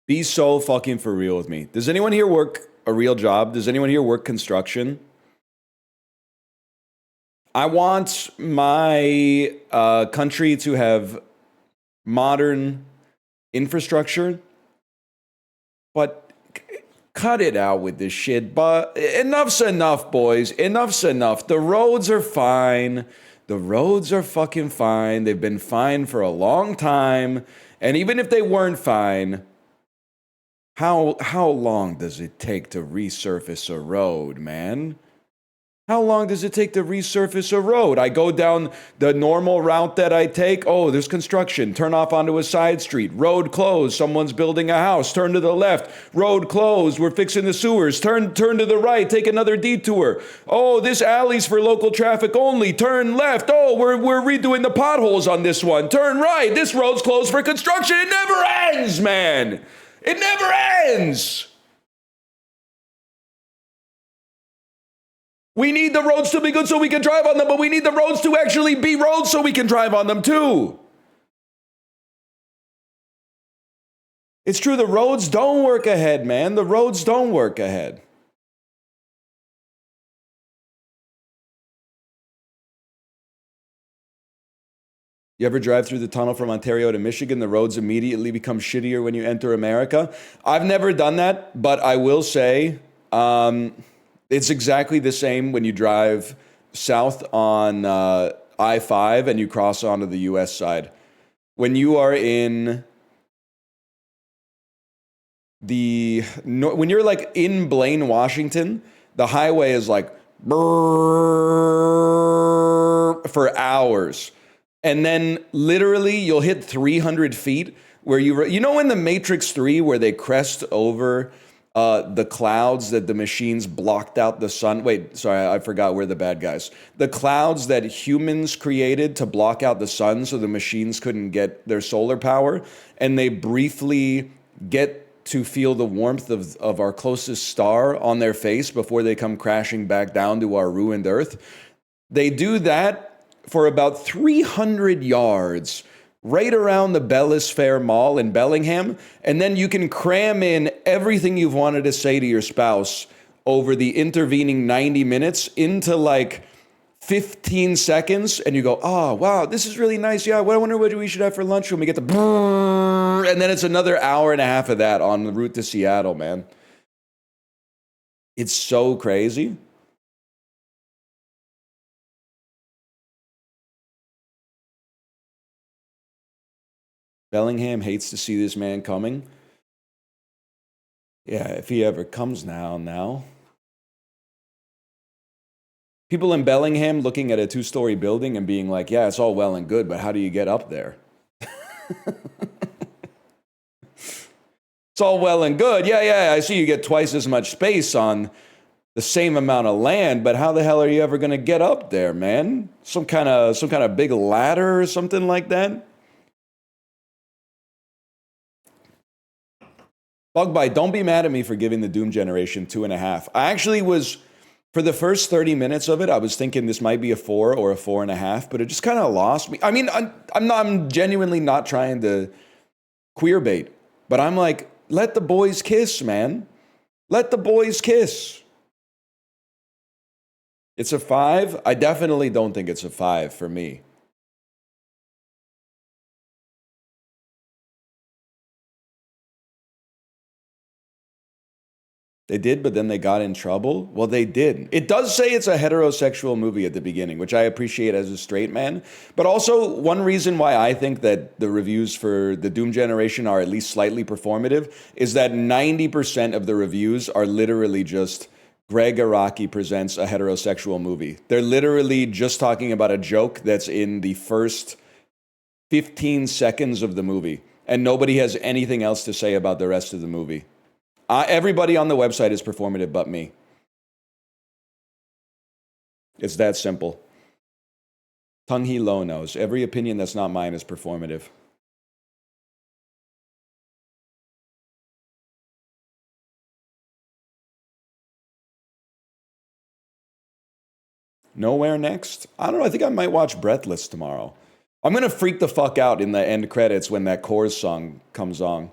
Be so fucking for real with me. Does anyone here work a real job? Does anyone here work construction? I want my country to have modern infrastructure, but cut it out with this shit. But enough's enough, boys. Enough's enough. The roads are fine. The roads are fucking fine. They've been fine for a long time. And even if they weren't fine, how long does it take to resurface a road, man? How long does it take to resurface a road? I go down the normal route that I take. Oh, there's construction. Turn off onto a side street. Road closed. Someone's building a house. Turn to the left. Road closed. We're fixing the sewers. Turn to the right. Take another detour. Oh, this alley's for local traffic only. Turn left. Oh, we're redoing the potholes on this one. Turn right. This road's closed for construction. It never ends, man. It never ends. We need the roads to be good so we can drive on them, but we need the roads to actually be roads so we can drive on them too. It's true, the roads don't work ahead, man. The roads don't work ahead. You ever drive through the tunnel from Ontario to Michigan? The roads immediately become shittier when you enter America. I've never done that, but I will say, it's exactly the same when you drive south on I-5 and you cross onto the U.S. side. When you are when you're like in Blaine, Washington, the highway is like for hours. And then literally you'll hit 300 feet where you know in the Matrix 3 where they crest over the clouds that the machines blocked out the sun. Wait, sorry, I forgot we're the bad guys. The clouds that humans created to block out the sun so the machines couldn't get their solar power. And they briefly get to feel the warmth of our closest star on their face before they come crashing back down to our ruined Earth. They do that for about 300 yards right around the Bellis Fair Mall in Bellingham, and then you can cram in everything you've wanted to say to your spouse over the intervening 90 minutes into like 15 seconds, and you go, oh, wow, this is really nice. Yeah, I wonder what we should have for lunch when we get the and then it's another hour and a half of that on the route to Seattle, man. It's so crazy. Bellingham hates to see this man coming. Yeah, if he ever comes now. People in Bellingham looking at a 2-story building and being like, yeah, it's all well and good, but how do you get up there? It's all well and good. Yeah, I see you get twice as much space on the same amount of land, but how the hell are you ever going to get up there, man? Some kind of big ladder or something like that? Bugbite, don't be mad at me for giving the Doom Generation 2.5. I actually was, for the first 30 minutes of it, I was thinking this might be a 4 or a 4.5, but it just kind of lost me. I mean, I'm genuinely not trying to queer bait, but I'm like, let the boys kiss, man. Let the boys kiss. It's a 5? I definitely don't think it's a 5 for me. They did, but then they got in trouble? Well, they did. It does say it's a heterosexual movie at the beginning, which I appreciate as a straight man. But also, one reason why I think that the reviews for the Doom Generation are at least slightly performative is that 90% of the reviews are literally just Greg Araki presents a heterosexual movie. They're literally just talking about a joke that's in the first 15 seconds of the movie, and nobody has anything else to say about the rest of the movie. Everybody on the website is performative but me. It's that simple. Tung Hee Lo knows. Every opinion that's not mine is performative. Nowhere next? I don't know. I think I might watch Breathless tomorrow. I'm going to freak the fuck out in the end credits when that Chorus song comes on.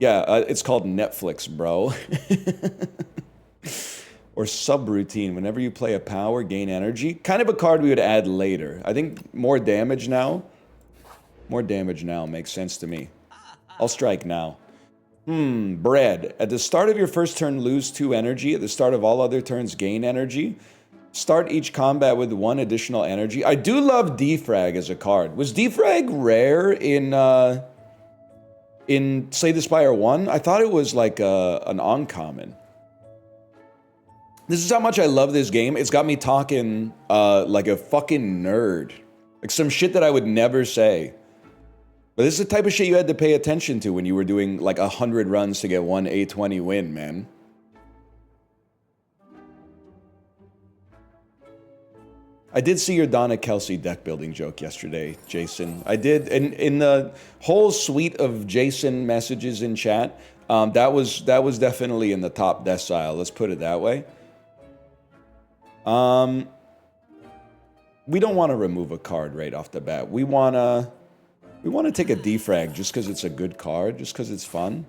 Yeah, it's called Netflix, bro. Or subroutine. Whenever you play a power, gain energy. Kind of a card we would add later. I think more damage now. More damage now makes sense to me. I'll strike now. Bread. At the start of your first turn, lose 2 energy. At the start of all other turns, gain energy. Start each combat with 1 additional energy. I do love defrag as a card. Was defrag rare in Slay the Spire 1? I thought it was like an uncommon. This is how much I love this game. It's got me talking like a fucking nerd. Like some shit that I would never say. But this is the type of shit you had to pay attention to when you were doing like 100 runs to get 1 A20 win, man. I did see your Donna Kelsey deck building joke yesterday, Jason. I did. In the whole suite of Jason messages in chat, that was definitely in the top decile. Let's put it that way. We don't want to remove a card right off the bat. We want to take a defrag just because it's a good card, just because it's fun.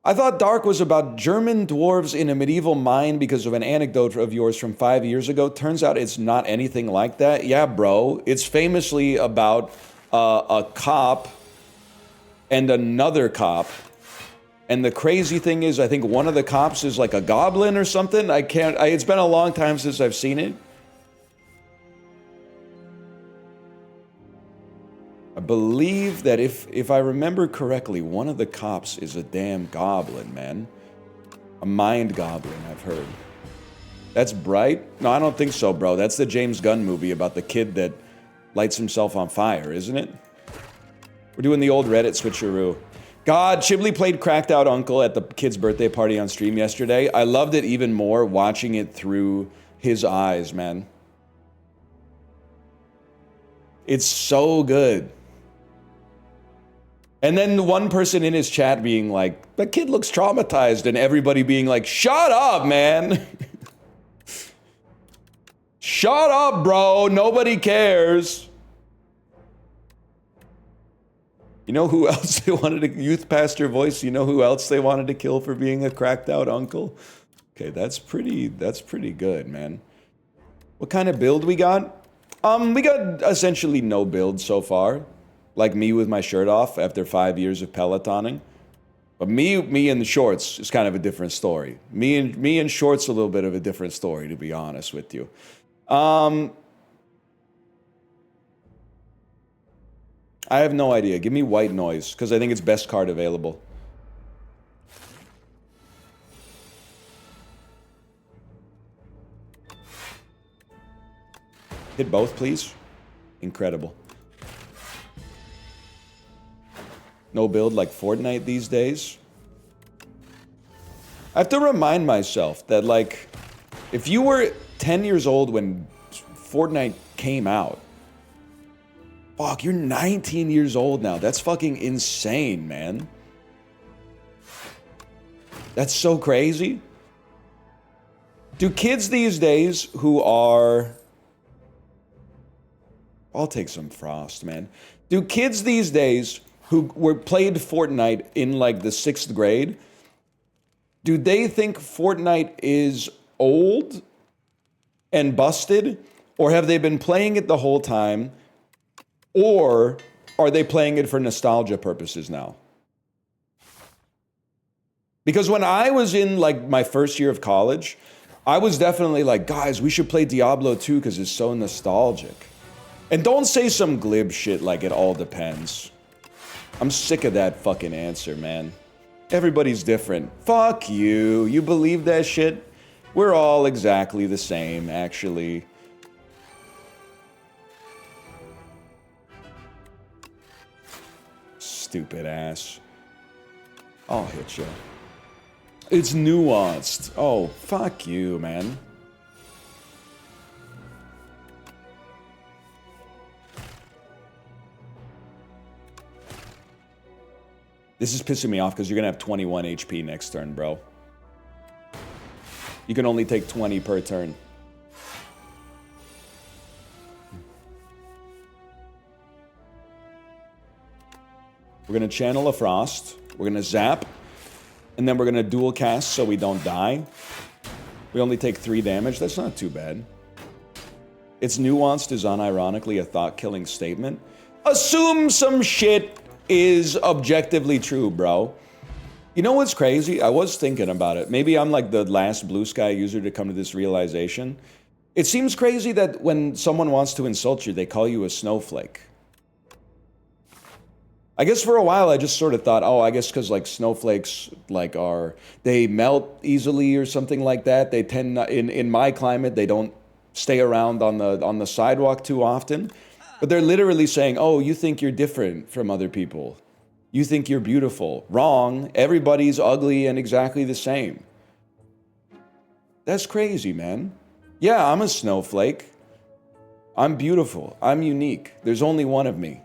I thought Dark was about German dwarves in a medieval mine because of an anecdote of yours from 5 years ago. Turns out it's not anything like that. Yeah, bro. It's famously about a cop and another cop. And the crazy thing is, I think one of the cops is like a goblin or something. It's been a long time since I've seen it. I believe that if I remember correctly, one of the cops is a damn goblin, man. A mind goblin, I've heard. That's Bright? No, I don't think so, bro. That's the James Gunn movie about the kid that lights himself on fire, isn't it? We're doing the old Reddit switcheroo. God, Chibley played Cracked Out Uncle at the kid's birthday party on stream yesterday. I loved it even more watching it through his eyes, man. It's so good. And then one person in his chat being like, that kid looks traumatized, and everybody being like, shut up, man. Shut up, bro. Nobody cares. You know who else they wanted to, youth pastor voice, you know who else they wanted to kill for being a cracked out uncle? Okay, that's pretty good, man. What kind of build we got? We got essentially no build so far. Like me with my shirt off after 5 years of Pelotoning. But me in the shorts is kind of a different story. Me in shorts a little bit of a different story, to be honest with you. I have no idea. Give me White Noise, because I think it's best card available. Hit both, please. Incredible. No build like Fortnite these days. I have to remind myself that, like, if you were 10 years old when Fortnite came out, fuck, you're 19 years old now. That's fucking insane, man. That's so crazy. Do kids these days who are... I'll take some Frost, man. Do kids these days who played Fortnite in like the 6th grade, do they think Fortnite is old and busted? Or have they been playing it the whole time? Or are they playing it for nostalgia purposes now? Because when I was in like my first year of college, I was definitely like, guys, we should play Diablo 2 because it's so nostalgic. And don't say some glib shit like it all depends. I'm sick of that fucking answer, man. Everybody's different. Fuck you. You believe that shit? We're all exactly the same, actually. Stupid ass. I'll hit you. It's nuanced. Oh, fuck you, man. This is pissing me off because you're going to have 21 HP next turn, bro. You can only take 20 per turn. We're going to channel a Frost. We're going to zap, and then we're going to dual cast so we don't die. We only take 3 damage. That's not too bad. It's nuanced is unironically a thought-killing statement. Assume some shit is objectively true, bro. You know what's crazy? I was thinking about it. Maybe I'm like the last Blue Sky user to come to this realization. It seems crazy that when someone wants to insult you, they call you a snowflake. I guess for a while I just sort of thought, oh, I guess because like snowflakes like they melt easily or something like that. They tend not, in my climate, they don't stay around on the sidewalk too often. But they're literally saying, oh, you think you're different from other people. You think you're beautiful. Wrong. Everybody's ugly and exactly the same. That's crazy, man. Yeah, I'm a snowflake. I'm beautiful. I'm unique. There's only one of me.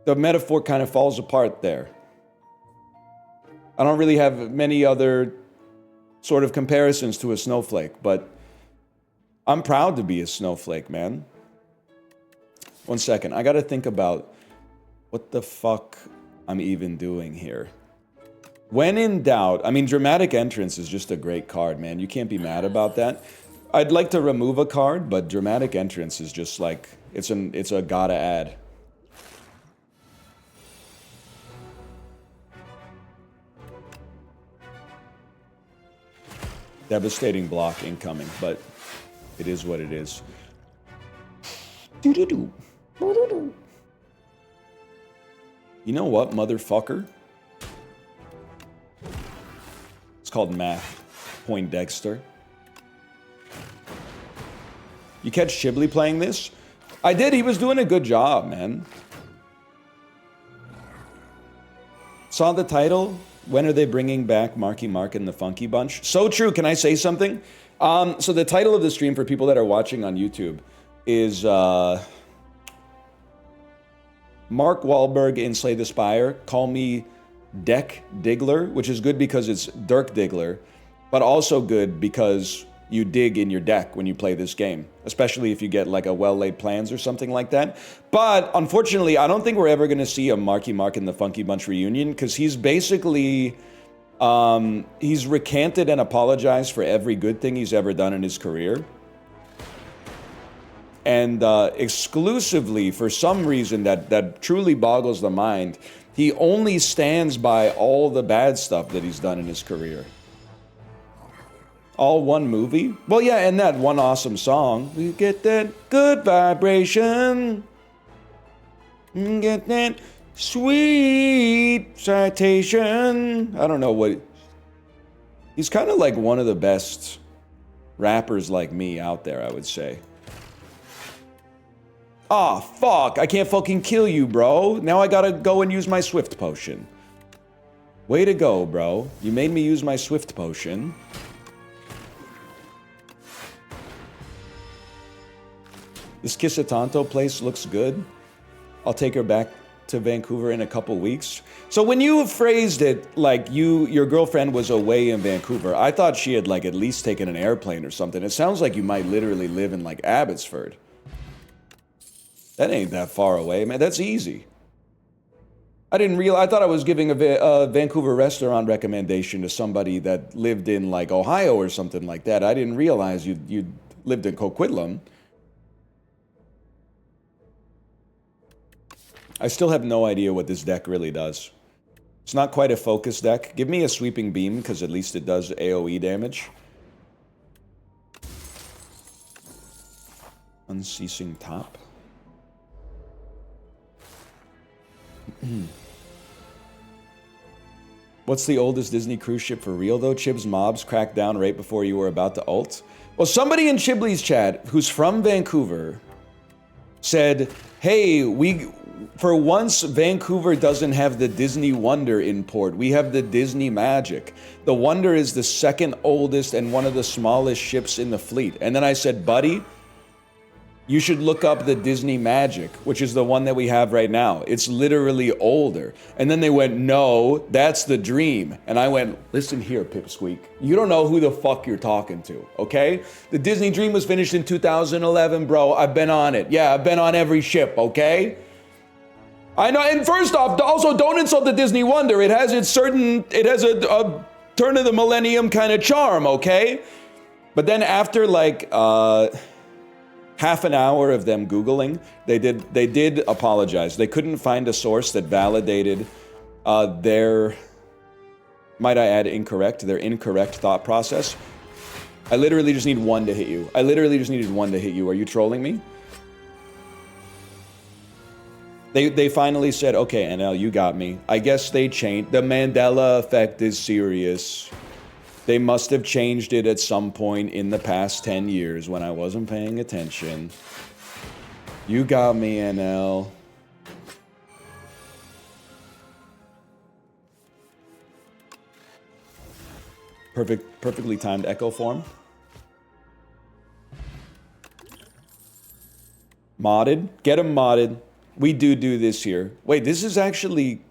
The metaphor kind of falls apart there. I don't really have many other sort of comparisons to a snowflake, but I'm proud to be a snowflake, man. One second, I gotta think about what the fuck I'm even doing here. When in doubt, I mean, Dramatic Entrance is just a great card, man. You can't be mad about that. I'd like to remove a card, but Dramatic Entrance is just like, it's a gotta add. Devastating block incoming, but it is what it is. You know what, motherfucker? It's called math. Poindexter. You catch Shibley playing this? I did, he was doing a good job, man. Saw the title? When are they bringing back Marky Mark and the Funky Bunch? So true, can I say something? So the title of the stream for people that are watching on YouTube is Mark Wahlberg in Slay the Spire. Call me Deck Diggler, which is good because it's Dirk Diggler, but also good because you dig in your deck when you play this game, especially if you get like a well-laid plans or something like that. But unfortunately, I don't think we're ever going to see a Marky Mark and the Funky Bunch reunion because he's basically, he's recanted and apologized for every good thing he's ever done in his career. And exclusively, for some reason that truly boggles the mind, he only stands by all the bad stuff that he's done in his career. All one movie? Well, yeah, and that one awesome song. We get that good vibration. Get that sweet citation. I don't know what... He's kind of like one of the best rappers like me out there, I would say. Aw, fuck. I can't fucking kill you, bro. Now I gotta go and use my Swift Potion. Way to go, bro. You made me use my Swift Potion. This Kisatanto place looks good. I'll take her back to Vancouver in a couple weeks. So when you phrased it like your girlfriend was away in Vancouver, I thought she had like at least taken an airplane or something. It sounds like you might literally live in like Abbotsford. That ain't that far away, man. That's easy. I didn't realize, I thought I was giving a Vancouver restaurant recommendation to somebody that lived in like Ohio or something like that. I didn't realize you lived in Coquitlam. I still have no idea what this deck really does. It's not quite a focus deck. Give me a sweeping beam, because at least it does AoE damage. Unceasing top. What's the oldest Disney cruise ship for real, though? Chib's mobs cracked down right before you were about to ult? Well, somebody in Chibley's chat, who's from Vancouver, said, hey, for once, Vancouver doesn't have the Disney Wonder in port. We have the Disney Magic. The Wonder is the second oldest and one of the smallest ships in the fleet. And then I said, buddy, you should look up the Disney Magic, which is the one that we have right now. It's literally older. And then they went, no, that's the Dream. And I went, listen here, Pipsqueak. You don't know who the fuck you're talking to, okay? The Disney Dream was finished in 2011, bro. I've been on it. Yeah, I've been on every ship, okay? I know, and first off, also don't insult the Disney Wonder. It has a turn of the millennium kind of charm, okay? But then after like half an hour of them Googling, they did apologize. They couldn't find a source that validated their, might I add, their incorrect thought process. I literally just need one to hit you. I literally just needed one to hit you. Are you trolling me? They finally said, okay, NL, you got me. I guess they changed. The Mandela effect is serious. They must have changed it at some point in the past 10 years when I wasn't paying attention. You got me, NL. Perfectly timed echo form. Modded. Get him modded. We do this here. Wait, this is actually...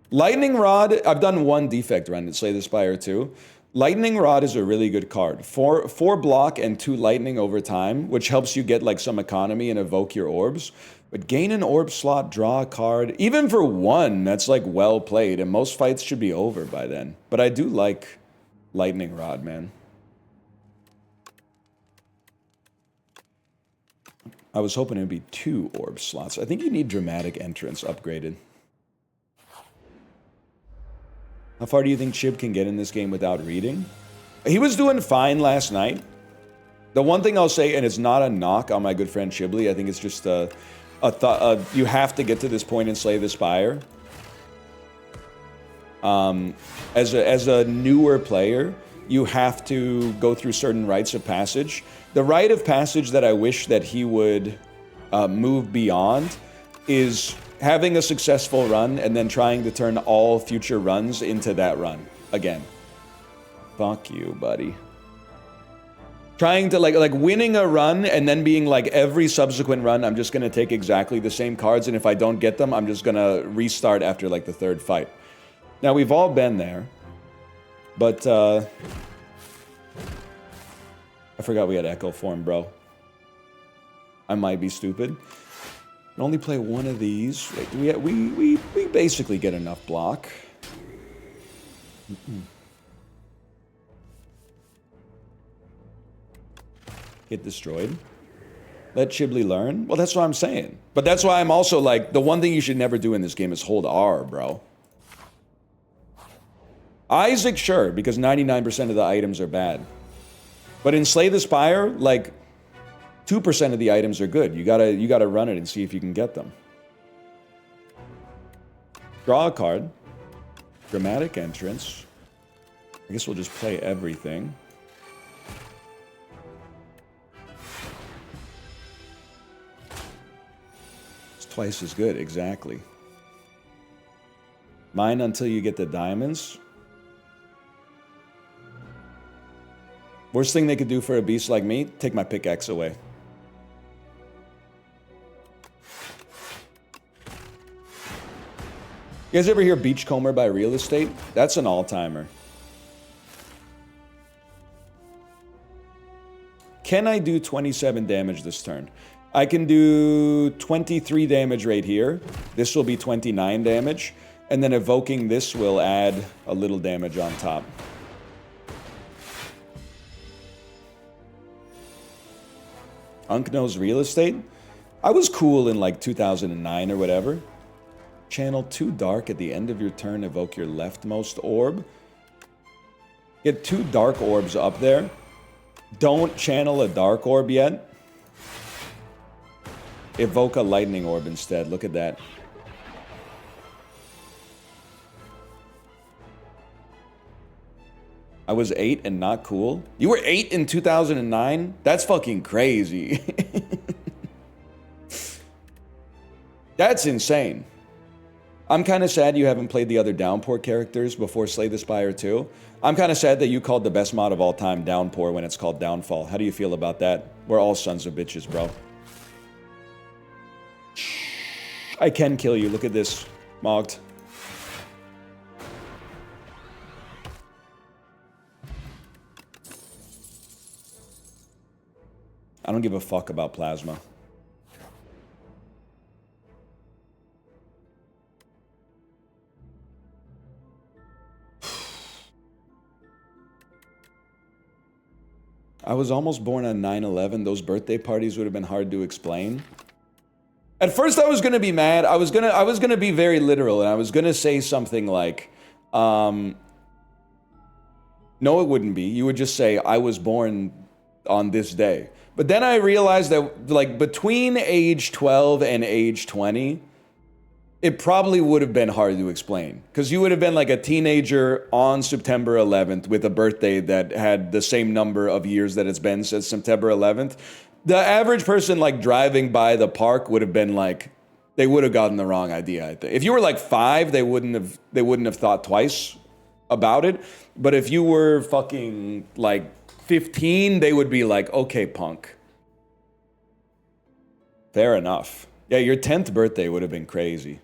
Lightning Rod, I've done one defect run at Slay the Spire 2. Lightning Rod is a really good card. Four block and 2 lightning over time, which helps you get like some economy and evoke your orbs. But gain an orb slot, draw a card. Even for 1, that's like well played, and most fights should be over by then. But I do like Lightning Rod, man. I was hoping it would be 2 orb slots. I think you need Dramatic Entrance upgraded. How far do you think Chib can get in this game without reading? He was doing fine last night. The one thing I'll say, and it's not a knock on my good friend Chibli, I think it's just a thought. You have to get to this point and Slay the Spire. As a newer player, you have to go through certain rites of passage. The rite of passage that I wish that he would move beyond is having a successful run and then trying to turn all future runs into that run again. Fuck you, buddy. Trying to like winning a run and then being like every subsequent run, I'm just gonna take exactly the same cards, and if I don't get them, I'm just gonna restart after like the 3rd fight. Now we've all been there, but I forgot we had echo form, bro. I might be stupid. Can only play 1 of these. Wait, we basically get enough block. Get destroyed. Let Chibli learn. Well, that's what I'm saying. But that's why I'm also like, the one thing you should never do in this game is hold R, bro. Isaac, sure, because 99% of the items are bad. But in Slay the Spire, like, 2% of the items are good. You gotta run it and see if you can get them. Draw a card. Dramatic Entrance. I guess we'll just play everything. It's twice as good, exactly. Mine until you get the diamonds. Worst thing they could do for a beast like me, take my pickaxe away. You guys ever hear Beachcomber by Real Estate? That's an all-timer. Can I do 27 damage this turn? I can do 23 damage right here. This will be 29 damage. And then evoking this will add a little damage on top. Unknow's Real Estate? I was cool in like 2009 or whatever. Channel 2 dark at the end of your turn, evoke your leftmost orb. Get 2 dark orbs up there. Don't channel a dark orb yet. Evoke a lightning orb instead. Look at that. I was 8 and not cool. You were 8 in 2009? That's fucking crazy. That's insane. I'm kind of sad you haven't played the other Downpour characters before Slay the Spire 2. I'm kind of sad that you called the best mod of all time Downpour when it's called Downfall. How do you feel about that? We're all sons of bitches, bro. I can kill you. Look at this. Mogged. I don't give a fuck about plasma. I was almost born on 9/11. Those birthday parties would have been hard to explain. At first I was gonna be mad. I was gonna be very literal, and I was gonna say something like, no, it wouldn't be. You would just say, I was born on this day. But then I realized that, like, between age 12 and age 20, it probably would have been hard to explain. Because you would have been like a teenager on September 11th with a birthday that had the same number of years that it's been since September 11th. The average person, like, driving by the park would have been like, they would have gotten the wrong idea, I think. If you were like 5, they wouldn't have thought twice about it. But if you were fucking like 15, they would be like, okay, punk. Fair enough. Yeah, your 10th birthday would have been crazy.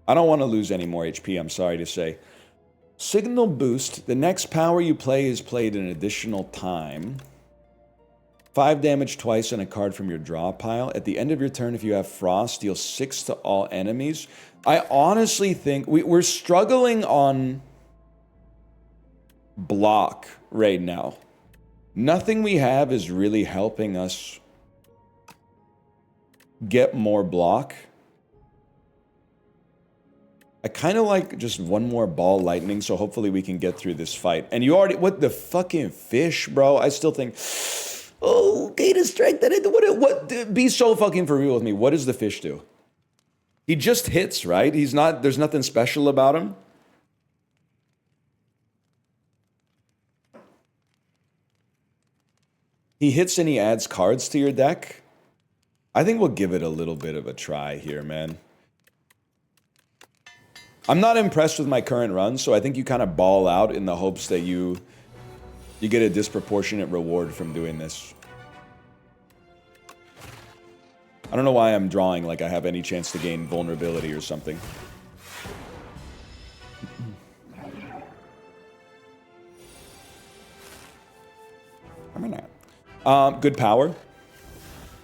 I don't want to lose any more HP, I'm sorry to say. Signal boost. The next power you play is played an additional time. 5 damage twice on a card from your draw pile. At the end of your turn, if you have Frost, deal 6 to all enemies. I honestly think we're struggling on block right now. Nothing we have is really helping us get more block. I kind of like just one more ball lightning, so hopefully we can get through this fight. And you already, what the fucking fish, bro? I still think, oh, gain a strike that, what, be so fucking for real with me. What does the fish do? He just hits, right? He's not, there's nothing special about him. He hits and he adds cards to your deck. I think we'll give it a little bit of a try here, man. I'm not impressed with my current run, so I think you kind of ball out in the hopes that you get a disproportionate reward from doing this. I don't know why I'm drawing like I have any chance to gain vulnerability or something. I'm not. Good power.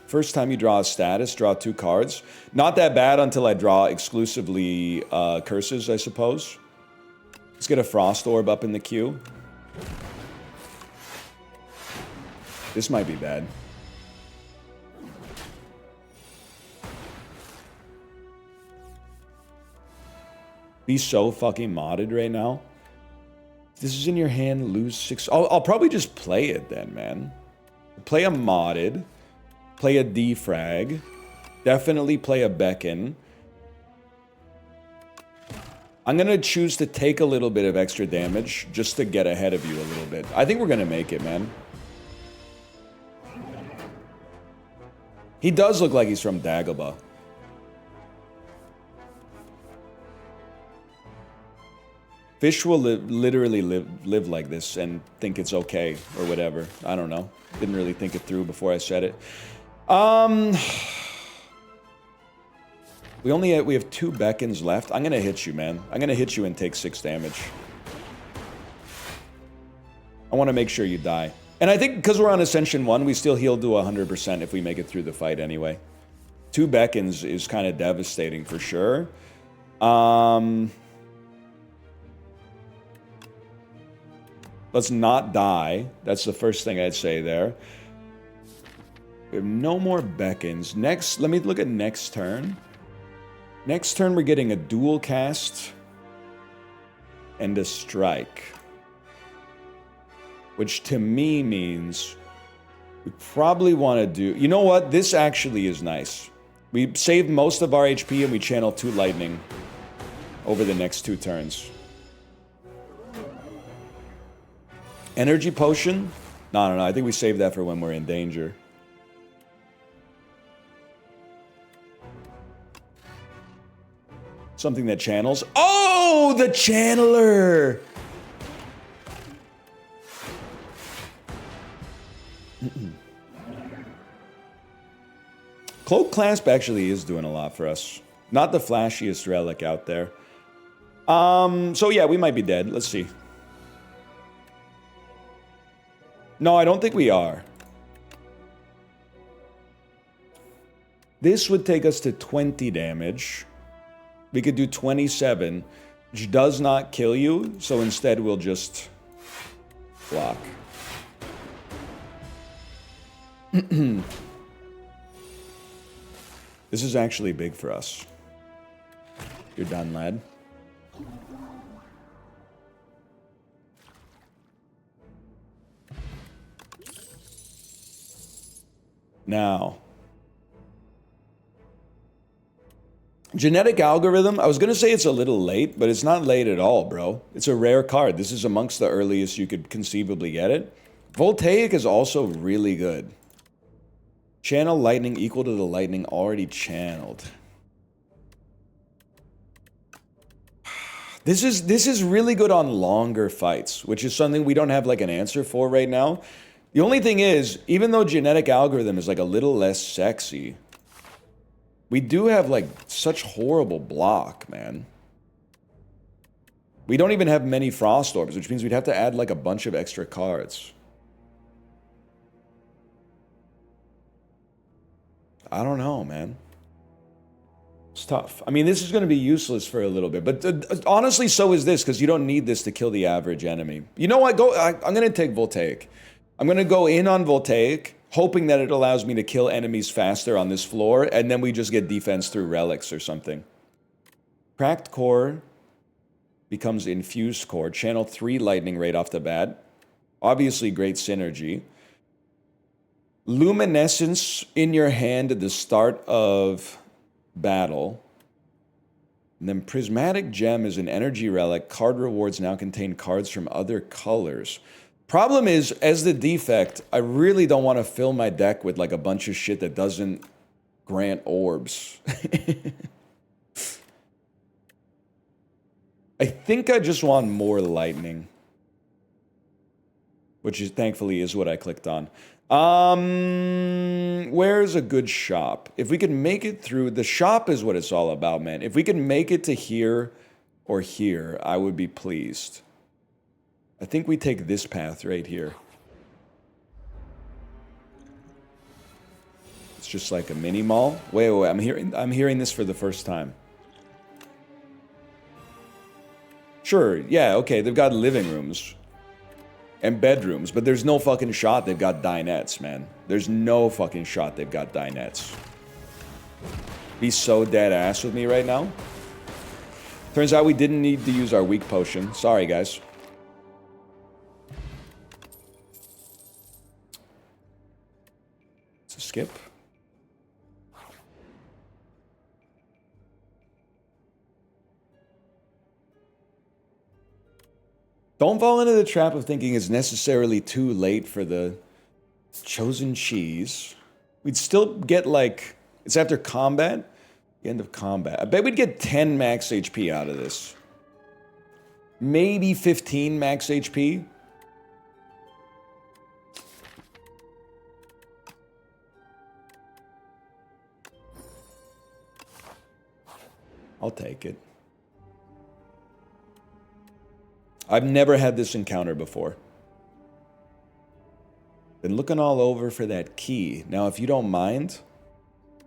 First time you draw a status, draw 2 cards. Not that bad until I draw exclusively curses, I suppose. Let's get a Frost Orb up in the queue. This might be bad. Be so fucking modded right now. If this is in your hand, lose 6. I'll probably just play it then, man. Play a modded. Play a defrag. Definitely play a beckon. I'm going to choose to take a little bit of extra damage just to get ahead of you a little bit. I think we're going to make it, man. He does look like he's from Dagobah. Fish will literally live like this and think it's okay or whatever. I don't know. Didn't really think it through before I said it. We have 2 beckons left. I'm gonna hit you, man. I'm gonna hit you and take 6 damage. I want to make sure you die. And I think because we're on Ascension 1, we still heal to 100% if we make it through the fight anyway. 2 beckons is kind of devastating for sure. Let's not die. That's the first thing I'd say there. We have no more beckons. Next, let me look at next turn. Next turn, we're getting a dual cast and a strike. Which to me means we probably want to do... You know what? This actually is nice. We save most of our HP and we channel 2 lightning over the next 2 turns. Energy potion? No. I think we save that for when we're in danger. Something that channels. Oh, the channeler! Cloak Clasp actually is doing a lot for us. Not the flashiest relic out there. So yeah, we might be dead. Let's see. No, I don't think we are. This would take us to 20 damage. We could do 27, which does not kill you, so instead we'll just block. This is actually big for us. You're done, lad. Now, genetic algorithm, I was going to say it's a little late, but it's not late at all, bro. It's a rare card. This is amongst the earliest you could conceivably get it. Voltaic is also really good. Channel lightning equal to the lightning already channeled. This is really good on longer fights, which is something we don't have like an answer for right now. The only thing is, even though genetic algorithm is like a little less sexy, we do have like such horrible block, man. We don't even have many frost orbs, which means we'd have to add like a bunch of extra cards. I don't know, man. It's tough. I mean, this is going to be useless for a little bit, but honestly, so is this, because you don't need this to kill the average enemy. You know what? I'm going to take Voltaic. I'm going to go in on Voltaic, hoping that it allows me to kill enemies faster on this floor, and then we just get defense through relics or something. Cracked Core becomes Infused Core. Channel 3 Lightning right off the bat. Obviously, great synergy. Luminescence in your hand at the start of battle. And then Prismatic Gem is an energy relic. Card rewards now contain cards from other colors. Problem is, as the defect, I really don't want to fill my deck with like a bunch of shit that doesn't grant orbs. I think I just want more lightning. Which is thankfully is what I clicked on. Where's a good shop? If we can make it through, the shop is what it's all about, man. If we can make it to here or here, I would be pleased. I think we take this path right here. It's just like a mini mall. Wait, I'm hearing this for the first time. Sure, yeah, okay, they've got living rooms and bedrooms, but there's no fucking shot they've got dinettes, man. There's no fucking shot they've got dinettes. Be so dead ass with me right now. Turns out we didn't need to use our weak potion. Sorry, guys. It's a skip. Don't fall into the trap of thinking it's necessarily too late for the chosen cheese. We'd still get like, it's after combat, the end of combat. I bet we'd get 10 max HP out of this. Maybe 15 max HP. I'll take it. I've never had this encounter before. Been looking all over for that key. Now, if you don't mind,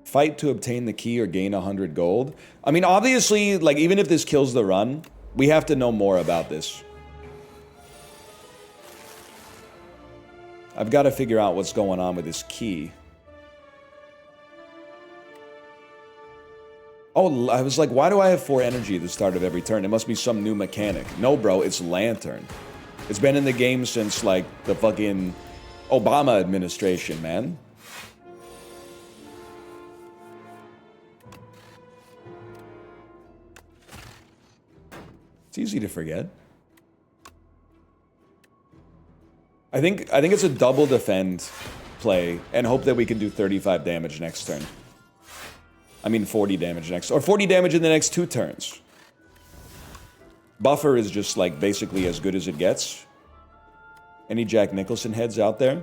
fight to obtain the key or gain 100 gold. I mean, obviously, like, even if this kills the run, we have to know more about this. I've got to figure out what's going on with this key. Oh, I was like, why do I have 4 energy at the start of every turn? It must be some new mechanic. No, bro, it's Lantern. It's been in the game since, like, the fucking Obama administration, man. It's easy to forget. I think it's a double defend play and hope that we can do 35 damage next turn. I mean 40 damage next, or 40 damage in the next 2 turns. Buffer is just like basically as good as it gets. Any Jack Nicholson heads out there?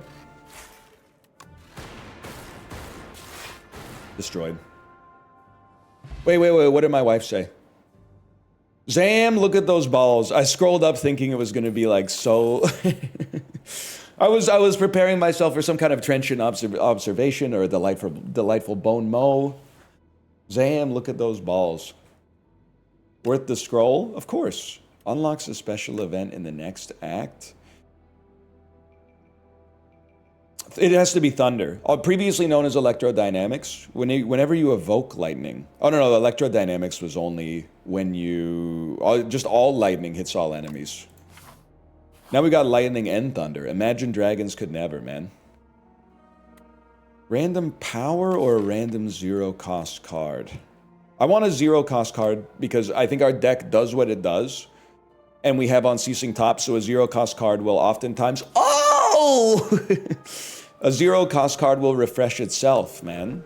Destroyed. Wait, what did my wife say? Zam, look at those balls. I scrolled up thinking it was going to be like so... I was preparing myself for some kind of trenchant observation or delightful bone mow. Zam, look at those balls. Worth the scroll? Of course. Unlocks a special event in the next act. It has to be thunder. Previously known as electrodynamics. Whenever you evoke lightning. Oh, no, electrodynamics was only when you... just all lightning hits all enemies. Now we got lightning and thunder. Imagine Dragons could never, man. Random power or a random zero-cost card? I want a zero-cost card because I think our deck does what it does. And we have unceasing top, so a zero-cost card will oftentimes... Oh! A zero-cost card will refresh itself, man.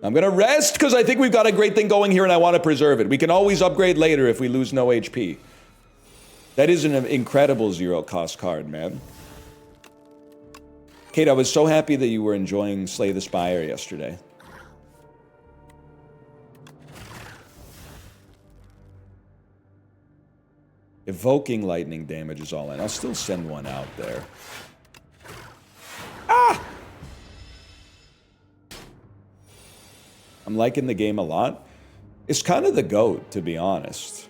I'm gonna rest because I think we've got a great thing going here and I want to preserve it. We can always upgrade later if we lose no HP. That is an incredible zero-cost card, man. Kate, I was so happy that you were enjoying Slay the Spire yesterday. Evoking lightning damage is all in. I'll still send one out there. Ah! I'm liking the game a lot. It's kind of the GOAT, to be honest.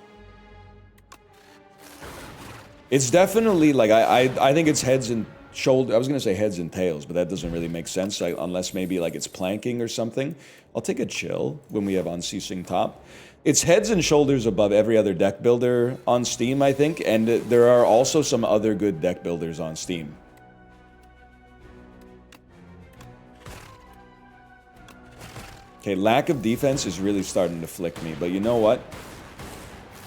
It's definitely, like, I think it's heads and shoulders. I was going to say heads and tails, but that doesn't really make sense, unless maybe, like, it's planking or something. I'll take a chill when we have unceasing top. It's heads and shoulders above every other deck builder on Steam, I think, and there are also some other good deck builders on Steam. Okay, lack of defense is really starting to flick me, but you know what?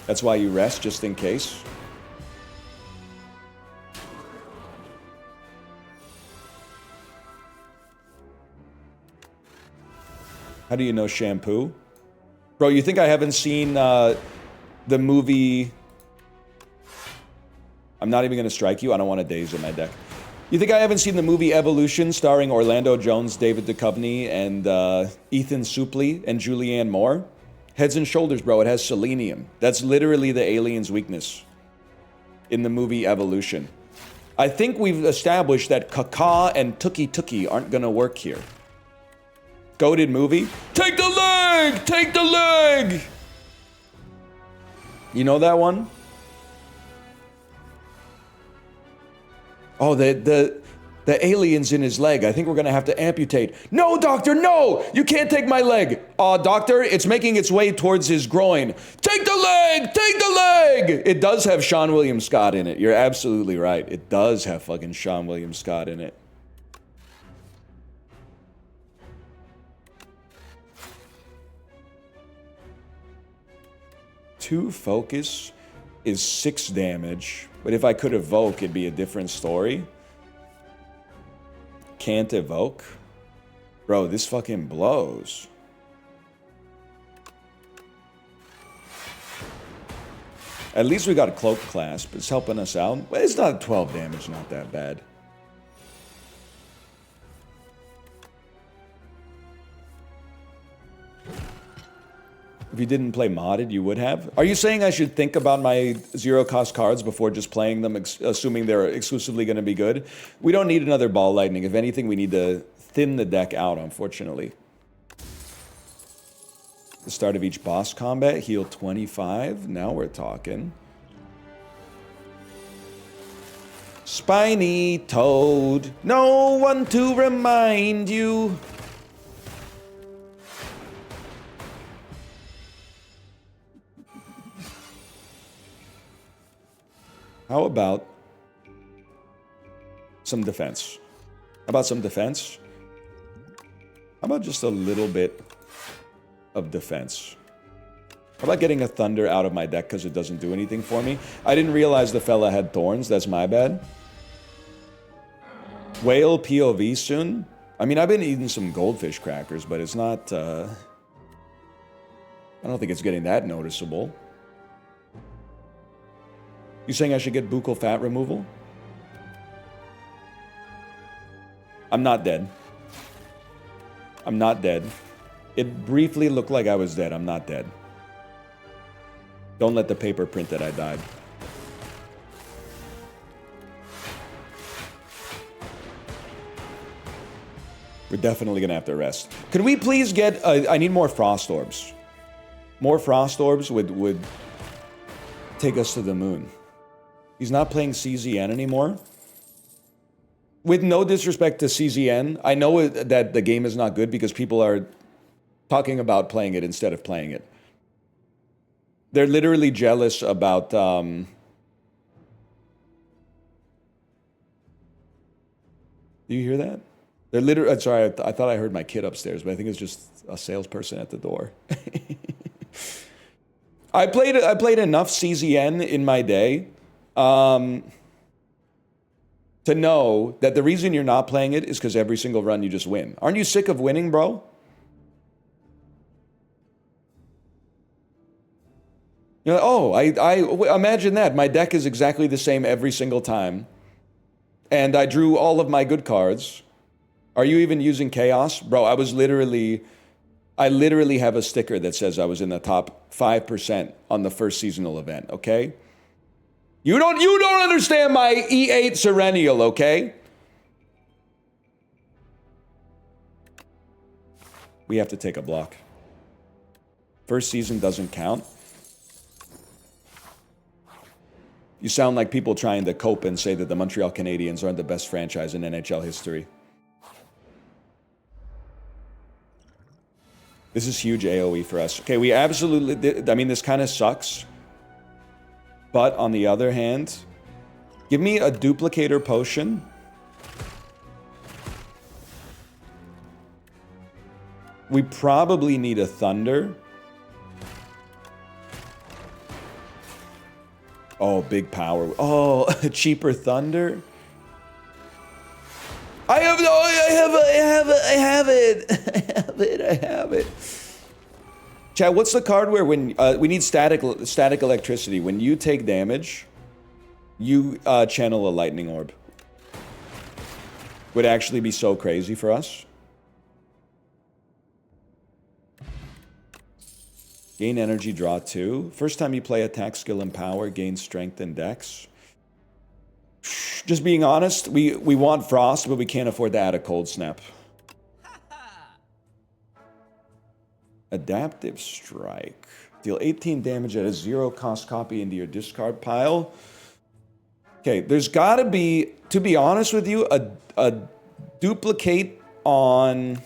That's why you rest, just in case. How do you know shampoo? Bro, you think I haven't seen the movie... I'm not even going to strike you. I don't want a daze in my deck. You think I haven't seen the movie Evolution starring Orlando Jones, David Duchovny, and Ethan Suplee and Julianne Moore? Heads and shoulders, bro. It has selenium. That's literally the alien's weakness in the movie Evolution. I think we've established that caca and tookie aren't going to work here. Goated movie. Take the leg! Take the leg! You know that one? Oh, the alien's in his leg. I think we're gonna have to amputate. No, doctor, no! You can't take my leg. Doctor, it's making its way towards his groin. Take the leg! Take the leg! It does have Sean William Scott in it. You're absolutely right. It does have fucking Sean William Scott in it. Two focus is 6 damage, but if I could evoke, it'd be a different story. Can't evoke? Bro, this fucking blows. At least we got a cloak clasp. It's helping us out. But it's not 12 damage, not that bad. If you didn't play modded, you would have. Are you saying I should think about my zero-cost cards before just playing them, assuming they're exclusively going to be good? We don't need another ball lightning. If anything, we need to thin the deck out, unfortunately. The start of each boss combat, heal 25. Now we're talking. Spiny Toad, no one to remind you. How about some defense? How about some defense? How about just a little bit of defense? How about getting a thunder out of my deck because it doesn't do anything for me? I didn't realize the fella had thorns. That's my bad. Whale POV soon? I mean, I've been eating some goldfish crackers, but it's not... I don't think it's getting that noticeable. You saying I should get buccal fat removal? I'm not dead. I'm not dead. It briefly looked like I was dead. I'm not dead. Don't let the paper print that I died. We're definitely gonna have to rest. Could we please get... I need more frost orbs. More frost orbs would take us to the moon. He's not playing CZN anymore. With no disrespect to CZN, I know that the game is not good because people are talking about playing it instead of playing it. They're literally jealous about... Do you hear that? They're literally... Sorry, I thought I heard my kid upstairs, but I think it's just a salesperson at the door. I played enough CZN in my day to know that the reason you're not playing it is because every single run you just win. Aren't you sick of winning, bro? You're like, oh, I imagine that. My deck is exactly the same every single time. And I drew all of my good cards. Are you even using Chaos? Bro, I literally have a sticker that says I was in the top 5% on the first seasonal event, okay? You don't understand my E8 Serenial, okay? We have to take a block. First season doesn't count. You sound like people trying to cope and say that the Montreal Canadiens aren't the best franchise in NHL history. This is huge AoE for us. Okay, we absolutely... I mean, this kind of sucks. But on the other hand, give me a duplicator potion. We probably need a thunder. Oh, big power. Oh, cheaper thunder. I have it. Chad, what's the card where when we need static electricity? When you take damage, you channel a lightning orb. Would actually be so crazy for us. Gain energy, draw 2. First time you play attack, skill, and power, gain strength and dex. Just being honest, we want frost, but we can't afford to add a cold snap. Adaptive strike. Deal 18 damage at a 0-cost copy into your discard pile. Okay, there's gotta be, to be honest with you, a duplicate on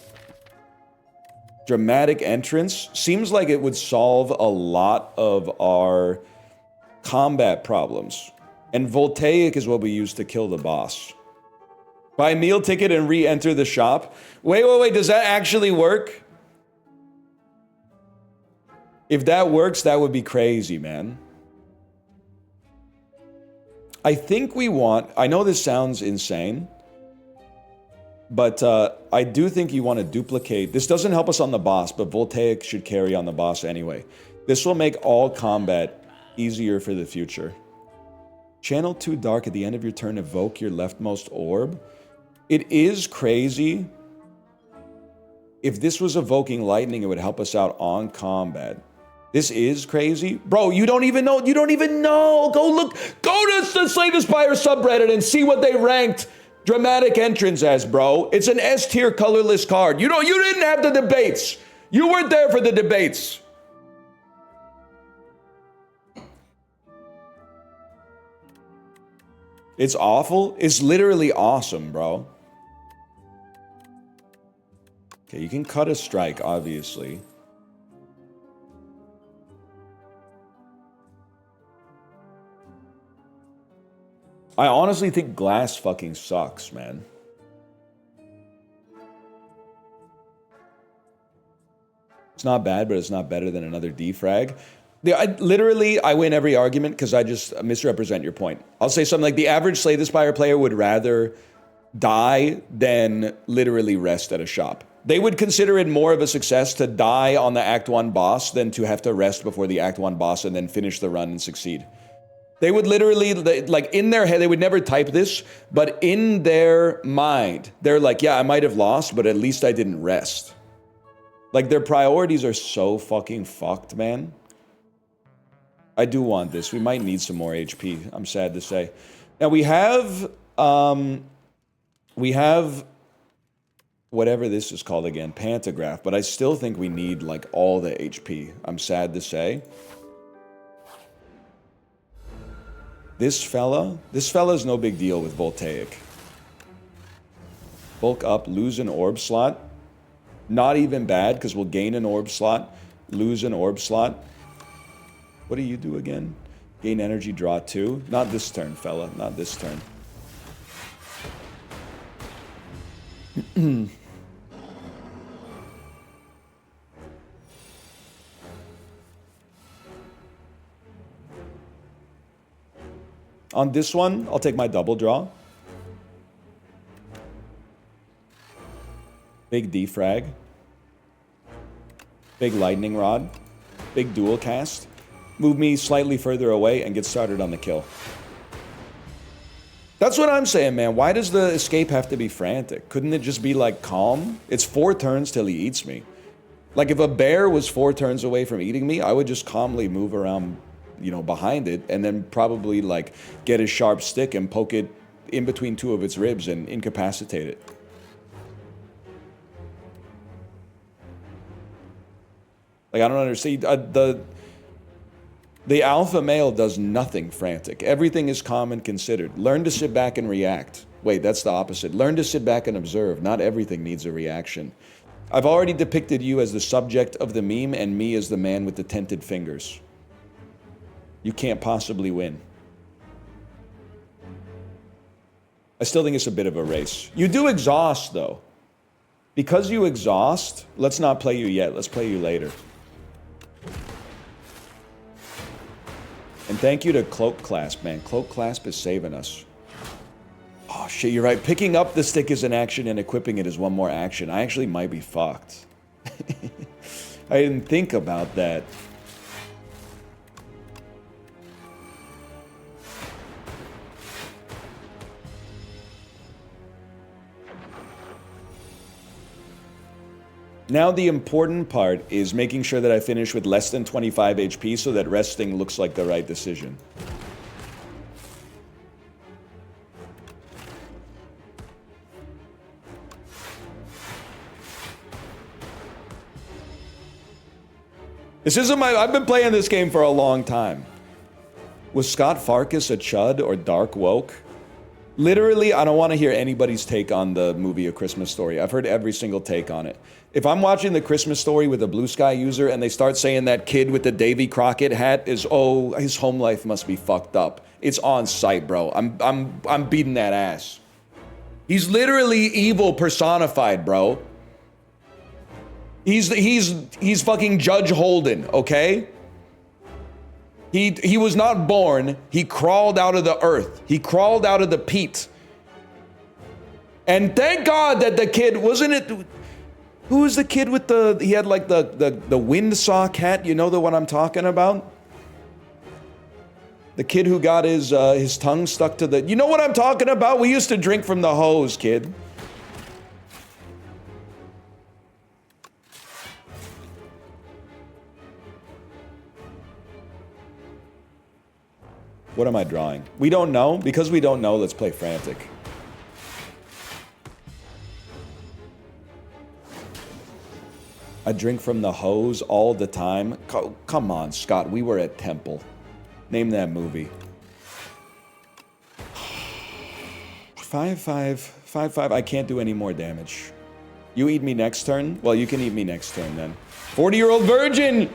dramatic entrance. Seems like it would solve a lot of our combat problems. And Voltaic is what we use to kill the boss. Buy a meal ticket and re-enter the shop. Wait, does that actually work? If that works, that would be crazy, man. I think we want... I know this sounds insane, but I do think you want to duplicate... This doesn't help us on the boss, but Voltaic should carry on the boss anyway. This will make all combat easier for the future. Channel 2 Dark at the end of your turn, evoke your leftmost orb. It is crazy. If this was evoking lightning, it would help us out on combat. This is crazy. Bro, you don't even know. Go look. Go to the Slay the Spire subreddit and see what they ranked dramatic entrance as, bro. It's an S tier colorless card. You didn't have the debates. You weren't there for the debates. It's awful. It's literally awesome, bro. Okay, you can cut a strike, obviously. I honestly think glass fucking sucks, man. It's not bad, but it's not better than another defrag. I win every argument because I just misrepresent your point. I'll say something like the average Slay the Spire player would rather die than literally rest at a shop. They would consider it more of a success to die on the Act 1 boss than to have to rest before the Act 1 boss and then finish the run and succeed. They would literally, like in their head, they would never type this, but in their mind, they're like, yeah, I might have lost, but at least I didn't rest. Like their priorities are so fucking fucked, man. I do want this. We might need some more HP, I'm sad to say. Now we have whatever this is called again, Pantograph, but I still think we need like all the HP, I'm sad to say. This fella's no big deal with Voltaic. Bulk up, lose an orb slot. Not even bad, because we'll gain an orb slot, lose an orb slot. What do you do again? Gain energy, draw 2. Not this turn, fella. Not this turn. On this one, I'll take my double draw. Big defrag. Big lightning rod. Big dual cast. Move me slightly further away and get started on the kill. That's what I'm saying, man. Why does the escape have to be frantic? Couldn't it just be like calm? It's 4 turns till he eats me. Like if a bear was 4 turns away from eating me, I would just calmly move around, you know, behind it and then probably like get a sharp stick and poke it in between 2 of its ribs and incapacitate it. Like, I don't understand. The alpha male does nothing frantic. Everything is calm and considered. Learn to sit back and react. Wait, that's the opposite. Learn to sit back and observe. Not everything needs a reaction. I've already depicted you as the subject of the meme and me as the man with the tented fingers. You can't possibly win. I still think it's a bit of a race. You do exhaust, though. Because you exhaust, let's not play you yet. Let's play you later. And thank you to Cloak Clasp, man. Cloak Clasp is saving us. Oh, shit, you're right. Picking up the stick is an action and equipping it is one more action. I actually might be fucked. I didn't think about that. Now the important part is making sure that I finish with less than 25 HP so that resting looks like the right decision. This isn't I've been playing this game for a long time. Was Scott Farkas a chud or dark woke? Literally, I don't want to hear anybody's take on the movie A Christmas Story. I've heard every single take on it. If I'm watching The Christmas Story with a Blue Sky user and they start saying that kid with the Davy Crockett hat is, oh, his home life must be fucked up. It's on site, bro. I'm beating that ass. He's literally evil personified, bro. He's fucking Judge Holden, okay? He was not born. He crawled out of the earth. He crawled out of the peat. And thank God that the kid, wasn't it, who was the kid with he had like the windsock hat? You know the one I'm talking about? The kid who got his tongue stuck to the, you know what I'm talking about? We used to drink from the hose, kid. What am I drawing? We don't know. Because we don't know, let's play frantic. I drink from the hose all the time. Come on, Scott. We were at Temple. Name that movie. 5-5. I can't do any more damage. You eat me next turn? Well, you can eat me next turn then. 40-year-old virgin!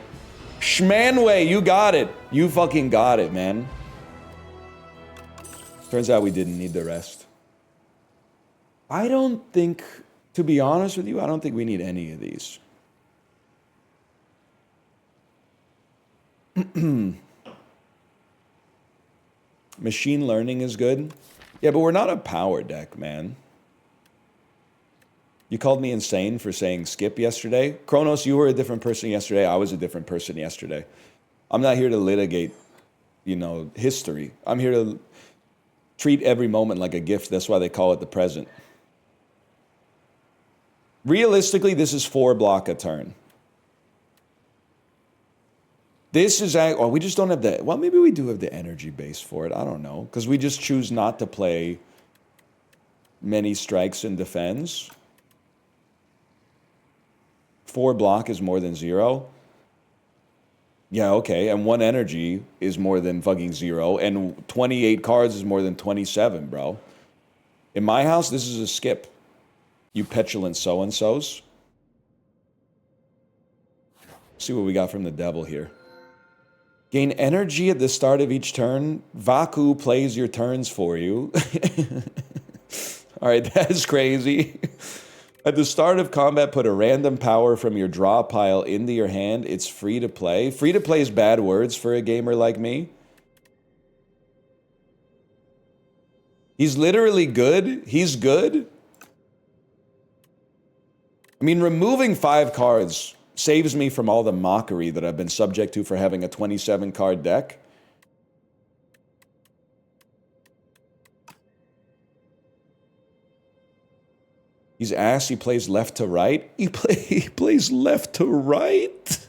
Schmanway, you got it. You fucking got it, man. Turns out we didn't need the rest. I don't think, to be honest with you, I don't think we need any of these. Machine learning is good. Yeah, but we're not a power deck, man. You called me insane for saying skip yesterday. Kronos, you were a different person yesterday. I was a different person yesterday. I'm not here to litigate, you know, history. I'm here to treat every moment like a gift. That's why they call it the present. Realistically, this is 4 block a turn. This is, oh, we just don't have the, well, maybe we do have the energy base for it. I don't know. Because we just choose not to play many strikes and defends. 4 block is more than 0. Yeah, okay, and 1 energy is more than fucking 0, and 28 cards is more than 27, bro. In my house, this is a skip. You petulant so-and-sos. See what we got from the devil here. Gain energy at the start of each turn. Vaku plays your turns for you. Alright, that's crazy. At the start of combat, put a random power from your draw pile into your hand. It's free to play. Free to play is bad words for a gamer like me. He's literally good. He's good. I mean, removing 5 cards saves me from all the mockery that I've been subject to for having a 27 card deck. He's ass. He plays left to right. He plays left to right?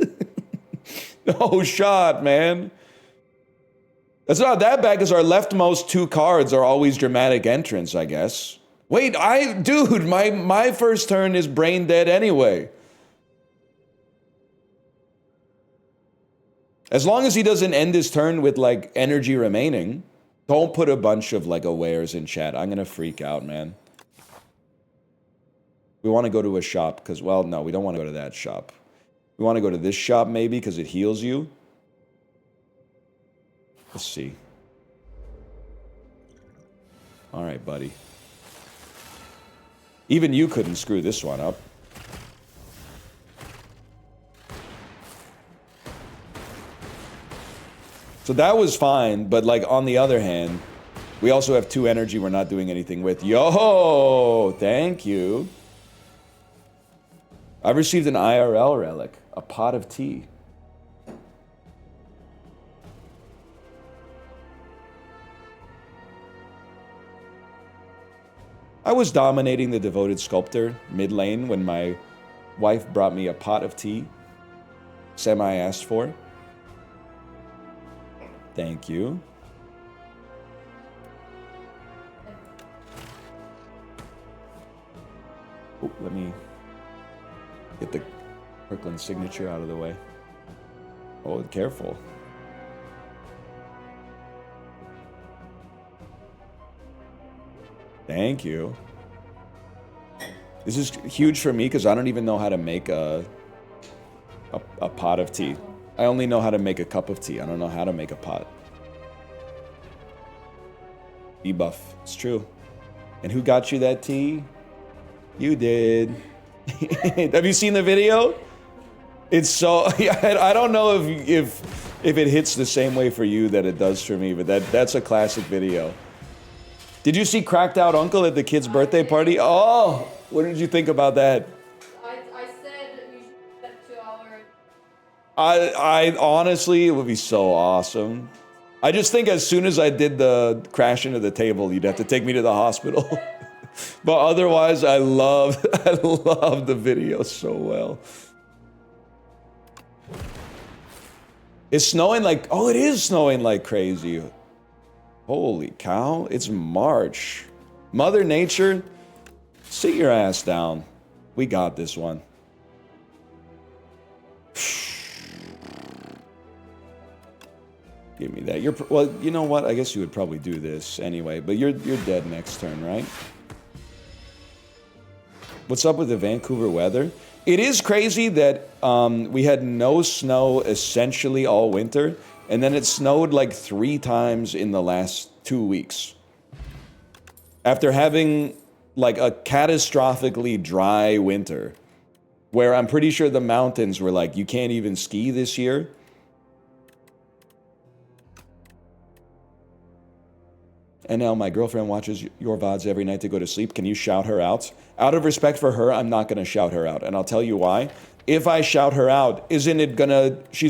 No shot, man. That's not that bad because our leftmost 2 cards are always dramatic entrance, I guess. Wait, dude, my first turn is brain dead anyway. As long as he doesn't end his turn with, like, energy remaining, don't put a bunch of, like, awares in chat. I'm gonna freak out, man. We want to go to a shop because, well, no, we don't want to go to that shop. We want to go to this shop maybe because it heals you. Let's see. All right, buddy. Even you couldn't screw this one up. So that was fine, but like on the other hand, we also have 2 energy we're not doing anything with. Yo, thank you. I've received an IRL relic, a pot of tea. I was dominating the Devoted Sculptor mid lane when my wife brought me a pot of tea. Semi asked for. Thank you. Oh, let me get the Kirkland signature out of the way. Oh, careful. Thank you. This is huge for me because I don't even know how to make a pot of tea. I only know how to make a cup of tea. I don't know how to make a pot. Debuff. It's true. And who got you that tea? You did. Have you seen the video? It's so... I don't know if it hits the same way for you that it does for me, but that's a classic video. Did you see Cracked Out Uncle at the kid's birthday party? Oh! What did you think about that? I said we should set 2 hours. I honestly, it would be so awesome. I just think as soon as I did the crash into the table, you'd have to take me to the hospital. But otherwise, I love the video so well. It's snowing like, oh, it is snowing like crazy. Holy cow, it's March. Mother Nature, sit your ass down. We got this one. Give me that. Well, you know what? I guess you would probably do this anyway, but you're dead next turn, right? What's up with the Vancouver weather? It is crazy that we had no snow essentially all winter, and then it snowed like 3 times in the last 2 weeks. After having like a catastrophically dry winter, where I'm pretty sure the mountains were like, you can't even ski this year. And now my girlfriend watches your VODs every night to go to sleep. Can you shout her out? Out of respect for her, I'm not going to shout her out. And I'll tell you why. If I shout her out, she's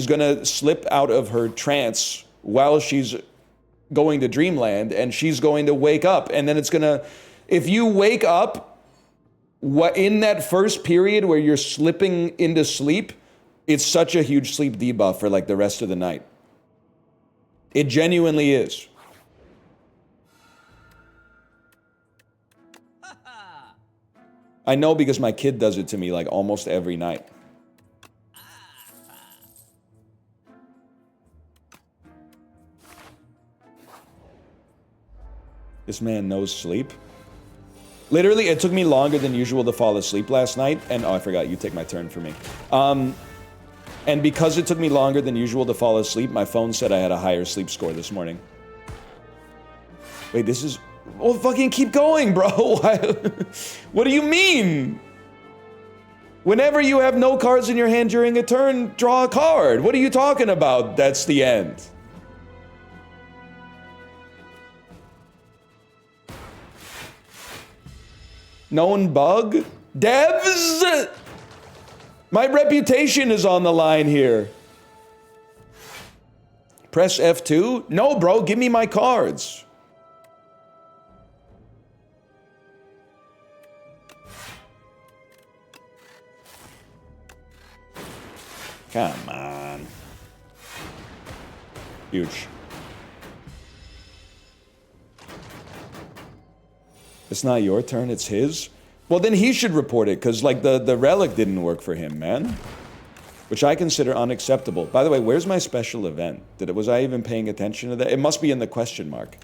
going to slip out of her trance while she's going to dreamland, and she's going to wake up. And then it's going to, if you wake up in that first period where you're slipping into sleep, it's such a huge sleep debuff for like the rest of the night. It genuinely is. I know because my kid does it to me like almost every night. This man knows sleep. Literally, it took me longer than usual to fall asleep last night. And oh, I forgot, you take my turn for me. And because it took me longer than usual to fall asleep, my phone said I had a higher sleep score this morning. Wait, this is... Oh, fucking keep going, bro. What do you mean? Whenever you have no cards in your hand during a turn, draw a card. What are you talking about? That's the end. Known bug? Devs! My reputation is on the line here. Press F2? No, bro, give me my cards. Come on. Huge. It's not your turn, it's his? Well, then he should report it, because, like, the relic didn't work for him, man. Which I consider unacceptable. By the way, where's my special event? Was I even paying attention to that? It must be in the question mark.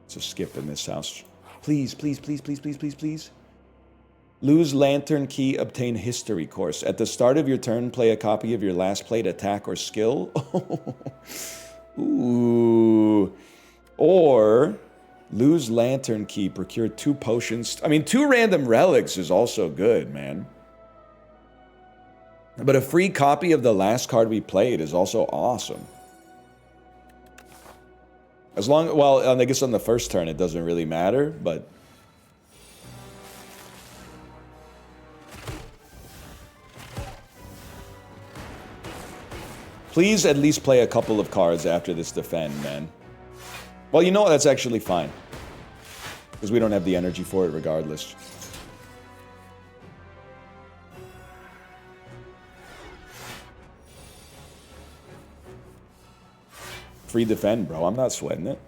It's a skip in this house. Please, please, please, please, please, please, please. Lose lantern key, obtain history course. At the start of your turn, play a copy of your last played attack or skill. Ooh. Or lose lantern key, procure 2 potions. I mean, 2 random relics is also good, man. But a free copy of the last card we played is also awesome. As long, well, I guess on the first turn it doesn't really matter, but... Please at least play a couple of cards after this defend, man. Well, you know what? That's actually fine. Because we don't have the energy for it regardless. Free defend, bro. I'm not sweating it.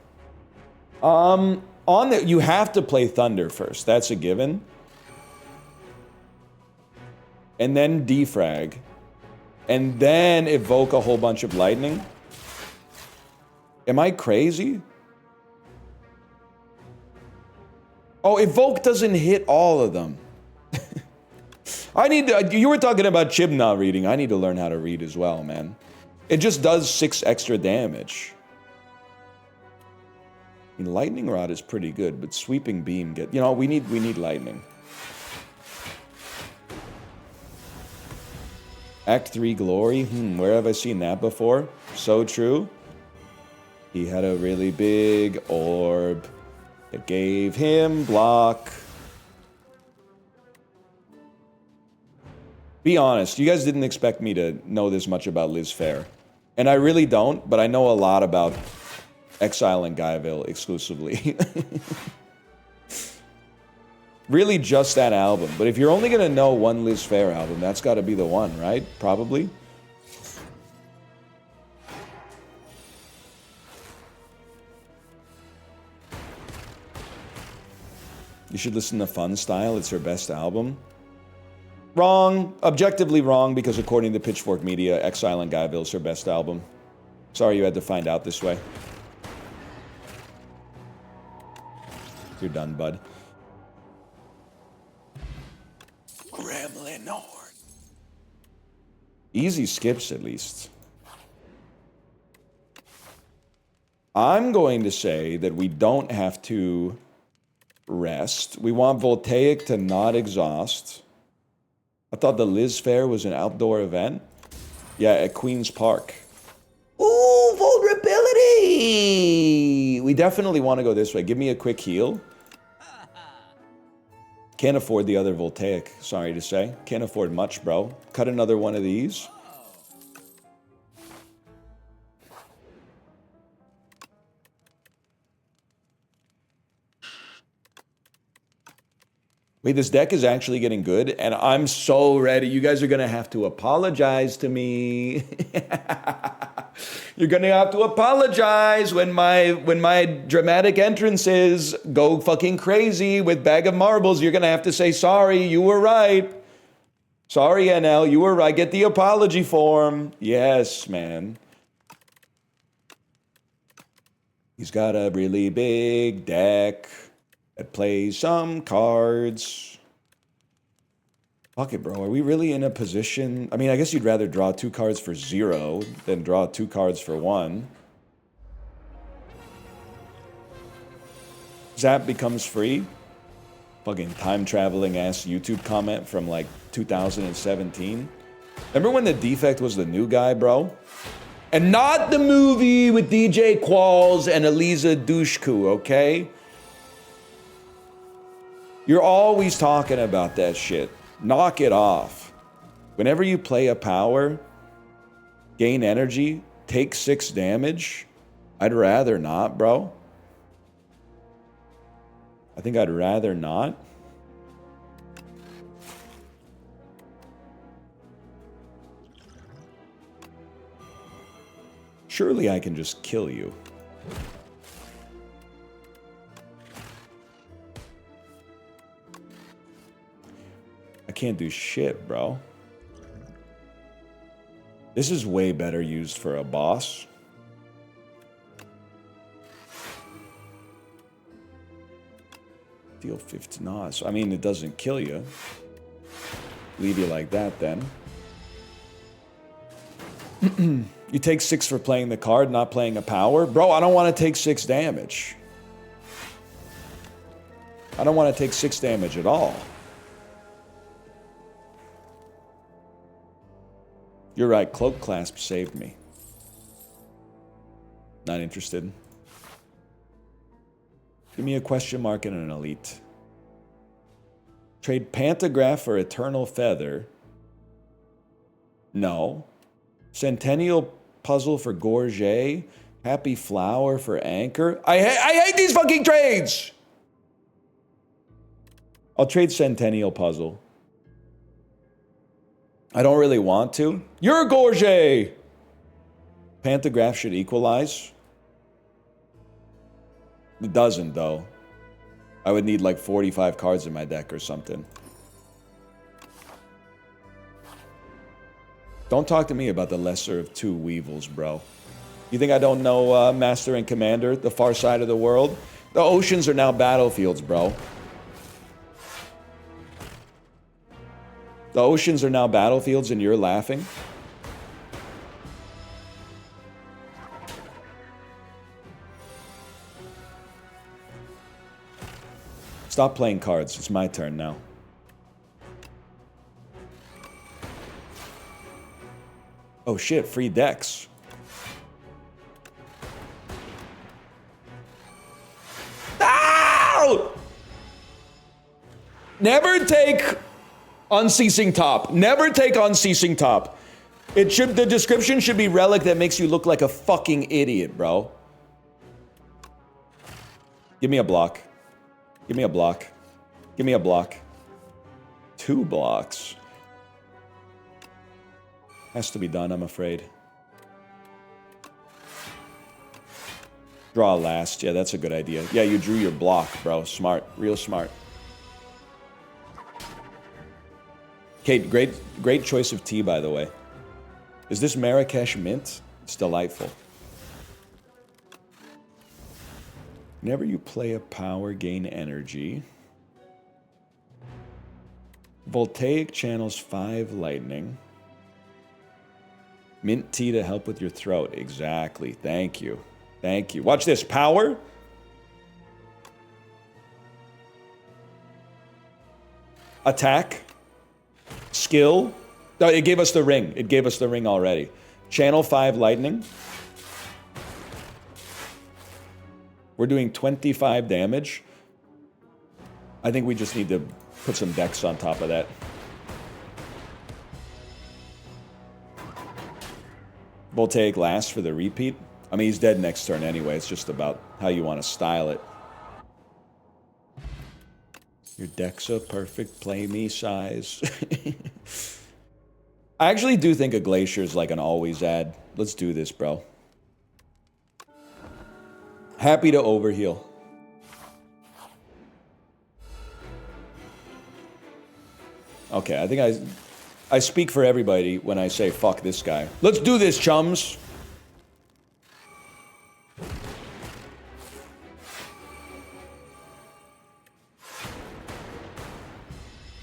On the, you have to play Thunder first. That's a given. And then defrag. And then evoke a whole bunch of lightning. Am I crazy? Oh, evoke doesn't hit all of them. I need to, you were talking about Chibnall reading. I need to learn how to read as well, man. It just does 6 extra damage. I mean, lightning rod is pretty good, but sweeping beam get, you know, we need lightning. Act 3 glory. Where have I seen that before? So true. He had a really big orb that gave him block. Be honest, you guys didn't expect me to know this much about Liz Phair. And I really don't, but I know a lot about Exile and Guyville exclusively. Really just that album. But if you're only going to know one Liz Phair album, that's got to be the one, right? Probably. You should listen to Fun Style. It's her best album. Wrong. Objectively wrong, because according to Pitchfork Media, Exile and Guyville is her best album. Sorry you had to find out this way. You're done, bud. Gremlin Horde. Easy skips, at least. I'm going to say that we don't have to rest. We want Voltaic to not exhaust. I thought the Liz Phair was an outdoor event. Yeah, at Queen's Park. Ooh, vulnerability! We definitely want to go this way. Give me a quick heal. Can't afford the other Voltaic, sorry to say. Can't afford much, bro. Cut another one of these. Wait, this deck is actually getting good, and I'm so ready. You guys are going to have to apologize to me. You're going to have to apologize when my dramatic entrances go fucking crazy with Bag of Marbles. You're going to have to say, sorry, you were right. Sorry, NL, you were right. Get the apology form. Yes, man. He's got a really big deck that plays some cards. Fuck it, bro. Are we really in a position? I mean, I guess you'd rather draw 2 cards for 0 than draw 2 cards for 1. Zap becomes free. Fucking time-traveling ass YouTube comment from like 2017. Remember when the defect was the new guy, bro? And not the movie with DJ Qualls and Eliza Dushku, okay? You're always talking about that shit. Knock it off. Whenever you play a power, gain energy, take 6 damage, I'd rather not, bro. I think I'd rather not. Surely I can just kill you. I can't do shit, bro. This is way better used for a boss. Deal 15 knots. I mean, it doesn't kill you. Leave you like that, then. You take 6 for playing the card, not playing a power? Bro, I don't want to take 6 damage. I don't want to take 6 damage at all. You're right, Cloak Clasp saved me. Not interested. Give me a question mark and an elite. Trade Pantograph for Eternal Feather. No. Centennial Puzzle for Gorget. Happy Flower for Anchor. I hate these fucking trades! I'll trade Centennial Puzzle. I don't really want to. You're Gorget! Pantograph should equalize. It doesn't, though. I would need like 45 cards in my deck or something. Don't talk to me about the lesser of 2 Weevils, bro. You think I don't know Master and Commander, the far side of the world? The oceans are now battlefields, bro. The oceans are now battlefields and you're laughing? Stop playing cards. It's my turn now. Oh shit, free decks. Ow! Never take Unceasing Top. Never take Unceasing Top. The description should be relic that makes you look like a fucking idiot, bro. Give me a block. Give me a block. Give me a block. 2 blocks. Has to be done, I'm afraid. Draw last. Yeah, that's a good idea. Yeah, you drew your block, bro. Smart. Real smart. Kate, great choice of tea, by the way. Is this Marrakesh mint? It's delightful. Whenever you play a power, gain energy. Voltaic channels 5 lightning. Mint tea to help with your throat. Exactly. Thank you. Thank you. Watch this. Power. Attack. Skill. No, it gave us the ring. It gave us the ring already. Channel 5 lightning. We're doing 25 damage. I think we just need to put some decks on top of that. Voltaic last for the repeat. I mean, he's dead next turn anyway. It's just about how you want to style it. Your deck's a perfect play me size. I actually do think a Glacier is like an always add. Let's do this, bro. Happy to overheal. Okay, I think I speak for everybody when I say fuck this guy. Let's do this, chums.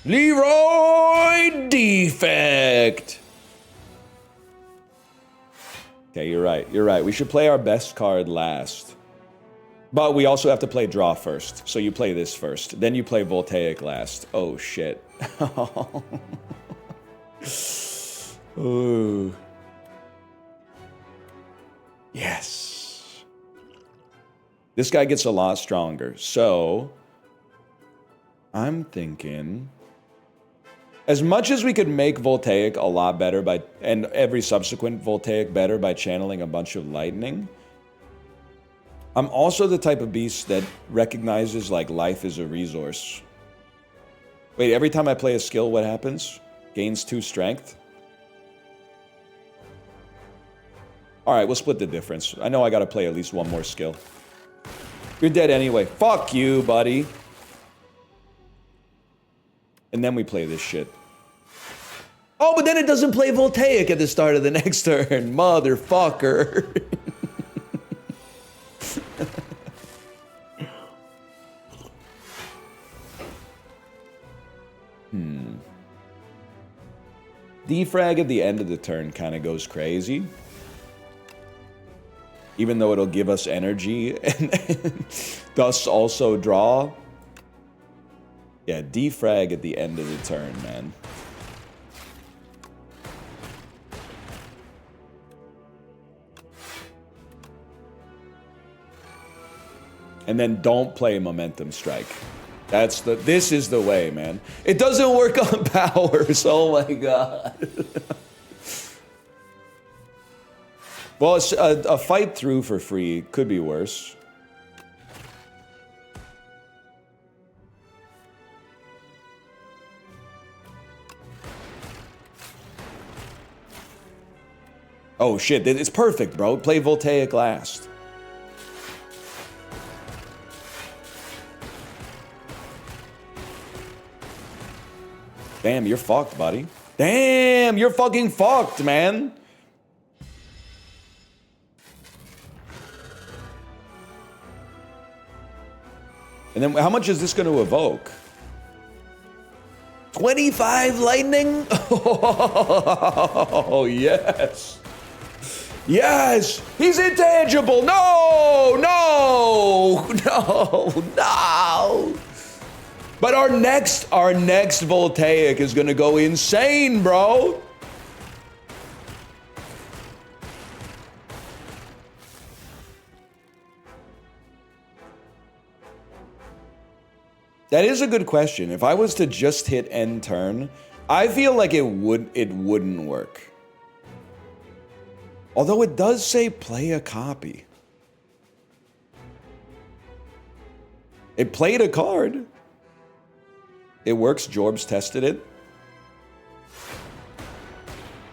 Leroy Defect. Okay, you're right. You're right. We should play our best card last. But we also have to play draw first. So you play this first. Then you play Voltaic last. Oh, shit. Ooh. Yes. This guy gets a lot stronger. So I'm thinking, as much as we could make Voltaic a lot better by, and every subsequent Voltaic better by channeling a bunch of lightning, I'm also the type of beast that recognizes like life is a resource. Wait, every time I play a skill, what happens? Gains 2 strength? Alright, we'll split the difference. I know I gotta play at least one more skill. You're dead anyway. Fuck you, buddy. And then we play this shit. Oh, but then it doesn't play Voltaic at the start of the next turn. Motherfucker. Defrag at the end of the turn kind of goes crazy. Even though it'll give us energy and thus also draw. Yeah, defrag at the end of the turn, man. And then don't play Momentum Strike. This is the way, man. It doesn't work on powers, oh my god. Well, it's a fight through for free could be worse. Oh shit, it's perfect, bro. Play Voltaic last. Damn, you're fucked, buddy. Damn, you're fucking fucked, man. And then how much is this going to evoke? 25 lightning? Oh, yes. Yes! He's intangible! No! No! No! No! But our next Voltaic is gonna go insane, bro! That is a good question. If I was to just hit end turn, I feel like it wouldn't work. Although it does say play a copy. It played a card. It works. Jorbs tested it.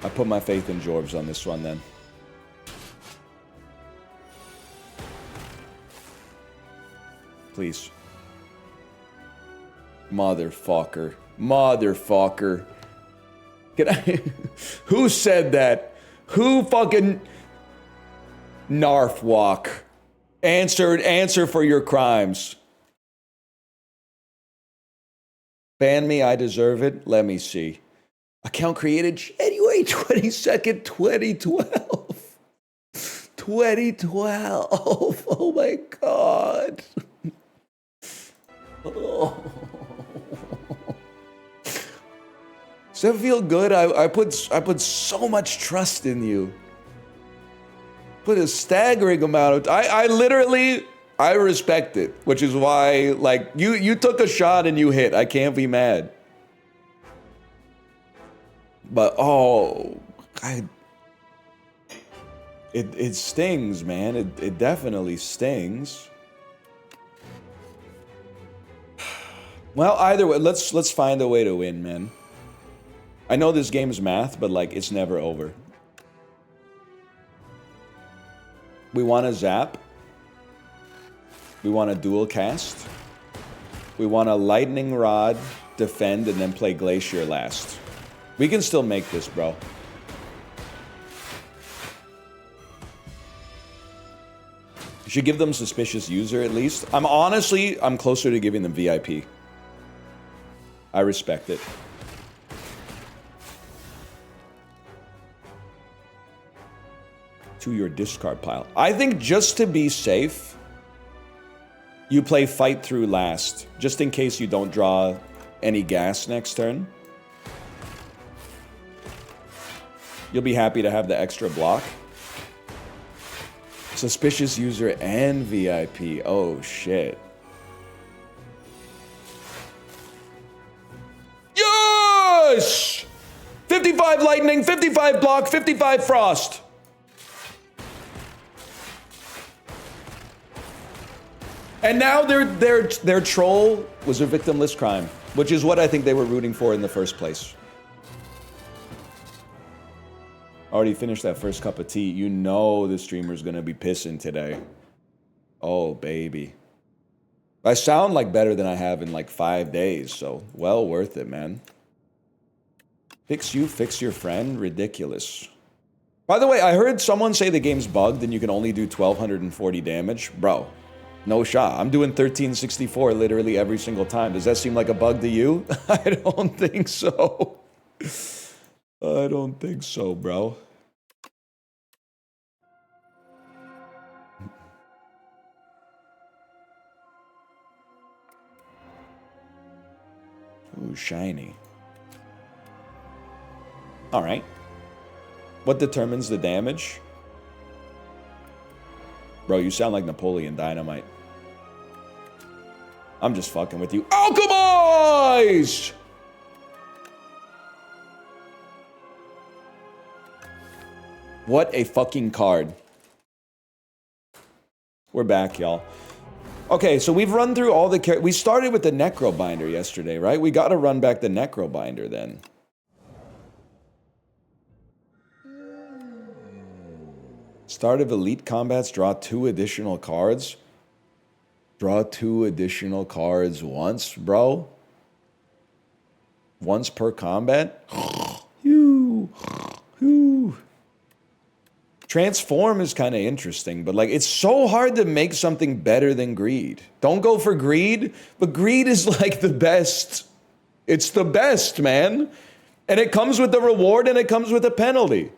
I put my faith in Jorbs on this one then. Please. Motherfucker. Motherfucker. Can I... Who said that? Who fucking... Narfwalk. Answer for your crimes. Ban me, I deserve it. Let me see. Account created January 22nd, 2012. 2012. Oh my god. Oh. Does that feel good? I put so much trust in you. Put a staggering amount of... I literally... I respect it, which is why, like, you took a shot and you hit. I can't be mad. But, oh, it stings, man. It definitely stings. Well, either way, let's find a way to win, man. I know this game's math, but, like, it's never over. We want to zap. We want a dual cast. We want a lightning rod, defend, and then play Glacier last. We can still make this, bro. You should give them suspicious user at least. I'm closer to giving them VIP. I respect it. To your discard pile. I think just to be safe, you play fight through last, just in case you don't draw any gas next turn. You'll be happy to have the extra block. Suspicious user and VIP. Oh, shit. Yes! 55 lightning, 55 block, 55 frost. And now their troll was a victimless crime, which is what I think they were rooting for in the first place. Already finished that first cup of tea. You know the streamer's gonna be pissing today. Oh, baby. I sound like better than I have in like 5 days, so well worth it, man. Fix you, fix your friend. Ridiculous. By the way, I heard someone say the game's bugged and you can only do 1,240 damage. Bro. No shot. I'm doing 1364 literally every single time. Does that seem like a bug to you? I don't think so. I don't think so, bro. Ooh, shiny. All right. What determines the damage? Bro, you sound like Napoleon Dynamite. I'm just fucking with you. Alchemize! What a fucking card. We're back, y'all. Okay, so we've run through all the... We started with the Necrobinder yesterday, right? We gotta run back the Necrobinder then. Start of Elite Combats, draw 2 additional cards. Draw 2 additional cards once, bro. Once per combat. Transform is kind of interesting, but like it's so hard to make something better than greed. Don't go for greed, but greed is like the best. It's the best, man. And it comes with the reward and it comes with a penalty.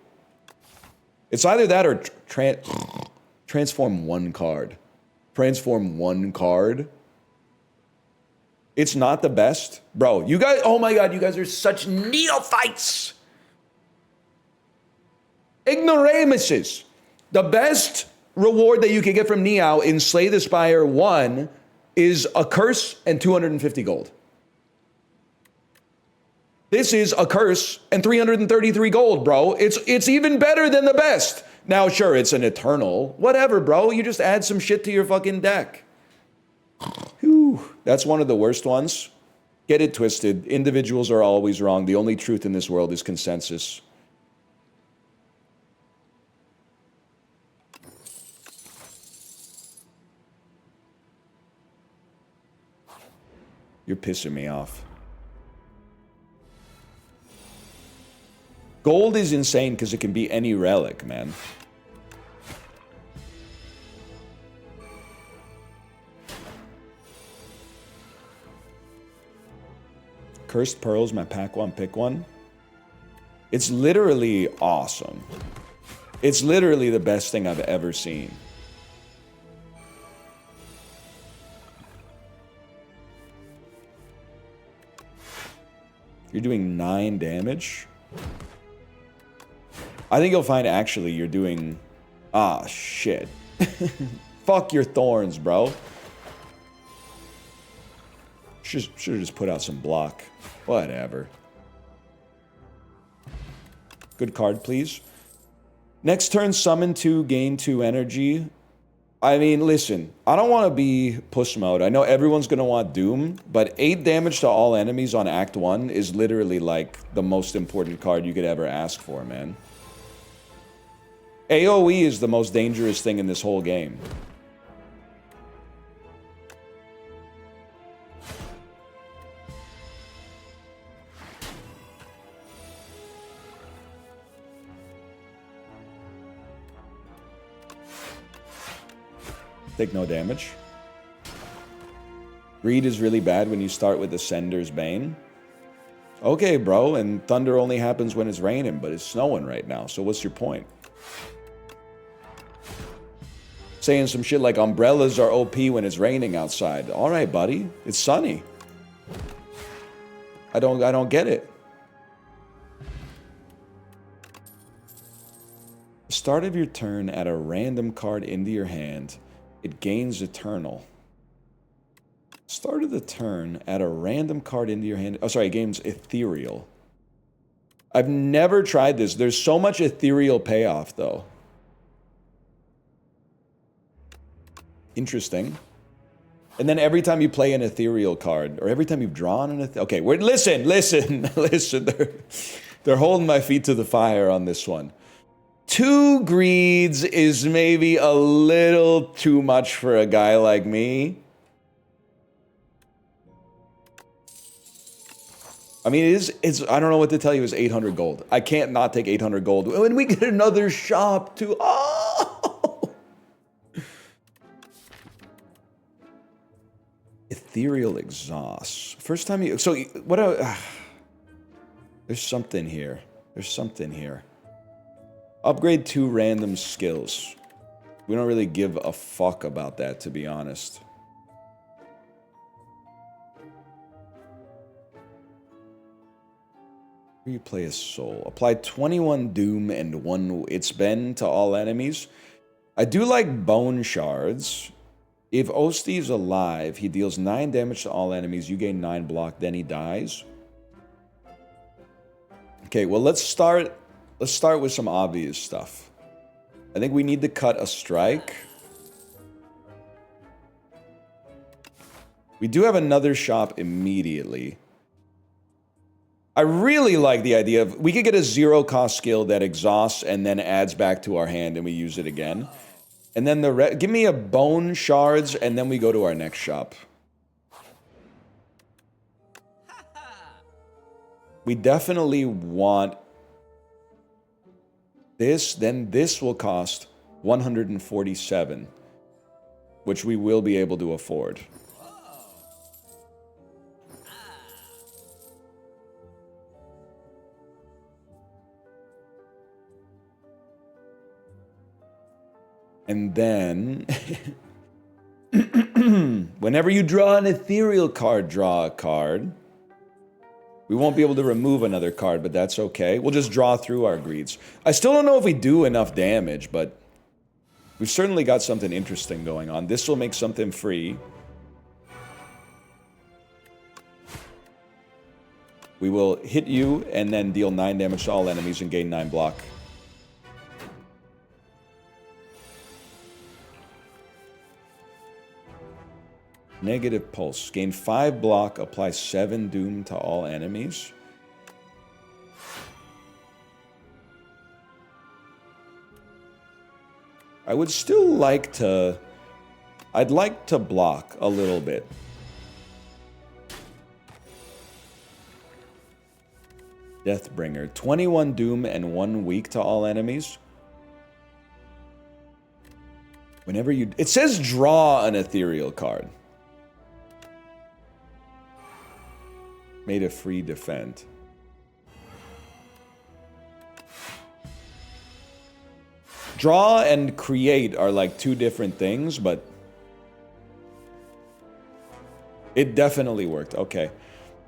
It's either that or transform 1 card. Transform 1 card. It's not the best. Bro, you guys, oh my god, you guys are such neophytes. Ignoramuses. The best reward that you can get from Neo in Slay the Spire 1 is a curse and 250 gold. This is a curse and 333 gold, bro. It's even better than the best. Now, sure, it's an eternal. Whatever, bro. You just add some shit to your fucking deck. Whew. That's one of the worst ones. Get it twisted. Individuals are always wrong. The only truth in this world is consensus. You're pissing me off. Gold is insane because it can be any relic, man. Cursed Pearls, my pack 1, pick 1. It's literally awesome. It's literally the best thing I've ever seen. You're doing 9 damage. I think you'll find actually you're doing... Ah, shit. Fuck your thorns, bro. Should have just put out some block. Whatever. Good card, please. Next turn, summon 2, gain 2 energy. I mean, listen, I don't want to be push mode. I know everyone's going to want Doom, but 8 damage to all enemies on Act 1 is literally like the most important card you could ever ask for, man. AoE is the most dangerous thing in this whole game. Take no damage. Greed is really bad when you start with Ascender's Bane. Okay, bro, and thunder only happens when it's raining, but it's snowing right now, so what's your point? Saying some shit like umbrellas are OP when it's raining outside. All right, buddy, it's sunny. I don't get it. Start of your turn, add a random card into your hand. It gains Eternal. Start of the turn, add a random card into your hand. Oh, sorry, it gains Ethereal. I've never tried this. There's so much Ethereal payoff, though. Interesting. And then every time you play an Ethereal card, or every time you've drawn an Ethereal... Okay, listen. Listen. They're holding my feet to the fire on this one. 2 greeds is maybe a little too much for a guy like me. I mean, it's I don't know what to tell you, it's 800 gold. I can't not take 800 gold. When we get another shop too. Oh! Ethereal Exhaust. First time you... So, what... there's something here. There's something here. Upgrade 2 random skills. We don't really give a fuck about that, to be honest. You play a soul. Apply 21 doom and 1 its bend to all enemies. I do like bone shards. If Osti's alive, he deals 9 damage to all enemies. You gain 9 block, then he dies. Okay, well, let's start with some obvious stuff. I think we need to cut a strike. We do have another shop immediately. I really like the idea of... We could get a 0-cost skill that exhausts and then adds back to our hand and we use it again. And then give me a bone shards and then we go to our next shop. We definitely want... this, then this will cost 147, which we will be able to afford. And then, whenever you draw an ethereal card, draw a card. We won't be able to remove another card, but that's okay. We'll just draw through our greeds. I still don't know if we do enough damage, but we've certainly got something interesting going on. This will make something free. We will hit you and then deal 9 damage to all enemies and gain 9 block. Negative pulse. Gain 5 block, apply 7 doom to all enemies. I would still like to... I'd like to block a little bit. Deathbringer. 21 doom and 1 weak to all enemies. Whenever you... It says draw an ethereal card. Made a free defend. Draw and create are like 2 different things, but it definitely worked. Okay.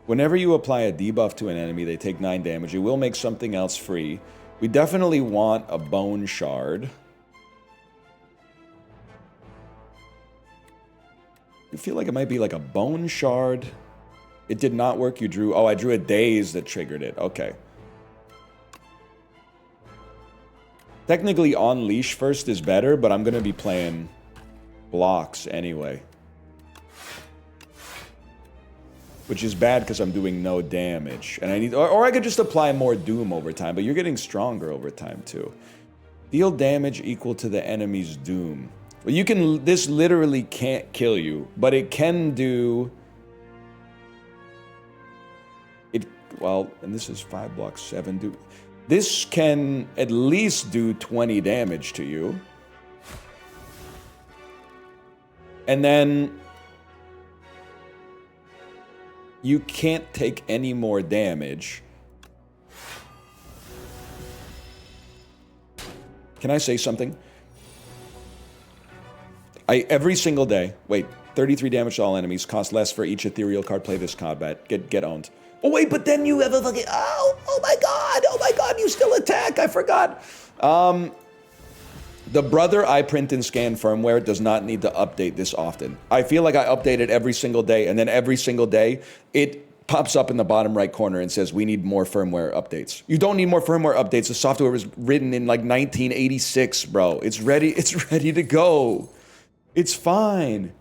Whenever you apply a debuff to an enemy, they take 9 damage. It will make something else free. We definitely want a bone shard. I feel like it might be like a bone shard. It did not work. You drew... Oh, I drew a daze that triggered it. Okay. Technically, on leash first is better, but I'm going to be playing blocks anyway. Which is bad because I'm doing no damage. And I need... Or I could just apply more doom over time, but you're getting stronger over time too. Deal damage equal to the enemy's doom. Well, you can... This literally can't kill you, but it can do... Well, and this is 5 blocks, 7 do. This can at least do 20 damage to you. And then you can't take any more damage. Can I say something? Every single day, wait, 33 damage to all enemies, cost less for each ethereal card, play this combat, get owned. Oh wait, but then you have a fucking, oh my god, you still attack, I forgot. The brother I print and scan firmware does not need to update this often. I feel like I update it every single day, and then every single day, it pops up in the bottom right corner and says, we need more firmware updates. You don't need more firmware updates. The software was written in like 1986, bro. It's ready to go. It's fine.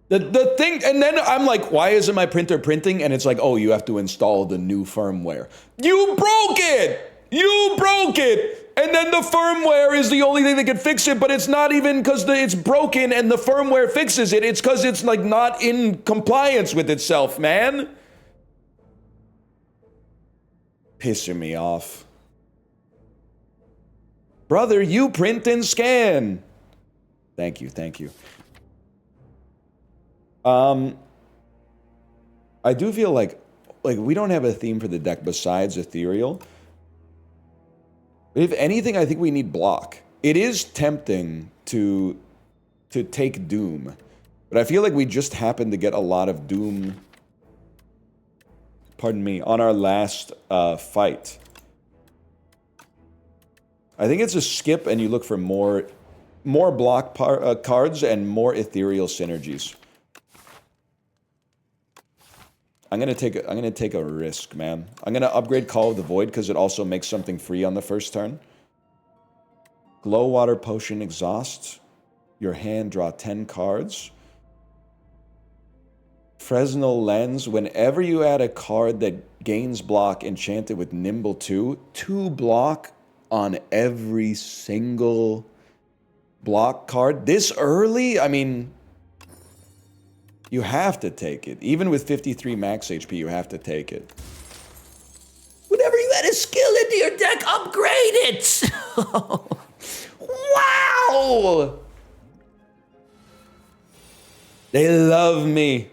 The thing, and then I'm like, why isn't my printer printing? And it's like, oh, you have to install the new firmware. You broke it! You broke it! And then the firmware is the only thing that can fix it, but it's not even because it's broken and the firmware fixes it. It's because it's like not in compliance with itself, man. Pissing me off. Brother, you print and scan. Thank you, thank you. I do feel like we don't have a theme for the deck besides ethereal. But if anything, I think we need block. It is tempting to take Doom, but I feel like we just happened to get a lot of Doom, pardon me, on our last fight. I think it's a skip and you look for more block cards and more ethereal synergies. I'm gonna take a risk, man. I'm gonna upgrade Call of the Void because it also makes something free on the first turn. Glow Water Potion Exhaust. Your hand, draw 10 cards. Fresnel Lens. Whenever you add a card that gains block enchanted with Nimble 2, 2 block on every single block card. This early? I mean, you have to take it. Even with 53 max HP, you have to take it. Whenever you add a skill into your deck, upgrade it! Wow! They love me.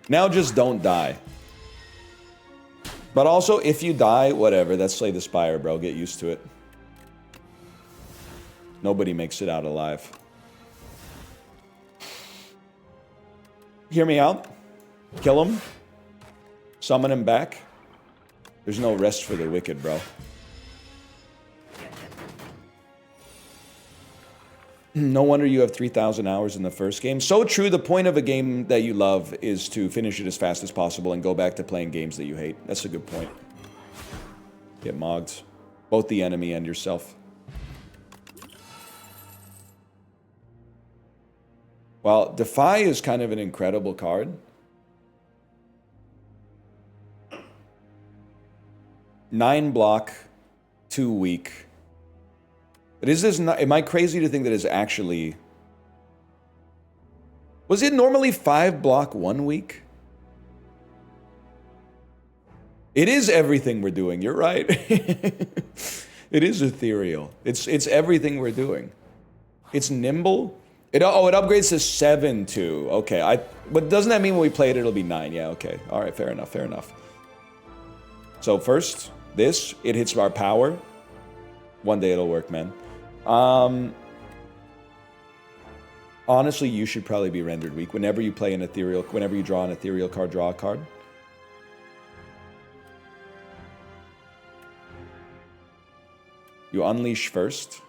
Now just don't die. But also, if you die, whatever. That's Slay the Spire, bro. Get used to it. Nobody makes it out alive. Hear me out. Kill him. Summon him back. There's no rest for the wicked, bro. No wonder you have 3,000 hours in the first game. So true, the point of a game that you love is to finish it as fast as possible and go back to playing games that you hate. That's a good point. Get mogged. Both the enemy and yourself. Well, Defy is kind of an incredible card. Nine block, 2 weak. But is this not, am I crazy to think that it's actually... Was it normally 5 block 1 week? It is everything we're doing, you're right. It is ethereal. It's everything we're doing. It's nimble. It upgrades to 7-2. Okay, but doesn't that mean when we play it, it'll be 9? Yeah, okay. All right, fair enough, fair enough. So first, this, it hits our power. One day it'll work, man. Honestly, you should probably be rendered weak. Whenever you play an ethereal, whenever you draw an ethereal card, draw a card. You unleash first.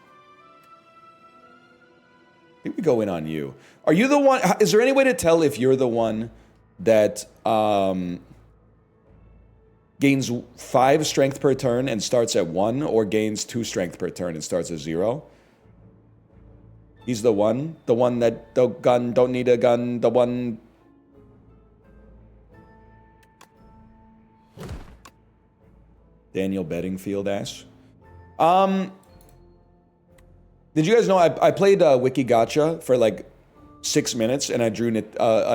I think we go in on you. Are you the one... Is there any way to tell if you're the one that gains 5 strength per turn and starts at 1, or gains 2 strength per turn and starts at 0? He's the one that don't need a gun, the one... Daniel Bedingfield ass. Did you guys know I played Wiki Gacha for like 6 minutes, and I drew an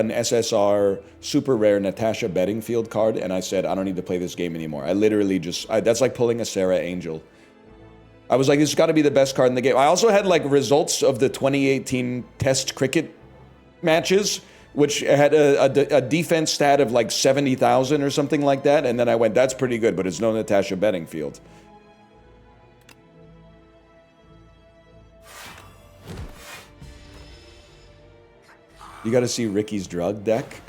SSR super rare Natasha Bedingfield card, and I said, I don't need to play this game anymore. I literally just, that's like pulling a Sarah Angel. I was like, this has got to be the best card in the game. I also had like results of the 2018 Test cricket matches, which had a defense stat of like 70,000 or something like that, and then I went, that's pretty good, but it's no Natasha Bedingfield. You gotta see Ricky's drug deck.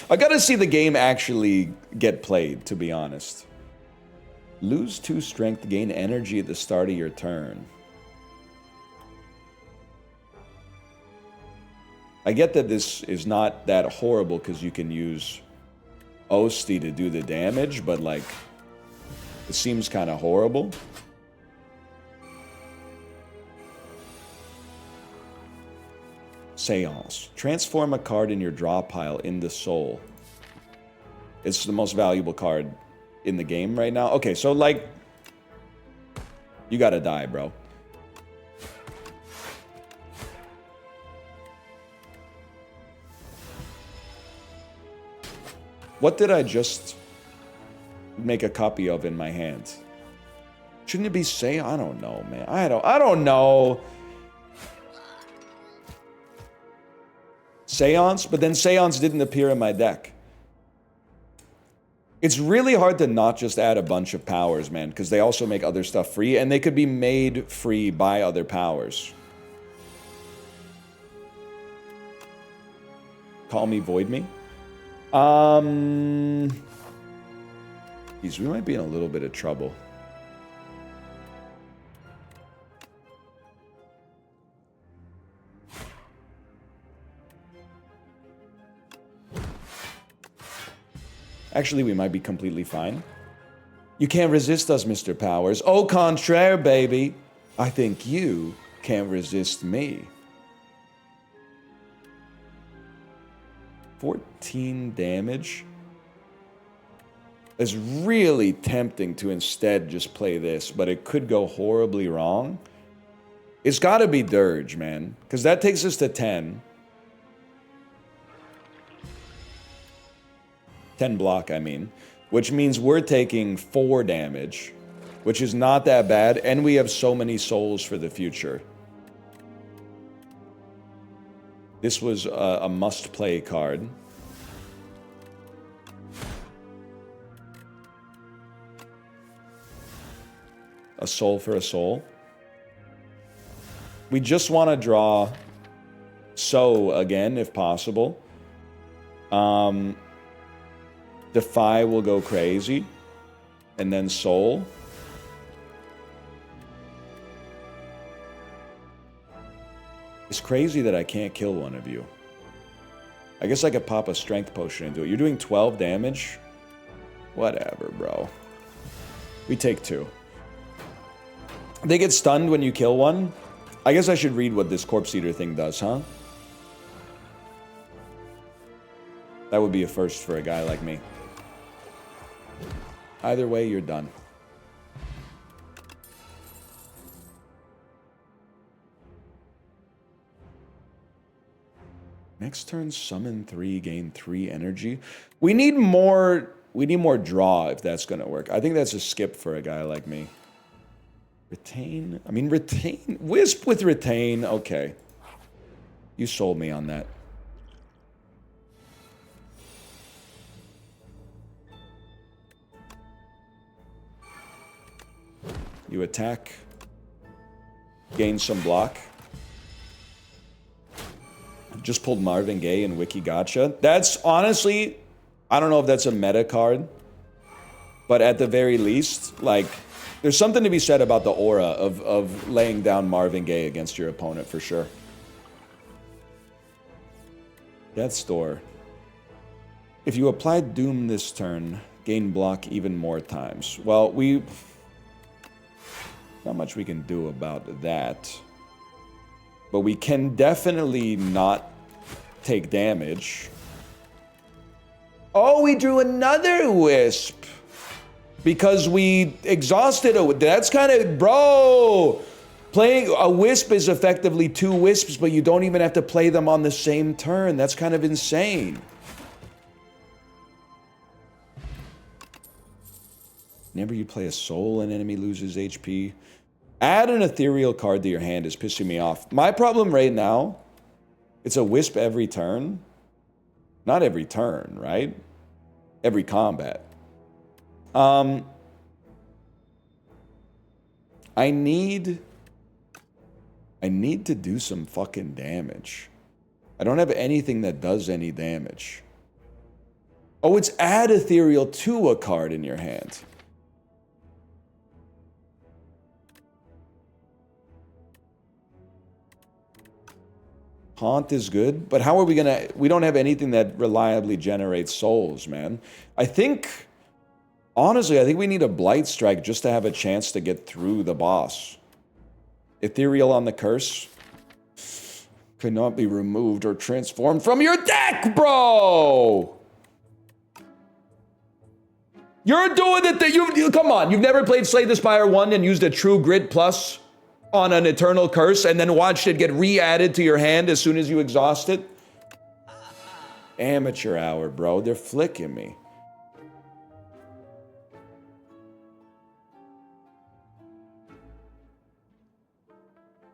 I gotta see the game actually get played, to be honest. Lose 2 strength, gain energy at the start of your turn. I get that this is not that horrible because you can use Osti to do the damage, but like, it seems kind of horrible. Seance. Transform a card in your draw pile into soul. It's the most valuable card in the game right now. Okay, so like, you gotta die, bro. What did I just make a copy of in my hand? Shouldn't it be Seance? I don't know, man. I don't know. Seance, but then Seance didn't appear in my deck. It's really hard to not just add a bunch of powers, man, because they also make other stuff free, and they could be made free by other powers. Call me, void me. Geez, we might be in a little bit of trouble. Actually, we might be completely fine. You can't resist us, Mr. Powers. Au contraire, baby. I think you can't resist me. 14 damage. It's really tempting to instead just play this, but it could go horribly wrong. It's got to be Dirge, man, because that takes us to 10. 10 block, I mean, which means we're taking 4 damage, which is not that bad, and we have so many souls for the future. This was a must-play card. A soul for a soul. We just want to draw So again, if possible. Defy will go crazy. And then Soul. It's crazy that I can't kill one of you. I guess I could pop a strength potion into it. You're doing 12 damage? Whatever, bro. We take 2. They get stunned when you kill one? I guess I should read what this Corpse Eater thing does, huh? That would be a first for a guy like me. Either way, you're done. Next turn, summon 3, gain 3 energy. We need more draw if that's gonna work. I think that's a skip for a guy like me. Retain? I mean, retain? Wisp with retain. Okay. You sold me on that. You attack. Gain some block. Just pulled Marvin Gaye and Wiki Gotcha. That's honestly, I don't know if that's a meta card, but at the very least, like, there's something to be said about the aura of laying down Marvin Gaye against your opponent for sure. Death's Door. If you apply Doom this turn, gain block even more times. Well, not much we can do about that. But we can definitely not take damage. Oh, we drew another Wisp. Because we exhausted it. That's kind of... Bro! Playing a wisp is effectively 2 wisps, but you don't even have to play them on the same turn. That's kind of insane. Whenever you play a soul, an enemy loses HP. Add an ethereal card to your hand is pissing me off. My problem right now, it's a wisp every turn. Not every turn, right? Every combat. I need to do some fucking damage. I don't have anything that does any damage. Oh, it's add ethereal to a card in your hand. Haunt is good, but how are we gonna... We don't have anything that reliably generates souls, man. I think... Honestly, I think we need a Blight Strike just to have a chance to get through the boss. Ethereal on the curse. Could not be removed or transformed from your deck, bro! You're doing it that you come on, you've never played Slay the Spire 1 and used a True Grit Plus on an Eternal Curse and then watched it get re-added to your hand as soon as you exhaust it? Amateur hour, bro. They're flicking me.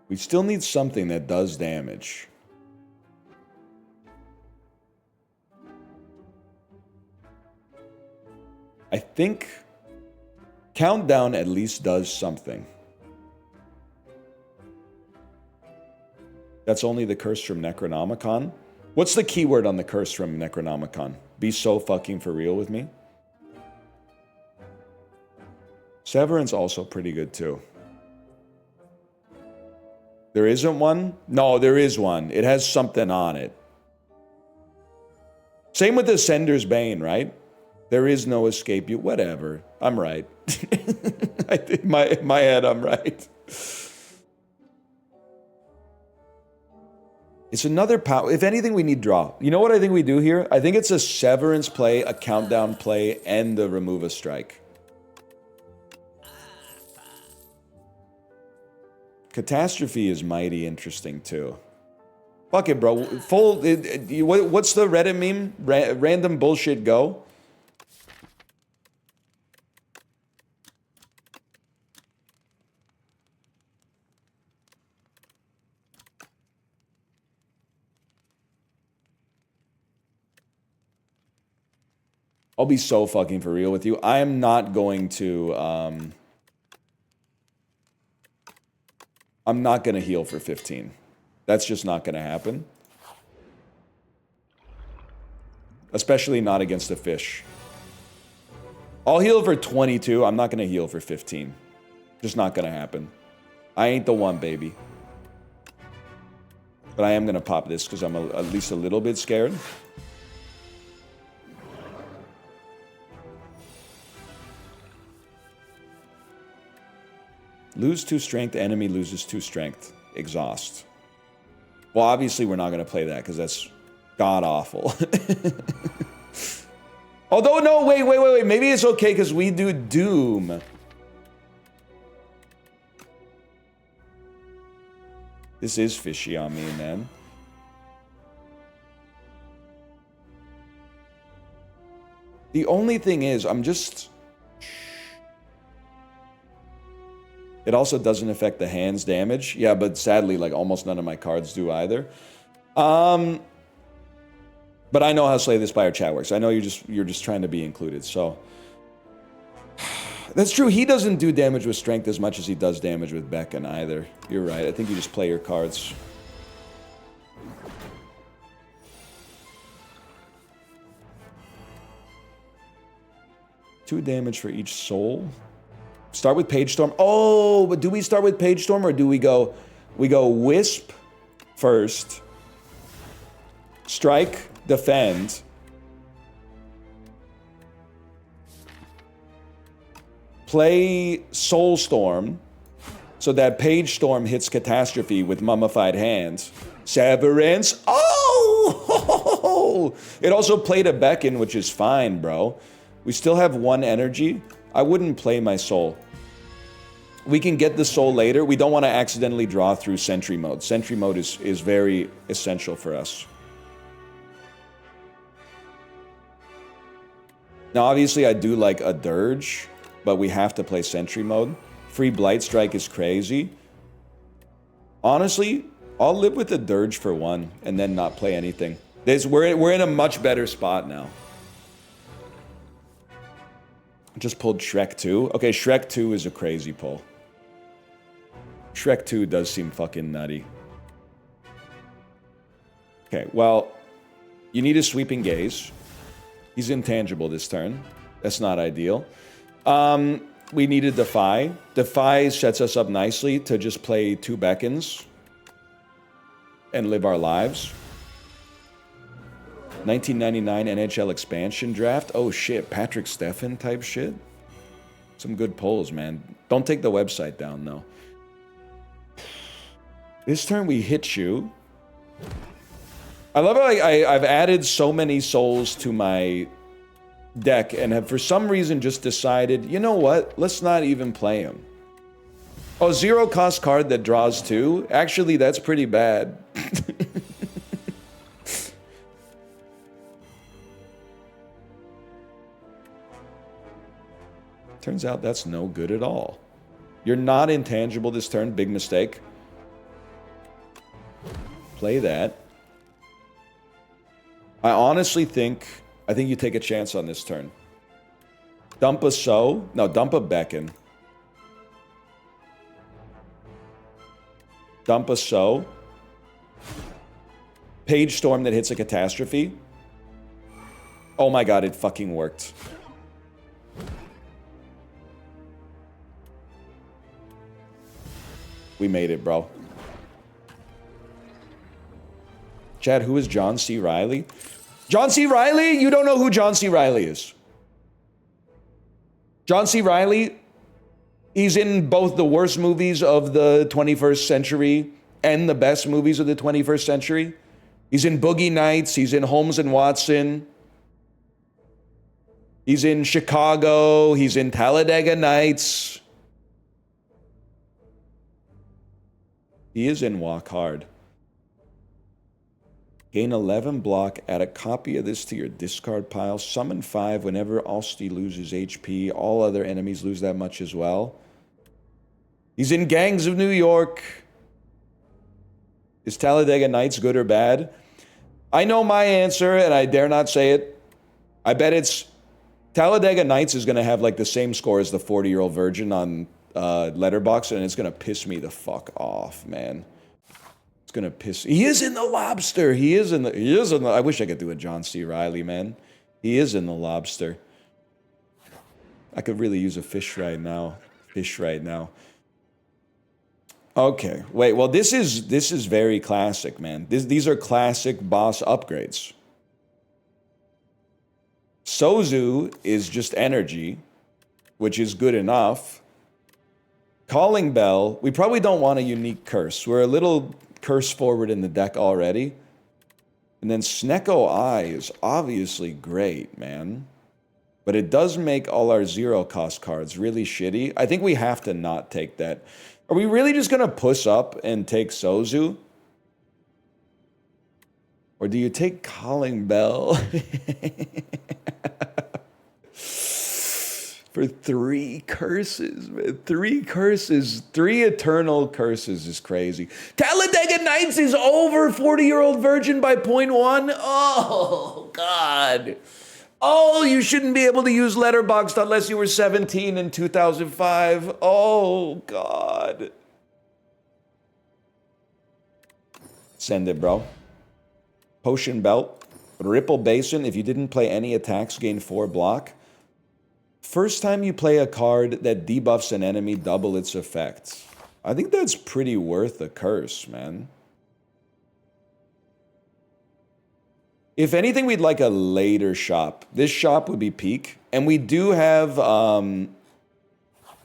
We still need something that does damage. I think Countdown at least does something. That's only the curse from Necronomicon. What's the keyword on the curse from Necronomicon? Be so fucking for real with me. Severance also pretty good too. There isn't one? No, there is one. It has something on it. Same with the Sender's Bane, right? There is no escape. You whatever. I'm right. I think in my head, I'm right. It's another power. If anything, we need draw. You know what I think we do here? I think it's a Severance play, a Countdown play, and a Remove a Strike. Catastrophe is mighty interesting too. Fuck it, bro. What's the Reddit meme? Random bullshit go. I'll be so fucking for real with you. I am not going to... I'm not going to heal for 15. That's just not going to happen. Especially not against a fish. I'll heal for 22. I'm not going to heal for 15. Just not going to happen. I ain't the one, baby. But I am going to pop this because I'm at least a little bit scared. Lose 2 strength, enemy loses 2 strength. Exhaust. Well, obviously we're not going to play that because that's god-awful. Although, no, wait. Maybe it's okay because we do Doom. This is fishy on me, man. The only thing is, I'm just... It also doesn't affect the hand's damage. Yeah, but sadly, like, almost none of my cards do either. But I know how Slay the Spire chat works. I know you're just trying to be included, so... That's true, he doesn't do damage with strength as much as he does damage with Beacon either. You're right, I think you just play your cards. Two damage for each soul. Start with Page Storm. Oh, but do we start with Page Storm or do we go Wisp first, Strike, Defend, play Soulstorm so that Page Storm hits Catastrophe with Mummified Hands. Severance. Oh! It also played a Beacon, which is fine, bro. We still have 1 energy. I wouldn't play my soul. We can get the soul later. We don't want to accidentally draw through sentry mode. Sentry mode is very essential for us. Now, obviously, I do like a dirge, but we have to play sentry mode. Free Blight Strike is crazy. Honestly, I'll live with the dirge for one and then not play anything. We're in a much better spot now. Just pulled Shrek 2. Okay, Shrek 2 is a crazy pull. Shrek 2 does seem fucking nutty. Okay, well, you need a Sweeping Gaze. He's intangible this turn. That's not ideal. We need a Defy. Defy sets us up nicely to just play 2 Beckons and live our lives. 1999 NHL expansion draft. Oh shit, Patrick Steffen type shit. Some good polls, man. Don't take the website down, though. This turn we hit you. I love how I've added so many souls to my deck and have for some reason just decided, you know what? Let's not even play him. Oh, 0 cost card that draws 2? Actually, that's pretty bad. Turns out that's no good at all. You're not intangible this turn. Big mistake. Play that. I honestly think you take a chance on this turn. Dump a Sow. No, dump a Beckon. Dump a Sow. Page Storm that hits a Catastrophe. Oh my god, it fucking worked. We made it, bro. Chad, who is John C. Reilly? John C. Reilly? You don't know who John C. Reilly is. John C. Reilly, he's in both the worst movies of the 21st century and the best movies of the 21st century. He's in Boogie Nights. He's in Holmes and Watson. He's in Chicago. He's in Talladega Nights. He is in Walk Hard. Gain 11 block, add a copy of this to your discard pile, summon 5 whenever Alsti loses HP. All other enemies lose that much as well. He's in Gangs of New York. Is Talladega Nights good or bad? I know my answer, and I dare not say it. I bet it's... Talladega Nights is going to have like the same score as the 40-year-old virgin on Letterboxd, and it's going to piss me the fuck off, man. It's gonna piss. He is in the Lobster. He is in the. I wish I could do a John C. Reilly, man. He is in the Lobster. I could really use a fish right now. Okay, wait. Well, this is very classic, man. These are classic boss upgrades. Sozu is just energy, which is good enough. Calling Bell. We probably don't want a unique curse. We're a little curse forward in the deck already. And then Snecko Eye is obviously great, man. But it does make all our 0 cost cards really shitty. I think we have to not take that. Are we really just going to push up and take Sozu? Or do you take Calling Bell? For 3 curses, man. 3 curses. 3 eternal curses is crazy. Talladega Nights is over 40-year-old virgin by 0.1. Oh, God. Oh, you shouldn't be able to use Letterboxd unless you were 17 in 2005. Oh, God. Send it, bro. Potion Belt. Ripple Basin. If you didn't play any attacks, gain 4 block. First time you play a card that debuffs an enemy, double its effect. I think that's pretty worth a curse, man. If anything, we'd like a later shop. This shop would be peak. And we do have,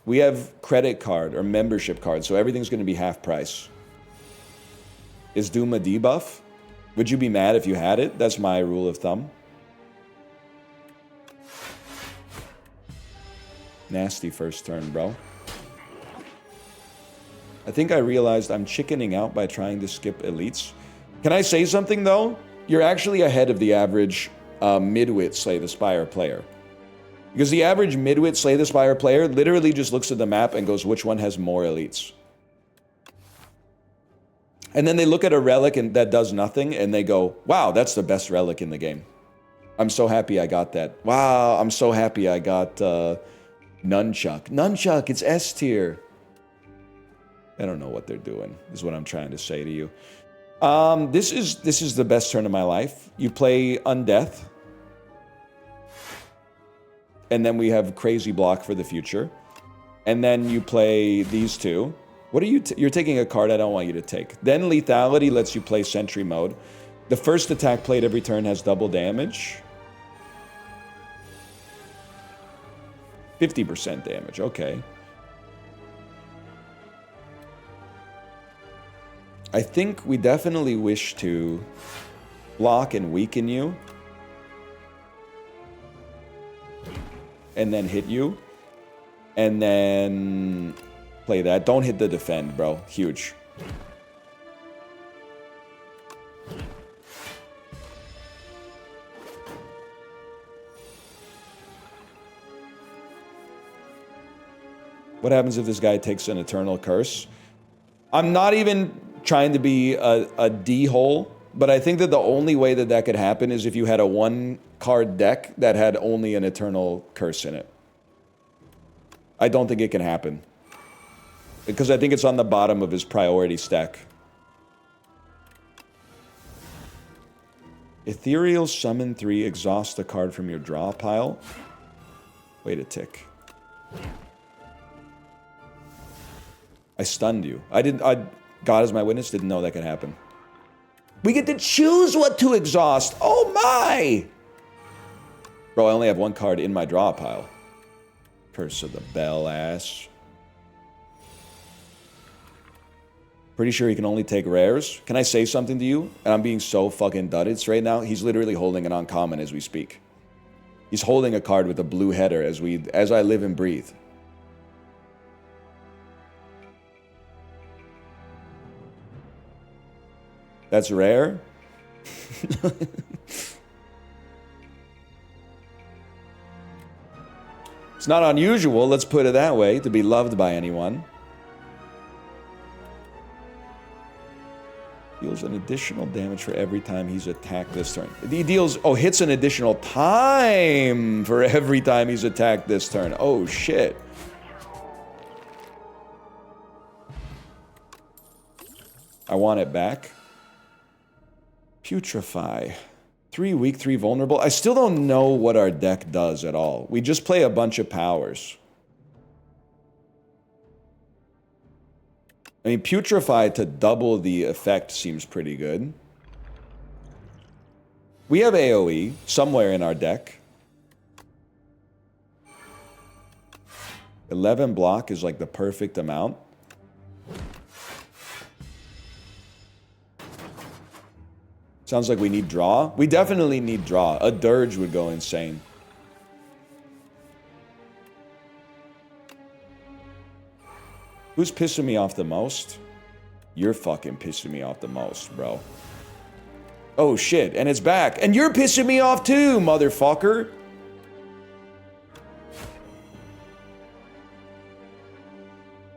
we have credit card or membership card, so everything's going to be half price. Is Doom a debuff? Would you be mad if you had it? That's my rule of thumb. Nasty first turn, bro. I think I realized I'm chickening out by trying to skip elites. Can I say something, though? You're actually ahead of the average midwit Slay the Spire player. Because the average midwit Slay the Spire player literally just looks at the map and goes, which one has more elites? And then they look at a relic and that does nothing, and they go, wow, that's the best relic in the game. I'm so happy I got that. Wow, I'm so happy I got Nunchuck. Nunchuck, it's S tier. I don't know what they're doing, is what I'm trying to say to you. This is the best turn of my life. You play Undeath. And then we have Crazy Block for the future. And then you play these two. What are you... You're taking a card I don't want you to take. Then Lethality lets you play Sentry Mode. The first attack played every turn has double damage. 50% damage, okay. I think we definitely wish to block and weaken you. And then hit you. And then play that. Don't hit the defend, bro. Huge. What happens if this guy takes an Eternal Curse? I'm not even trying to be a D-hole, but I think that the only way that that could happen is if you had a one-card deck that had only an Eternal Curse in it. I don't think it can happen. Because I think it's on the bottom of his priority stack. Ethereal Summon 3, exhaust a card from your draw pile. Wait a tick. I stunned you. God is my witness, didn't know that could happen. We get to choose what to exhaust. Oh my! Bro, I only have one card in my draw pile. Curse of the Bell ass. Pretty sure he can only take rares. Can I say something to you? And I'm being so fucking duddits right now. He's literally holding an uncommon as we speak. He's holding a card with a blue header as I live and breathe. That's rare. It's not unusual, let's put it that way, to be loved by anyone. Deals an additional damage for every time he's attacked this turn. He deals, oh, hits an additional time for every time he's attacked this turn. Oh, shit. I want it back. Putrefy. 3 weak, 3 vulnerable. I still don't know what our deck does at all. We just play a bunch of powers. I mean, Putrefy to double the effect seems pretty good. We have AoE somewhere in our deck. 11 block is like the perfect amount. Sounds like we need draw. We definitely need draw. A Dirge would go insane. Who's pissing me off the most? You're fucking pissing me off the most, bro. Oh shit, and it's back. And you're pissing me off too, motherfucker.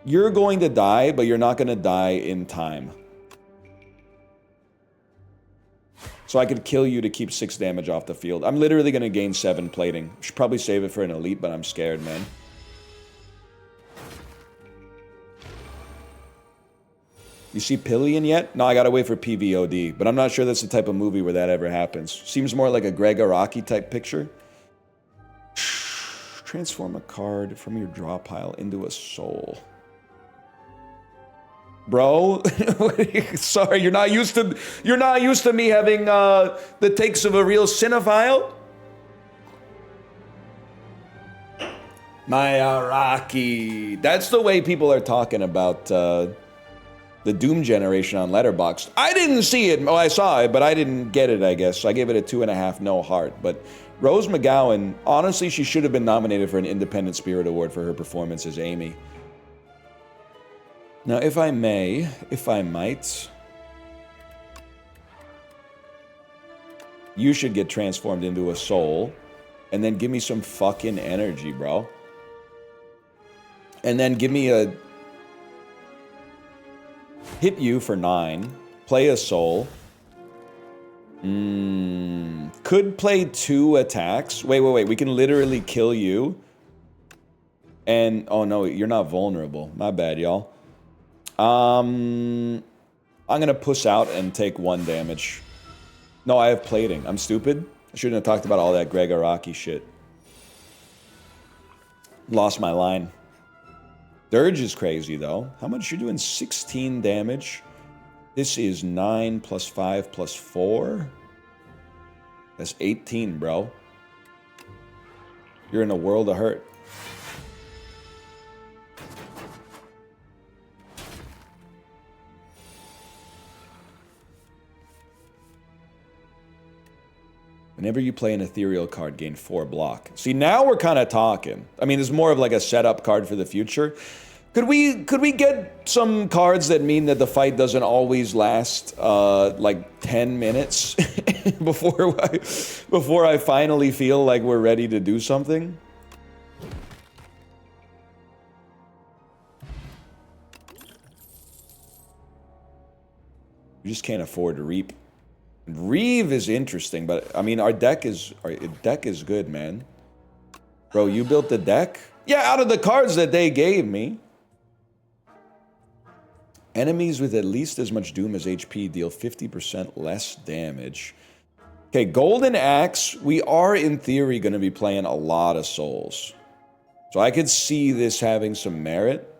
You're going to die, but you're not going to die in time. So I could kill you to keep 6 damage off the field. I'm literally going to gain 7 plating. Should probably save it for an elite, but I'm scared, man. You see Pillion yet? No, I gotta wait for PVOD. But I'm not sure that's the type of movie where that ever happens. Seems more like a Greg Araki type picture. Transform a card from your draw pile into a soul. Bro, sorry, you're not used to me having the takes of a real cinephile. My Araki. That's the way people are talking about the Doom generation on Letterboxd. I didn't see it. Oh, I saw it, but I didn't get it, I guess. So I gave it a 2.5, no heart. But Rose McGowan, honestly, she should have been nominated for an Independent Spirit Award for her performance as Amy. Now, if I may, if I might, you should get transformed into a soul, and then give me some fucking energy, bro. And then give me a... hit you for 9, play a soul. Could play 2 attacks. Wait, we can literally kill you. And, oh no, you're not vulnerable. My bad, y'all. I'm gonna push out and take 1 damage. No, I have plating. I'm stupid. I shouldn't have talked about all that Greg Araki shit. Lost my line. Dirge is crazy, though. How much you're doing? 16 damage. This is 9 plus 5 plus 4. That's 18, bro. You're in a world of hurt. Whenever you play an ethereal card, gain 4 block. See, now we're kind of talking. I mean, it's more of like a setup card for the future. Could we get some cards that mean that the fight doesn't always last like 10 minutes before I finally feel like we're ready to do something? You just can't afford to reap. Reeve is interesting, but I mean, our deck is good, man. Bro, you built the deck? Yeah, out of the cards that they gave me. Enemies with at least as much doom as HP deal 50% less damage. Okay, Golden Axe. We are, in theory, going to be playing a lot of souls. So I could see this having some merit.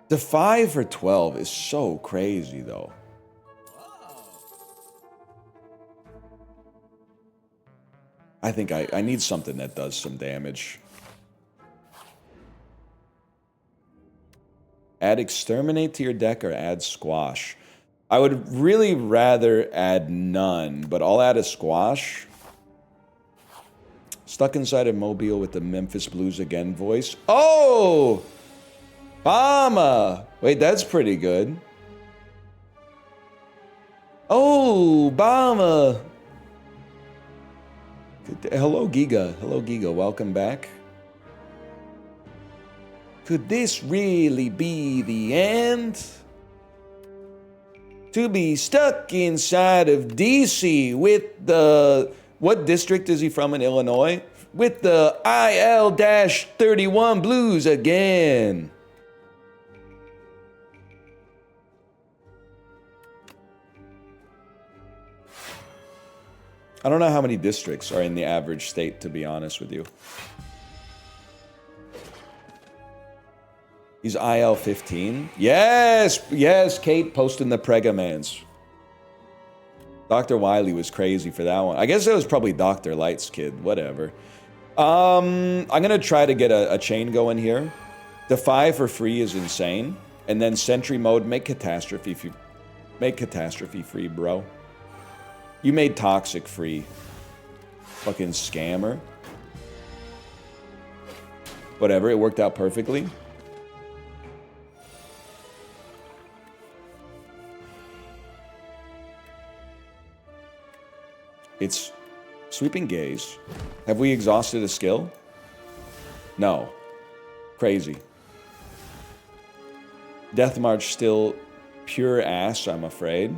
The 5 for 12 is so crazy, though. I think I need something that does some damage. Add Exterminate to your deck or add Squash. I would really rather add none, but I'll add a Squash. Stuck inside a mobile with the Memphis Blues again voice. Oh! Bama! Wait, that's pretty good. Oh, Bama! Hello, Giga. Hello, Giga. Welcome back. Could this really be the end? To be stuck inside of DC with the... What district is he from in Illinois? With the IL-31 Blues again. I don't know how many districts are in the average state, to be honest with you. He's IL-15? Yes! Yes, Kate posting the Pregamans. Dr. Wiley was crazy for that one. I guess it was probably Dr. Light's kid. Whatever. I'm gonna try to get a chain going here. Defy for free is insane. And then Sentry mode, make Catastrophe free, bro. You made Toxic free. Fucking scammer. Whatever, it worked out perfectly. It's Sweeping Gaze. Have we exhausted a skill? No. Crazy. Death March still pure ass, I'm afraid.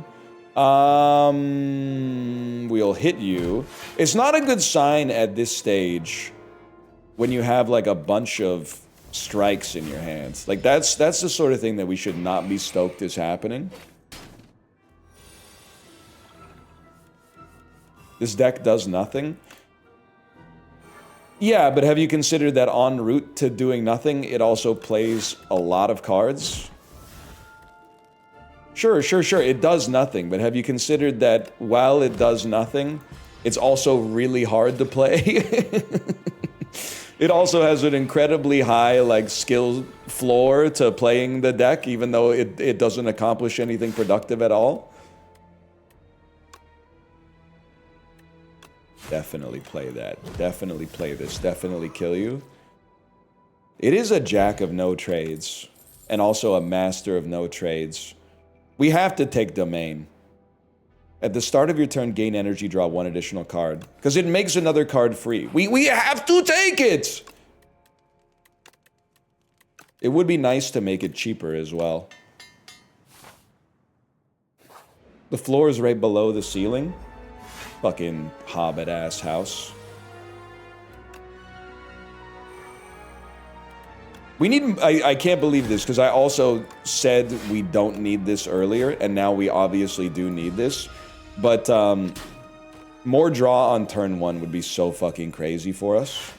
We'll hit you. It's not a good sign at this stage when you have like a bunch of strikes in your hands. Like that's the sort of thing that we should not be stoked is happening. This deck does nothing. Yeah, but have you considered that en route to doing nothing, it also plays a lot of cards? Sure, it does nothing, but have you considered that while it does nothing, it's also really hard to play? It also has an incredibly high, like, skill floor to playing the deck, even though it doesn't accomplish anything productive at all. Definitely play that. Definitely play this. Definitely kill you. It is a jack of no trades, and also a master of no trades. We have to take domain. At the start of your turn, gain energy, draw one additional card. Because it makes another card free. We have to take it! It would be nice to make it cheaper as well. The floor is right below the ceiling. Fucking hobbit-ass house. We need... I can't believe this, because I also said we don't need this earlier, and now we obviously do need this. But, more draw on turn 1 would be so fucking crazy for us.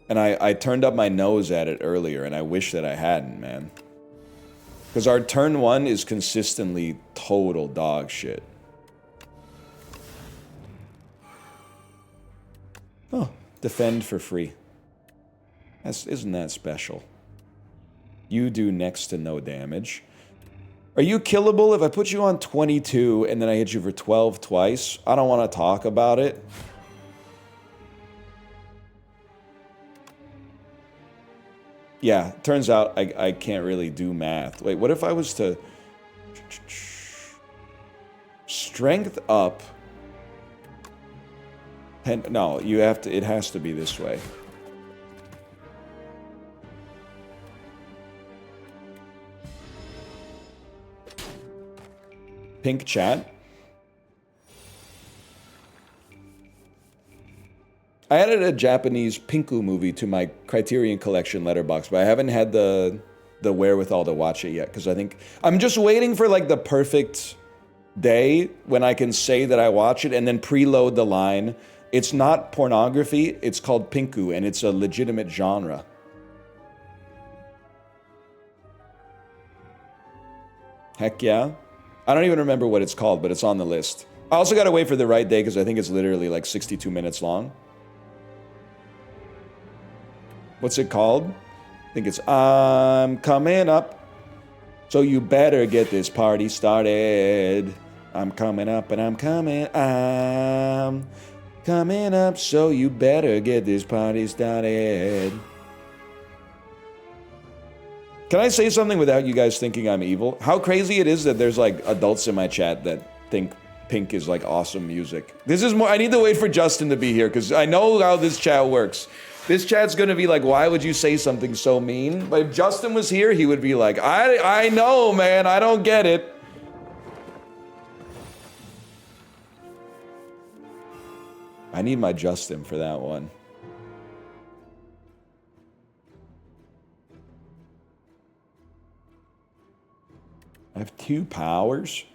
And I turned up my nose at it earlier, and I wish that I hadn't, man. Because our turn 1 is consistently total dog shit. Oh, defend for free. Isn't that special? You do next to no damage. Are you killable if I put you on 22 and then I hit you for 12 twice? I don't want to talk about it. Yeah, turns out I can't really do math. Wait, what if I was to... Strength up... And, no, you have to... It has to be this way. Pink chat. I added a Japanese Pinku movie to my Criterion Collection letterbox, but I haven't had the wherewithal to watch it yet, because I think... I'm just waiting for, like, the perfect day when I can say that I watch it and then preload the line. It's not pornography, it's called Pinku, and it's a legitimate genre. Heck yeah. I don't even remember what it's called, but it's on the list. I also gotta wait for the right day, because I think it's literally, like, 62 minutes long. What's it called? I think it's I'm coming up. So you better get this party started. I'm coming up and I'm coming. I'm coming up, so you better get this party started. Can I say something without you guys thinking I'm evil? How crazy it is that there's like adults in my chat that think Pink is like awesome music. This is more, I need to wait for Justin to be here because I know how this chat works. This chat's gonna be like, why would you say something so mean? But if Justin was here, he would be like, I know, man, I don't get it. I need my Justin for that one. I have 2 powers.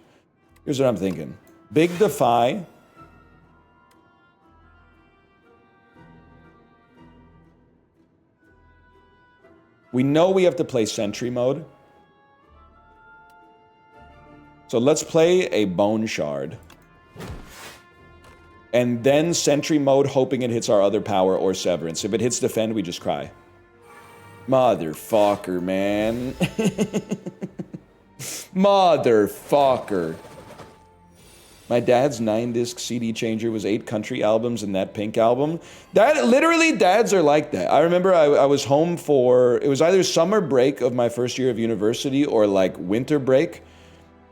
Here's what I'm thinking. Big Defy. We know we have to play Sentry mode. So let's play a Bone Shard. And then Sentry mode, hoping it hits our other power or Severance. If it hits Defend, we just cry. Motherfucker, man. Motherfucker. My dad's 9-disc CD changer was 8 country albums and that Pink album. That literally, dads are like that. I remember I was home for, it was either summer break of my first year of university or like winter break.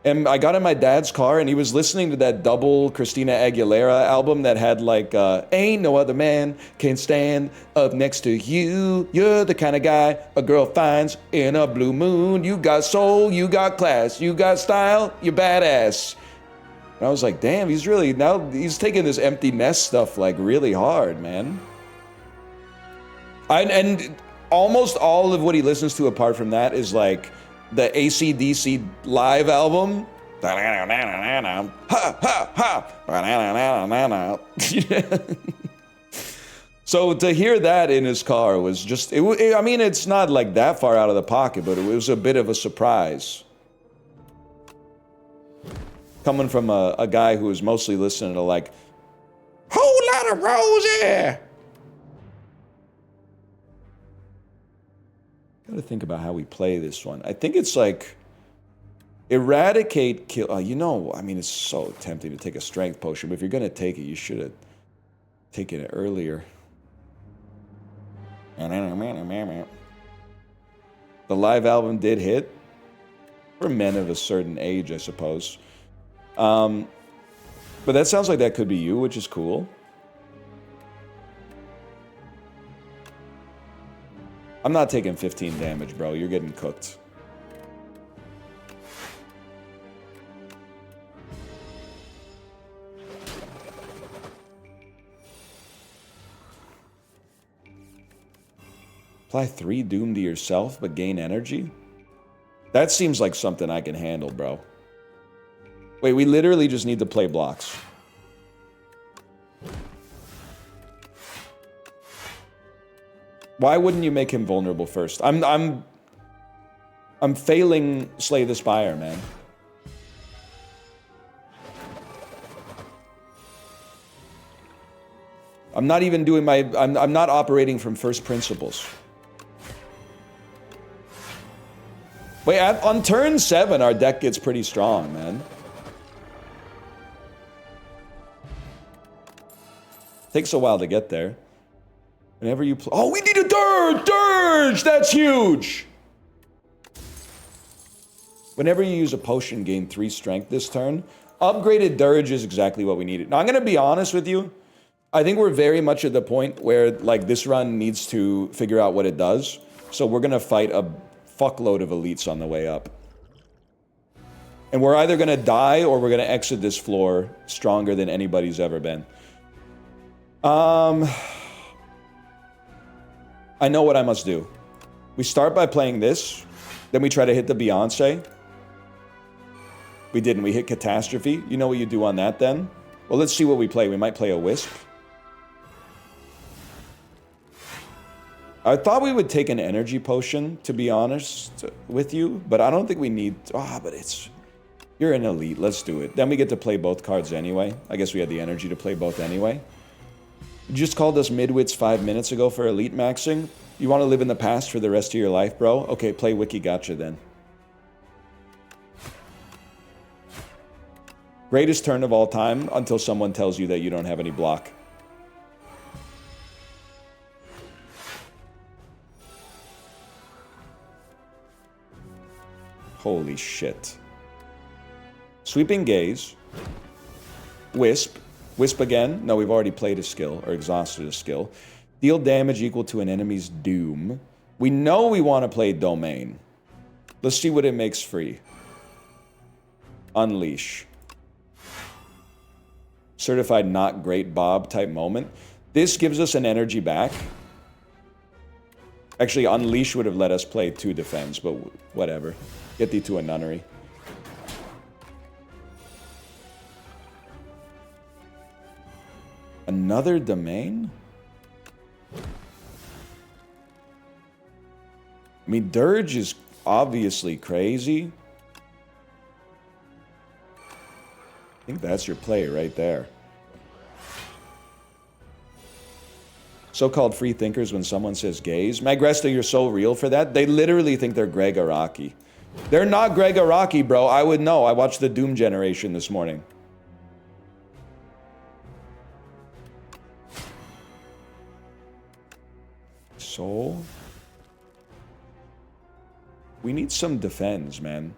And I got in my dad's car and he was listening to that double Christina Aguilera album that had like, ain't no other man can stand up next to you. You're the kind of guy a girl finds in a blue moon. You got soul, you got class, you got style, you're badass. And I was like, damn, he's really, now he's taking this empty nest stuff like really hard, man. And almost all of what he listens to apart from that is like the AC/DC live album. So to hear that in his car was just, I mean, it's not like that far out of the pocket, but it was a bit of a surprise. Coming from a guy who was mostly listening to like, whole lot of Rosie. Gotta think about how we play this one. I think it's like, eradicate, kill. You know, I mean, it's so tempting to take a strength potion, but if you're gonna take it, you should have taken it earlier. The live album did hit. For men of a certain age, I suppose. But that sounds like that could be you, which is cool. I'm not taking 15 damage, bro. You're getting cooked. Apply 3 Doom to yourself, but gain energy? That seems like something I can handle, bro. Wait, we literally just need to play blocks. Why wouldn't you make him vulnerable first? I'm failing Slay the Spire, man. I'm not even doing my... I'm not operating from first principles. Wait, on turn 7, our deck gets pretty strong, man. Takes a while to get there. Whenever you play... Oh, we need a dirge! Dirge! That's huge! Whenever you use a potion, gain 3 strength this turn. Upgraded dirge is exactly what we needed. Now, I'm going to be honest with you. I think we're very much at the point where, like, this run needs to figure out what it does. So we're going to fight a fuckload of elites on the way up. And we're either going to die or we're going to exit this floor stronger than anybody's ever been. I know what I must do. We start by playing this. Then we try to hit the Beyonce. We didn't. We hit Catastrophe. You know what you do on that then? Well, let's see what we play. We might play a Wisp. I thought we would take an energy potion, to be honest with you, but I don't think we need... but it's... You're an elite, let's do it. Then we get to play both cards anyway. I guess we had the energy to play both anyway. You just called us midwits 5 minutes ago for elite maxing. You want to live in the past for the rest of your life, bro? Okay, play Wiki Gotcha then. Greatest turn of all time until someone tells you that you don't have any block. Holy shit. Sweeping Gaze. Wisp. Wisp again. No, we've already played a skill, or exhausted a skill. Deal damage equal to an enemy's doom. We know we want to play Domain. Let's see what it makes free. Unleash. Certified not great Bob type moment. This gives us an energy back. Actually, Unleash would have let us play 2 defense, but whatever. Get thee to a nunnery. Another domain? I mean, Dirge is obviously crazy. I think that's your play right there. So-called free thinkers when someone says gays. Magresta, you're so real for that. They literally think they're Greg Araki. They're not Greg Araki, bro. I would know. I watched the Doom Generation this morning. Soul? We need some defense, man.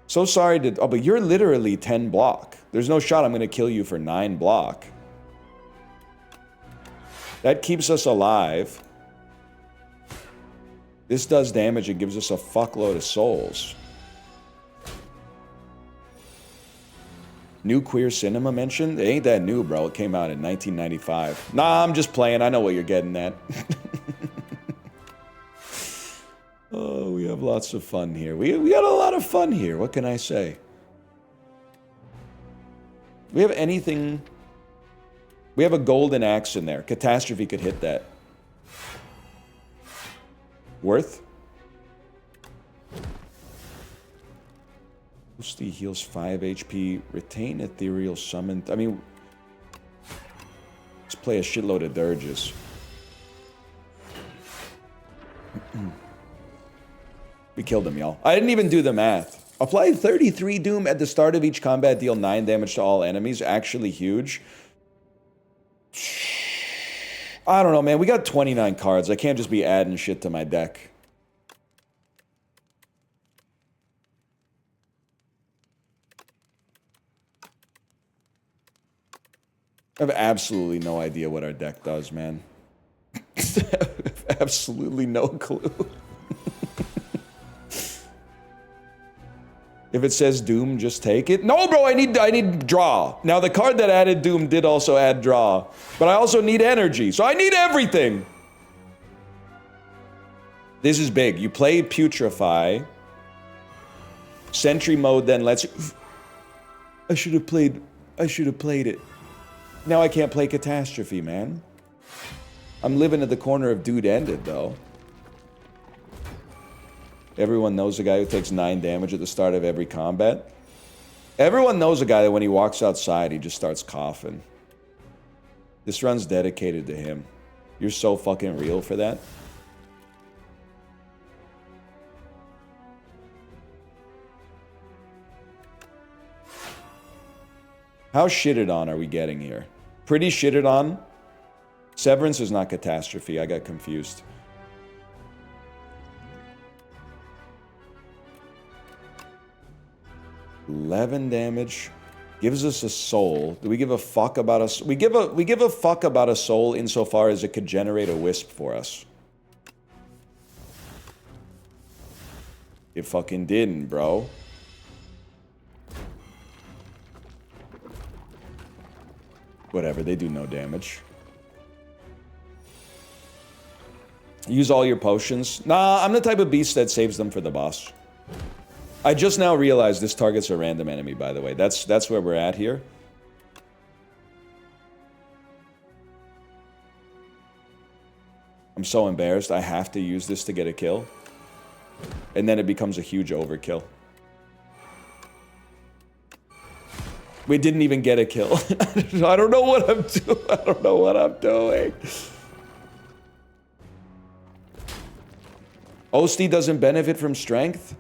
So sorry to... Oh, but you're literally 10 block. There's no shot I'm going to kill you for 9 block. That keeps us alive. This does damage and gives us a fuckload of souls. New Queer Cinema mentioned? It ain't that new, bro. It came out in 1995. Nah, I'm just playing. I know what you're getting at. Oh, we have lots of fun here. We got a lot of fun here. What can I say? We have anything... We have a golden axe in there. Catastrophe could hit that. Worth? Mostly heals 5 HP. Retain Ethereal Summon. I mean... Let's play a shitload of dirges. We killed him, y'all. I didn't even do the math. Apply 33 Doom at the start of each combat. Deal 9 damage to all enemies. Actually huge. I don't know, man. We got 29 cards. I can't just be adding shit to my deck. I have absolutely no idea what our deck does, man. Absolutely no clue. If it says Doom, just take it. No, bro, I need draw. Now, the card that added Doom did also add draw. But I also need energy, so I need everything. This is big. You play Putrefy. Sentry mode then lets you... I should have played it. Now I can't play Catastrophe, man. I'm living at the corner of Dude Ended, though. Everyone knows a guy who takes 9 damage at the start of every combat. Everyone knows a guy that when he walks outside, he just starts coughing. This run's dedicated to him. You're so fucking real for that. How shitted on are we getting here? Pretty shitted on. Severance is not Catastrophe. I got confused. $11 damage. Gives us a soul. Do we give a fuck about us? We give a fuck about a soul insofar as it could generate a wisp for us. It fucking didn't, bro. Whatever, they do no damage. Use all your potions. Nah, I'm the type of beast that saves them for the boss. I just now realized this target's a random enemy, by the way. That's where we're at here. I'm so embarrassed. I have to use this to get a kill. And then it becomes a huge overkill. We didn't even get a kill. I don't know what I'm doing. I don't know what I'm doing. Osti doesn't benefit from strength?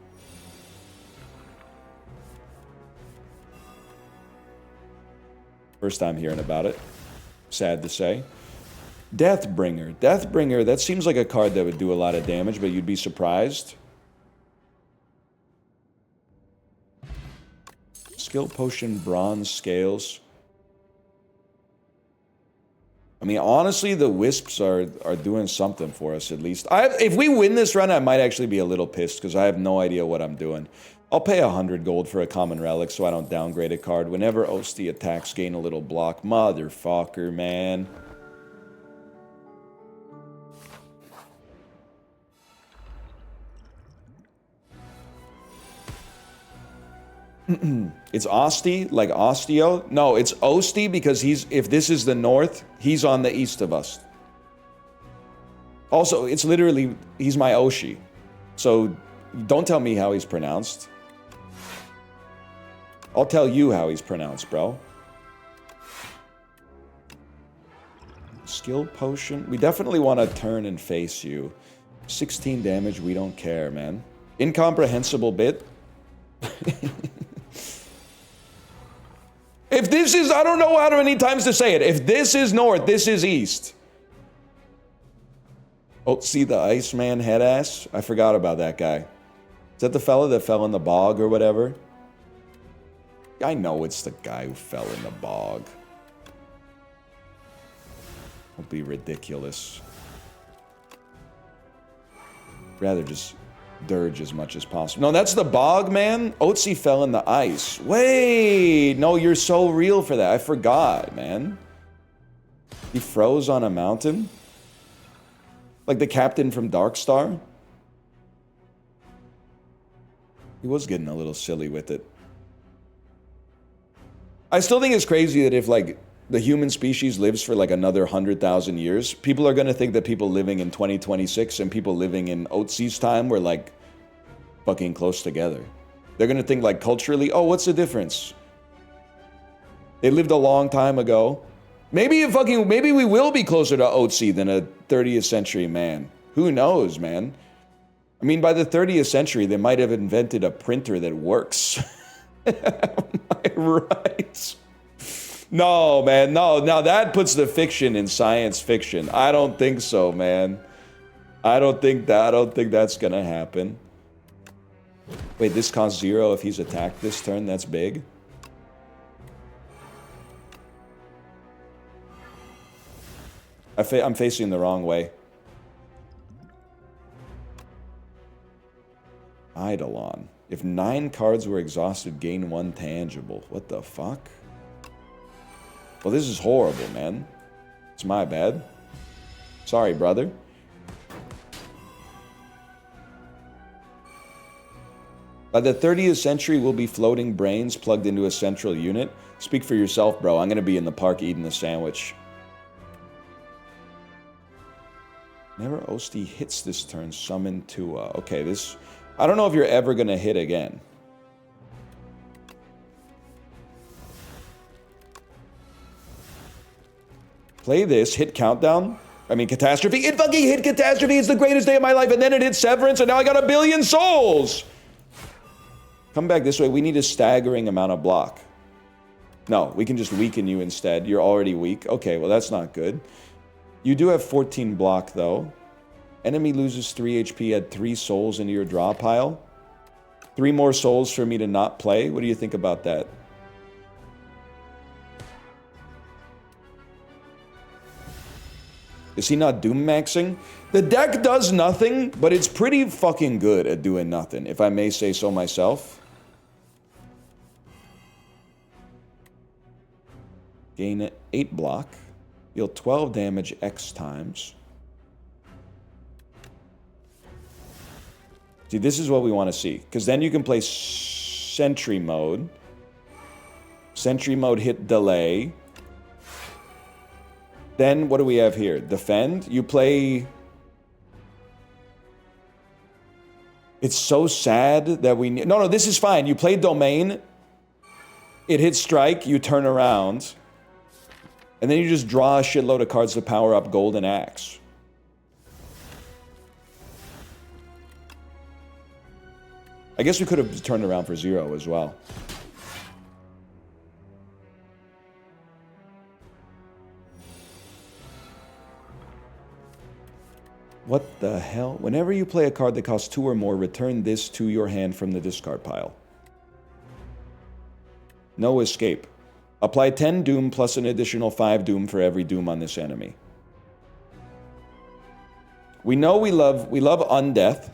First time hearing about it. Sad to say. Deathbringer. Deathbringer, that seems like a card that would do a lot of damage, but you'd be surprised. Skill Potion, Bronze Scales. I mean, honestly, the Wisps are doing something for us, at least. If we win this run, I might actually be a little pissed, because I have no idea what I'm doing. I'll pay 100 gold for a common relic so I don't downgrade a card. Whenever Osti attacks, gain a little block. Motherfucker, man. It's Osti, like Osteo? No, it's Osti because if this is the north, he's on the east of us. Also, it's literally, he's my Oshi. So, don't tell me how he's pronounced. I'll tell you how he's pronounced, bro. Skill Potion. We definitely want to turn and face you. 16 damage, we don't care, man. Incomprehensible bit. If this is, I don't know how many times to say it. If this is north, this is east. Oh, see the Iceman head ass? I forgot about that guy. Is that the fella that fell in the bog or whatever? I know it's the guy who fell in the bog. Don't be ridiculous. Rather just dirge as much as possible. No, that's the bog, man. Otzi fell in the ice. Wait, no, you're so real for that. I forgot, man. He froze on a mountain? Like the captain from Darkstar? He was getting a little silly with it. I still think it's crazy that if, like, the human species lives for, like, another 100,000 years, people are going to think that people living in 2026 and people living in Otzi's time were, like, fucking close together. They're going to think, like, culturally, oh, what's the difference? They lived a long time ago. Maybe we will be closer to Otzi than a 30th century man. Who knows, man? I mean, by the 30th century, they might have invented a printer that works. Am I right? No, man, no. Now that puts the fiction in science fiction. I don't think so, man. I don't think that's gonna happen. Wait, this costs 0 if he's attacked this turn. That's big. I'm facing the wrong way. Eidolon. If 9 cards were exhausted, gain 1 tangible. What the fuck? Well, this is horrible, man. It's my bad. Sorry, brother. By the 30th century, we'll be floating brains plugged into a central unit. Speak for yourself, bro. I'm going to be in the park eating a sandwich. Never Osti hits this turn. Summon Tua. Okay, this... I don't know if you're ever going to hit again. Play this. Hit Countdown. I mean, Catastrophe. It fucking hit Catastrophe. It's the greatest day of my life. And then it hit Severance, and now I got 1 billion souls. Come back this way. We need a staggering amount of block. No, we can just weaken you instead. You're already weak. Okay, well, that's not good. You do have 14 block, though. Enemy loses 3 HP, add 3 souls into your draw pile. 3 more souls for me to not play. What do you think about that? Is he not doom maxing? The deck does nothing, but it's pretty fucking good at doing nothing, if I may say so myself. Gain 8 block. Deal 12 damage X times. See, this is what we want to see. Because then you can play Sentry Mode. Sentry Mode hit delay. Then what do we have here? Defend. You play... It's so sad that we... No, this is fine. You play Domain. It hits Strike. You turn around. And then you just draw a shitload of cards to power up Golden Axe. I guess we could have turned around for 0 as well. What the hell? Whenever you play a card that costs 2 or more, return this to your hand from the discard pile. No escape. Apply 10 Doom plus an additional 5 Doom for every Doom on this enemy. We know we love Undeath.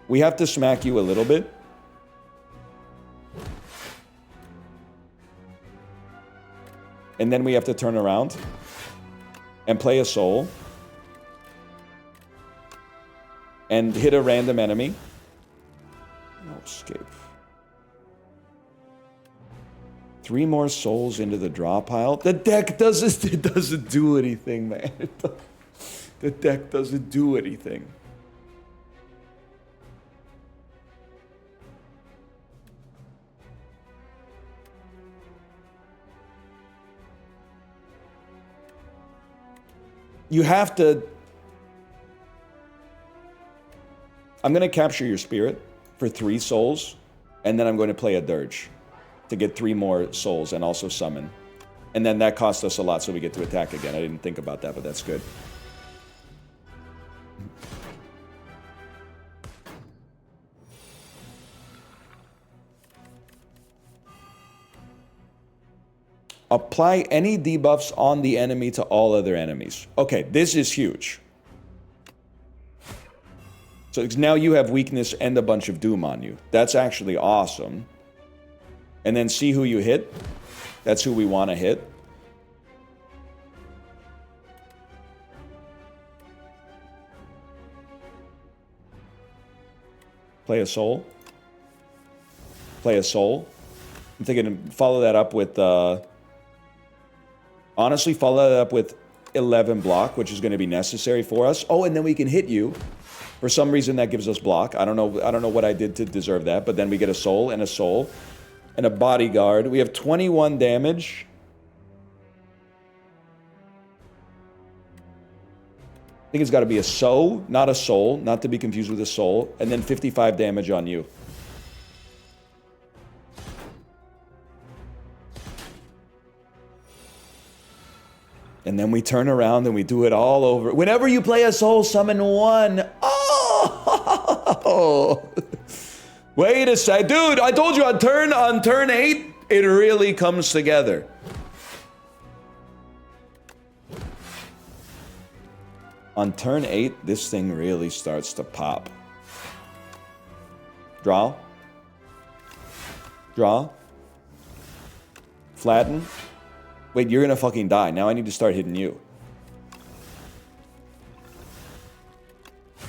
We have to smack you a little bit. And then we have to turn around and play a soul. And hit a random enemy. No escape. 3 more souls into the draw pile. The deck doesn't do anything, man. The deck doesn't do anything. You have to... I'm going to capture your spirit for 3 souls, and then I'm going to play a dirge to get 3 more souls and also summon. And then that costs us a lot, so we get to attack again. I didn't think about that, but that's good. Apply any debuffs on the enemy to all other enemies. Okay, this is huge. So now you have weakness and a bunch of doom on you. That's actually awesome. And then see who you hit. That's who we want to hit. Play a soul. Play a soul. I'm thinking follow that up with... honestly, follow that up with 11 block, which is going to be necessary for us. Oh, and then we can hit you. For some reason, that gives us block. I don't know what I did to deserve that, but then we get a soul and a bodyguard. We have 21 damage. I think it's got to be a soul, not a soul, not to be confused with a soul, and then 55 damage on you. And then we turn around and we do it all over. Whenever you play a soul, summon one. Oh! Wait a sec. Dude, I told you on turn 8, it really comes together. On turn 8, this thing really starts to pop. Draw. Draw. Flatten. Wait, you're gonna fucking die. Now I need to start hitting you.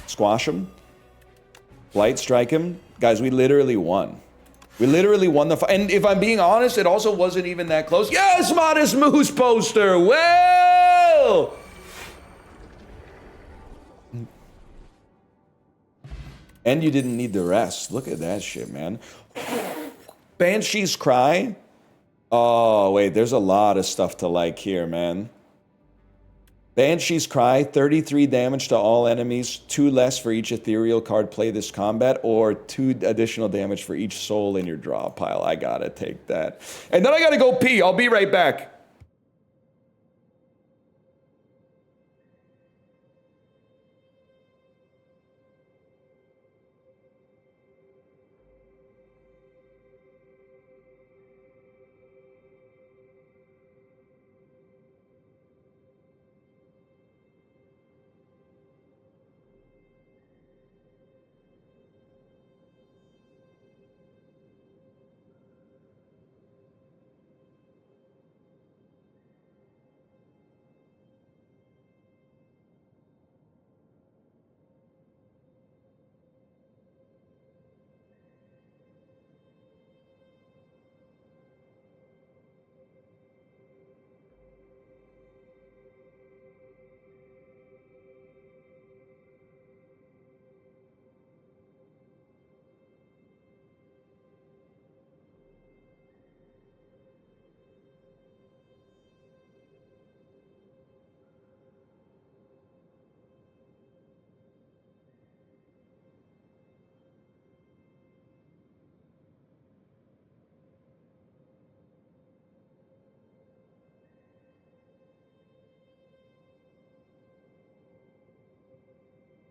Squash him. Blight strike him. Guys, we literally won. We literally won the fight. And if I'm being honest, it also wasn't even that close. Yes, Modest Moose poster! Well! And you didn't need the rest. Look at that shit, man. Banshee's Cry. Oh, wait, there's a lot of stuff to like here, man. Banshee's Cry, 33 damage to all enemies, 2 less for each ethereal card play this combat, or 2 additional damage for each soul in your draw pile. I gotta take that. And then I gotta go pee. I'll be right back.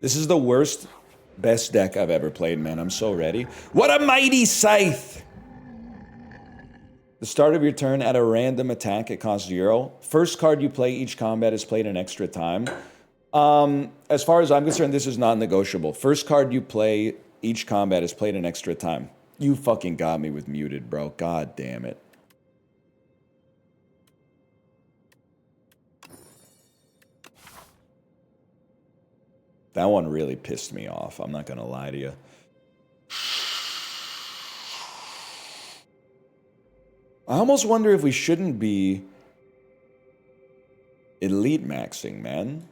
This is the worst, best deck I've ever played, man. I'm so ready. What a mighty scythe! The start of your turn, at a random attack, it costs 0. First card you play each combat is played an extra time. As far as I'm concerned, this is non-negotiable. First card you play each combat is played an extra time. You fucking got me with muted, bro. God damn it. That one really pissed me off. I'm not gonna lie to you. I almost wonder if we shouldn't be elite maxing, man.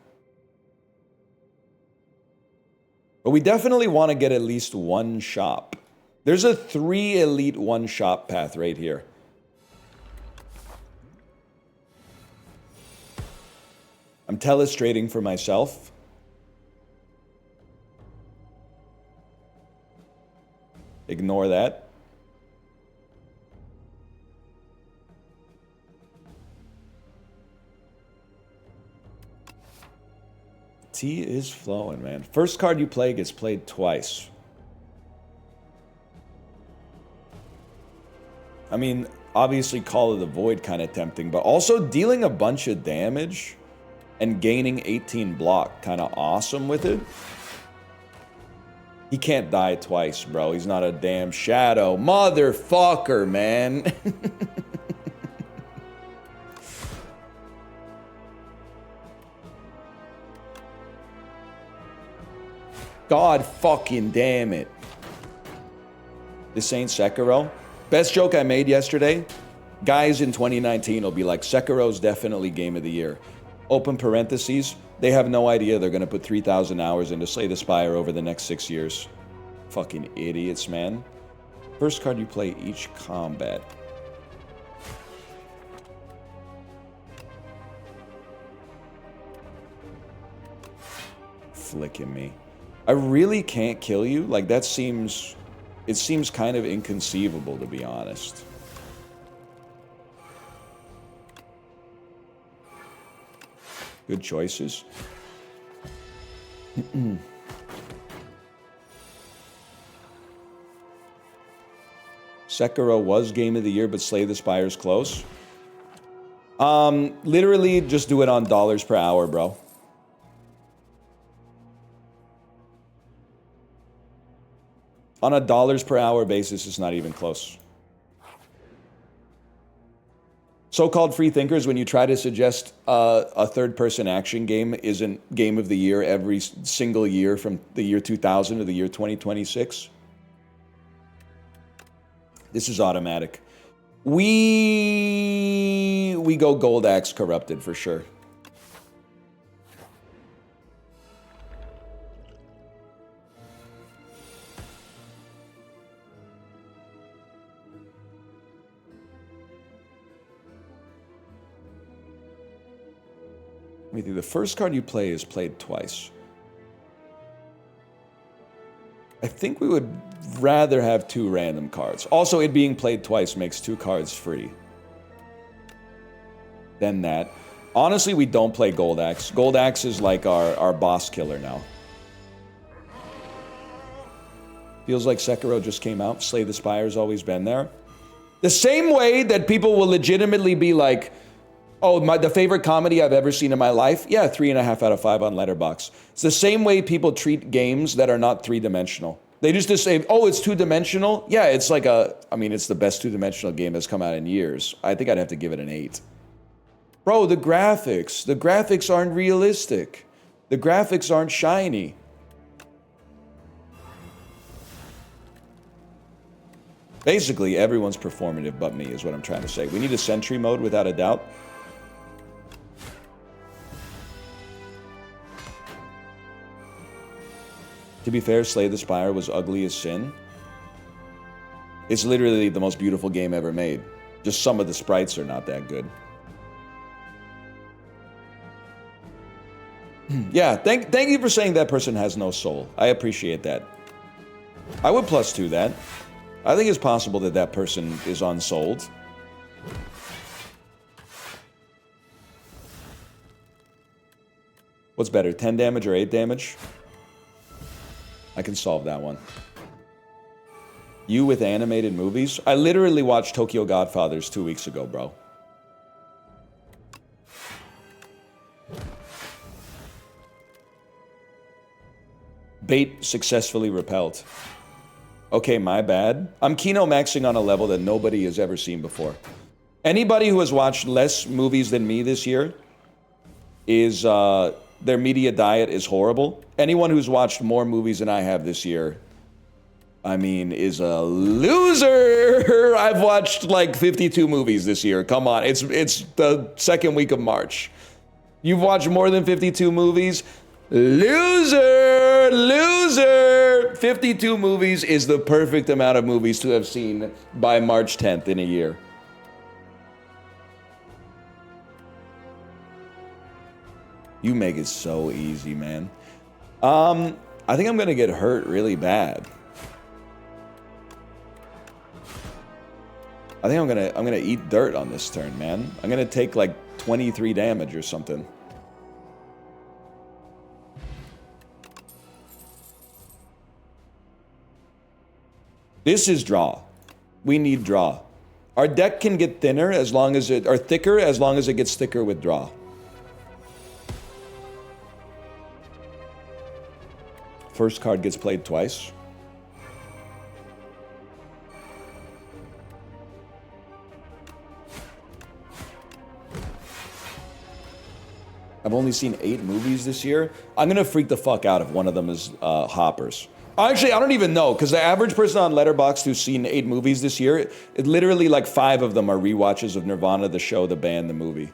But we definitely want to get at least 1 shop. There's a 3 elite 1 shop path right here. I'm telestrating for myself. Ignore that. Tea is flowing, man. First card you play gets played twice. I mean, obviously Call of the Void kind of tempting, but also dealing a bunch of damage and gaining 18 block kind of awesome with it. He can't die twice, bro. He's not a damn shadow. Motherfucker, man. God fucking damn it. This ain't Sekiro. Best joke I made yesterday. Guys in 2019 will be like, Sekiro's definitely game of the year. Open parentheses. They have no idea they're going to put 3,000 hours into Slay the Spire over the next 6 years. Fucking idiots, man. First card you play each combat. Flicking me. I really can't kill you. Like, that seems... It seems kind of inconceivable, to be honest. Good choices. Sekiro was game of the year, but Slay the Spire's close. Literally just do it on dollars per hour, bro. On a dollars per hour basis, it's not even close. So-called free thinkers, when you try to suggest a third-person action game isn't game of the year every single year from the year 2000 to the year 2026. This is automatic. We go Gold Axe Corrupted for sure. Let me think. The first card you play is played twice. I think we would rather have 2 random cards. Also, it being played twice makes 2 cards free. Then that. Honestly, we don't play Gold Axe. Gold Axe is like our boss killer now. Feels like Sekiro just came out. Slay the Spire's always been there. The same way that people will legitimately be like, oh, the favorite comedy I've ever seen in my life? Yeah, 3.5 out of 5 on Letterboxd. It's the same way people treat games that are not 3-dimensional. They just say, oh, it's 2-dimensional? Yeah, it's like it's the best 2-dimensional game that's come out in years. I think I'd have to give it an 8. Bro, the graphics aren't realistic. The graphics aren't shiny. Basically, everyone's performative but me is what I'm trying to say. We need a sentry mode without a doubt. To be fair, Slay the Spire was ugly as sin. It's literally the most beautiful game ever made. Just some of the sprites are not that good. Yeah, thank you for saying that person has no soul. I appreciate that. I would +2 that. I think it's possible that that person is unsouled. What's better, 10 damage or 8 damage? I can solve that one. You with animated movies? I literally watched Tokyo Godfathers 2 weeks ago, bro. Bait successfully repelled. Okay, my bad. I'm Kino maxing on a level that nobody has ever seen before. Anybody who has watched less movies than me this year is, their media diet is horrible. Anyone who's watched more movies than I have this year, I mean, is a loser. I've watched like 52 movies this year. Come on, it's the second week of March. You've watched more than 52 movies? Loser! Loser! 52 movies is the perfect amount of movies to have seen by March 10th in a year. You make it so easy, man. I think I'm gonna get hurt really bad. I think I'm gonna eat dirt on this turn, man. I'm gonna take like 23 damage or something. This is draw. We need draw. Our deck can get thinner as long as it, or thicker as long as it gets thicker with draw. First card gets played twice. I've only seen 8 movies this year. I'm gonna freak the fuck out if one of them is Hoppers. Actually, I don't even know, because the average person on Letterboxd who's seen 8 movies this year, it literally like 5 of them are rewatches of Nirvana, the show, the band, the movie.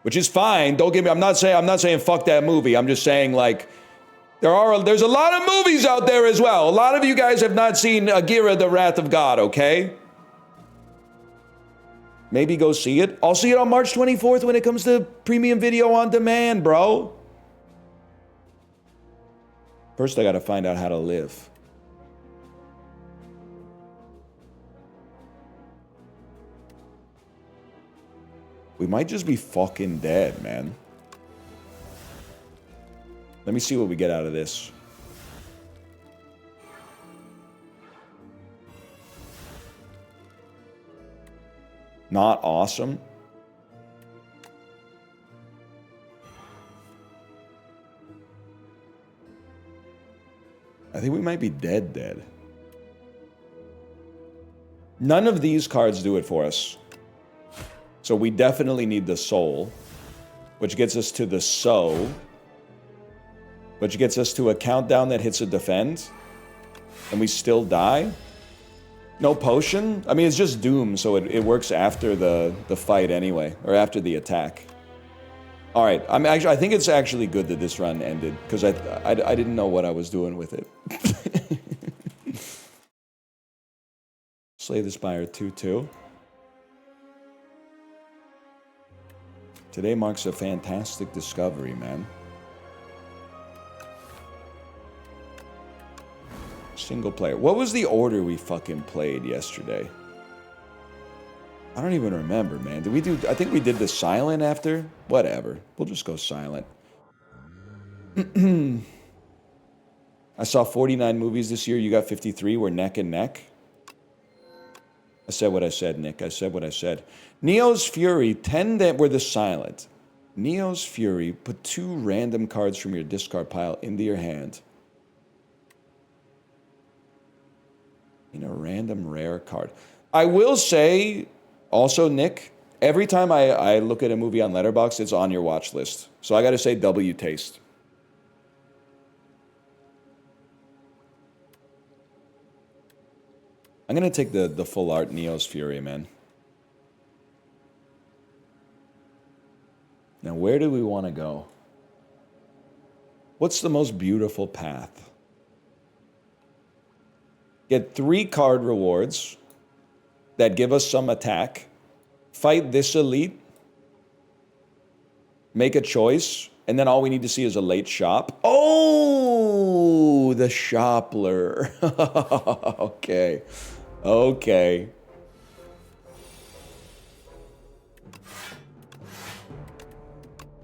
Which is fine. Don't get me, I'm not saying fuck that movie. I'm just saying like there's a lot of movies out there as well. A lot of you guys have not seen Akira, the Wrath of God, okay? Maybe go see it. I'll see it on March 24th when it comes to premium video on demand, bro. First, I gotta find out how to live. We might just be fucking dead, man. Let me see what we get out of this. Not awesome. I think we might be dead. None of these cards do it for us. So we definitely need the soul, which gets us to the sow, which gets us to a countdown that hits a defend, and we still die. No potion? I mean, it's just doom, so it works after the fight anyway, or after the attack. All right, I think it's actually good that this run ended, because I didn't know what I was doing with it. Slay the Spire 2-2. Today marks a fantastic discovery, man. Single player. What was the order we fucking played yesterday? I don't even remember, man. Did we do... I think we did the silent after? Whatever. We'll just go silent. I saw 49 movies this year. You got 53. We're neck and neck. I said what I said, Nick. I said what I said. Neo's Fury, 10 that were the silent. Neo's Fury, put 2 random cards from your discard pile into your hand. In a random rare card. I will say, also, Nick, every time I look at a movie on Letterboxd, it's on your watch list. So I gotta say, W taste. I'm gonna take the full art Neo's Fury, man. Now, where do we want to go? What's the most beautiful path? Get 3 card rewards that give us some attack. Fight this elite. Make a choice. And then all we need to see is a late shop. Oh, the Shoppler. Okay. Okay.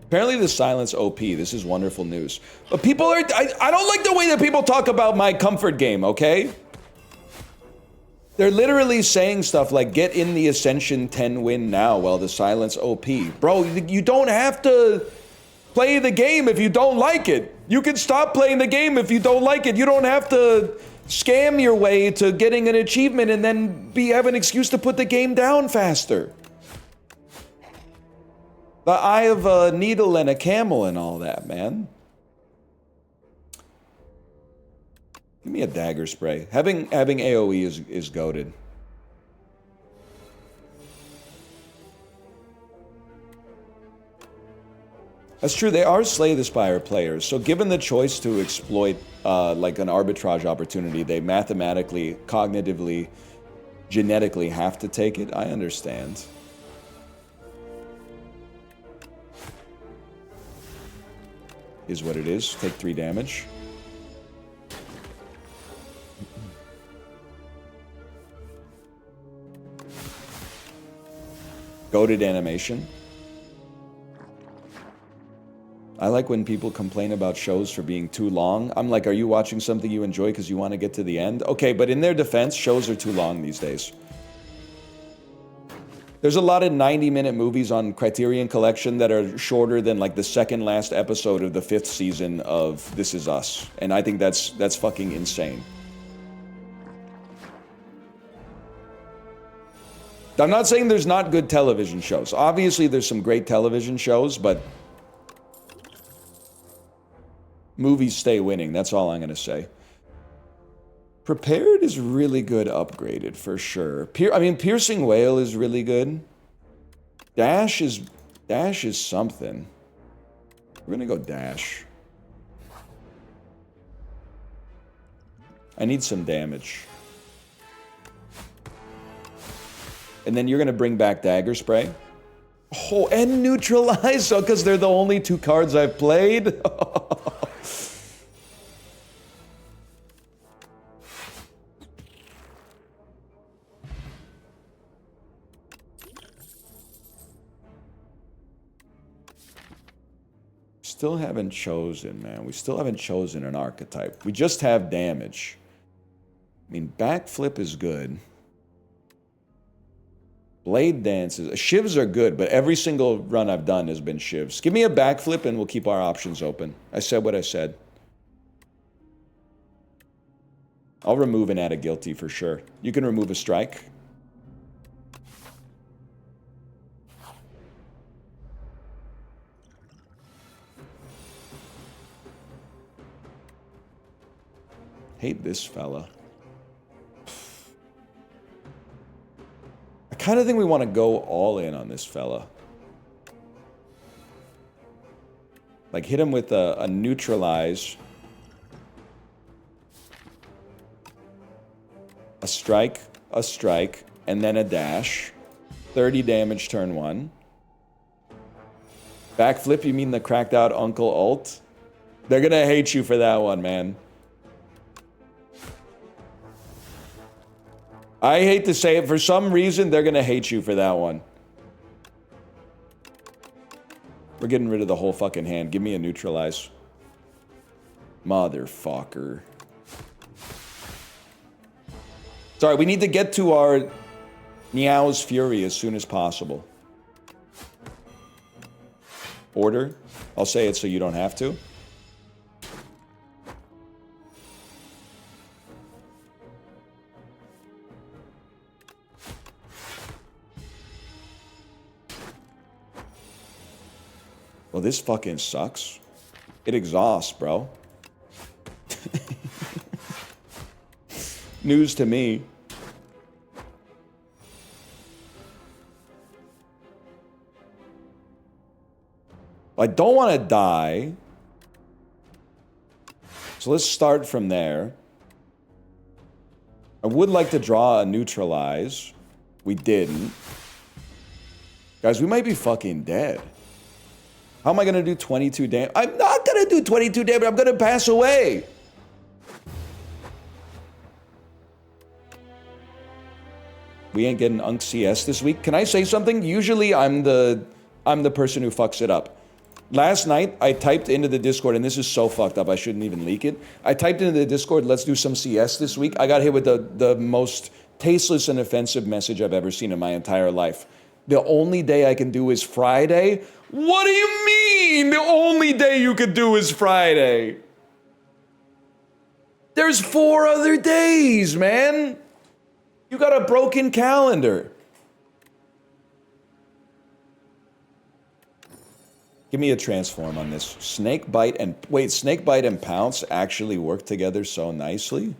Apparently the silence OP. This is wonderful news. But people are... I don't like the way that people talk about my comfort game, okay? They're literally saying stuff like, get in the Ascension 10 win now while the silence OP. Bro, you don't have to play the game if you don't like it. You can stop playing the game if you don't like it. You don't have to scam your way to getting an achievement and then have an excuse to put the game down faster. The eye of a needle and a camel and all that, man. Give me a dagger spray. Having AoE is goated. That's true, they are Slay the Spire players, so given the choice to exploit like an arbitrage opportunity, they mathematically, cognitively, genetically have to take it. I understand. Is what it is. Take 3 damage. Goated animation. I like when people complain about shows for being too long. I'm like, are you watching something you enjoy because you want to get to the end? Okay, but in their defense, shows are too long these days. There's a lot of 90-minute movies on Criterion Collection that are shorter than like the second last episode of the 5th season of This Is Us. And I think that's fucking insane. I'm not saying there's not good television shows. Obviously, there's some great television shows, but movies stay winning. That's all I'm going to say. Prepared is really good upgraded, for sure. I mean, Piercing Whale is really good. Dash is something. We're going to go Dash. I need some damage. And then you're going to bring back Dagger Spray. Oh, and Neutralize, so because they're the only 2 cards I've played. still haven't chosen, man. We still haven't chosen an archetype. We just have damage. I mean, backflip is good. Blade dances. Shivs are good, but every single run I've done has been shivs. Give me a backflip and we'll keep our options open. I said what I said. I'll remove and add a guilty for sure. You can remove a strike. Hate this fella. I kind of think we want to go all in on this fella. Like, hit him with a neutralize. A strike, and then a dash. 30 damage turn 1. Backflip, you mean the cracked out Uncle ult? They're gonna hate you for that one, man. I hate to say it, for some reason, they're gonna hate you for that one. We're getting rid of the whole fucking hand. Give me a neutralize. Motherfucker. Sorry, we need to get to our Meow's Fury as soon as possible. Order. I'll say it so you don't have to. Well, this fucking sucks. It exhausts, bro. News to me. I don't want to die. So let's start from there. I would like to draw a neutralize. We didn't. Guys, we might be fucking dead. How am I going to do 22 damage? I'm not going to do 22 damage. I'm going to pass away. We ain't getting Unk CS this week. Can I say something? Usually I'm the person who fucks it up. Last night, I typed into the Discord, and this is so fucked up, I shouldn't even leak it. I typed into the Discord, let's do some CS this week. I got hit with the most tasteless and offensive message I've ever seen in my entire life. The only day I can do is Friday? What do you mean the only day you could do is Friday? There's 4 other days, man. You got a broken calendar. Give me a transform on this. Snake Bite and... Wait, Snake Bite and Pounce actually work together so nicely?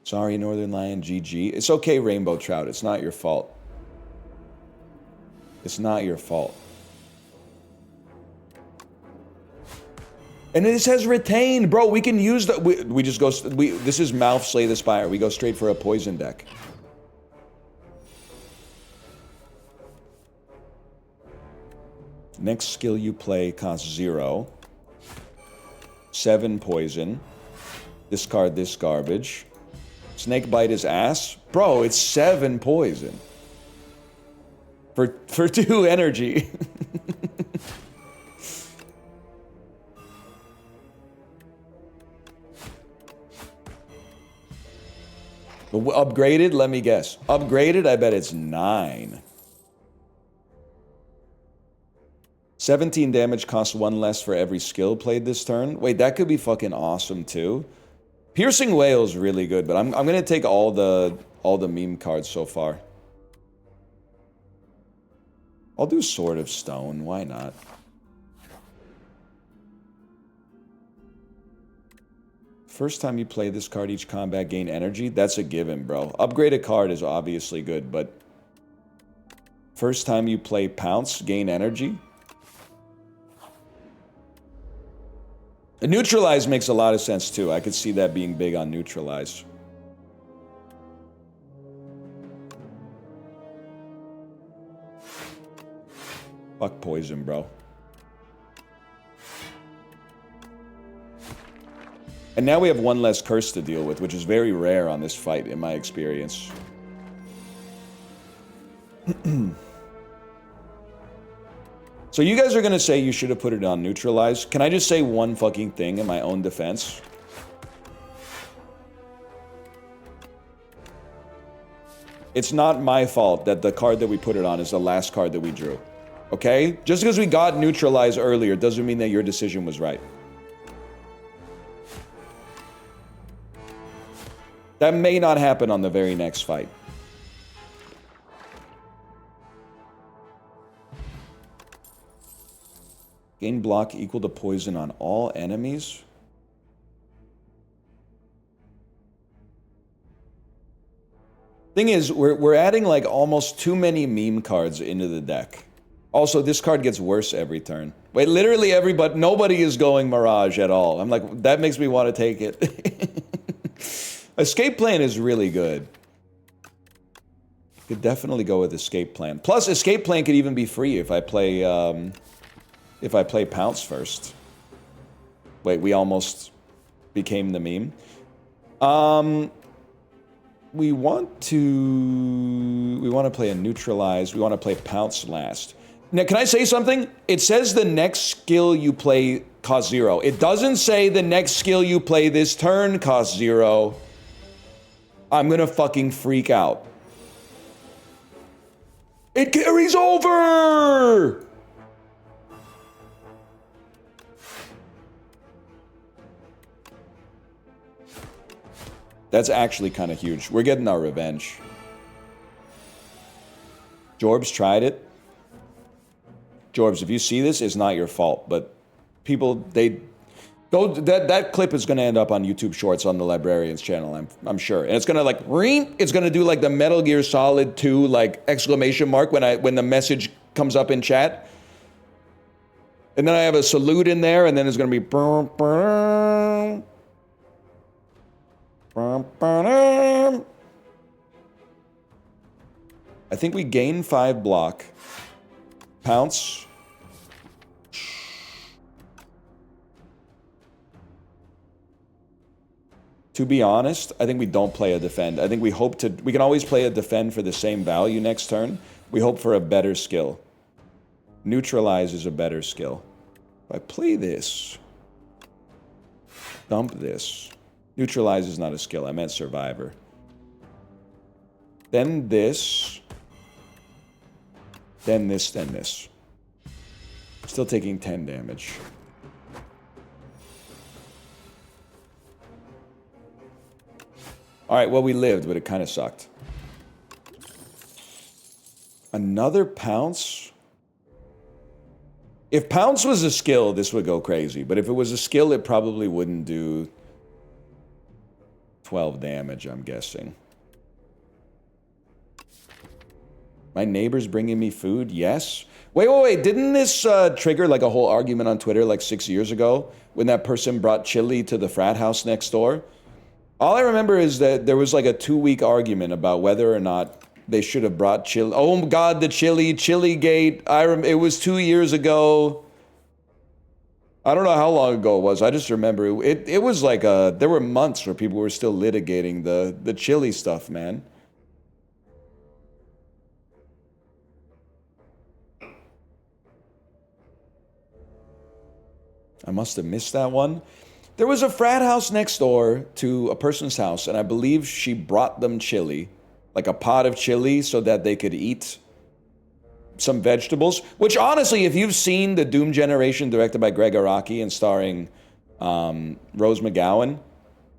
Sorry, Northern Lion, GG. It's okay, Rainbow Trout. It's not your fault. It's not your fault. And this has retained, bro. We can use the... We just go... this is Mouth Slay the Spire. We go straight for a poison deck. Next skill you play costs 0. 7 poison. Discard this garbage. Snake Bite is ass. Bro, it's 7 poison. For 2 energy. Upgraded? Let me guess. Upgraded? I bet it's 9. 17 damage costs 1 less for every skill played this turn. Wait, that could be fucking awesome too. Piercing Whale's really good, but I'm gonna take all the meme cards so far. I'll do Sword of Stone, why not? First time you play this card, each combat gain energy. That's a given, bro. Upgrade a card is obviously good, but first time you play Pounce, gain energy. And Neutralize makes a lot of sense too. I could see that being big on Neutralize. Fuck poison, bro. And now we have 1 less curse to deal with, which is very rare on this fight, in my experience. So you guys are gonna say you should have put it on neutralize. Can I just say one fucking thing in my own defense? It's not my fault that the card that we put it on is the last card that we drew. Okay? Just because we got neutralized earlier doesn't mean that your decision was right. That may not happen on the very next fight. Gain block equal to poison on all enemies. Thing is, we're adding like almost too many meme cards into the deck. Also, this card gets worse every turn. Wait, literally everybody, nobody is going Mirage at all. I'm like, that makes me want to take it. Escape Plan is really good. Could definitely go with Escape Plan. Plus, Escape Plan could even be free if I play Pounce first. Wait, we almost became the meme. We want to play a neutralize. We want to play Pounce last. Now, can I say something? It says the next skill you play costs 0. It doesn't say the next skill you play this turn costs 0. I'm gonna fucking freak out. It carries over! That's actually kind of huge. We're getting our revenge. Jorbs tried it. Jorbs, if you see this, it's not your fault. But people, they go. That clip is going to end up on YouTube Shorts on the Librarian's channel. I'm sure, and it's going to like ring. It's going to do like the Metal Gear Solid 2 like exclamation mark when the message comes up in chat. And then I have a salute in there, and then it's going to be. I think we gain 5 block. Pounce. To be honest, I think we don't play a defend. I think we can always play a defend for the same value next turn. We hope for a better skill. Neutralize is a better skill. If I play this, dump this. Neutralize is not a skill. I meant survivor. Then this. Then this, then this. Still taking 10 damage. Alright, well, we lived, but it kind of sucked. Another Pounce? If Pounce was a skill, this would go crazy. But if it was a skill, it probably wouldn't do 12 damage, I'm guessing. My neighbor's bringing me food? Yes. Wait. Didn't this trigger like a whole argument on Twitter like 6 years ago when that person brought chili to the frat house next door? All I remember is that there was like a 2-week argument about whether or not they should have brought chili. Oh God, the Chili-gate. It was 2 years ago. I don't know how long ago it was. I just remember it was like there were months where people were still litigating the chili stuff, man. I must have missed that one. There was a frat house next door to a person's house, and I believe she brought them chili, like a pot of chili, so that they could eat some vegetables. Which, honestly, if you've seen The Doom Generation, directed by Greg Araki and starring Rose McGowan,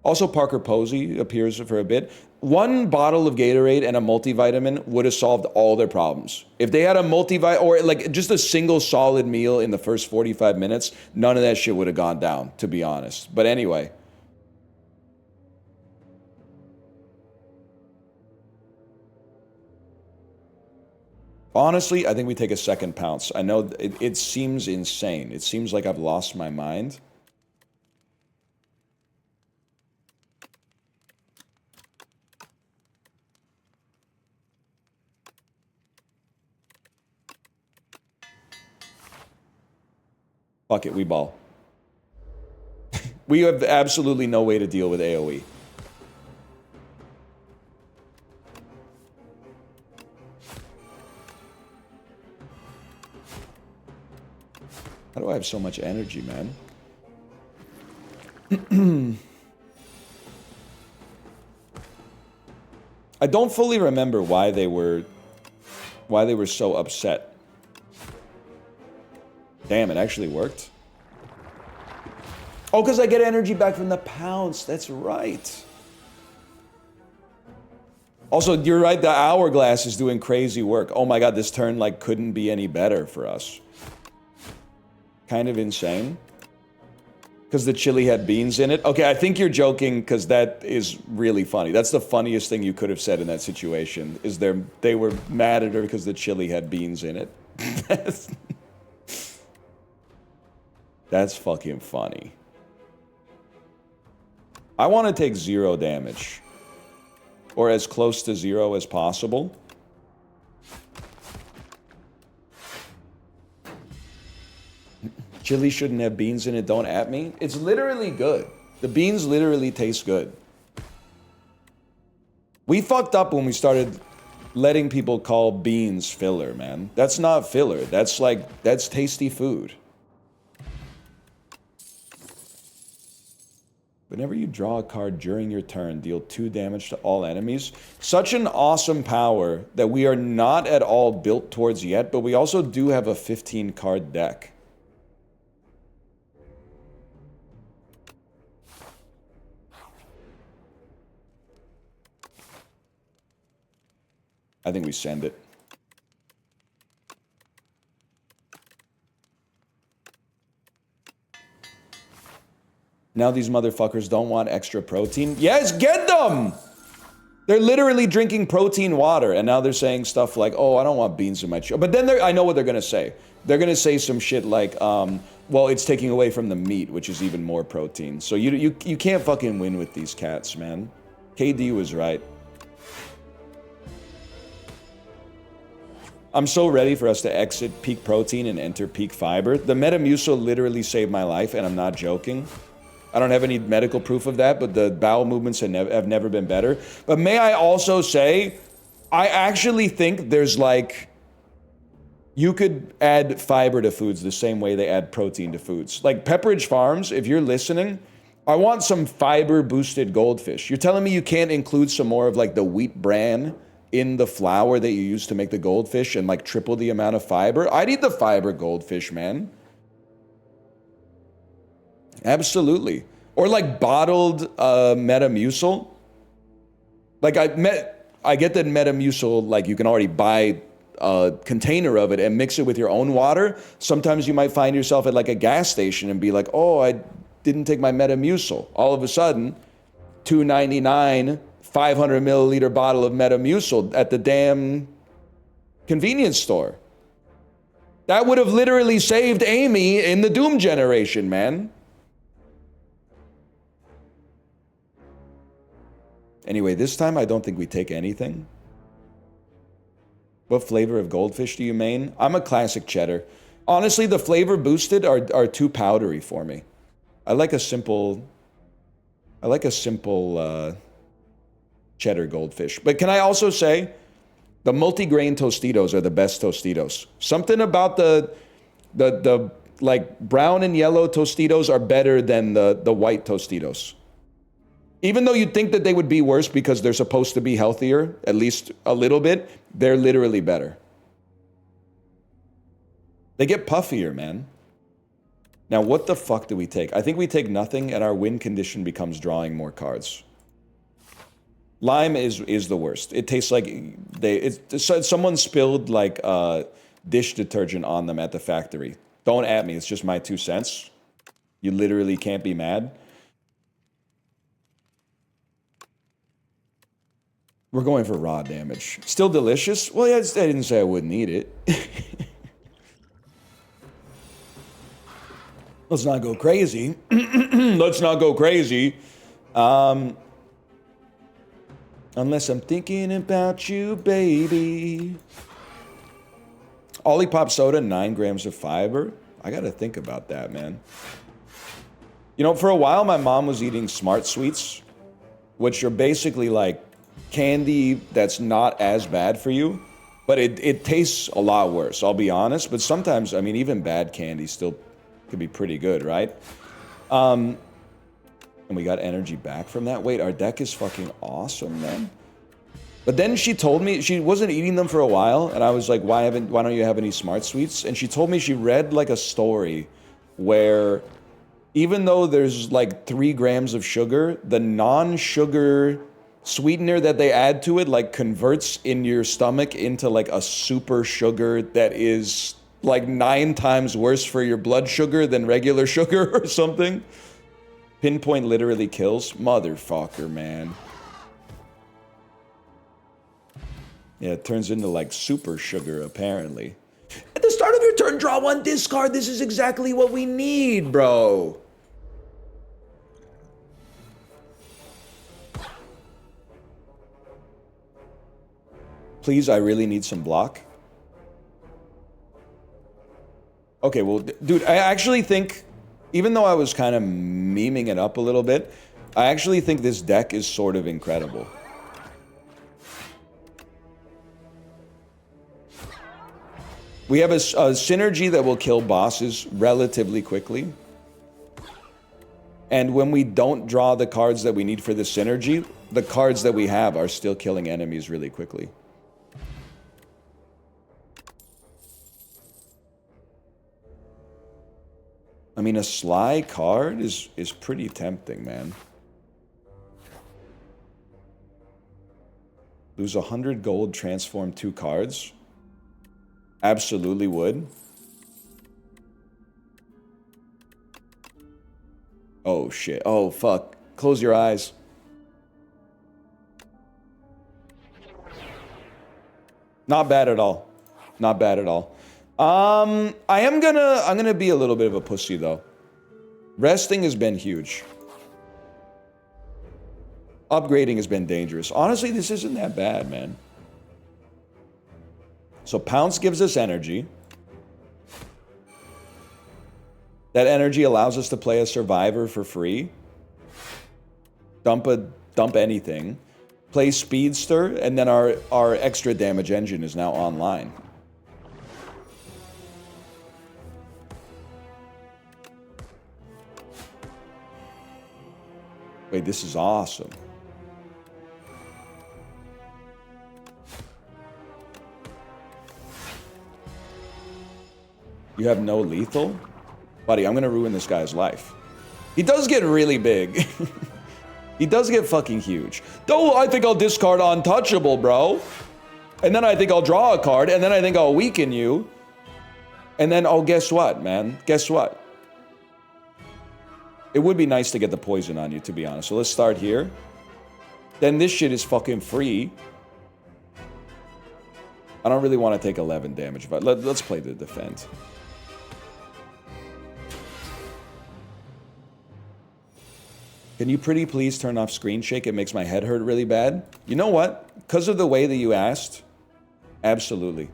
also Parker Posey appears for a bit. 1 bottle of Gatorade and a multivitamin would have solved all their problems. If they had a multivitamin, or like just a single solid meal in the first 45 minutes, none of that shit would have gone down, to be honest. But anyway. Honestly, I think we take a second Pounce. I know it seems insane. It seems like I've lost my mind. Fuck it, we ball. We have absolutely no way to deal with AoE. How do I have so much energy, man? I don't fully remember why they were so upset. Damn, it actually worked. Oh, because I get energy back from the pounce. That's right. Also, you're right, the hourglass is doing crazy work. Oh my god, this turn like couldn't be any better for us. Kind of insane. Because the chili had beans in it. Okay, I think you're joking because that is really funny. That's the funniest thing you could have said in that situation, is they were mad at her because the chili had beans in it. That's fucking funny. I want to take 0 damage. Or as close to 0 as possible. Chili shouldn't have beans in it, don't at me. It's literally good. The beans literally taste good. We fucked up when we started letting people call beans filler, man. That's not filler. That's tasty food. Whenever you draw a card during your turn, deal 2 damage to all enemies. Such an awesome power that we are not at all built towards yet, but we also do have a 15 card deck. I think we send it. Now these motherfuckers don't want extra protein. Yes, get them! They're literally drinking protein water, and now they're saying stuff like, oh, I don't want beans in my chili. But then I know what they're gonna say. They're gonna say some shit like, well, it's taking away from the meat, which is even more protein. So you can't fucking win with these cats, man. KD was right. I'm so ready for us to exit peak protein and enter peak fiber. The Metamucil literally saved my life, and I'm not joking. I don't have any medical proof of that, but the bowel movements have never been better. But may I also say, I actually think there's like, you could add fiber to foods the same way they add protein to foods. Like Pepperidge Farms, if you're listening, I want some fiber-boosted goldfish. You're telling me you can't include some more of like the wheat bran in the flour that you use to make the goldfish and like triple the amount of fiber? I'd eat the fiber goldfish, man. Absolutely. Or like bottled Metamucil. Like I get that Metamucil, like you can already buy a container of it and mix it with your own water. Sometimes you might find yourself at like a gas station and be like, oh, I didn't take my Metamucil. All of a sudden, $2.99, 500 milliliter bottle of Metamucil at the damn convenience store. That would have literally saved Amy in the Doom generation, man. Anyway, this time I don't think we take anything. What flavor of goldfish do you main? I'm a classic cheddar. Honestly, the flavor boosted are too powdery for me. I like a simple cheddar goldfish. But can I also say, the multi-grain Tostitos are the best Tostitos. Something about the like brown and yellow Tostitos are better than the white Tostitos. Even though you'd think that they would be worse because they're supposed to be healthier, at least a little bit, they're literally better. They get puffier, man. Now, what the fuck do we take? I think we take nothing, and our win condition becomes drawing more cards. Lime is the worst. It tastes like someone spilled like dish detergent on them at the factory. Don't at me. It's just my 2 cents. You literally can't be mad. We're going for raw damage. Still delicious? Well, yeah, I didn't say I wouldn't eat it. Let's not go crazy. Let's not go crazy. Unless I'm thinking about you, baby. Olipop soda, 9 grams of fiber. I gotta think about that, man. You know, for a while, my mom was eating Smart Sweets, which are basically like candy that's not as bad for you, but it tastes a lot worse, I'll be honest. But sometimes, I mean, even bad candy still Could be pretty good, right? And we got energy back from that. Wait, our deck is fucking awesome, man. But then she told me she wasn't eating them for a while, and I was like, why don't you have any smart sweets? And she told me she read like a story where even though there's like 3 grams of sugar, the non-sugar sweetener that they add to it like converts in your stomach into like a super sugar that is like 9 times worse for your blood sugar than regular sugar or something. Pinpoint literally kills. Motherfucker, man. Yeah, it turns into like super sugar, apparently. At the start of your turn, draw 1 discard. This is exactly what we need, bro. Please, I really need some block. Okay, well, dude, I actually think, even though I was kind of memeing it up a little bit, I actually think this deck is sort of incredible. We have a synergy that will kill bosses relatively quickly. And when we don't draw the cards that we need for the synergy, the cards that we have are still killing enemies really quickly. I mean, a Sly card is pretty tempting, man. Lose 100 gold, transform 2 cards. Absolutely would. Oh, shit. Oh, fuck. Close your eyes. Not bad at all. Not bad at all. I'm gonna be a little bit of a pussy, though. Resting has been huge. Upgrading has been dangerous. Honestly, this isn't that bad, man. So Pounce gives us energy. That energy allows us to play a Survivor for free. Dump anything. Play Speedster, and then our extra damage engine is now online. Wait, this is awesome. You have no lethal? Buddy, I'm gonna ruin this guy's life. He does get really big. He does get fucking huge. Though I think I'll discard Untouchable, bro. And then I think I'll draw a card, and then I think I'll weaken you. And then, oh, guess what, man? Guess what? It would be nice to get the poison on you, to be honest. So let's start here. Then this shit is fucking free. I don't really want to take 11 damage, but let's play the defend. Can you pretty please turn off screen shake? It makes my head hurt really bad. You know what? Because of the way that you asked, absolutely.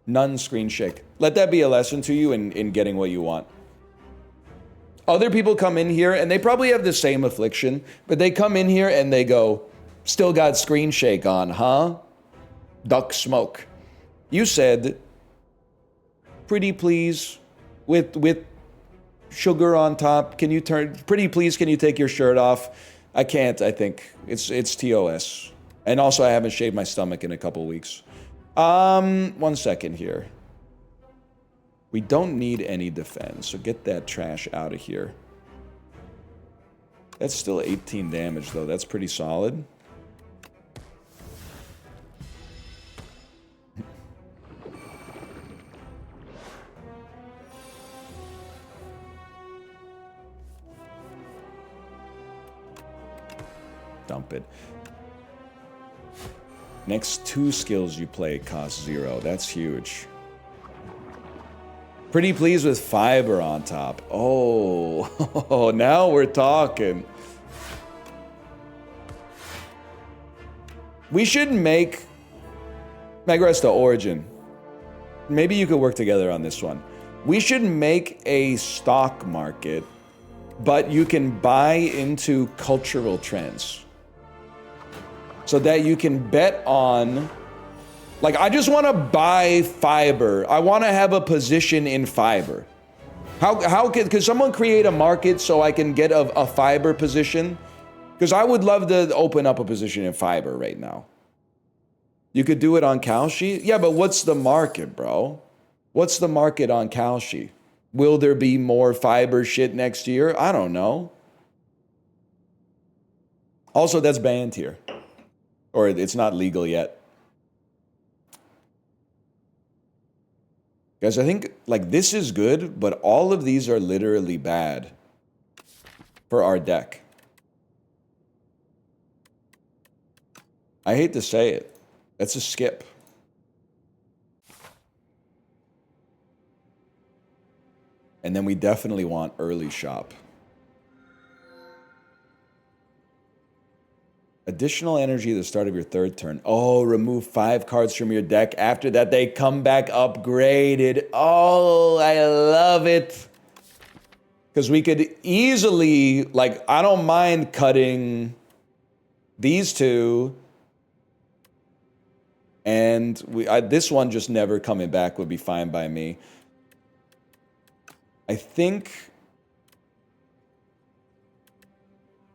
None screen shake. Let that be a lesson to you in getting what you want. Other people come in here and they probably have the same affliction, but they come in here and they go, still got screen shake on, huh? Duck smoke. You said, pretty please, with sugar on top, can you turn, pretty please, can you take your shirt off? I can't, I think. It's TOS. And also I haven't shaved my stomach in a couple weeks. 1 second here. We don't need any defense, so get that trash out of here. That's still 18 damage, though. That's pretty solid. Dump it. Next 2 skills you play cost 0. That's huge. Pretty pleased with fiber on top. Oh, now we're talking. We should make Megresta Origin. Maybe you could work together on this one. We should make a stock market, but you can buy into cultural trends. So that you can bet on Like, I just want to buy fiber. I want to have a position in fiber. How could someone create a market so I can get a fiber position? Because I would love to open up a position in fiber right now. You could do it on Kalshi? Yeah, but what's the market, bro? What's the market on Kalshi? Will there be more fiber shit next year? I don't know. Also, that's banned here. Or it's not legal yet. Guys, I think, like, this is good, but all of these are literally bad for our deck. I hate to say it. That's a skip. And then we definitely want early shop. Additional energy at the start of your third turn. Oh, remove 5 cards from your deck. After that, they come back upgraded. Oh, I love it. Because we could easily, like, I don't mind cutting these two. And this one just never coming back would be fine by me. I think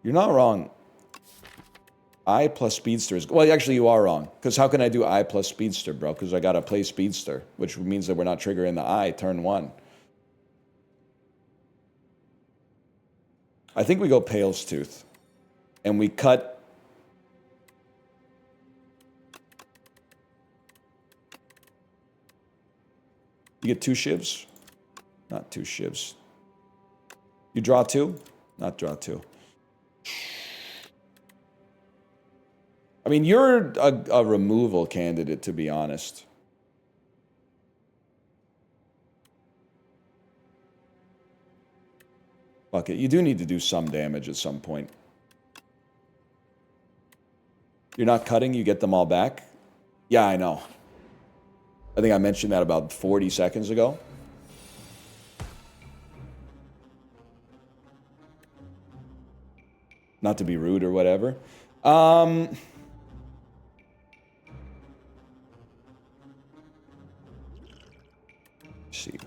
you're not wrong. I plus Speedster is... Well, actually, you are wrong. Because how can I do I plus Speedster, bro? Because I got to play Speedster, which means that we're not triggering the I turn 1. I think we go Pale's Tooth. And we cut... You get 2 shivs? Not 2 shivs. You draw 2? Not draw 2. I mean, you're a removal candidate, to be honest. Fuck it. You do need to do some damage at some point. You're not cutting, you get them all back? Yeah, I know. I think I mentioned that about 40 seconds ago. Not to be rude or whatever. Let's see.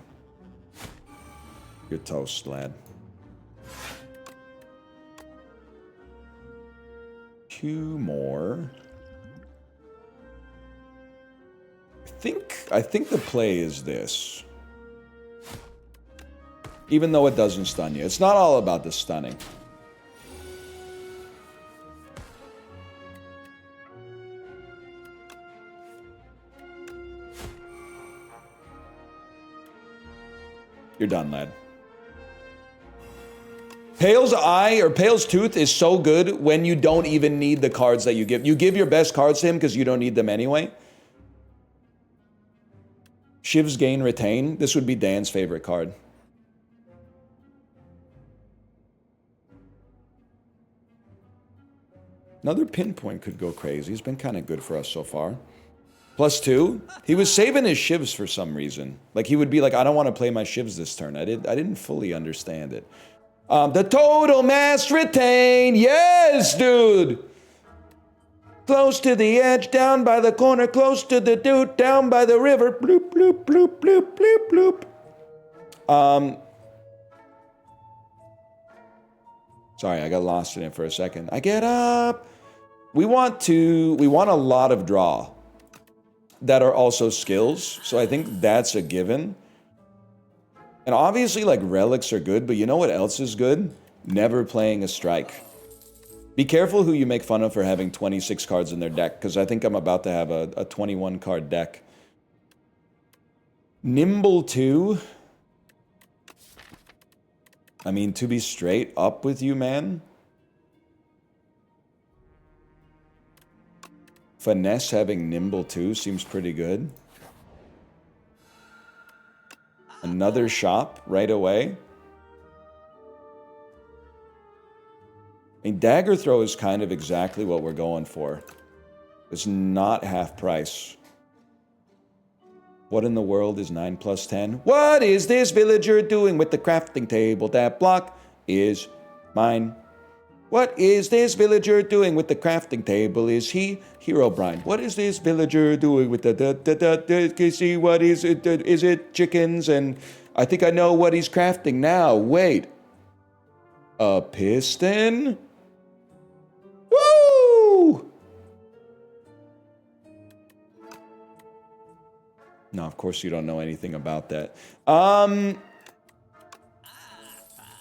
You're toast, lad. 2 more. I think the play is this. Even though it doesn't stun you. It's not all about the stunning. You're done, lad. Pale's Eye or Pale's Tooth is so good when you don't even need the cards that you give. You give your best cards to him because you don't need them anyway. Shiv's Gain Retain. This would be Dan's favorite card. Another Pinpoint could go crazy. He's been kind of good for us so far. +2. He was saving his shivs for some reason. Like, he would be like, I don't want to play my shivs this turn. I didn't fully understand it. The Total Mass Retain. Yes, dude. Close to the edge, down by the corner, close to the dude, down by the river. Bloop, bloop, bloop, bloop, bloop, bloop. Sorry, I got lost in it for a second. I get up. We want a lot of draw that are also skills. So I think that's a given. And obviously, like, relics are good, but you know what else is good? Never playing a strike. Be careful who you make fun of for having 26 cards in their deck, because I think I'm about to have a 21 card deck. Nimble 2. I mean, to be straight up with you, man. Finesse having Nimble 2 seems pretty good. Another shop right away. I mean, Dagger Throw is kind of exactly what we're going for. It's not half price. What in the world is 9 + 10? What is this villager doing with the crafting table? That block is mine. What is this villager doing with the crafting table? Is he Hero Brian? What is this villager doing with the see what is it? Is it chickens? And I think I know what he's crafting now. Wait. A piston? Woo! No, of course you don't know anything about that.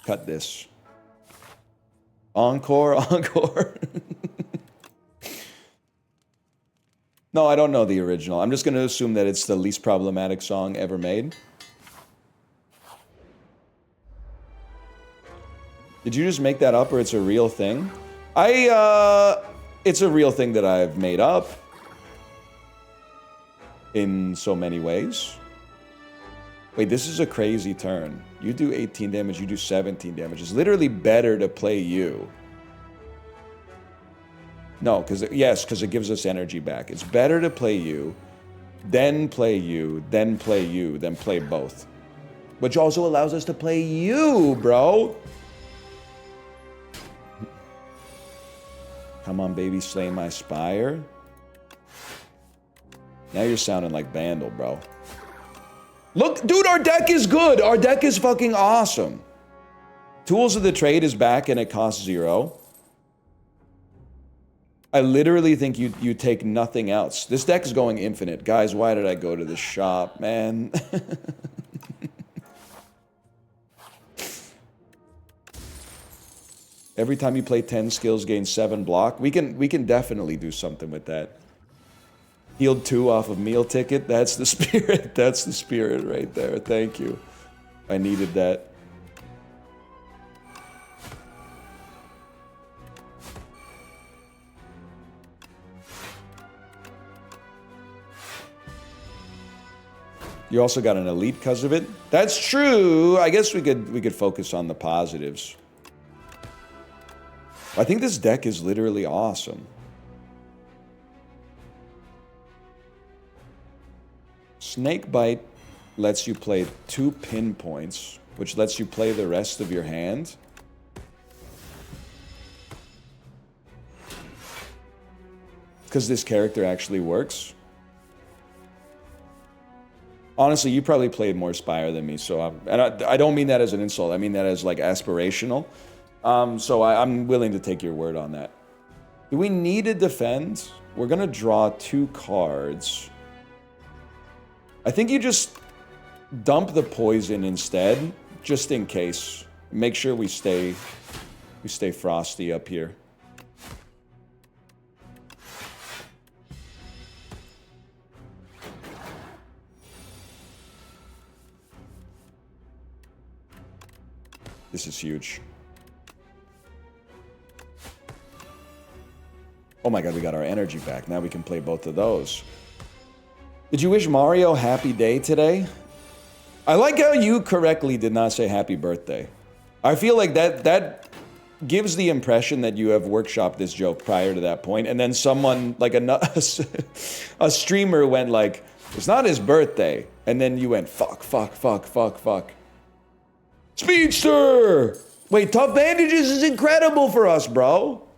Cut this. Encore, encore. No, I don't know the original. I'm just going to assume that it's the least problematic song ever made. Did you just make that up, or it's a real thing? It's a real thing that I've made up. In so many ways. Wait, this is a crazy turn. You do 18 damage, you do 17 damage. It's literally better to play you. No, because it gives us energy back. It's better to play you, then play you, then play you, then play both. Which also allows us to play you, bro. Come on, baby, slay my Spire. Now you're sounding like Vandal, bro. Look, dude, our deck is good. Our deck is fucking awesome. Tools of the Trade is back and it costs 0. I literally think you take nothing else. This deck is going infinite. Guys, why did I go to the shop, man? Every time you play 10 skills, gain 7 block. We can definitely do something with that. Healed 2 off of meal ticket. That's the spirit. That's the spirit right there. Thank you. I needed that. You also got an elite because of it. That's true. I guess we could focus on the positives. I think this deck is literally awesome. Snakebite lets you play 2 pinpoints, which lets you play the rest of your hand. Because this character actually works. Honestly, you probably played more Spire than me, so I don't mean that as an insult. I mean that as like aspirational. So I'm willing to take your word on that. Do we need to defend? We're gonna draw 2 cards. I think you just dump the poison instead, just in case. Make sure we stay frosty up here. This is huge. Oh my god, we got our energy back. Now we can play both of those. Did you wish Mario happy day today? I like how you correctly did not say happy birthday. I feel like that gives the impression that you have workshopped this joke prior to that point, and then someone, like a streamer went like, it's not his birthday, and then you went, fuck. Speedster! Wait, Tough Bandages is incredible for us, bro.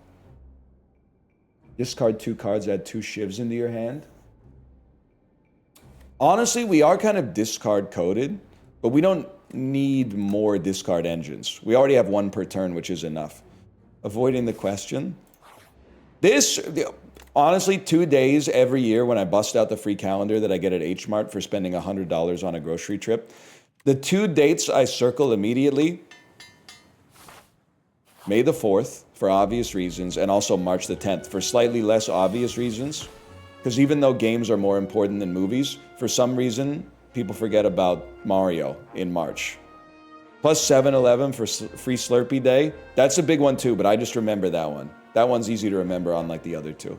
Discard 2 cards, add 2 shivs into your hand. Honestly, we are kind of discard coded, but we don't need more discard engines. We already have 1 per turn, which is enough. Avoiding the question. Honestly, 2 days every year when I bust out the free calendar that I get at H Mart for spending $100 on a grocery trip. The 2 dates I circle immediately, May the 4th, for obvious reasons, and also March the 10th, for slightly less obvious reasons. Because even though games are more important than movies, for some reason, people forget about Mario in March. Plus 7-Eleven for free Slurpee Day. That's a big one too, but I just remember that one. That one's easy to remember unlike the other 2.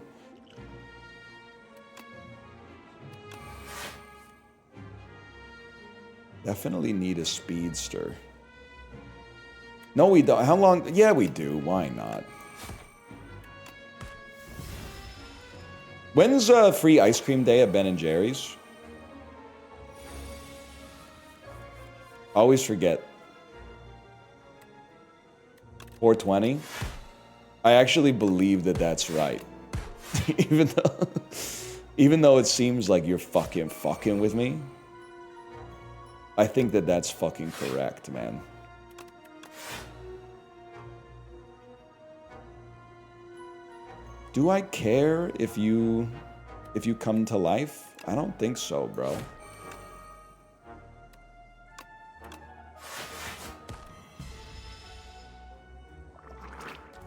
Definitely need a speedster. No, we don't. How long? Yeah, we do. Why not? When's free ice cream day at Ben & Jerry's? Always forget. 420? I actually believe that that's right. even though it seems like you're fucking with me, I think that that's fucking correct, man. Do I care if you come to life? I don't think so, bro.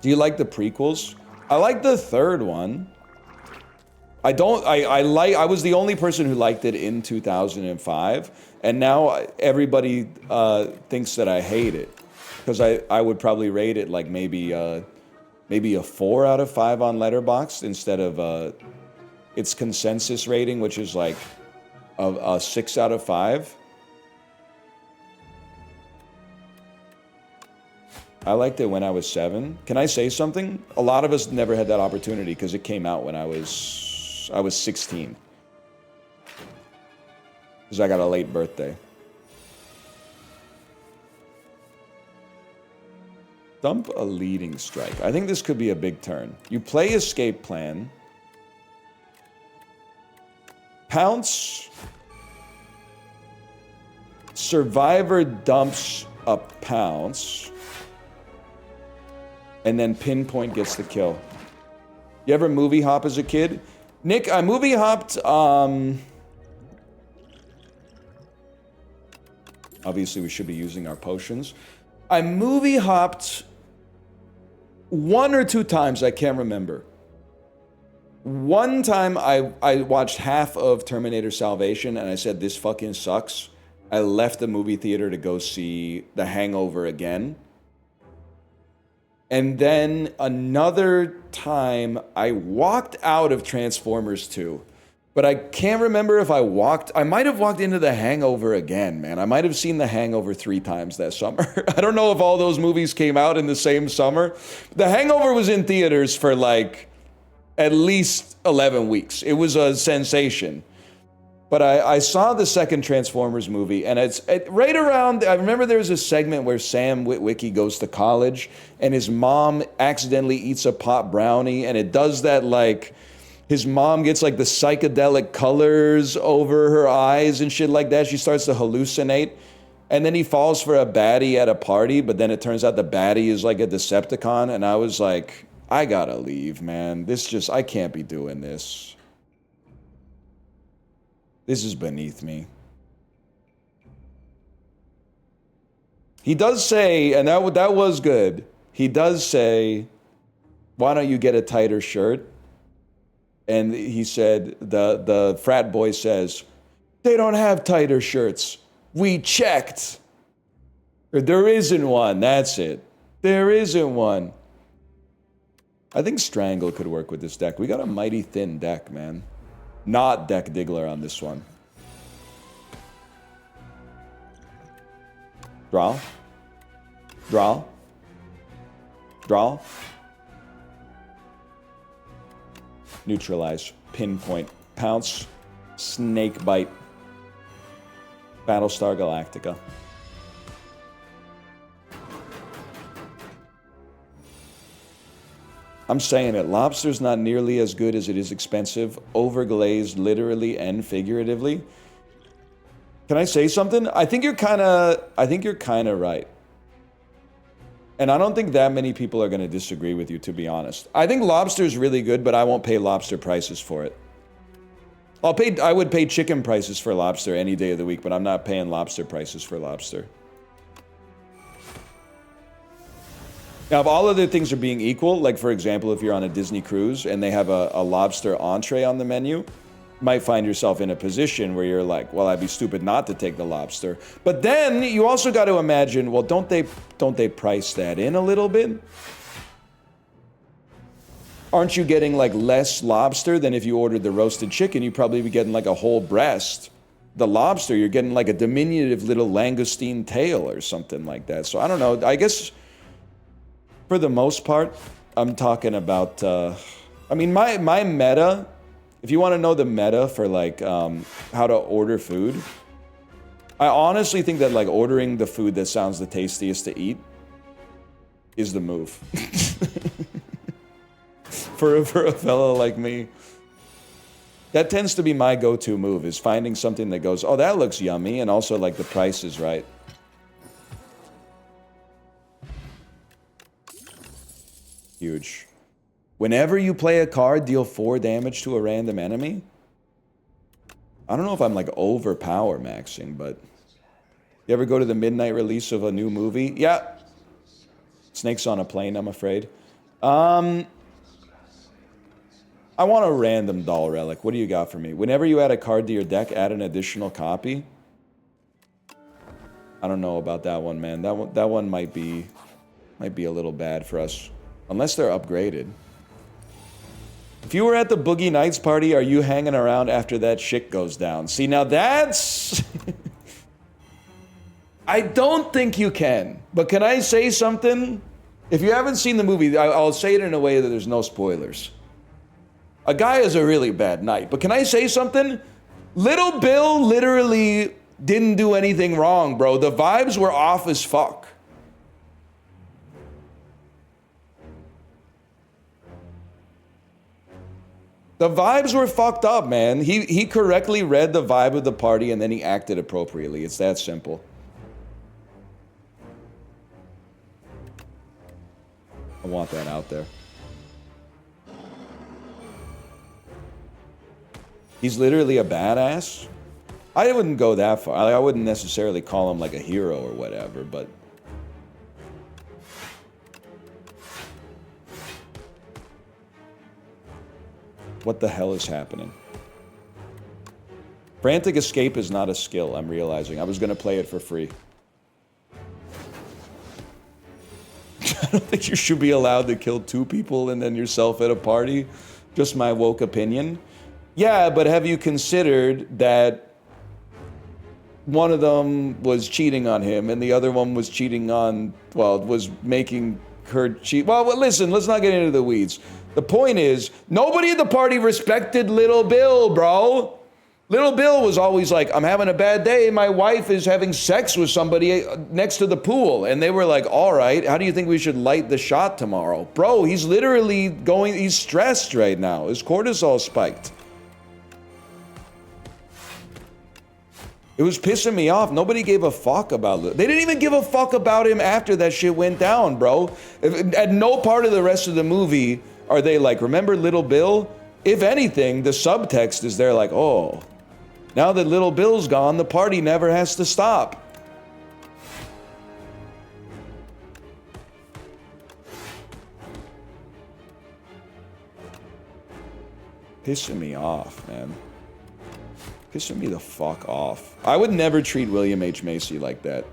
Do you like the prequels? I like the third one. I was the only person who liked it in 2005, and now everybody thinks that I hate it. Because I would probably rate it like maybe a 4 out of 5 on Letterboxd instead of its consensus rating, which is like a 6 out of 5. I liked it when I was 7. Can I say something? A lot of us never had that opportunity because it came out when I was 16. Because I got a late birthday. Dump a leading strike. I think this could be a big turn. You play escape plan. Pounce. Survivor dumps a pounce. And then pinpoint gets the kill. You ever movie hop as a kid? Nick, I movie hopped, obviously we should be using our potions. I movie hopped 1 or 2 times, I can't remember. One time I watched half of Terminator Salvation and I said, this fucking sucks. I left the movie theater to go see The Hangover again. And then another time, I walked out of Transformers 2. But I can't remember if I might have walked into The Hangover again, man. I might have seen The Hangover 3 times that summer. I don't know if all those movies came out in the same summer. The Hangover was in theaters for like at least 11 weeks. It was a sensation. But I saw the second Transformers movie, and it's right around, I remember there was a segment where Sam Witwicky goes to college, and his mom accidentally eats a pot brownie, and it does that like, his mom gets like the psychedelic colors over her eyes and shit like that. She starts to hallucinate, and then he falls for a baddie at a party, but then it turns out the baddie is like a Decepticon, and I was like, I gotta leave, man. I can't be doing this. This is beneath me. He does say, and that was good. He does say, why don't you get a tighter shirt? And he said, the frat boy says, they don't have tighter shirts. We checked. Or there isn't one, that's it. There isn't one. I think Strangle could work with this deck. We got a mighty thin deck, man. Not deck Diggler on this one. Draw. Draw. Draw. Neutralize. Pinpoint. Pounce. Snake Bite. Battlestar Galactica. I'm saying it. Lobster's not nearly as good as it is expensive, overglazed literally and figuratively. Can I say something? I think you're kind of right. And I don't think that many people are going to disagree with you, to be honest. I think lobster's really good, but I won't pay lobster prices for it. I would pay chicken prices for lobster any day of the week, but I'm not paying lobster prices for lobster. Now, if all other things are being equal, like for example, if you're on a Disney cruise and they have a lobster entree on the menu, you might find yourself in a position where you're like, well, I'd be stupid not to take the lobster. But then you also got to imagine, well, don't they price that in a little bit? Aren't you getting like less lobster than if you ordered the roasted chicken? You'd probably be getting like a whole breast. The lobster, you're getting like a diminutive little langoustine tail or something like that. So I don't know. I guess for the most part, I'm talking about, I mean, my meta, if you want to know the meta for like how to order food, I honestly think that like ordering the food that sounds the tastiest to eat is the move. for a fella like me. That tends to be my go-to move, is finding something that goes, oh, that looks yummy, and also, like, the price is right. Huge. Whenever you play a card, deal 4 damage to a random enemy? I don't know if I'm, like, overpower maxing, but... You ever go to the midnight release of a new movie? Yeah. Snakes on a plane, I'm afraid. I want a random doll relic. What do you got for me? Whenever you add a card to your deck, add an additional copy. I don't know about that one, man. That one might be a little bad for us. Unless they're upgraded. If you were at the Boogie Nights party, are you hanging around after that shit goes down? See, now that's... I don't think you can. But can I say something? If you haven't seen the movie, I'll say it in a way that there's no spoilers. A guy has a really bad night. But can I say something? Little Bill literally didn't do anything wrong, bro. The vibes were off as fuck. The vibes were fucked up, man. He correctly read the vibe of the party and then he acted appropriately. It's that simple. I want that out there. He's literally a badass. I wouldn't go that far. I wouldn't necessarily call him like a hero or whatever, but... What the hell is happening? Frantic Escape is not a skill, I'm realizing. I was gonna play it for free. I don't think you should be allowed to kill 2 people and then yourself at a party. Just my woke opinion. Yeah, but have you considered that one of them was cheating on him and the other one was cheating on, well, was making her cheat? Well, listen, let's not get into the weeds. The point is, nobody at the party respected Little Bill, bro. Little Bill was always like, I'm having a bad day. My wife is having sex with somebody next to the pool. And they were like, all right, how do you think we should light the shot tomorrow? Bro, he's literally going, he's stressed right now. His cortisol spiked. It was pissing me off. Nobody gave a fuck about it. They didn't even give a fuck about him after that shit went down, bro. At no part of the rest of the movie are they like, remember Little Bill? If anything, the subtext is they're like, oh, now that Little Bill's gone, the party never has to stop. Pissing me off, man. Pissing me the fuck off. I would never treat William H. Macy like that.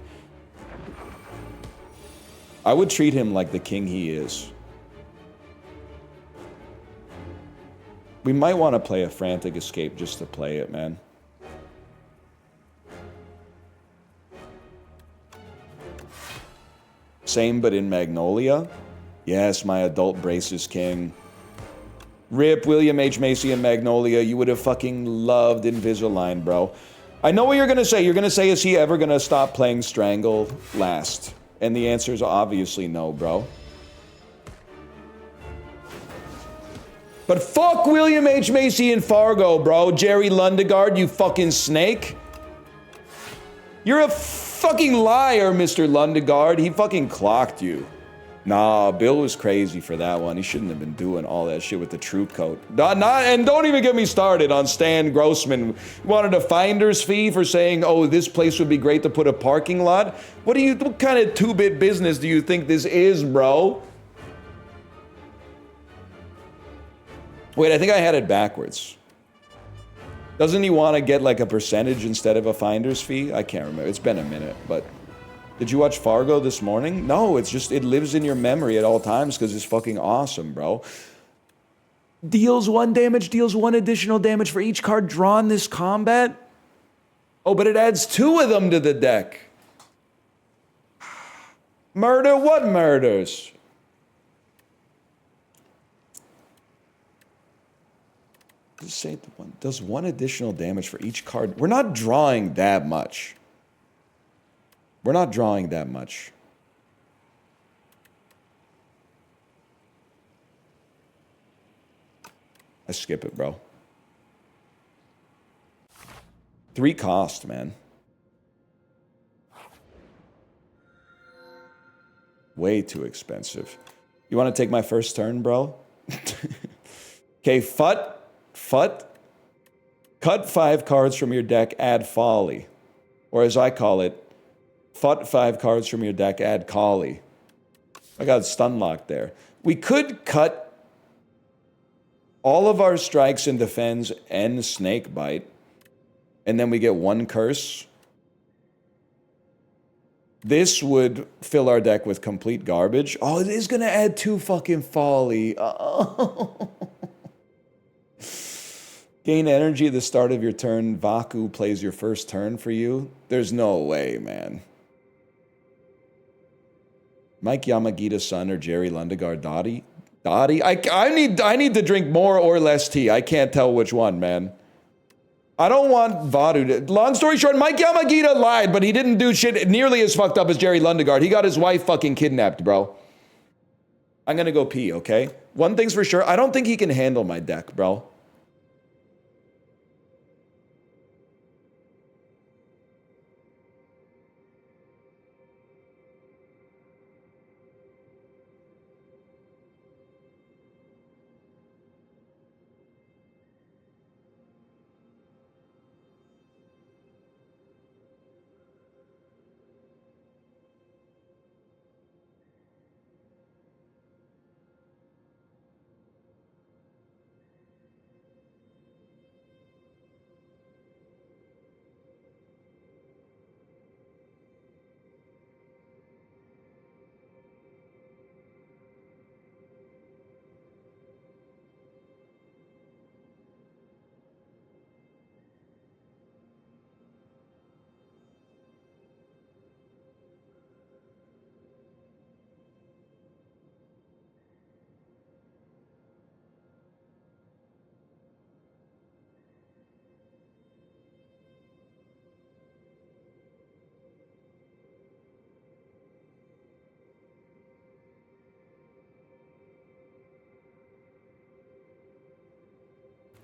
I would treat him like the king he is. We might want to play a Frantic Escape just to play it, man. Same, but in Magnolia? Yes, my adult braces king. Rip William H. Macy and Magnolia. You would have fucking loved Invisalign, bro. I know what you're going to say. You're going to say, is he ever going to stop playing Strangle last? And the answer is obviously no, bro. But fuck William H. Macy and Fargo, bro. Jerry Lundegaard, you fucking snake. You're a fucking liar, Mr. Lundegaard. He fucking clocked you. Nah, Bill was crazy for that one. He shouldn't have been doing all that shit with the true coat. And don't even get me started on Stan Grossman. Wanted a finder's fee for saying, oh, this place would be great to put a parking lot? What kind of two-bit business do you think this is, bro? Wait, I think I had it backwards. Doesn't he want to get like a percentage instead of a finder's fee? I can't remember. It's been a minute, but... Did you watch Fargo this morning? No, it's just, it lives in your memory at all times because it's fucking awesome, bro. Deals 1 damage, deals 1 additional damage for each card drawn this combat? Oh, but it adds 2 of them to the deck. Murder? What murders? Does 1 additional damage for each card? We're not drawing that much. We're not drawing that much. I skip it, bro. 3 cost, man. Way too expensive. You want to take my first turn, bro? Okay, Fut. Cut 5 cards from your deck, add Folly. Or as I call it, Fut 5 cards from your deck, add Collie. I got stun locked there. We could cut all of our strikes and defends and Snake Bite. And then we get 1 curse. This would fill our deck with complete garbage. Oh, it is going to add 2 fucking Folly. Oh. Gain energy at the start of your turn. Vaku plays your first turn for you. There's no way, man. Mike Yamagita's son or Jerry Lundegaard Dottie? Dottie? I need to drink more or less tea. I can't tell which one, man. I don't want Vadu to... Long story short, Mike Yamagita lied, but he didn't do shit nearly as fucked up as Jerry Lundegaard. He got his wife fucking kidnapped, bro. I'm gonna go pee, okay? One thing's for sure, I don't think he can handle my deck, bro.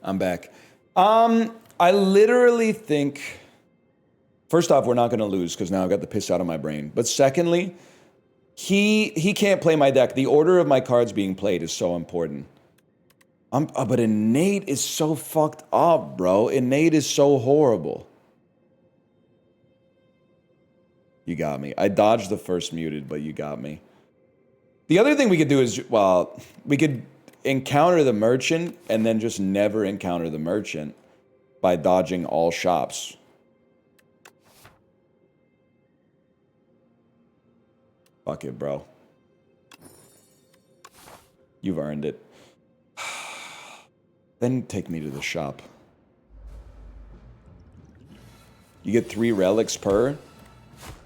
I'm back. I literally think, first off, we're not going to lose because now I've got the piss out of my brain. But secondly, he can't play my deck. The order of my cards being played is so important. But Innate is so fucked up, bro. Innate is so horrible. You got me. I dodged the first muted, but you got me. The other thing we could do is, well, we could encounter the merchant and then just never encounter the merchant by dodging all shops. Fuck it, bro. You've earned it. Then take me to the shop. You get 3 relics per?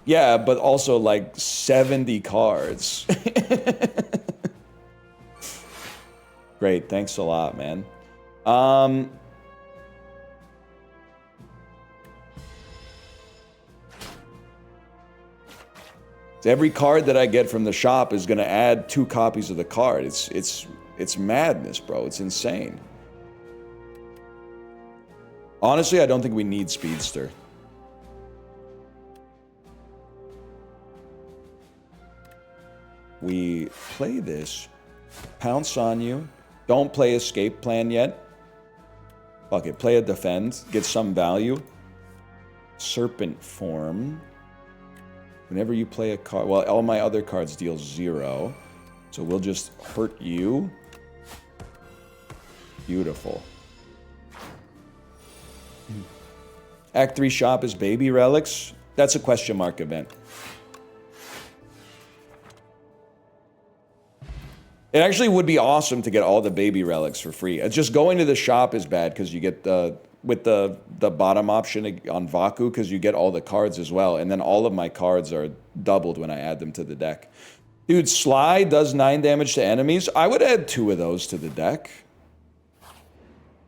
Yeah, but also like 70 cards. Great, thanks a lot, man. Every card that I get from the shop is going to add 2 copies of the card. It's madness, bro. It's insane. Honestly, I don't think we need Speedster. We play this, pounce on you. Don't play escape plan yet. Fuck it, play a defend, get some value. Serpent form. Whenever you play a card, well, all my other cards deal 0. So we'll just hurt you. Beautiful. Act 3 shop is baby relics. That's a question mark event. It actually would be awesome to get all the baby relics for free. Just going to the shop is bad because you get with the bottom option on Vaku because you get all the cards as well. And then all of my cards are doubled when I add them to the deck. Dude, Sly does 9 damage to enemies. I would add 2 of those to the deck.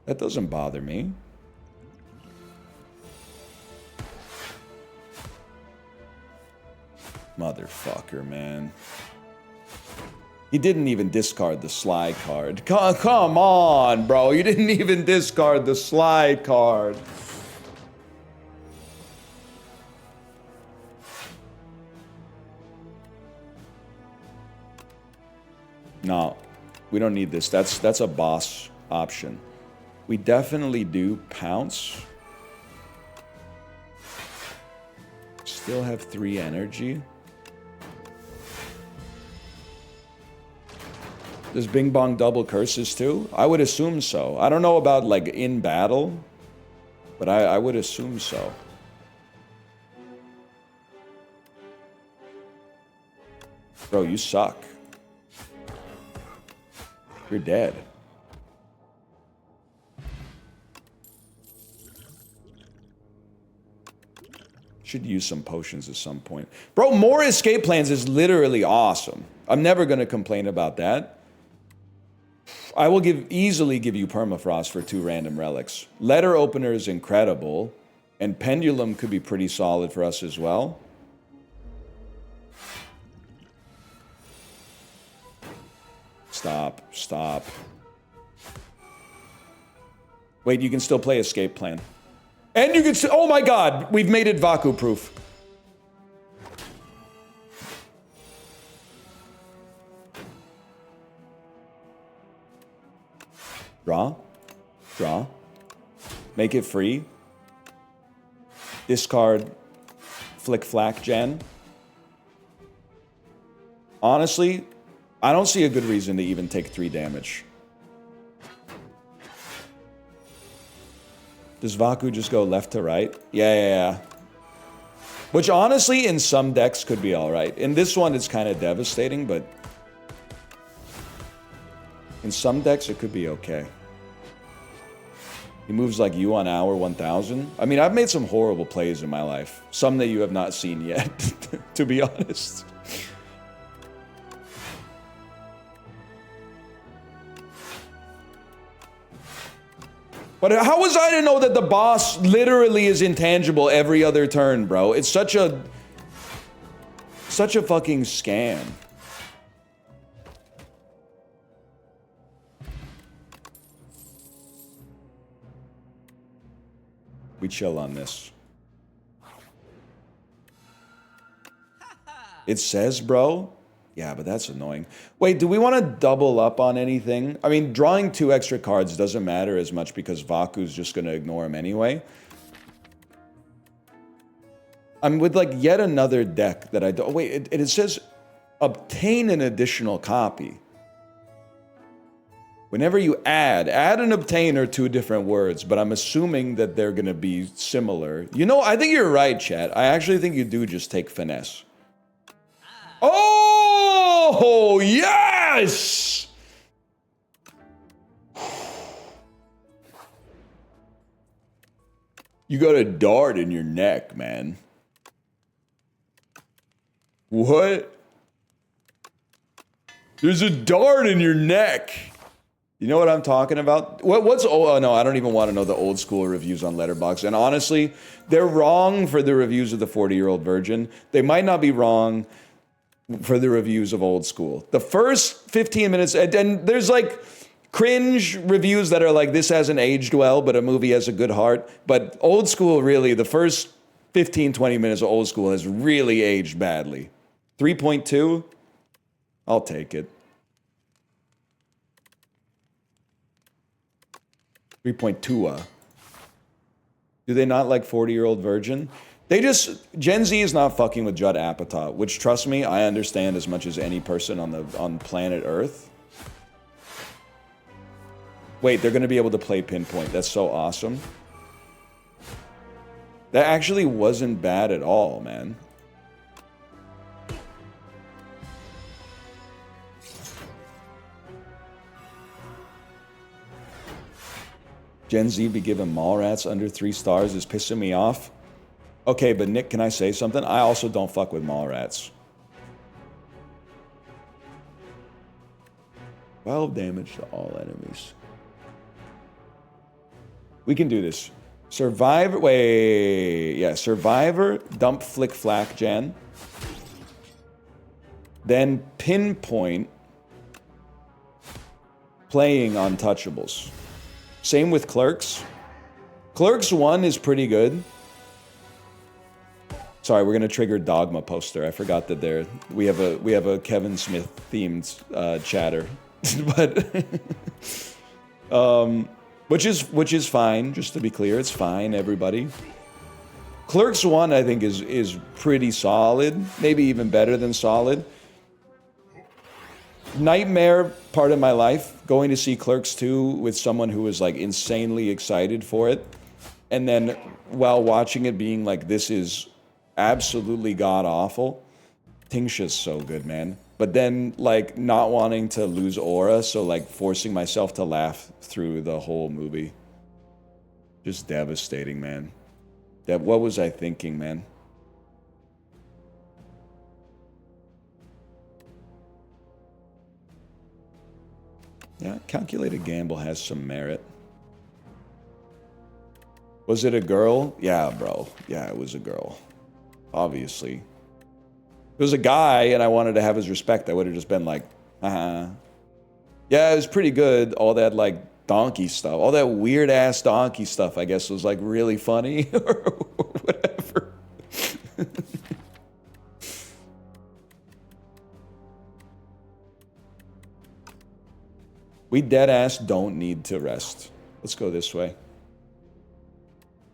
That doesn't bother me. Motherfucker, man. He didn't even discard the slide card. Come on, bro. You didn't even discard the slide card. No, we don't need this. That's a boss option. We definitely do pounce. Still have 3 energy. Does Bing Bong double curses too? I would assume so. I don't know about like in battle, but I would assume so. Bro, you suck. You're dead. Should use some potions at some point. Bro, more escape plans is literally awesome. I'm never going to complain about that. I will easily give you permafrost for 2 random relics. Letter opener is incredible. And pendulum could be pretty solid for us as well. Stop. Wait, you can still play escape plan. And you can still, oh my god, we've made it Vaku proof. Draw. Make it free. Discard Flick Flack Gen. Honestly, I don't see a good reason to even take 3 damage. Does Vaku just go left to right? Yeah. Which honestly, in some decks could be alright. In this one, it's kind of devastating, but in some decks, it could be okay. He moves like you on hour 1000. I mean, I've made some horrible plays in my life. Some that you have not seen yet, to be honest. But how was I to know that the boss literally is intangible every other turn, bro? It's such a fucking scam. We chill on this. It says, bro? Yeah, but that's annoying. Wait, do we want to double up on anything? I mean, drawing 2 extra cards doesn't matter as much because Vaku's just going to ignore him anyway. I'm with like yet another deck that I don't... Wait, it says obtain an additional copy. Whenever you add and obtain are 2 different words, but I'm assuming that they're going to be similar. You know, I think you're right, chat. I actually think you do just take finesse. Oh, yes! You got a dart in your neck, man. What? There's a dart in your neck. You know what I'm talking about? What's... Oh, no, I don't even want to know the old school reviews on Letterboxd. And honestly, they're wrong for the reviews of the 40-year-old virgin. They might not be wrong for the reviews of old school. The first 15 minutes, and there's like cringe reviews that are like, this hasn't aged well, but a movie has a good heart. But old school, really, the first 15, 20 minutes of old school has really aged badly. 3.2? I'll take it. 3.2. Do they not like 40-year-old virgin? They just... Gen Z is not fucking with Judd Apatow, which, trust me, I understand as much as any person on planet Earth. Wait, they're going to be able to play Pinpoint. That's so awesome. That actually wasn't bad at all, man. Gen Z be giving Mallrats under 3 stars is pissing me off. Okay, but Nick, can I say something? I also don't fuck with Mallrats. 12 damage to all enemies. We can do this. Survivor, wait, yeah, Survivor, dump Flick Flack Gen. Then Pinpoint, playing Untouchables. Same with Clerks. Clerks 1 is pretty good. Sorry, we're gonna trigger Dogma poster. I forgot that we have a Kevin Smith themed chatter, but which is fine. Just to be clear, it's fine. Everybody. Clerks 1, I think, is pretty solid. Maybe even better than solid. Nightmare part of my life, going to see Clerks 2 with someone who was like insanely excited for it, and then while watching it being like, this is absolutely god awful. Tingsha's so good, man. But then like not wanting to lose aura, so like forcing myself to laugh through the whole movie. Just devastating, man. What was I thinking, man? Yeah, calculated gamble has some merit. Was it a girl? Yeah, bro. Yeah, it was a girl. Obviously. If it was a guy and I wanted to have his respect, I would have just been like, yeah, it was pretty good. All that like donkey stuff, all that weird ass donkey stuff, I guess was like really funny or whatever. We dead ass don't need to rest. Let's go this way.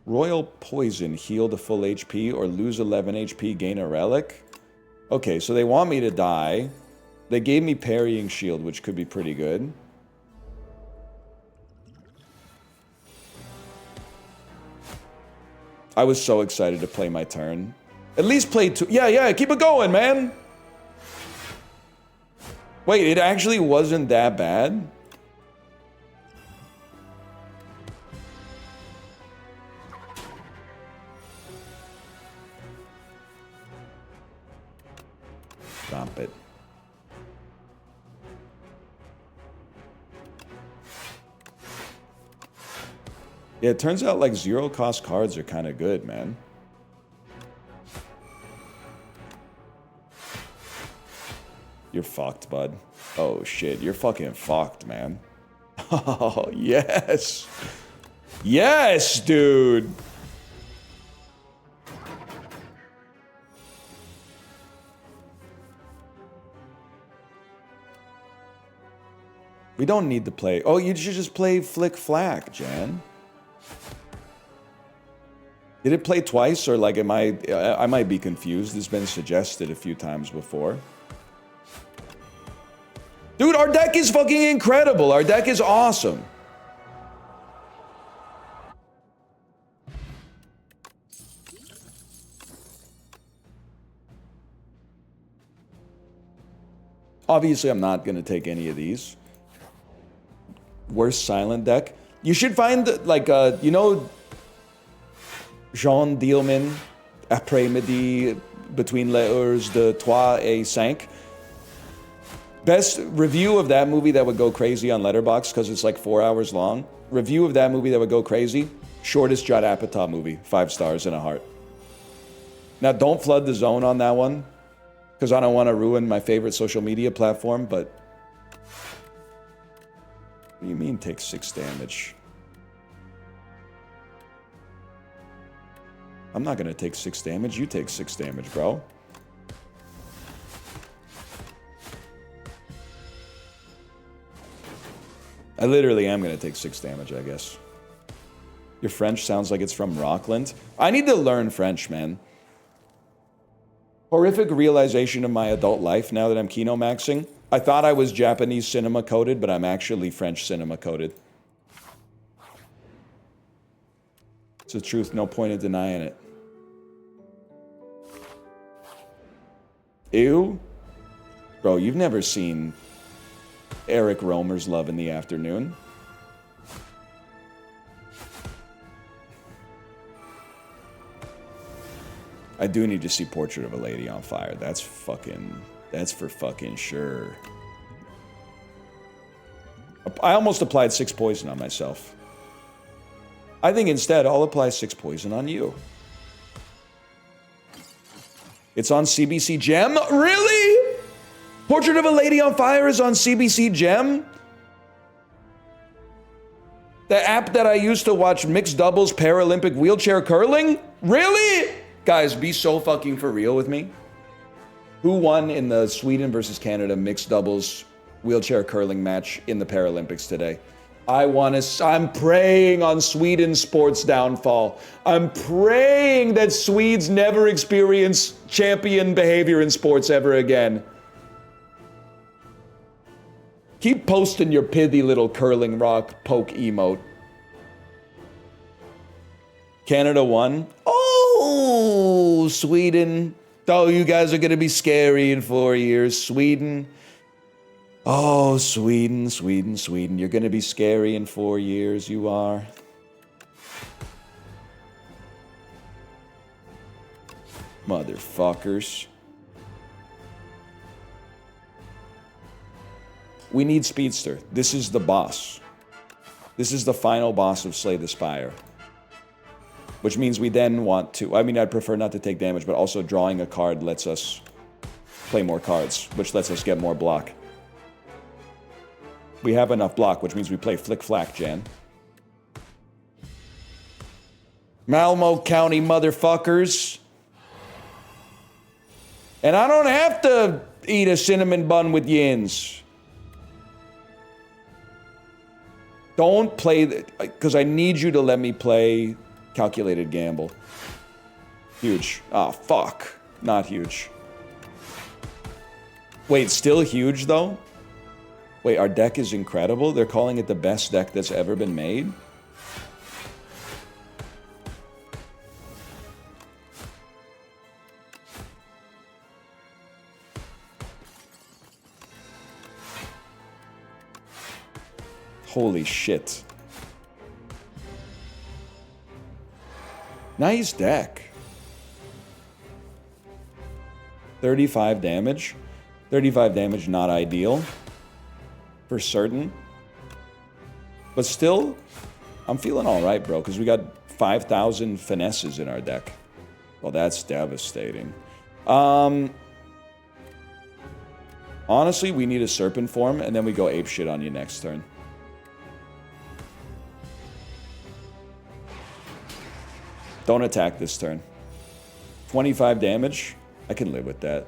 Royal Poison, heal to full HP or lose 11 HP, gain a relic? Okay, so they want me to die. They gave me parrying shield, which could be pretty good. I was so excited to play my turn. At least play two. Yeah, keep it going, man. Wait, it actually wasn't that bad? Dump it. Yeah, it turns out like zero cost cards are kind of good, man. You're fucked, bud. Oh shit, you're fucking fucked, man. Oh, yes. Yes, dude. We don't need to play. Oh, you should just play Flick Flack, Jan. Did it play twice, or like I might be confused. It's been suggested a few times before. Dude, our deck is fucking incredible. Our deck is awesome. Obviously, I'm not going to take any of these. Worst silent deck. You should find, like, you know, Jean Dielman, après-midi, between les heures de 3 et 5. Best review of that movie that would go crazy on Letterboxd, because it's like 4 hours long. Review of that movie that would go crazy. Shortest Judd Apatow movie. 5 stars and a heart. Now, don't flood the zone on that one, because I don't want to ruin my favorite social media platform, but... What do you mean take 6 damage? I'm not gonna take 6 damage. You take 6 damage, bro. I literally am gonna take 6 damage, I guess. Your French sounds like it's from Rockland. I need to learn French, man. Horrific realization of my adult life now that I'm Kino maxing. I thought I was Japanese cinema coded, but I'm actually French cinema coded. It's the truth, no point in denying it. Ew? Bro, you've never seen Eric Romer's Love in the Afternoon. I do need to see Portrait of a Lady on Fire. That's for fucking sure. I almost applied 6 poison on myself. I think instead I'll apply 6 poison on you. It's on CBC Gem? Really? Portrait of a Lady on Fire is on CBC Gem? The app that I used to watch mixed doubles Paralympic wheelchair curling? Really? Guys, be so fucking for real with me. Who won in the Sweden versus Canada mixed doubles wheelchair curling match in the Paralympics today? I'm praying on Sweden's sports downfall. I'm praying that Swedes never experience champion behavior in sports ever again. Keep posting your pithy little curling rock poke emote. Canada won. Oh, Sweden. Oh, you guys are going to be scary in 4 years. Sweden. Oh, Sweden, Sweden, Sweden. You're going to be scary in 4 years. You are. Motherfuckers. We need Speedster. This is the boss. This is the final boss of Slay the Spire. Which means we then want to... I mean, I'd prefer not to take damage, but also drawing a card lets us play more cards, which lets us get more block. We have enough block, which means we play Flick Flack, Jan. Malmo County motherfuckers. And I don't have to eat a cinnamon bun with yins. Don't play, because I need you to let me play Calculated Gamble. Huge. Ah, fuck. Not huge. Wait, still huge, though? Wait, our deck is incredible? They're calling it the best deck that's ever been made? Holy shit. Nice deck. 35 damage. 35 damage, not ideal. For certain. But still, I'm feeling alright, bro, because we got 5,000 finesses in our deck. Well, that's devastating. Honestly, we need a Serpent form, and then we go apeshit on you next turn. Don't attack this turn. 25 damage? I can live with that.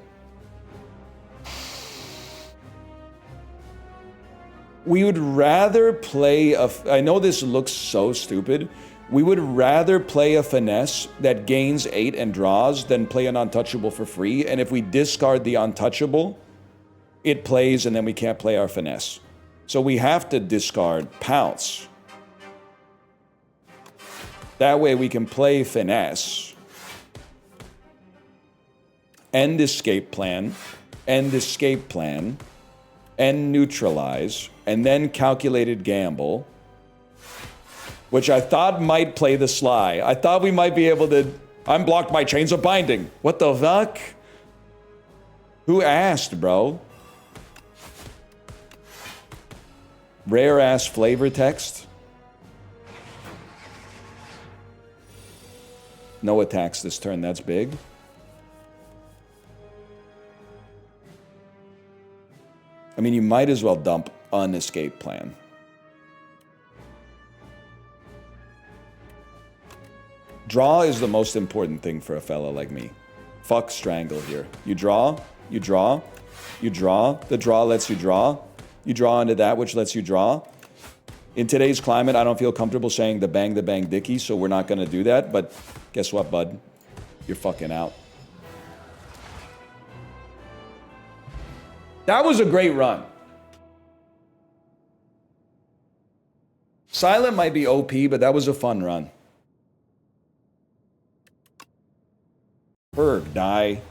We would rather play a... I know this looks so stupid. We would rather play a finesse that gains 8 and draws than play an untouchable for free. And if we discard the untouchable, it plays and then we can't play our finesse. So we have to discard Pounce. That way we can play finesse, end escape plan, end escape plan, end neutralize, and then calculated gamble, which I thought might play the sly. I thought we might be able to... I'm blocked by Chains of Binding. What the fuck? Who asked, bro? Rare-ass flavor text? No attacks this turn, that's big. I mean, you might as well dump an escape plan. Draw is the most important thing for a fella like me. Fuck Strangle here. You draw, you draw, you draw. The draw lets you draw. You draw into that, which lets you draw. In today's climate, I don't feel comfortable saying the bang dicky, so we're not going to do that. But guess what, bud? You're fucking out. That was a great run. Silent might be OP, but that was a fun run. Berg, die.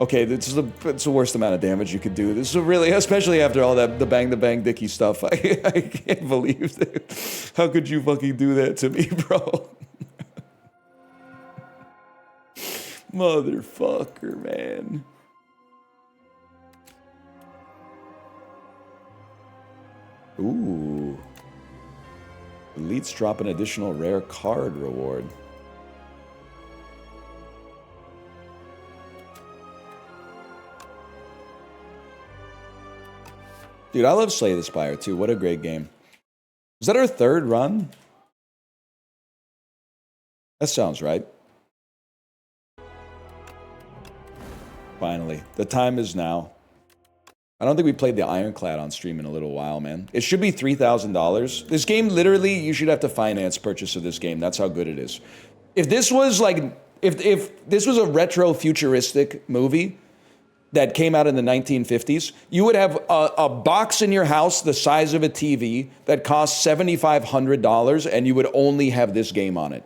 Okay, it's the worst amount of damage you could do. This is really, especially after all that, the bang dicky stuff. I can't believe that. How could you fucking do that to me, bro? Motherfucker, man. Ooh. Elites drop an additional rare card reward. Dude, I love Slay the Spire too. What a great game. Is that our third run? That sounds right. Finally. The time is now. I don't think we played the Ironclad on stream in a little while, man. It should be $3,000. This game, literally, you should have to finance purchase of this game. That's how good it is. If this was like, if this was a retro futuristic movie that came out in the 1950s, you would have a box in your house the size of a TV that costs $7,500 and you would only have this game on it.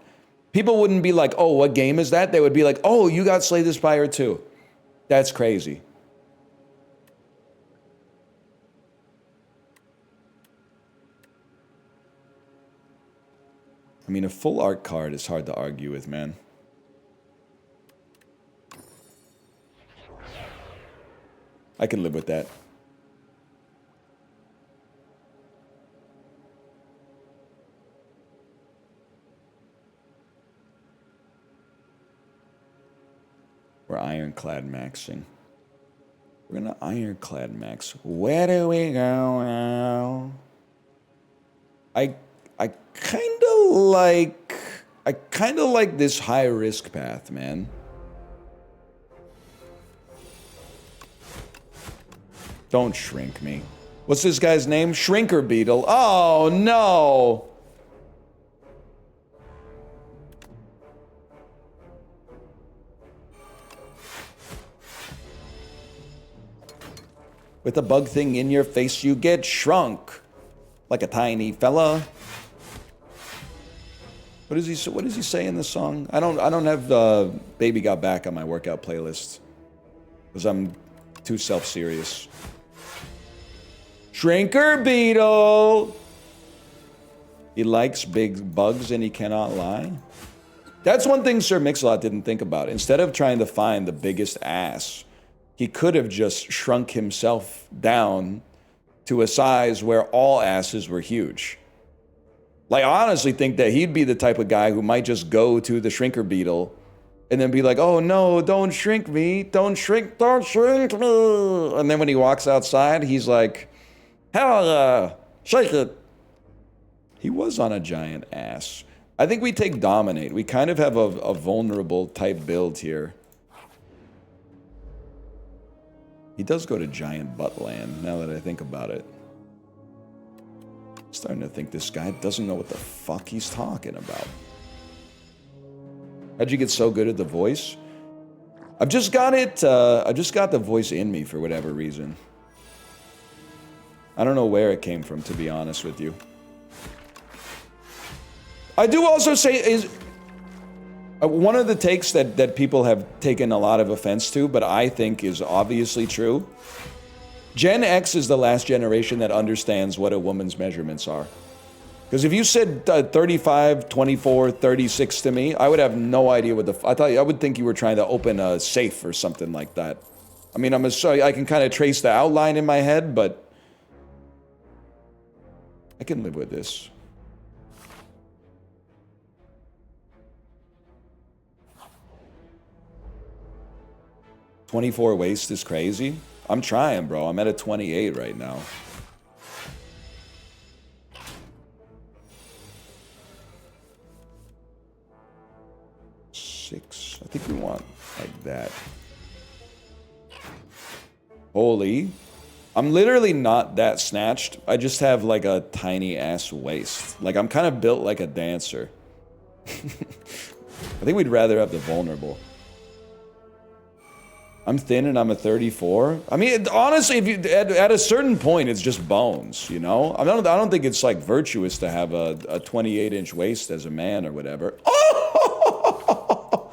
People wouldn't be like, oh, what game is that? They would be like, oh, you got Slay the Spire too. That's crazy. I mean, a full art card is hard to argue with, man. I can live with that. We're Ironclad maxing. We're gonna Ironclad max. Where do we go now? I kind of like this high risk path, man. Don't shrink me. What's this guy's name? Shrinker Beetle. Oh no. With a bug thing in your face, you get shrunk like a tiny fella. What does he say in the song? I don't have Baby Got Back on my workout playlist because I'm too self-serious. Shrinker Beetle. He likes big bugs and he cannot lie. That's one thing Sir Mix-a-Lot didn't think about. Instead of trying to find the biggest ass, he could have just shrunk himself down to a size where all asses were huge. Like, I honestly think that he'd be the type of guy who might just go to the Shrinker Beetle and then be like, oh no, don't shrink me, don't shrink me. And then when he walks outside, he's like, hell yeah, shake it. He was on a giant ass. I think we take Dominate. We kind of have a vulnerable type build here. He does go to giant butt land, now that I think about it. Starting to think this guy doesn't know what the fuck he's talking about. How'd you get so good at the voice? I've just got it, I've just got the voice in me for whatever reason. I don't know where it came from, to be honest with you. I do also say is one of the takes that people have taken a lot of offense to, but I think is obviously true. Gen X is the last generation that understands what a woman's measurements are. Because if you said 35, 24, 36 to me, I would have no idea what I would think you were trying to open a safe or something like that. I mean, I can kind of trace the outline in my head, but I can live with this. $24 waist is crazy. I'm trying, bro. I'm at a 28 right now. Six. I think we want like that. Holy. I'm literally not that snatched. I just have like a tiny ass waist. Like I'm kind of built like a dancer. I think we'd rather have the vulnerable. I'm thin and I'm a 34. I mean, honestly, if you at a certain point, it's just bones, you know? I don't think it's like virtuous to have a 28-inch waist as a man or whatever. Oh!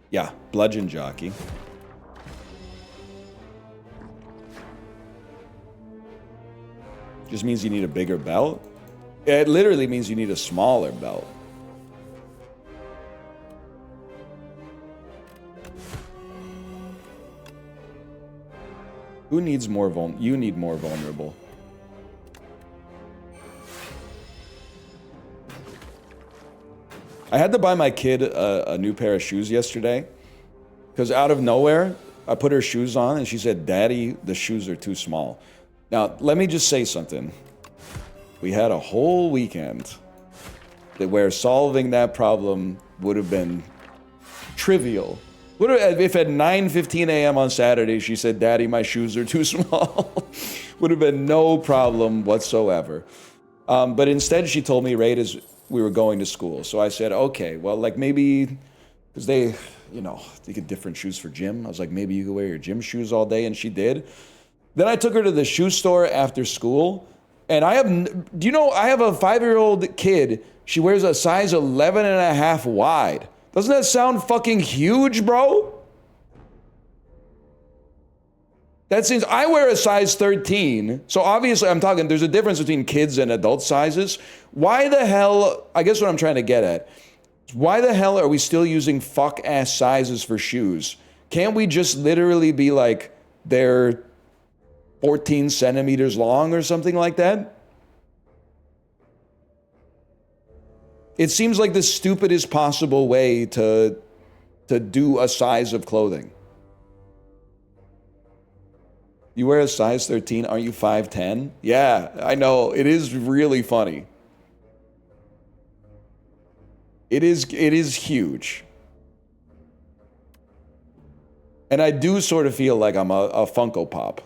Yeah, bludgeon jockey. Just means you need a bigger belt. It literally means you need a smaller belt. Who needs more you need more vulnerable. I had to buy my kid a new pair of shoes yesterday. Because out of nowhere, I put her shoes on, and she said, "Daddy, the shoes are too small." Now, let me just say something. We had a whole weekend where solving that problem would have been trivial. If at 9:15 a.m. on Saturday she said, "Daddy, my shoes are too small," would have been no problem whatsoever. But instead she told me right as we were going to school. So I said, okay, well, like maybe, because they get different shoes for gym. I was like, maybe you could wear your gym shoes all day, and she did. Then I took her to the shoe store after school, and I have a 5-year-old kid. She wears a size 11 and a half wide. Doesn't that sound fucking huge, bro? That seems, I wear a size 13, so obviously there's a difference between kids and adult sizes. Why the hell, I guess what I'm trying to get at, why the hell are we still using fuck-ass sizes for shoes? Can't we just literally be like, they're 14 centimeters long or something like that? It seems like the stupidest possible way to do a size of clothing. You wear a size 13, aren't you 5'10"? Yeah, I know. It is really funny. It is huge. And I do sort of feel like I'm a Funko Pop.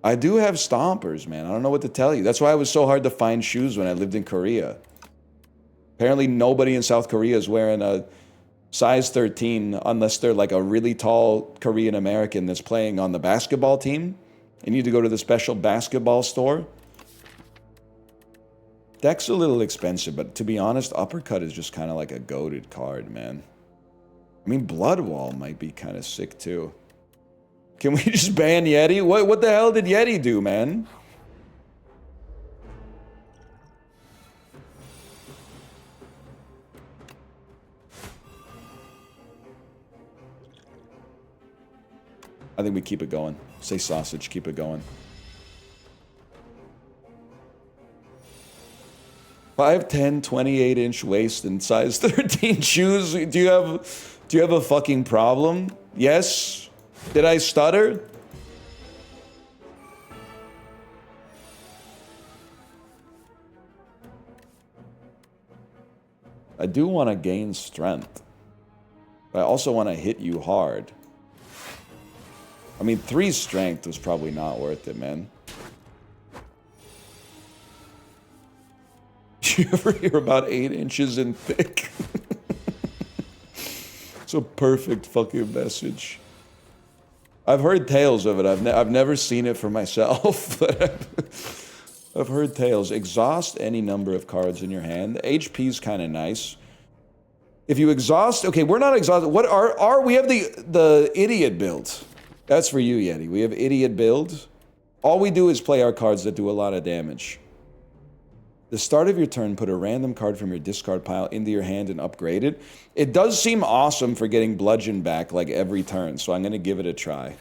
I do have stompers, man. I don't know what to tell you. That's why it was so hard to find shoes when I lived in Korea. Apparently nobody in South Korea is wearing a size 13 unless they're like a really tall Korean American that's playing on the basketball team. You need to go to the special basketball store. Deck's a little expensive, but to be honest, Uppercut is just kind of like a goated card, man. I mean, Bloodwall might be kind of sick too. Can we just ban Yeti? What the hell did Yeti do, man? I think we keep it going. Say sausage, keep it going. 5'10", 28-inch waist and size 13 shoes. Do you have a fucking problem? Yes? Did I stutter? I do want to gain strength. But I also want to hit you hard. I mean, 3 strength was probably not worth it, man. You ever hear about 8 inches in thick? It's a perfect fucking message. I've heard tales of it. I've never seen it for myself, but I've heard tales. Exhaust any number of cards in your hand. The HP's kind of nice. If you exhaust, okay, we're not exhausted. What are we have the idiot build. That's for you, Yeti. We have idiot build. All we do is play our cards that do a lot of damage. The start of your turn, put a random card from your discard pile into your hand and upgrade it. It does seem awesome for getting bludgeon back like every turn, so I'm going to give it a try.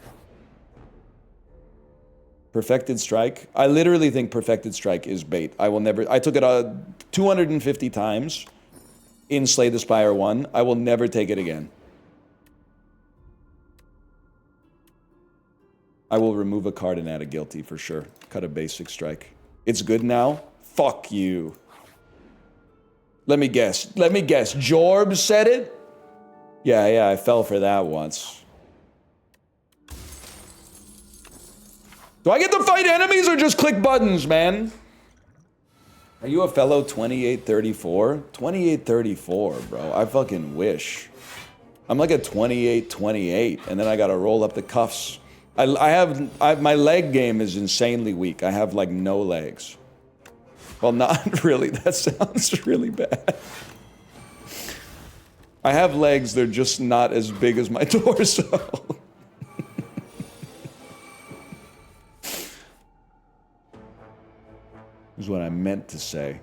Perfected Strike. I literally think Perfected Strike is bait. I took it 250 times in Slay the Spire 1. I will never take it again. I will remove a card and add a guilty for sure. Cut a basic strike. It's good now? Fuck you. Let me guess. Jorb said it? Yeah, I fell for that once. Do I get to fight enemies or just click buttons, man? Are you a fellow 2834? 2834, bro. I fucking wish. I'm like a 2828, and then I gotta roll up the cuffs. My leg game is insanely weak. I have like no legs. Well, not really. That sounds really bad. I have legs, they're just not as big as my torso. Is what I meant to say.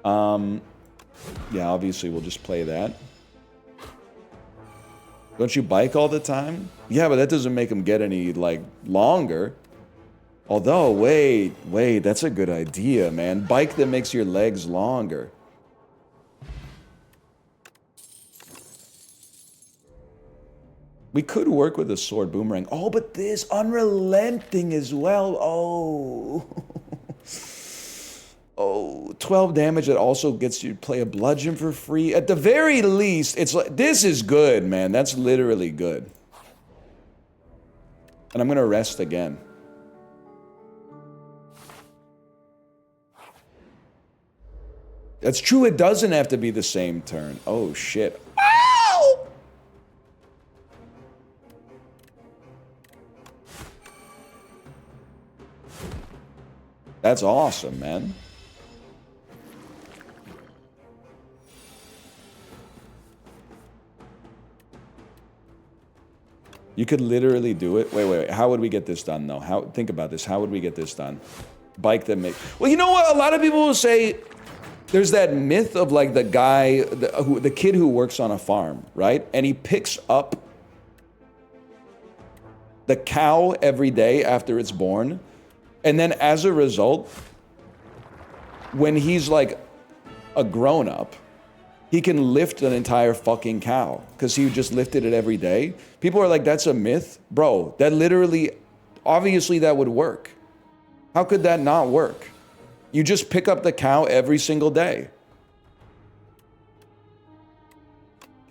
Yeah, obviously we'll just play that. Don't you bike all the time? Yeah, but that doesn't make them get any, like, longer. Although, wait, that's a good idea, man. Bike that makes your legs longer. We could work with a sword boomerang. Oh, but this unrelenting as well. Oh. Oh, 12 damage that also gets you to play a bludgeon for free. At the very least, it's like, this is good, man. That's literally good. And I'm going to rest again. That's true, it doesn't have to be the same turn. Oh, shit. Ow! That's awesome, man. You could literally do it. Wait. How would we get this done, though? Think about this. How would we get this done? Bike that make... Well, you know what? A lot of people will say... There's that myth of, like, the guy... The kid who works on a farm, right? And he picks up the cow every day after it's born. And then, as a result, when he's, like, a grown-up... He can lift an entire fucking cow because he just lifted it every day. People are like, that's a myth. Bro, that literally, obviously that would work. How could that not work? You just pick up the cow every single day.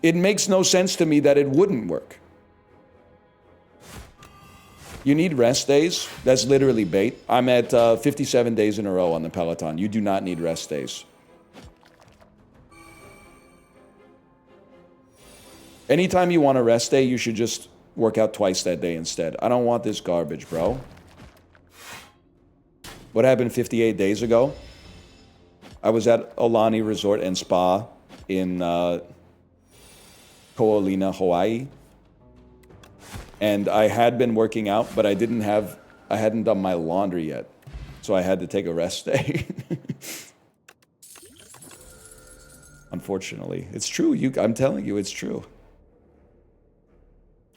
It makes no sense to me that it wouldn't work. You need rest days. That's literally bait. I'm at 57 days in a row on the Peloton. You do not need rest days. Anytime you want a rest day, you should just work out twice that day instead. I don't want this garbage, bro. What happened 58 days ago? I was at Aulani Resort and Spa in Ko'olina, Hawaii. And I had been working out, but I hadn't done my laundry yet. So I had to take a rest day. Unfortunately. It's true. I'm telling you, it's true.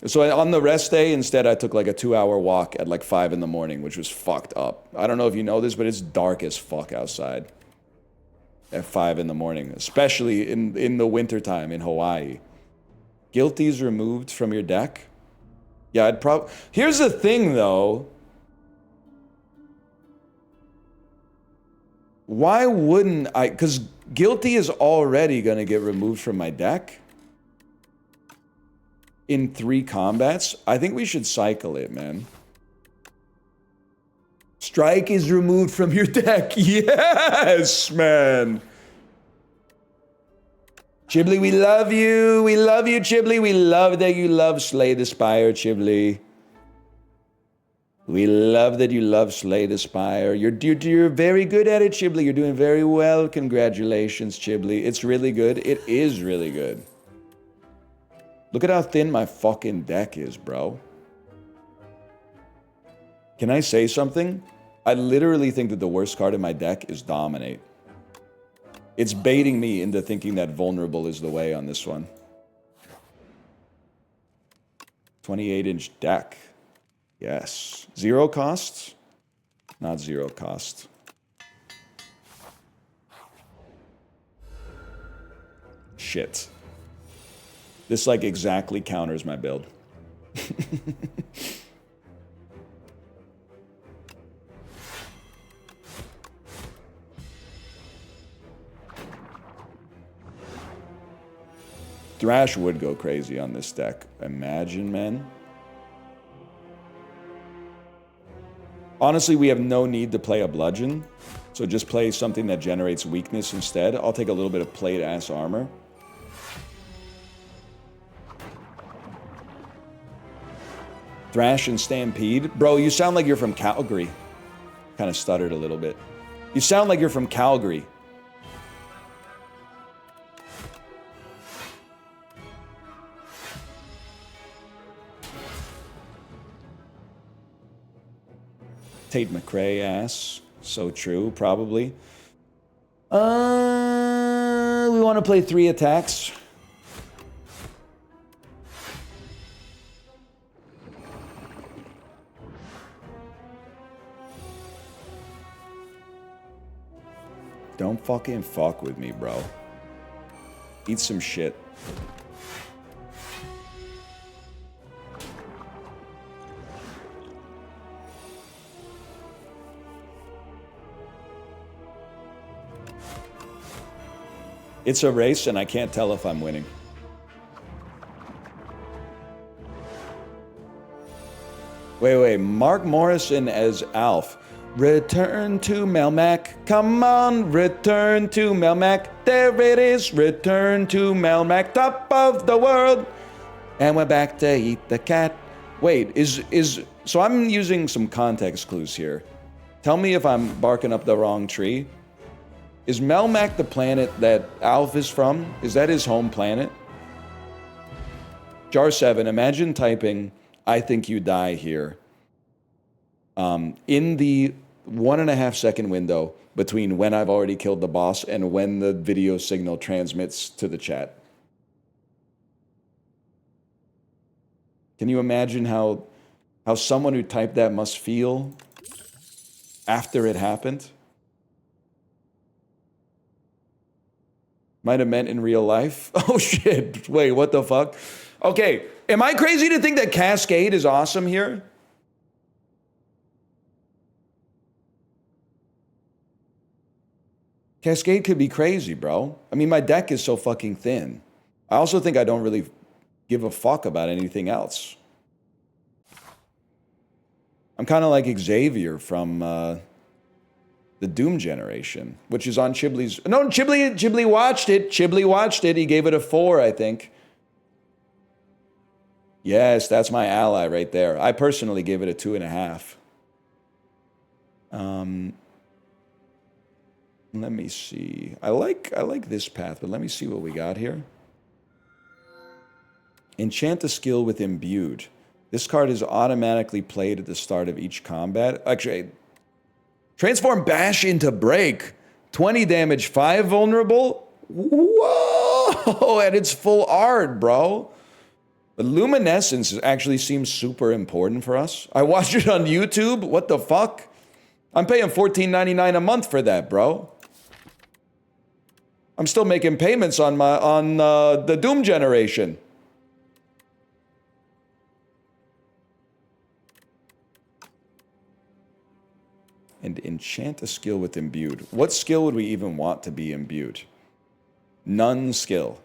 So on the rest day, instead, I took like a 2-hour walk at like 5 in the morning, which was fucked up. I don't know if you know this, but it's dark as fuck outside at 5 in the morning, especially in the wintertime in Hawaii. Guilty's removed from your deck? Yeah, I'd probably... Here's the thing, though. Why wouldn't I... Because Guilty is already going to get removed from my deck. In 3 combats, I think we should cycle it, man. Strike is removed from your deck. Yes, man. Chibli, we love you. We love you, Chibli. We love that you love Slay the Spire, Chibli. We love that you love Slay the Spire. You're very good at it, Chibli. You're doing very well. Congratulations, Chibli. It's really good. It is really good. Look at how thin my fucking deck is, bro. Can I say something? I literally think that the worst card in my deck is Dominate. It's baiting me into thinking that Vulnerable is the way on this one. 28-inch deck. Yes. 0 costs? Not 0 cost. Shit. This, like, exactly counters my build. Thrash would go crazy on this deck. Imagine, man. Honestly, we have no need to play a bludgeon. So just play something that generates weakness instead. I'll take a little bit of plate-ass armor. Thrash and Stampede. Bro, you sound like you're from Calgary. Kind of stuttered a little bit. You sound like you're from Calgary. Tate McRae ass. So true, probably. We want to play 3 attacks. Don't fucking fuck with me, bro. Eat some shit. It's a race, and I can't tell if I'm winning. Wait. Mark Morrison as Alf. Return to Melmac. Come on, return to Melmac. There it is. Return to Melmac, top of the world. And we're back to eat the cat. Wait, so I'm using some context clues here. Tell me if I'm barking up the wrong tree. Is Melmac the planet that Alf is from? Is that his home planet? Jar 7, imagine typing, I think you die here. In the 1.5 second window between when I've already killed the boss and when the video signal transmits to the chat. Can you imagine how someone who typed that must feel after it happened? Might have meant in real life. Oh shit, wait, what the fuck? Okay, am I crazy to think that Cascade is awesome here? Cascade could be crazy, bro. I mean, my deck is so fucking thin. I also think I don't really give a fuck about anything else. I'm kind of like Xavier from the Doom generation, which is on Chibli's... No, Chibli watched it. Chibli watched it. He gave it a 4, I think. Yes, that's my ally right there. I personally gave it a 2.5. Let me see. I like this path, but let me see what we got here. Enchant a skill with Imbued. This card is automatically played at the start of each combat. Actually, transform Bash into Break. 20 damage, 5 vulnerable. Whoa! And it's full art, bro. But Luminescence actually seems super important for us. I watched it on YouTube. What the fuck? I'm paying $14.99 a month for that, bro. I'm still making payments on the Doom generation. And enchant a skill with Imbued. What skill would we even want to be imbued? None skill.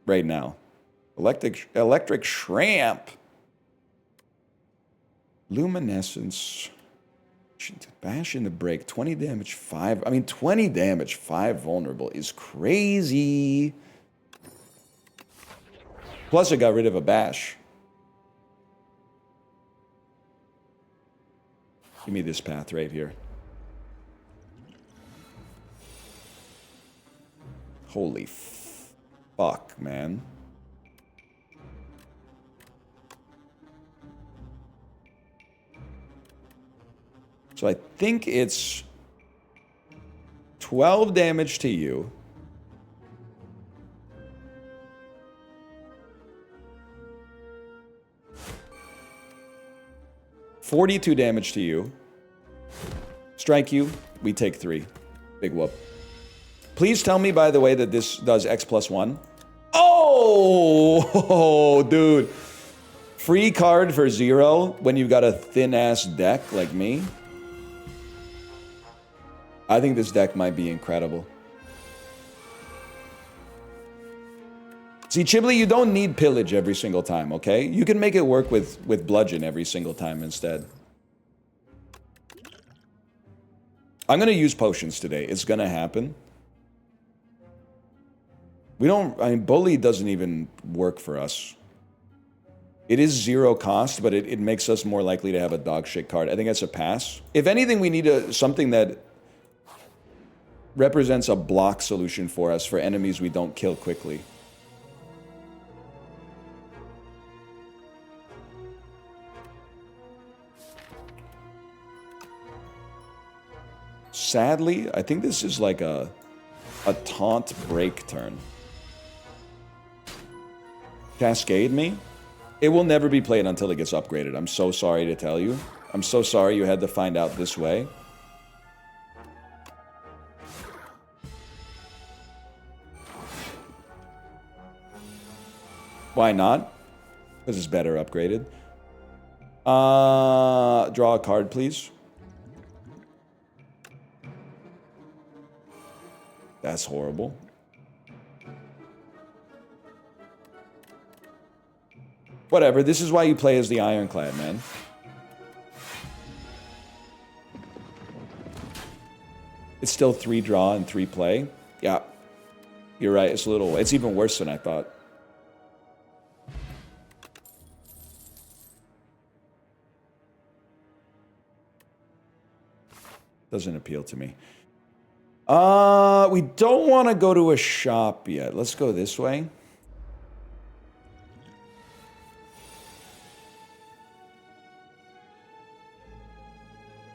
Right now. Electric Shramp. Luminescence. Bash in the Break. 20 damage, 5. I mean, 20 damage, 5 vulnerable is crazy. Plus, it got rid of a Bash. Give me this path right here. Holy fuck, man. So I think it's 12 damage to you. $42 damage to you. Strike you, we take 3. Big whoop. Please tell me, by the way, that this does X+1. Oh, dude. Free card for 0 when you've got a thin-ass deck like me. I think this deck might be incredible. See, Chibli, you don't need Pillage every single time, okay? You can make it work with Bludgeon every single time instead. I'm going to use potions today. It's going to happen. I mean, Bully doesn't even work for us. It is 0 cost, but it makes us more likely to have a dog shit card. I think that's a pass. If anything, we need something that represents a block solution for us for enemies we don't kill quickly. Sadly, I think this is like a taunt break turn. Cascade me? It will never be played until it gets upgraded. I'm so sorry to tell you. I'm so sorry you had to find out this way. Why not? Because it's better upgraded. Draw a card, please. That's horrible. Whatever, this is why you play as the Ironclad, man. It's still 3 draw and 3 play. Yeah. You're right, it's even worse than I thought. Doesn't appeal to me. We don't want to go to a shop yet. Let's go this way.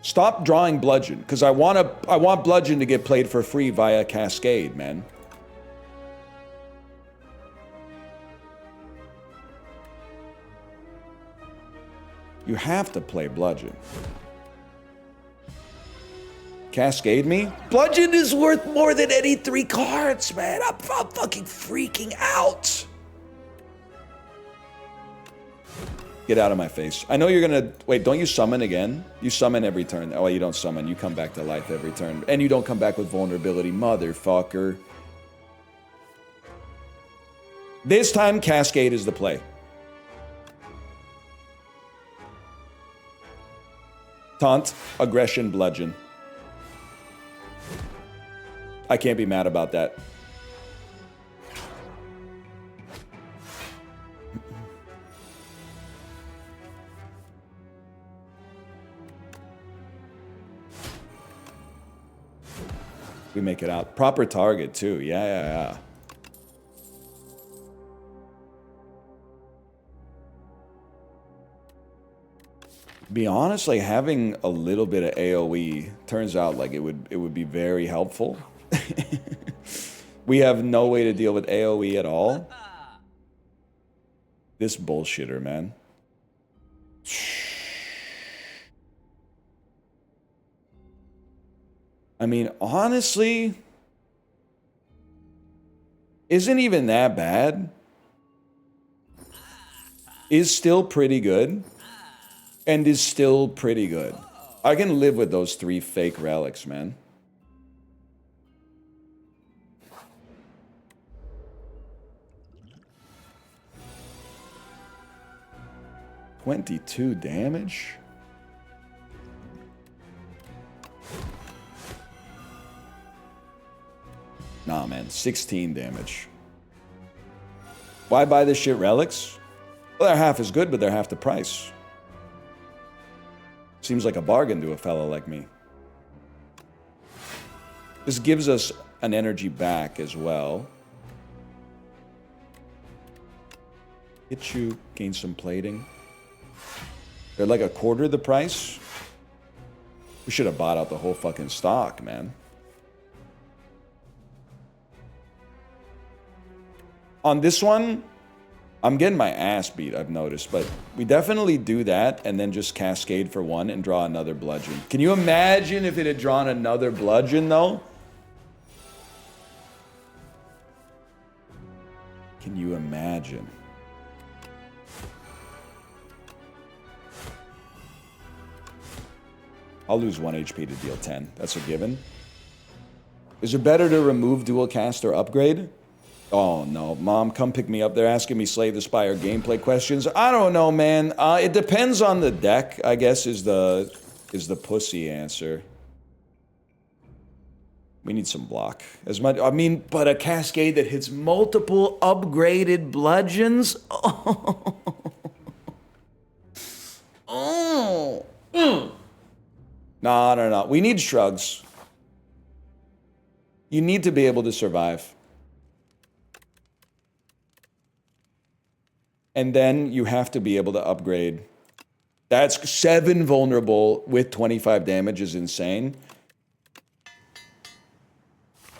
Stop drawing Bludgeon, because I want Bludgeon to get played for free via Cascade, man. You have to play Bludgeon. Cascade me? Bludgeon is worth more than any 3 cards, man. I'm fucking freaking out. Get out of my face. I know you're gonna... Wait, don't you summon again? You summon every turn. Oh, you don't summon. You come back to life every turn. And you don't come back with vulnerability. Motherfucker. This time, Cascade is the play. Taunt, aggression, bludgeon. I can't be mad about that. We make it out. Proper target, too. Yeah. Be honest, like having a little bit of AoE turns out like it would be very helpful. We have no way to deal with AoE at all. This bullshitter, man. I mean, honestly, isn't even that bad. Is still pretty good. And is still pretty good. I can live with those 3 fake relics, man. $22 damage? Nah, man. 16 damage. Why buy this shit relics? Well, they're half as good, but they're half the price. Seems like a bargain to a fellow like me. This gives us an energy back as well. Hit you, gain some plating. They're like a quarter the price. We should have bought out the whole fucking stock, man. On this one, I'm getting my ass beat, I've noticed, but we definitely do that and then just cascade for 1 and draw another bludgeon. Can you imagine if it had drawn another bludgeon, though? Can you imagine? I'll lose 1 HP to deal 10. That's a given. Is it better to remove dual cast or upgrade? Oh, no. Mom, come pick me up. They're asking me Slay the Spire gameplay questions. I don't know, man. It depends on the deck, I guess, is the pussy answer. We need some block. As much, I mean, but a cascade that hits multiple upgraded bludgeons? Oh. Oh. No. We need shrugs. You need to be able to survive. And then you have to be able to upgrade. That's 7 vulnerable with 25 damage is insane.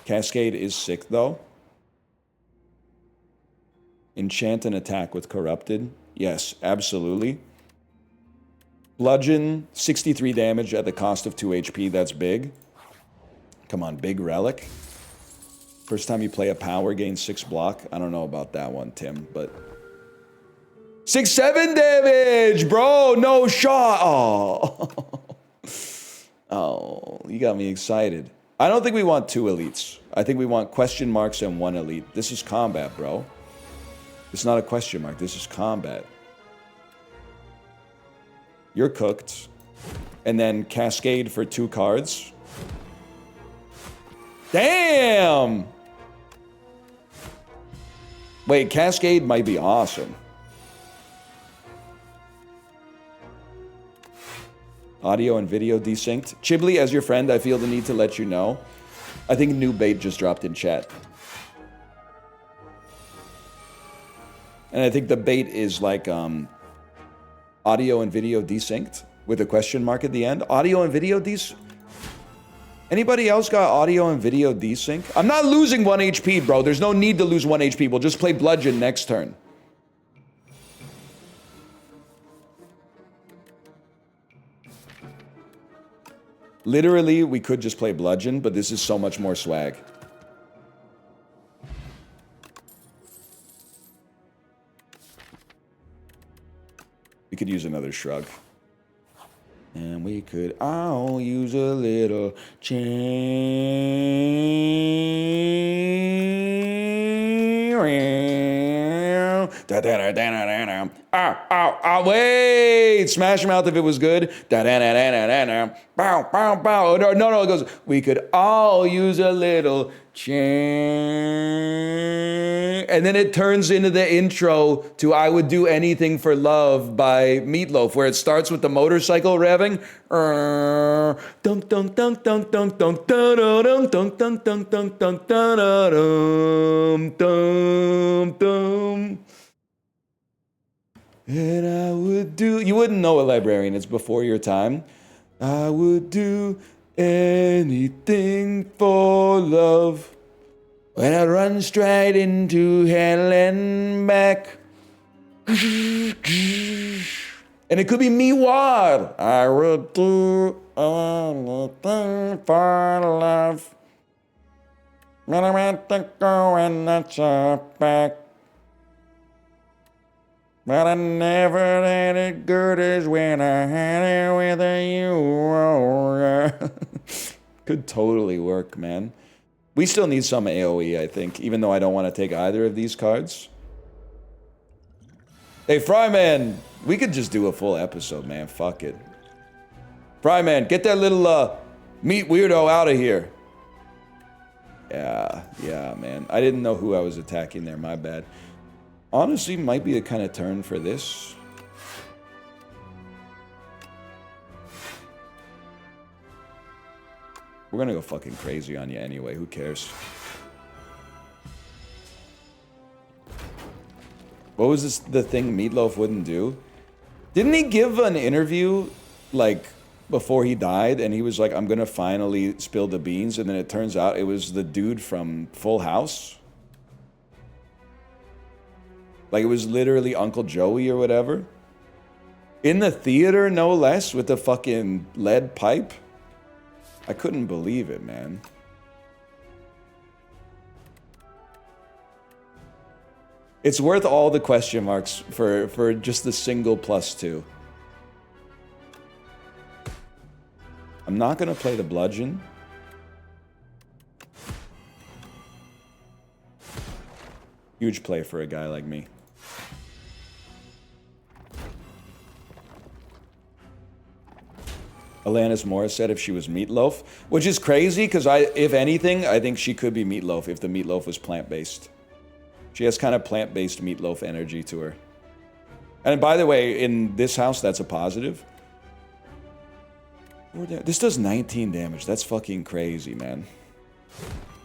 Cascade is sick, though. Enchant and attack with corrupted. Yes, absolutely. Bludgeon, 63 damage at the cost of 2 HP. That's big. Come on, big relic. First time you play a power, gain 6 block. I don't know about that one, Tim, but... 6-7 damage, bro. No shot. Oh. Oh, you got me excited. I don't think we want 2 elites. I think we want question marks and 1 elite. This is combat, bro. It's not a question mark. This is combat. You're cooked. And then Cascade for 2 cards. Damn! Wait, Cascade might be awesome. Audio and video desynced. Chibli, as your friend, I feel the need to let you know. I think new bait just dropped in chat. And I think the bait is like audio and video desynced with a question mark at the end. Audio and video desync. Anybody else got audio and video desync? I'm not losing 1 HP, bro. There's no need to lose 1 HP. We'll just play Bludgeon next turn. Literally, we could just play Bludgeon, but this is so much more swag. We could use another shrug. And we could all use a little wait! Smash Mouth if it was good. Bow, bow, bow. No, it goes, we could all use a little and then it turns into the intro to I Would Do Anything for Love by Meatloaf, where it starts with the motorcycle revving. Dunk, dunk, dunk, dunk, dunk, dunk, dunk, dunk, dunk, dunk, dunk, dunk, dunk, dunk. And I would do... You wouldn't know it, Librarian. It's before your time. I would do anything for love. When I run straight into hell and back. And it could be me wild. I would do anything for love. When I went to go and not your back. But I never had it good as when I had it with you. Could totally work, man. We still need some AoE, I think, even though I don't want to take either of these cards. Hey, Fryman, we could just do a full episode, man. Fuck it. Fryman, get that little meat weirdo out of here. Yeah, man. I didn't know who I was attacking there. My bad. Honestly, might be the kind of turn for this. We're gonna go fucking crazy on you anyway. Who cares? What was this, the thing Meatloaf wouldn't do? Didn't he give an interview, like, before he died? And he was like, I'm gonna finally spill the beans. And then it turns out it was the dude from Full House. Like, it was literally Uncle Joey or whatever. In the theater, no less, with the fucking lead pipe. I couldn't believe it, man. It's worth all the question marks for just the single +2. I'm not going to play the Bludgeon. Huge play for a guy like me. Alanis Morris said if she was Meatloaf, which is crazy because if anything, I think she could be Meatloaf if the Meatloaf was plant-based. She has kind of plant-based Meatloaf energy to her. And by the way, in this house, that's a positive. This does 19 damage. That's fucking crazy, man.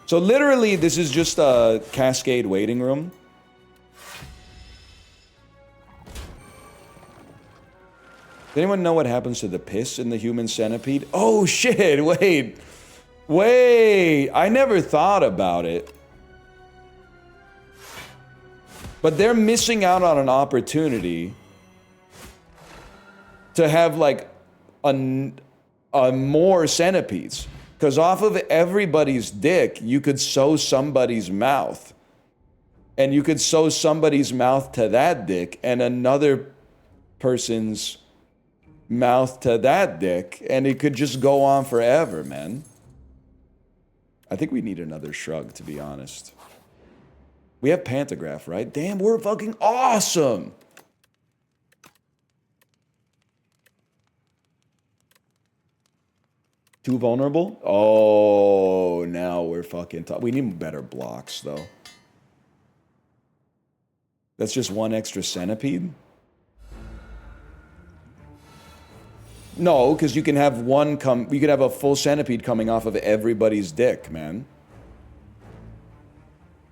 So literally, this is just a Cascade waiting room. Does anyone know what happens to the piss in the human centipede? Oh shit, wait, I never thought about it. But they're missing out on an opportunity to have like a more centipedes. Because off of everybody's dick, you could sew somebody's mouth. And you could sew somebody's mouth to that dick and another person's mouth to that dick, and it could just go on forever, man. I think we need another shrug, to be honest. We have Pantograph, right? Damn, we're fucking awesome! Too vulnerable? Oh, now we're fucking tough. We need better blocks, though. That's just one extra centipede? No, because you can have you could have a full centipede coming off of everybody's dick, man.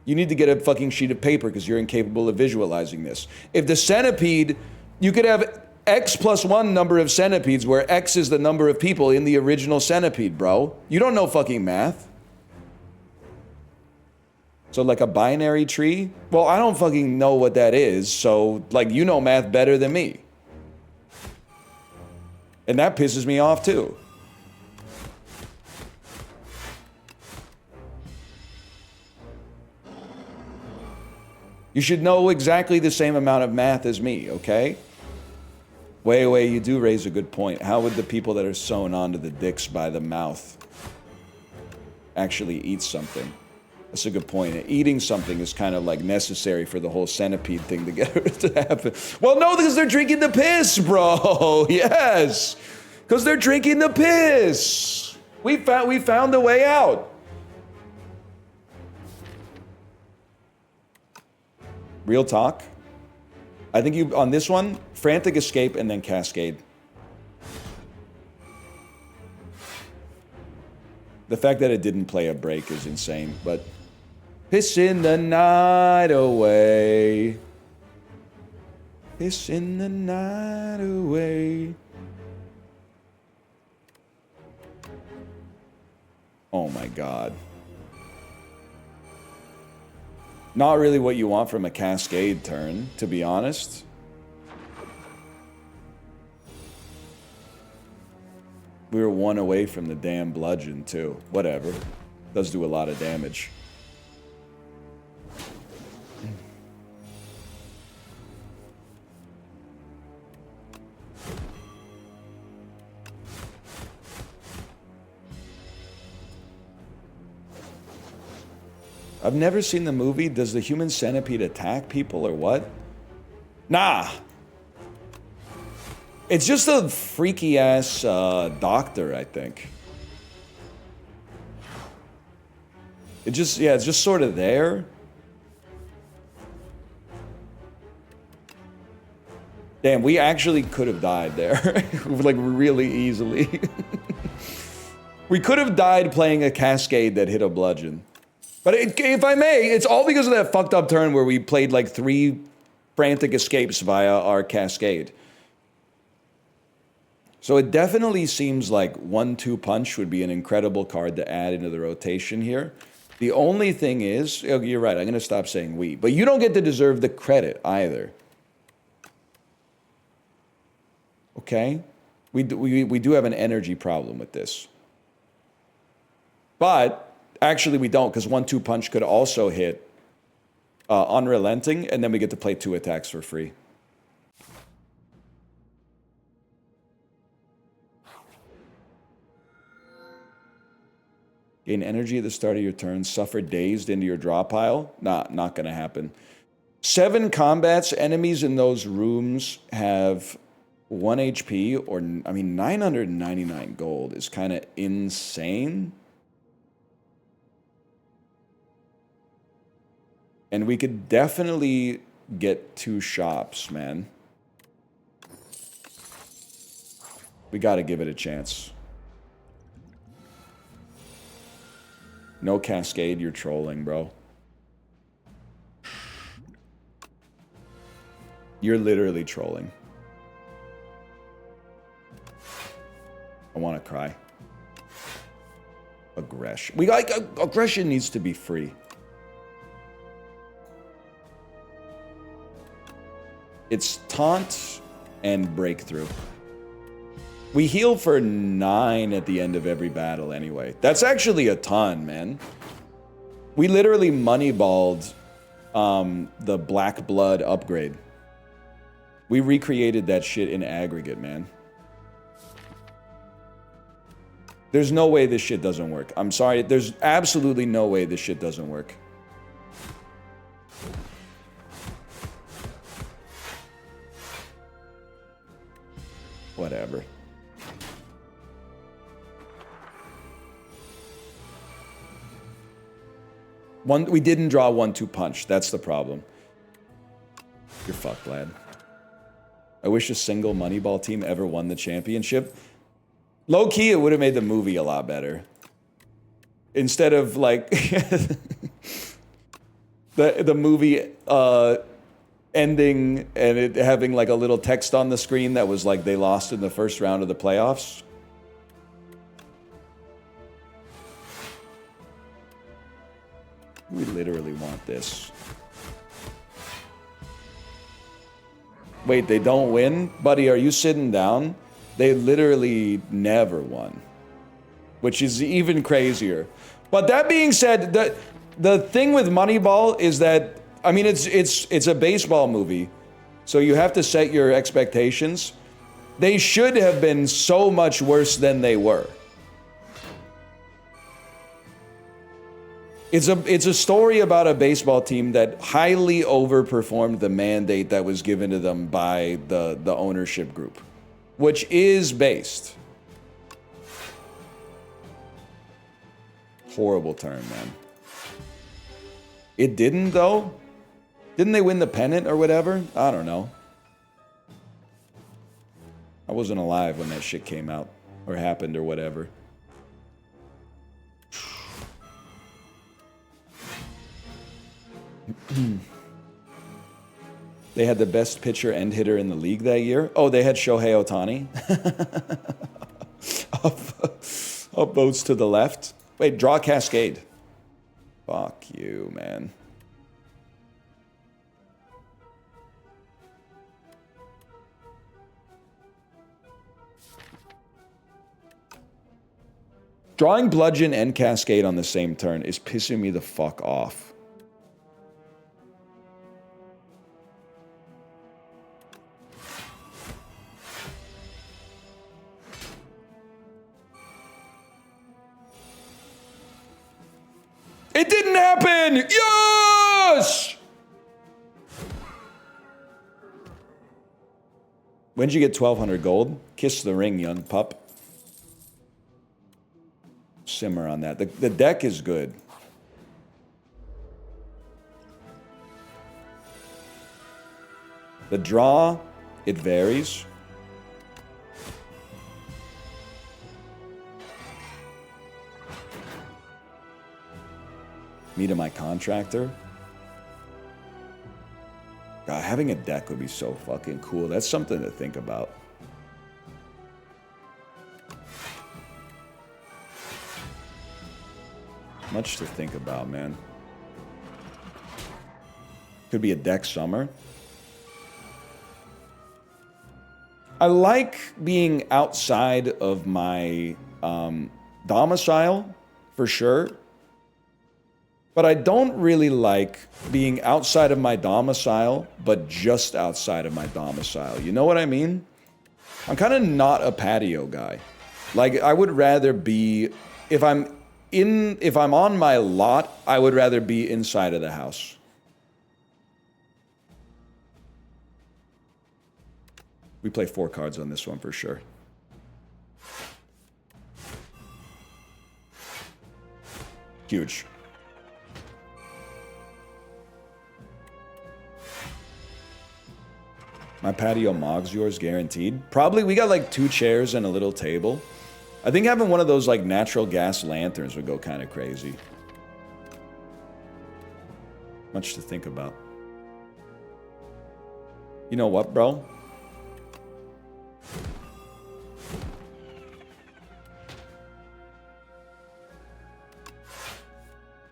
You need to get a fucking sheet of paper because you're incapable of visualizing this. If the centipede, you could have X plus 1 number of centipedes where X is the number of people in the original centipede, bro. You don't know fucking math. So like a binary tree? Well, I don't fucking know what that is, so like you know math better than me. And that pisses me off too. You should know exactly the same amount of math as me, okay? Wait, you do raise a good point. How would the people that are sewn onto the dicks by the mouth actually eat something? That's a good point. Eating something is kind of like necessary for the whole centipede thing to get to happen. Well, no, because they're drinking the piss, bro. Yes, because they're drinking the piss. We found a way out. Real talk. I think you on this one, frantic escape and then cascade. The fact that it didn't play a break is insane, but pissing the night away. Pissing the night away. Oh my God. Not really what you want from a cascade turn, to be honest. We were 1 away from the damn bludgeon, too. Whatever. Does do a lot of damage. I've never seen the movie. Does the human centipede attack people or what? Nah. It's just a freaky ass doctor, I think. It's just sort of there. Damn, we actually could have died there. Like, really easily. We could have died playing a cascade that hit a bludgeon. But if I may, it's all because of that fucked up turn where we played like 3 frantic escapes via our cascade. So it definitely seems like 1-2 punch would be an incredible card to add into the rotation here. The only thing is, you're right, I'm going to stop saying we, but you don't get to deserve the credit either. Okay? We do have an energy problem with this. But actually, we don't, because 1-2 punch could also hit unrelenting, and then we get to play 2 attacks for free. Gain energy at the start of your turn. Suffer dazed into your draw pile. Nah, not going to happen. 7 combats. Enemies in those rooms have 1 HP, or, I mean, 999 gold is kind of insane. And we could definitely get 2 shops, man. We got to give it a chance. No cascade, you're trolling, bro. You're literally trolling. I want to cry. Aggression. Aggression needs to be free. It's taunt and breakthrough. We heal for 9 at the end of every battle anyway. That's actually a ton, man. We literally moneyballed the Black Blood upgrade. We recreated that shit in aggregate, man. There's no way this shit doesn't work. I'm sorry. There's absolutely no way this shit doesn't work. Whatever. We didn't draw 1-2 punch. That's the problem. You're fucked, lad. I wish a single Moneyball team ever won the championship. Low key, it would have made the movie a lot better. Instead of like the movie ending and it having like a little text on the screen that was like they lost in the first round of the playoffs. We literally want this. Wait, they don't win? Buddy, are you sitting down? They literally never won. Which is even crazier. But that being said, the thing with Moneyball is that, I mean, it's a baseball movie. So you have to set your expectations. They should have been so much worse than they were. It's a story about a baseball team that highly overperformed the mandate that was given to them by the ownership group, which is based. Horrible turn, man. It didn't, though? Didn't they win the pennant or whatever? I don't know. I wasn't alive when that shit came out or happened or whatever. They had the best pitcher and hitter in the league that year. Oh, they had Shohei Ohtani. Up votes to the left. Wait, draw Cascade. Fuck you, man. Drawing Bludgeon and Cascade on the same turn is pissing me the fuck off. It didn't happen! Yes! When'd you get 1,200 gold? Kiss the ring, young pup. Simmer on that. The deck is good. The draw, it varies. Me to my contractor. God, having a deck would be so fucking cool. That's something to think about. Much to think about, man. Could be a deck summer. I like being outside of my domicile, for sure. But I don't really like being outside of my domicile, but just outside of my domicile. You know what I mean? I'm kind of not a patio guy. Like, I would rather be, if I'm on my lot, I would rather be inside of the house. We play 4 cards on this one for sure. Huge. My patio mogs yours guaranteed. Probably. We got like 2 chairs and a little table. I think having one of those like natural gas lanterns would go kind of crazy. Much to think about. You know what, bro?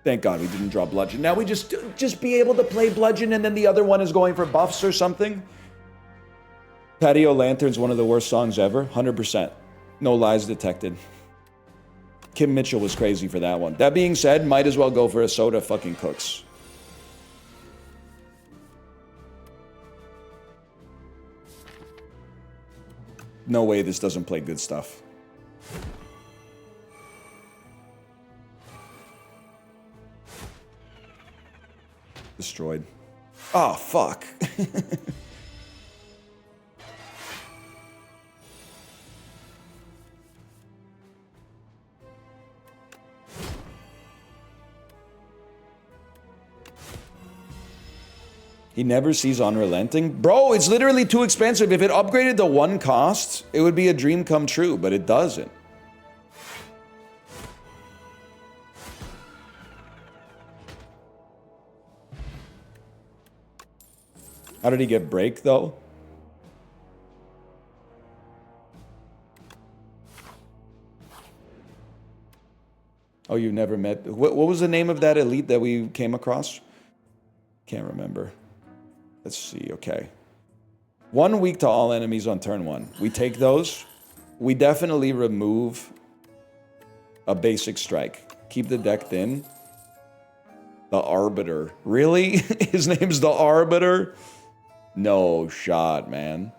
Thank God we didn't draw Bludgeon. Now we just be able to play Bludgeon and then the other one is going for buffs or something. Patio Lantern's one of the worst songs ever. 100%. No lies detected. Kim Mitchell was crazy for that one. That being said, might as well go for a soda fucking cooks. No way this doesn't play good stuff. destroyed. Oh, fuck. He never sees Unrelenting. Bro, it's literally too expensive. If it upgraded to 1 cost, it would be a dream come true, but it doesn't. How did he get break, though? Oh, you never met... What was the name of that elite that we came across? Can't remember. Let's see, okay. 1 week to all enemies on turn 1. We take those. We definitely remove a basic strike. Keep the deck thin. The Arbiter. Really? His name's the Arbiter? No shot, man.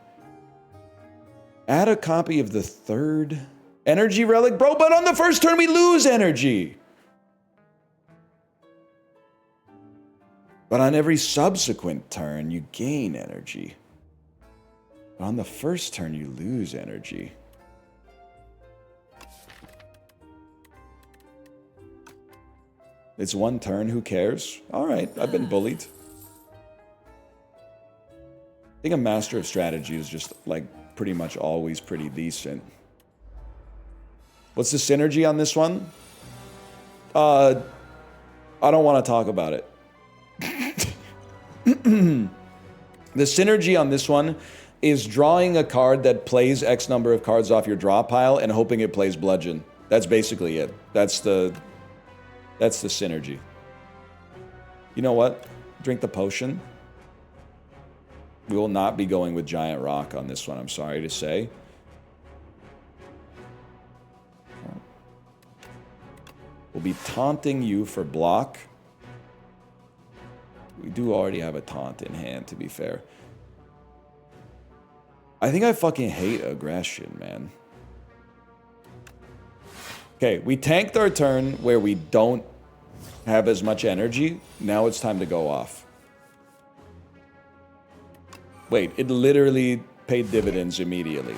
Add a copy of the 3rd energy relic. Bro, but on the first turn we lose energy. But on every subsequent turn, you gain energy. But on the first turn, you lose energy. It's 1 turn, who cares? All right, I've been bullied. I think a Master of Strategy is just, like, pretty much always pretty decent. What's the synergy on this one? I don't want to talk about it. The synergy on this one is drawing a card that plays X number of cards off your draw pile and hoping it plays Bludgeon. That's basically it. That's the synergy. You know what? Drink the potion. We will not be going with Giant Rock on this one, I'm sorry to say. We'll be taunting you for block. We do already have a taunt in hand, to be fair. I think I fucking hate aggression, man. Okay, we tanked our turn where we don't have as much energy. Now it's time to go off. Wait, it literally paid dividends immediately.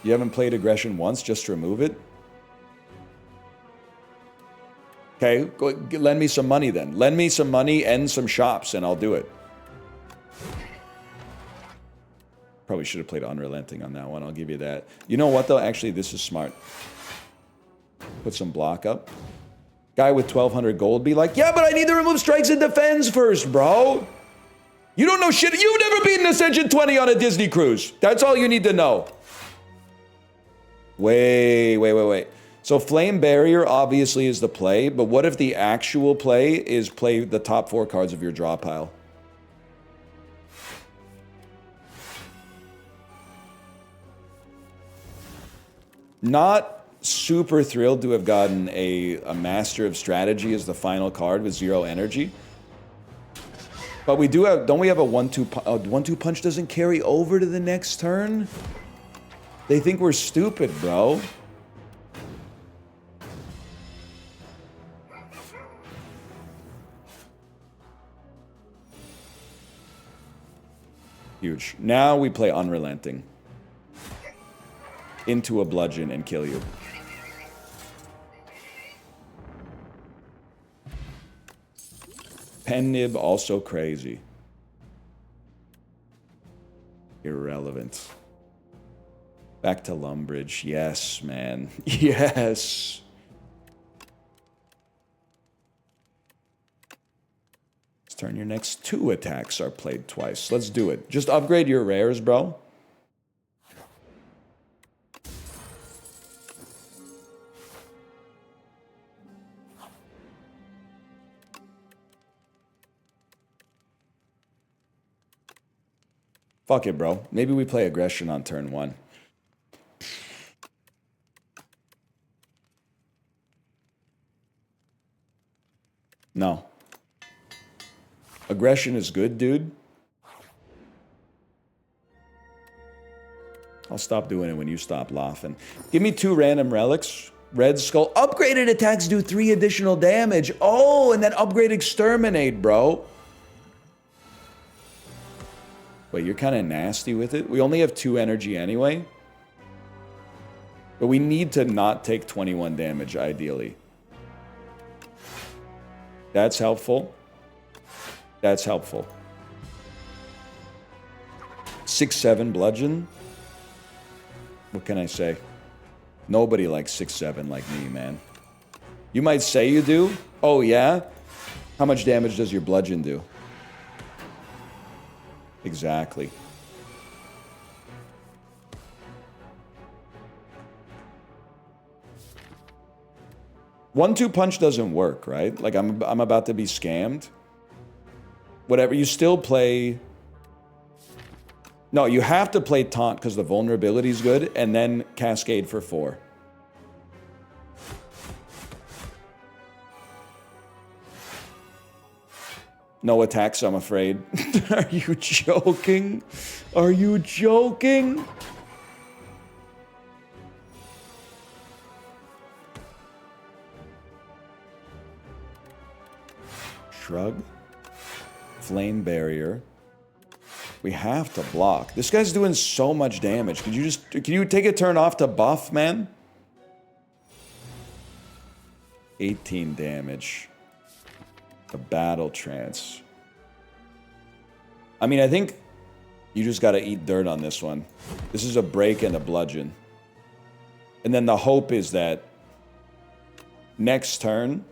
You haven't played aggression once just to remove it? Okay, go, lend me some money then. Lend me some money and some shops and I'll do it. Probably should have played Unrelenting on that one, I'll give you that. You know what though, actually this is smart. Put some block up. Guy with 1,200 gold be like, yeah, but I need to remove strikes and defends first, bro. You don't know shit. You've never beaten Ascension 20 on a Disney cruise. That's all you need to know. Wait. So Flame Barrier obviously is the play, but what if the actual play is play the top 4 cards of your draw pile? Not super thrilled to have gotten a Master of Strategy as the final card with 0 energy. But we do have, don't we have a 1-2 punch doesn't carry over to the next turn? They think we're stupid, bro. Huge. Now we play Unrelenting. Into a bludgeon and kill you. Pen Nib also crazy. Irrelevant. Back to Lumbridge. Yes, man. Yes. Let's turn your next 2 attacks are played twice. Let's do it. Just upgrade your rares, bro. Fuck it, bro. Maybe we play aggression on turn 1. No. Aggression is good, dude. I'll stop doing it when you stop laughing. Give me 2 random relics. Red Skull. Upgraded attacks do 3 additional damage. Oh, and then upgrade Exterminate, bro. Wait, you're kind of nasty with it. We only have 2 energy anyway. But we need to not take 21 damage, ideally. That's helpful. That's helpful. 6-7 bludgeon. What can I say? Nobody likes 6-7 like me, man. You might say you do. Oh, yeah? How much damage does your bludgeon do? Exactly. One-two punch doesn't work, right? Like, I'm about to be scammed. Whatever, you still play... No, you have to play Taunt because the vulnerability is good, and then Cascade for 4. No attacks, I'm afraid. Are you joking? Are you joking? Shrug. Flame barrier. We have to block. This guy's doing so much damage. Can you take a turn off to buff, man? 18 damage. A battle trance. I mean, I think you just gotta eat dirt on this one. This is a break and a bludgeon. And then the hope is that next turn...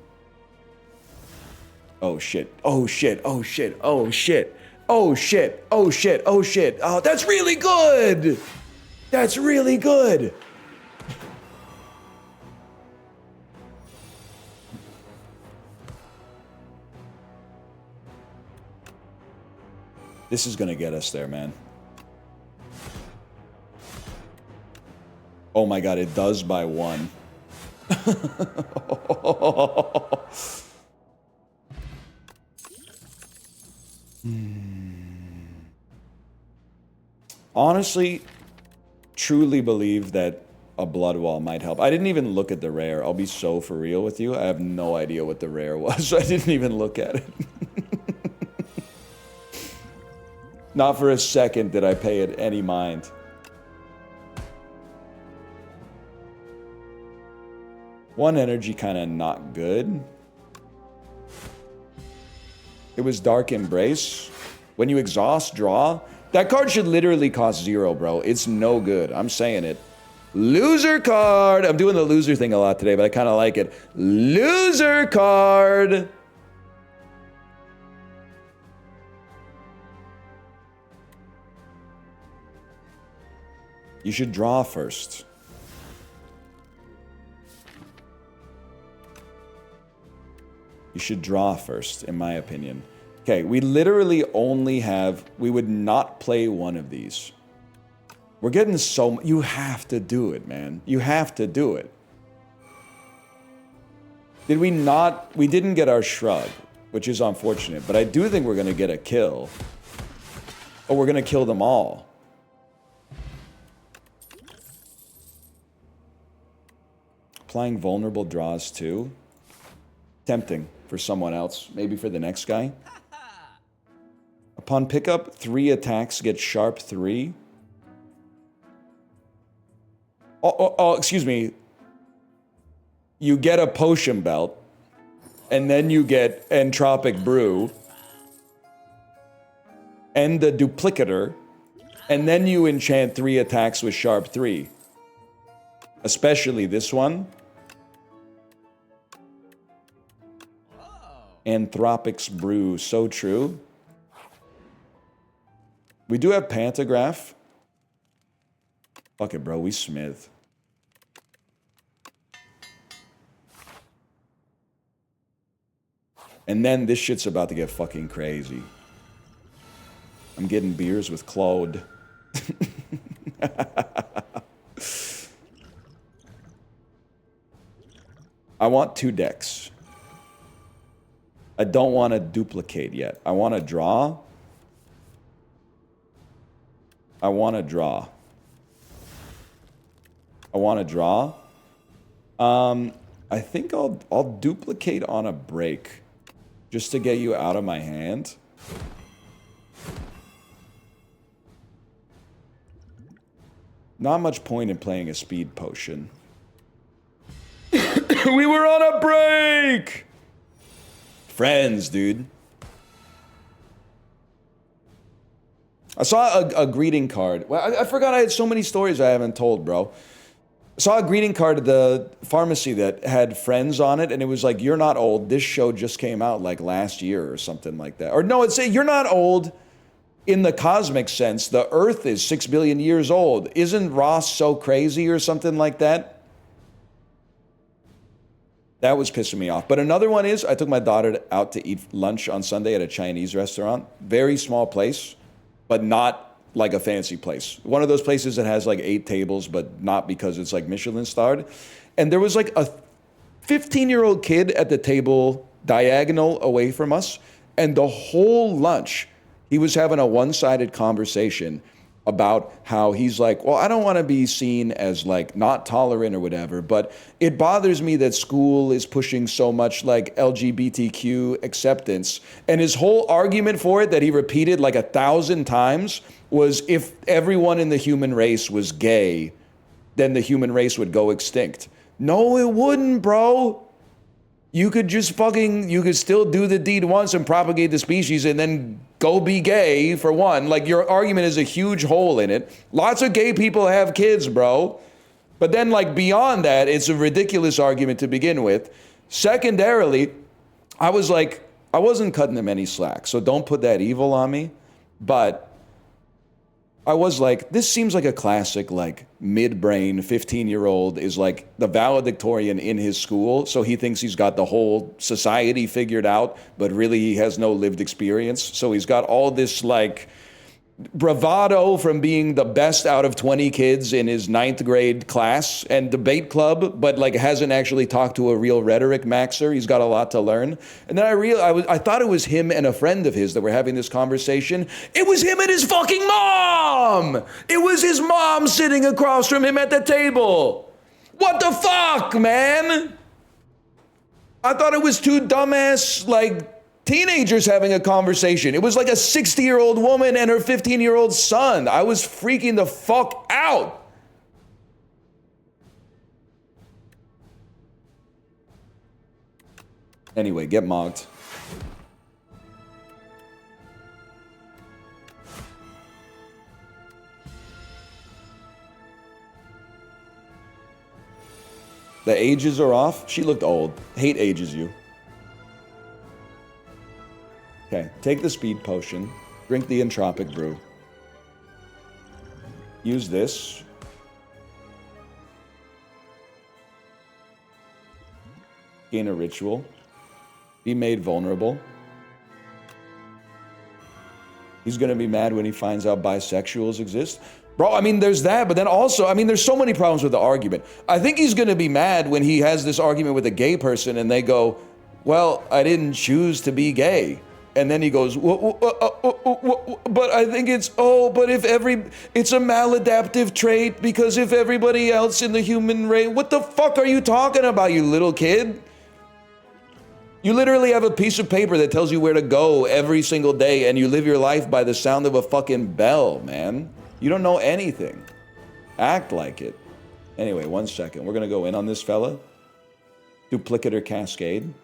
Oh shit, oh shit, oh shit, oh shit. Oh shit, oh shit, oh shit. Oh, that's really good! That's really good! This is gonna get us there, man. Oh my god, it does by 1. Honestly, truly believe that a blood wall might help. I didn't even look at the rare. I'll be so for real with you. I have no idea what the rare was. I didn't even look at it. Not for a second did I pay it any mind. One energy kind of not good. It was Dark Embrace. When you exhaust, draw. That card should literally cost 0, bro. It's no good. I'm saying it. Loser card. I'm doing the loser thing a lot today, but I kind of like it. Loser card. You should draw first. You should draw first, in my opinion. Okay, we literally only have... We would not play one of these. We're getting so... You have to do it, man. You have to do it. Did we not... We didn't get our shrug, which is unfortunate. But I do think we're going to get a kill. Or we're going to kill them all. Applying vulnerable draws too. Tempting for someone else. Maybe for the next guy. Upon pickup, 3 attacks get sharp 3. Oh, excuse me. You get a potion belt. And then you get Entropic Brew. And the duplicator. And then you enchant 3 attacks with sharp 3. Especially this one. Anthropic's Brew, so true. We do have Pantograph. Fuck it, bro, we Smith. And then this shit's about to get fucking crazy. I'm getting beers with Claude. I want 2 decks. I don't want to duplicate yet. I want to draw. I want to draw. I want to draw. I think I'll duplicate on a break just to get you out of my hand. Not much point in playing a speed potion. We were on a break! Friends, dude. I saw a greeting card. Well, I forgot I had so many stories I haven't told, bro. I saw a greeting card at the pharmacy that had friends on it, and it was like, you're not old. This show just came out like last year or something like that. Or no, it's you're not old in the cosmic sense. The Earth is 6 billion years old. Isn't Ross so crazy or something like that? That was pissing me off. But another one is, I took my daughter out to eat lunch on Sunday at a Chinese restaurant. Very small place, but not like a fancy place. One of those places that has like 8 tables, but not because it's like Michelin starred. And there was like a 15-year-old kid at the table diagonal away from us. And the whole lunch, he was having a one-sided conversation about how he's like, well, I don't want to be seen as like not tolerant or whatever, but it bothers me that school is pushing so much like LGBTQ acceptance. And his whole argument for it that he repeated like 1,000 times was if everyone in the human race was gay, then the human race would go extinct. No, it wouldn't, bro. You could just you could still do the deed once and propagate the species and then go be gay for one. Like, your argument is a huge hole in it. Lots of gay people have kids, bro. But then, like, beyond that, it's a ridiculous argument to begin with. Secondarily, I was like, I wasn't cutting them any slack, so don't put that evil on me. But I was like, this seems like a classic, like, midbrain 15-year-old is like the valedictorian in his school, so he thinks he's got the whole society figured out, but really he has no lived experience. So he's got all this, like, bravado from being the best out of 20 kids in his 9th grade class and debate club, but like hasn't actually talked to a real rhetoric maxer. He's got a lot to learn. And then I thought it was him and a friend of his that were having this conversation. It was him and his fucking mom! It was his mom sitting across from him at the table. What the fuck, man? I thought it was two dumbass, like, teenagers having a conversation. It was like a 60-year-old woman and her 15-year-old son. I was freaking the fuck out. Anyway, get mogged. The ages are off. She looked old. Hate ages you. Okay, take the speed potion, drink the entropic brew. Use this. Gain a ritual. Be made vulnerable. He's gonna be mad when he finds out bisexuals exist. Bro, I mean, there's that, but then also, I mean, there's so many problems with the argument. I think he's gonna be mad when he has this argument with a gay person and they go, well, I didn't choose to be gay. And then he goes, but I think it's a maladaptive trait because if everybody else in the human race, what the fuck are you talking about, you little kid? You literally have a piece of paper that tells you where to go every single day and you live your life by the sound of a fucking bell, man. You don't know anything. Act like it. Anyway, 1 second. We're gonna go in on this fella. Duplicator cascade.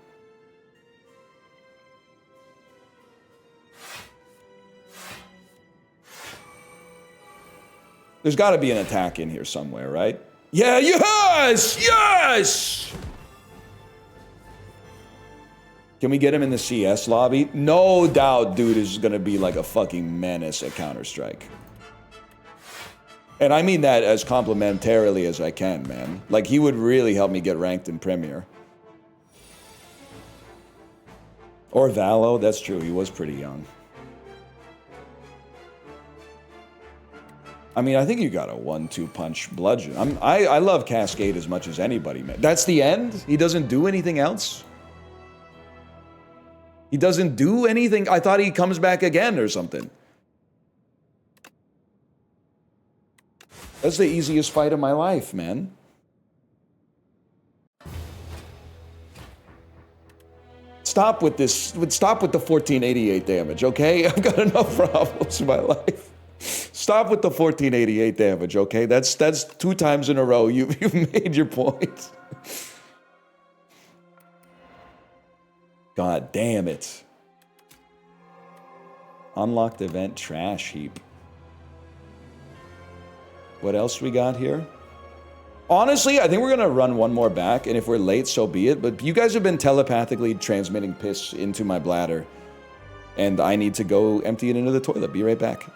There's got to be an attack in here somewhere, right? Yeah, yes! Yes! Can we get him in the CS lobby? No doubt dude is going to be like a fucking menace at Counter-Strike. And I mean that as complimentarily as I can, man. Like, he would really help me get ranked in Premier. Or Valo, that's true, he was pretty young. I mean, I think you got a 1-2 punch bludgeon. I love Cascade as much as anybody, man. That's the end? He doesn't do anything else? He doesn't do anything? I thought he comes back again or something. That's the easiest fight of my life, man. Stop with this. Stop with the 1488 damage, okay? I've got enough problems in my life. Stop with the 1488 damage, okay? That's 2 times in a row. You've made your point. God damn it. Unlocked event trash heap. What else we got here? Honestly, I think we're gonna run one more back, and if we're late, so be it. But you guys have been telepathically transmitting piss into my bladder, and I need to go empty it into the toilet. Be right back.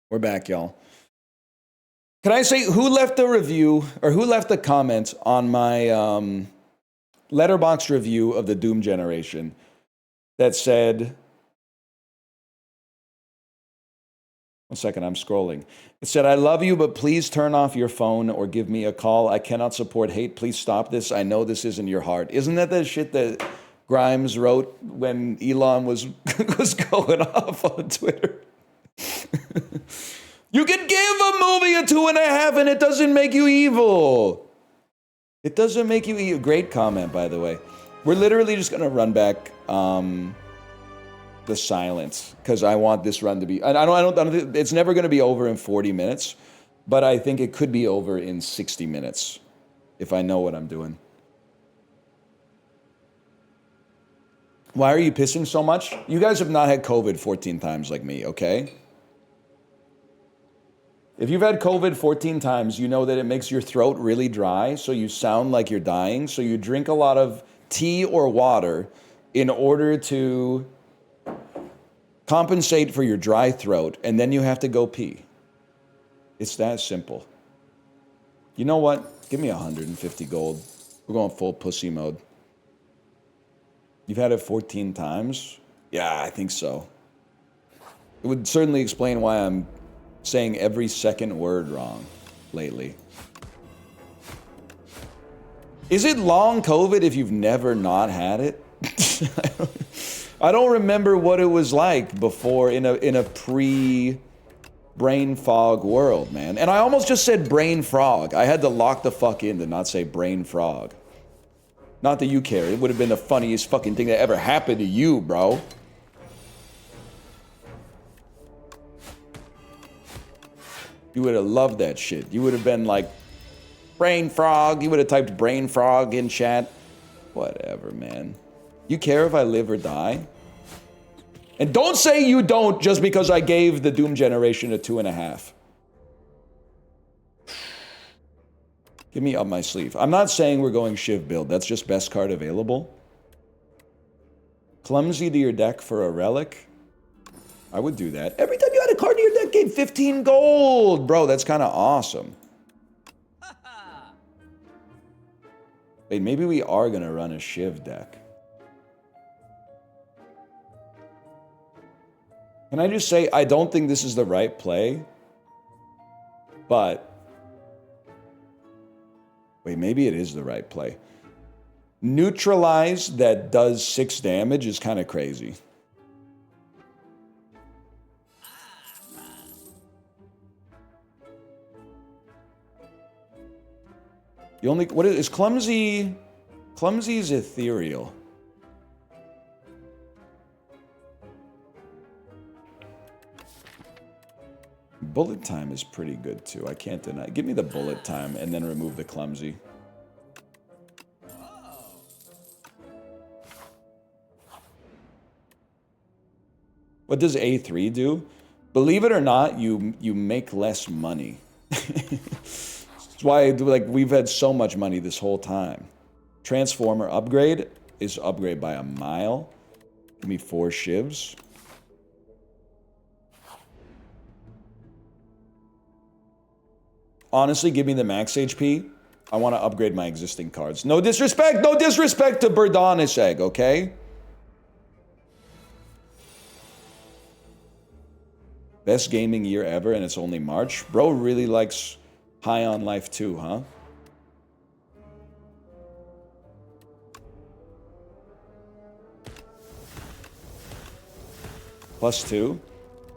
We're back, y'all. Can I say who left the review or who left the comment on my letterbox review of the Doom Generation that said, one second, I'm scrolling. It said, I love you, but please turn off your phone or give me a call. I cannot support hate. Please stop this. I know this isn't your heart. Isn't that the shit that Grimes wrote when Elon was going off on Twitter? You can give a movie a 2.5 and it doesn't make you evil. It doesn't make you evil. Great comment, by the way. We're literally just going to run back the silence because I want this run to be. I don't. It's never going to be over in 40 minutes, but I think it could be over in 60 minutes if I know what I'm doing. Why are you pissing so much? You guys have not had COVID 14 times like me, okay? If you've had COVID 14 times, you know that it makes your throat really dry, so you sound like you're dying. So you drink a lot of tea or water in order to compensate for your dry throat, and then you have to go pee. It's that simple. You know what? Give me 150 gold. We're going full pussy mode. You've had it 14 times? Yeah, I think so. It would certainly explain why I'm saying every second word wrong lately. Is it long COVID if you've never not had it? I don't remember what it was like before in a pre-brain fog world, man. And I almost just said brain frog. I had to lock the fuck in to not say brain frog. Not that you care. It would have been the funniest fucking thing that ever happened to you, bro. You would have loved that shit. You would have been like, brain frog. You would have typed brain frog in chat. Whatever, man. You care if I live or die? And don't say you don't just because I gave the Doom Generation a 2.5. Give me up my sleeve. I'm not saying we're going Shiv build. That's just best card available. Clumsy to your deck for a relic. I would do that. Every time you had a card in your deck, gained 15 gold. Bro, that's kind of awesome. Wait, maybe we are going to run a Shiv deck. Can I just say, I don't think this is the right play, but Wait, maybe it is the right play. Neutralize that does 6 damage is kind of crazy. You only, what is clumsy? Clumsy is ethereal. Bullet time is pretty good too. I can't deny. Give me the bullet time and then remove the clumsy. What does A3 do? Believe it or not, you make less money. That's why like we've had so much money this whole time. Transformer upgrade is upgrade by a mile. Give me 4 shivs. Honestly, give me the max HP. I want to upgrade my existing cards. No disrespect to Birdonis Egg, okay? Best gaming year ever, and it's only March. Bro really likes High on Life too, huh? +2.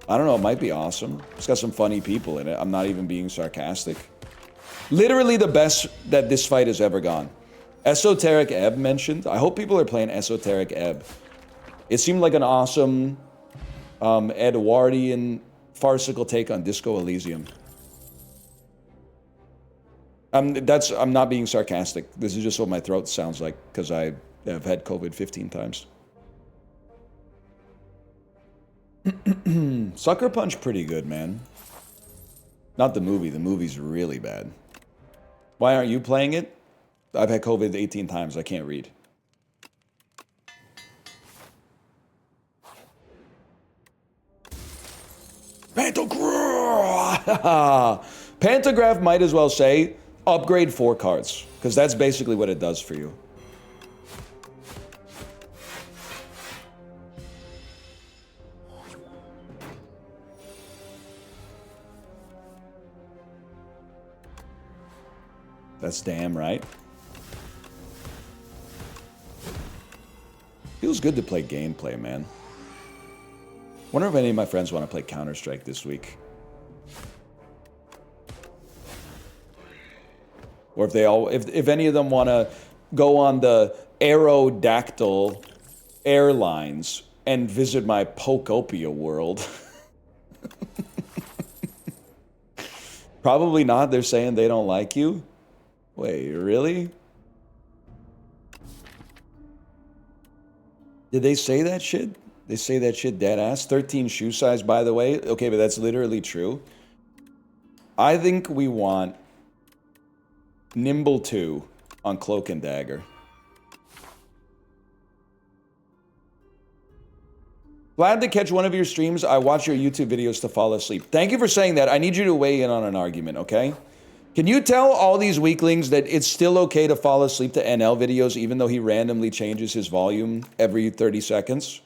I don't know, it might be awesome. It's got some funny people in it. I'm not even being sarcastic. Literally the best that this fight has ever gone. Esoteric Ebb mentioned. I hope people are playing Esoteric Ebb. It seemed like an awesome Edwardian farcical take on Disco Elysium. I'm not being sarcastic. This is just what my throat sounds like because I have had COVID 15 times. Sucker Punch pretty good, man. Not the movie. The movie's really bad. Why aren't you playing it? I've had COVID 18 times. I can't read. Pantograph! Pantograph might as well say upgrade 4 cards, because that's basically what it does for you. That's damn right. Feels good to play gameplay, man. Wonder if any of my friends want to play Counter-Strike this week. Or if they all, if any of them want to go on the Aerodactyl Airlines and visit my Pokopia world. Probably not. They're saying they don't like you. Wait, really? Did they say that shit? They say that shit dead ass. 13 shoe size, by the way. Okay, but that's literally true. I think we want Nimble 2 on Cloak and Dagger. Glad to catch one of your streams. I watch your YouTube videos to fall asleep. Thank you for saying that. I need you to weigh in on an argument, okay? Can you tell all these weaklings that it's still okay to fall asleep to NL videos even though he randomly changes his volume every 30 seconds?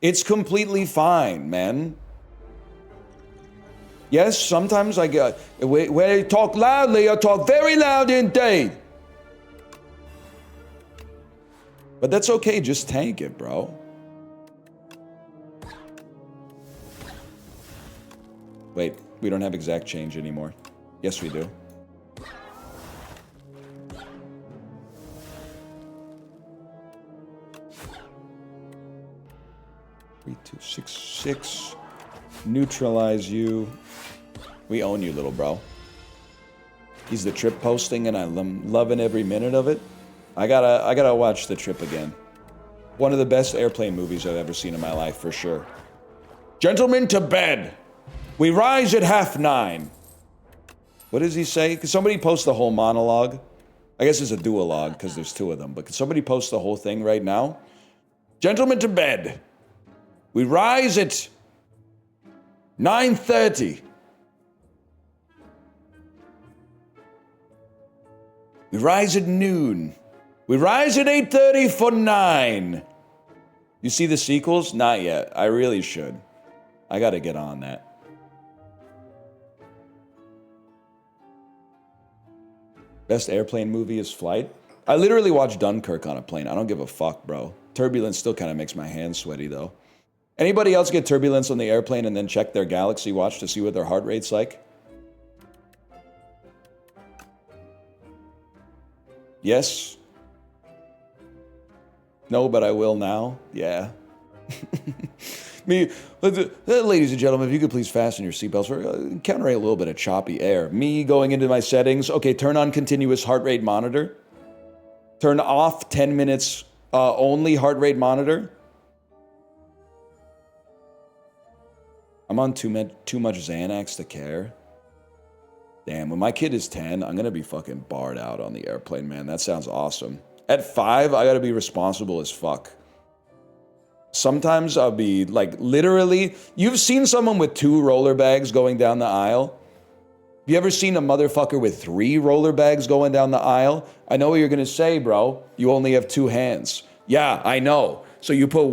It's completely fine, man. Yes, sometimes I get... When I talk loudly, I talk very loud indeed. But that's okay, just tank it, bro. Wait, we don't have exact change anymore. Yes, we do. Three, two, 6, 6. Neutralize you. We own you, little bro. He's the trip posting, and I'm loving every minute of it. I gotta watch the trip again. One of the best airplane movies I've ever seen in my life, for sure. Gentlemen, to bed. We rise at 9:30. What does he say? Could somebody post the whole monologue? I guess it's a duologue because there's 2 of them. But could somebody post the whole thing right now? Gentlemen, to bed. We rise at 9:30. We rise at noon. We rise at 8:30 for 9. You see the sequels? Not yet. I really should. I gotta get on that. Best airplane movie is Flight. I literally watched Dunkirk on a plane. I don't give a fuck, bro. Turbulence still kind of makes my hands sweaty, though. Anybody else get turbulence on the airplane and then check their Galaxy Watch to see what their heart rate's like? Yes? No, but I will now? Yeah. Ladies and gentlemen, if you could please fasten your seatbelts. We're encountering a little bit of choppy air. Me going into my settings. Okay, turn on continuous heart rate monitor. Turn off 10 minutes only heart rate monitor. I'm on too much Xanax to care. Damn, when my kid is 10, I'm gonna be fucking barred out on the airplane, man. That sounds awesome. At 5, I gotta be responsible as fuck. Sometimes I'll be like, literally, you've seen someone with 2 roller bags going down the aisle? You ever seen a motherfucker with 3 roller bags going down the aisle? I know what you're gonna say, bro. You only have 2 hands. Yeah, I know. So you put a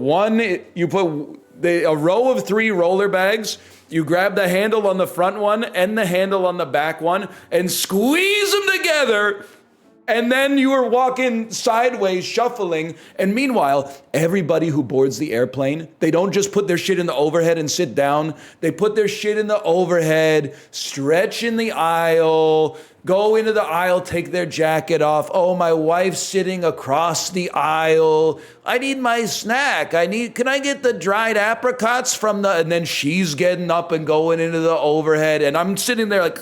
row of 3 roller bags, you grab the handle on the front one and the handle on the back one and squeeze them together, and then you are walking sideways, shuffling, and meanwhile, everybody who boards the airplane, they don't just put their shit in the overhead and sit down, they put their shit in the overhead, stretch in the aisle, go into the aisle, take their jacket off. Oh, my wife's sitting across the aisle. I need my snack. Can I get the dried apricots from the, and then she's getting up and going into the overhead, and I'm sitting there like,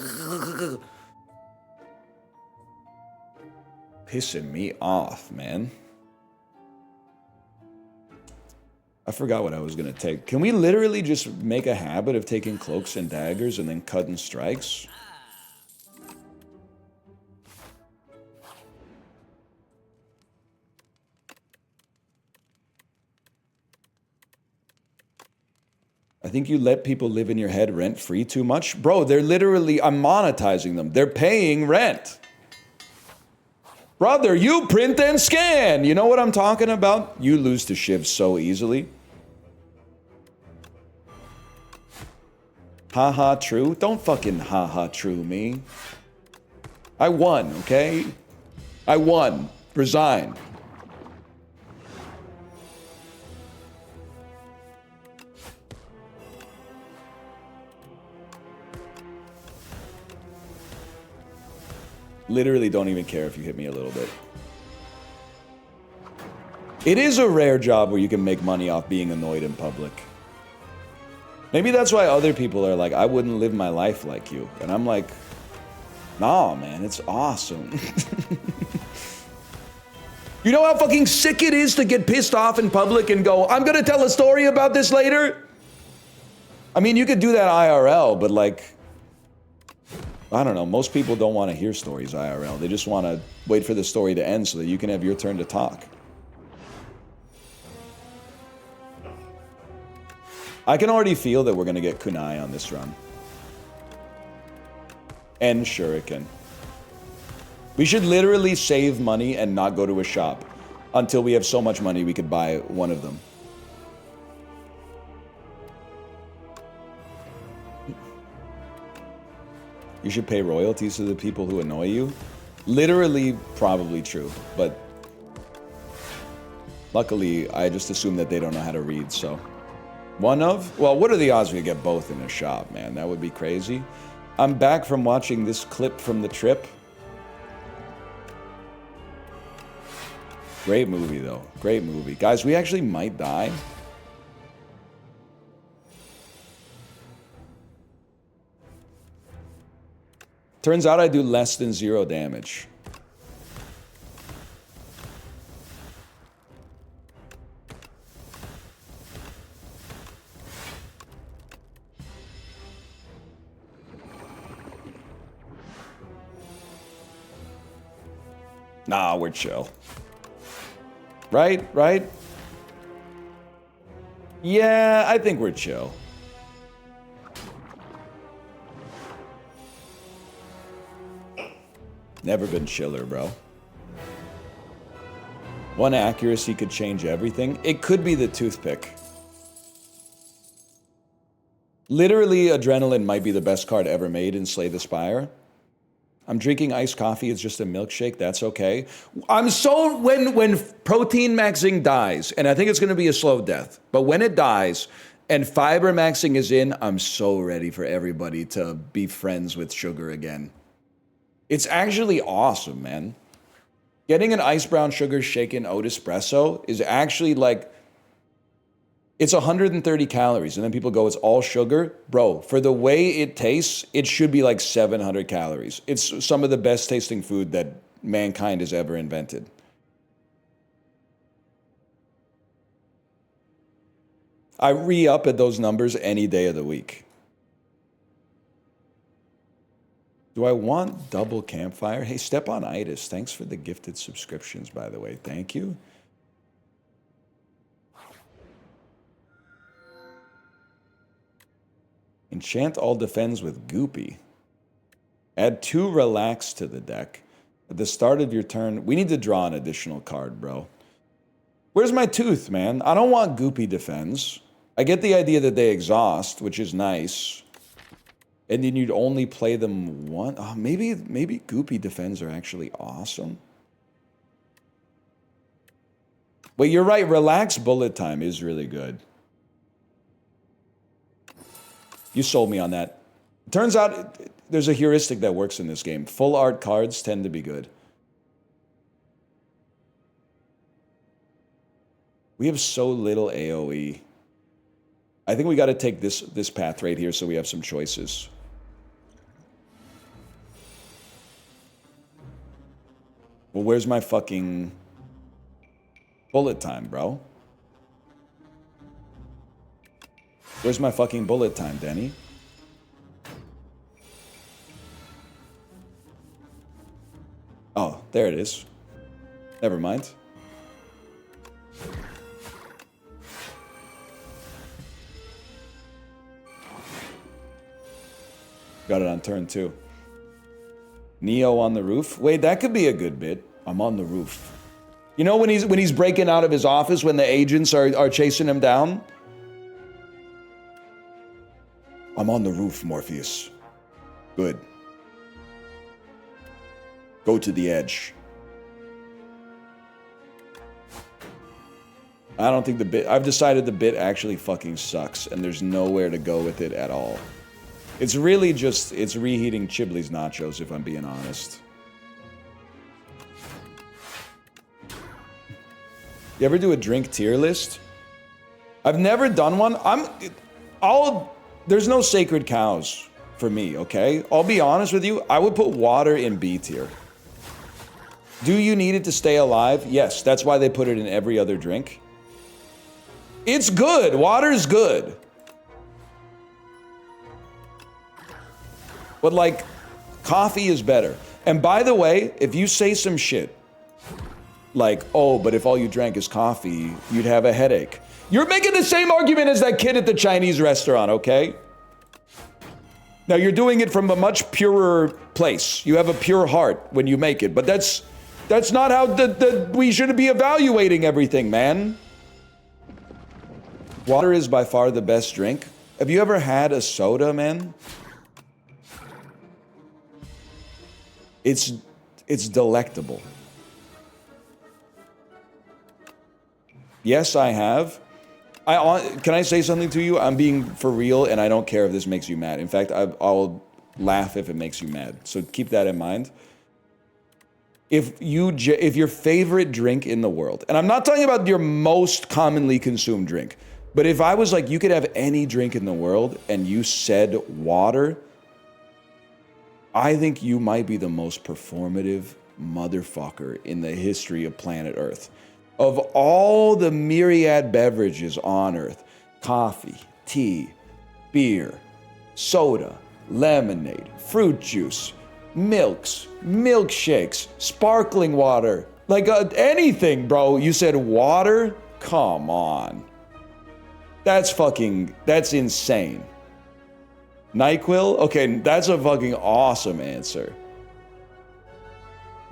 pissing me off, man. I forgot what I was gonna take. Can we literally just make a habit of taking cloaks and daggers and then cutting strikes? I think you let people live in your head rent-free too much. Bro, they're literally, I'm monetizing them. They're paying rent. Brother, you print and scan. You know what I'm talking about? You lose to Shiv so easily. Haha, true. Don't fucking haha, true me. I won, okay? I won. Resign. Literally don't even care if you hit me a little bit. It is a rare job where you can make money off being annoyed in public. Maybe that's why other people are like, I wouldn't live my life like you. And I'm like, nah, man, it's awesome. You know how fucking sick it is to get pissed off in public and go, I'm gonna tell a story about this later? I mean, you could do that IRL, but like, I don't know, most people don't want to hear stories IRL. They just want to wait for the story to end so that you can have your turn to talk. I can already feel that we're going to get kunai on this run. And shuriken. We should literally save money and not go to a shop until we have so much money we could buy one of them. You should pay royalties to the people who annoy you. Literally, probably true, but luckily, I just assume that they don't know how to read, so. One of? Well, what are the odds we get both in a shop, man? That would be crazy. I'm back from watching this clip from the trip. Great movie, though. Great movie. Guys, we actually might die. Turns out I do less than 0 damage. Nah, we're chill. Right? Right? Yeah, I think we're chill. Never been chiller, bro. One accuracy could change everything. It could be the toothpick. Literally, Adrenaline might be the best card ever made in Slay the Spire. I'm drinking iced coffee. It's just a milkshake. That's okay. I'm so when protein maxing dies, and I think it's going to be a slow death, but when it dies and fiber maxing is in, I'm so ready for everybody to be friends with sugar again. It's actually awesome, man. Getting an ice brown sugar shaken oat espresso is actually like, it's 130 calories. And then people go, it's all sugar. Bro, for the way it tastes, it should be like 700 calories. It's some of the best tasting food that mankind has ever invented. I re-up at those numbers any day of the week. Do I want double campfire? Hey, Stepanitis, thanks for the gifted subscriptions, by the way. Thank you. Enchant all defends with Goopy. Add 2 relax to the deck. At the start of your turn, we need to draw an additional card, bro. Where's my tooth, man? I don't want Goopy defends. I get the idea that they exhaust, which is nice. And then you'd only play them one. Oh, maybe Goopy defends are actually awesome. Wait, you're right. Relax bullet time is really good. You sold me on that. Turns out there's a heuristic that works in this game. Full art cards tend to be good. We have so little AoE. I think we got to take this path right here so we have some choices. Well, where's my fucking bullet time, bro? Where's my fucking bullet time, Denny? Oh, there it is. Never mind. Got it on turn 2. Neo on the roof. Wait, that could be a good bit. I'm on the roof. You know when he's breaking out of his office when the agents are chasing him down? I'm on the roof, Morpheus. Good. Go to the edge. I don't think the bit... I've decided the bit actually fucking sucks, and there's nowhere to go with it at all. It's really just... It's reheating Chibley's nachos, if I'm being honest. You ever do a drink tier list? I've never done one. There's no sacred cows for me, okay? I'll be honest with you. I would put water in B tier. Do you need it to stay alive? Yes, that's why they put it in every other drink. It's good. Water's good. But like, coffee is better. And by the way, if you say some shit, like, oh, but if all you drank is coffee, you'd have a headache. You're making the same argument as that kid at the Chinese restaurant, okay? Now, you're doing it from a much purer place. You have a pure heart when you make it. But that's not how we should be evaluating everything, man. Water is by far the best drink. Have you ever had a soda, man? It's delectable. Yes, I have. Can I say something to you? I'm being for real, and I don't care if this makes you mad. In fact, I'll laugh if it makes you mad. So keep that in mind. If your favorite drink in the world, and I'm not talking about your most commonly consumed drink, but if I was like, you could have any drink in the world, and you said water, I think you might be the most performative motherfucker in the history of planet Earth. Of all the myriad beverages on Earth, coffee, tea, beer, soda, lemonade, fruit juice, milks, milkshakes, sparkling water, like anything, bro. You said water? Come on. That's insane. NyQuil? Okay, that's a fucking awesome answer.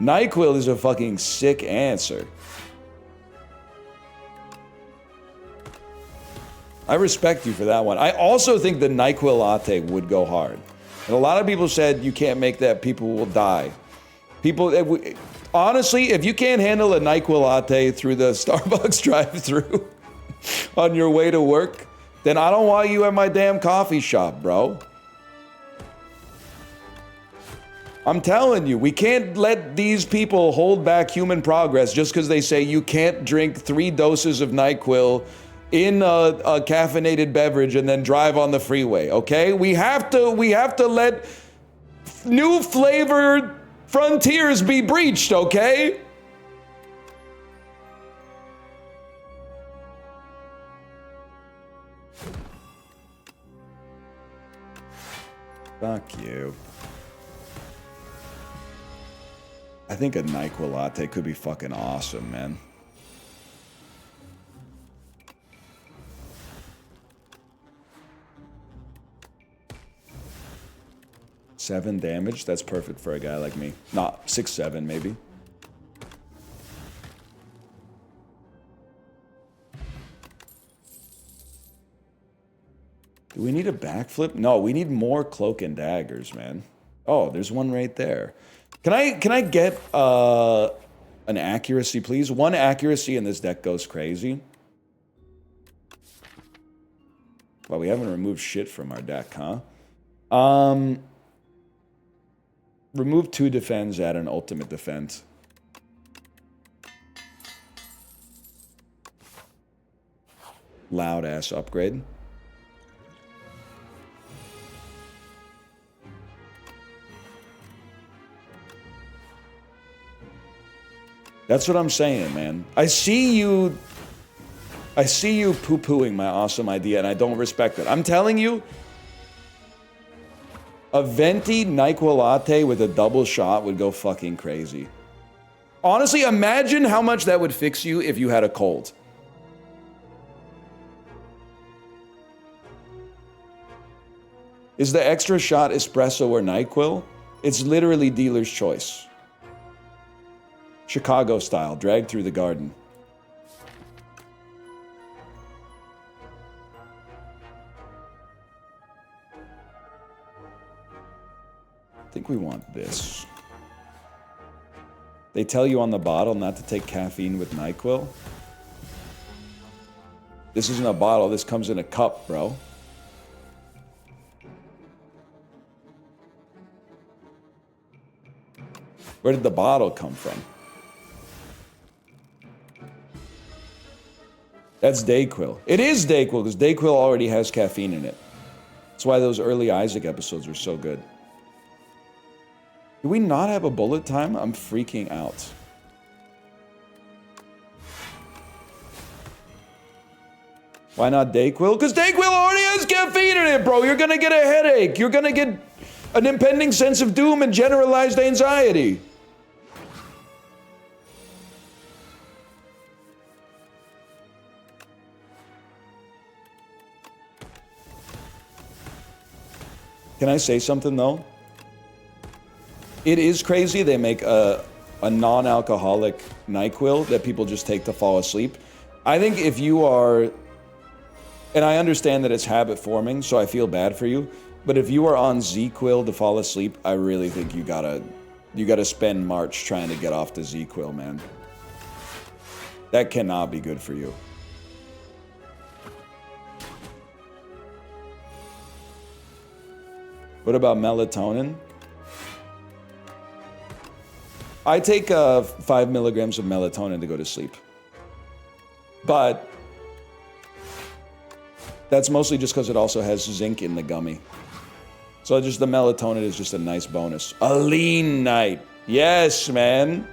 NyQuil is a fucking sick answer. I respect you for that one. I also think the NyQuil latte would go hard. And a lot of people said you can't make that, people will die. Honestly, if you can't handle a NyQuil latte through the Starbucks drive-thru on your way to work, then I don't want you at my damn coffee shop, bro. I'm telling you, we can't let these people hold back human progress just because they say you can't drink 3 doses of NyQuil in a caffeinated beverage and then drive on the freeway, okay? We have to let new flavored frontiers be breached, okay? Fuck you. I think a NyQuil latte could be fucking awesome, man. Seven damage? That's perfect for a guy like me. Not 6-7, maybe. Do we need a backflip? No, we need more cloak and daggers, man. Oh, there's one right there. Can I get an accuracy, please? 1 accuracy and this deck goes crazy. Well, we haven't removed shit from our deck, huh? Remove 2 defense, add an ultimate defense. Loud ass upgrade. That's what I'm saying, man. I see you poo-pooing my awesome idea, and I don't respect it. I'm telling you, a venti NyQuil latte with a double shot would go fucking crazy. Honestly, imagine how much that would fix you if you had a cold. Is the extra shot espresso or NyQuil? It's literally dealer's choice. Chicago style, dragged through the garden. I think we want this. They tell you on the bottle not to take caffeine with NyQuil. This isn't a bottle, this comes in a cup, bro. Where did the bottle come from? That's Dayquil. It is Dayquil, because Dayquil already has caffeine in it. That's why those early Isaac episodes were so good. Do we not have a bullet time? I'm freaking out. Why not Dayquil? Because Dayquil already has caffeine in it, bro. You're gonna get a headache. You're gonna get an impending sense of doom and generalized anxiety. Can I say something, though? It is crazy they make a non-alcoholic NyQuil that people just take to fall asleep. I think if you are... And I understand that it's habit forming, so I feel bad for you. But if you are on Z-Quil to fall asleep, I really think you gotta spend March trying to get off the Z-Quil, man. That cannot be good for you. What about melatonin? I take 5 milligrams of melatonin to go to sleep. But that's mostly just because it also has zinc in the gummy. So just the melatonin is just a nice bonus. A lean night. Yes, man.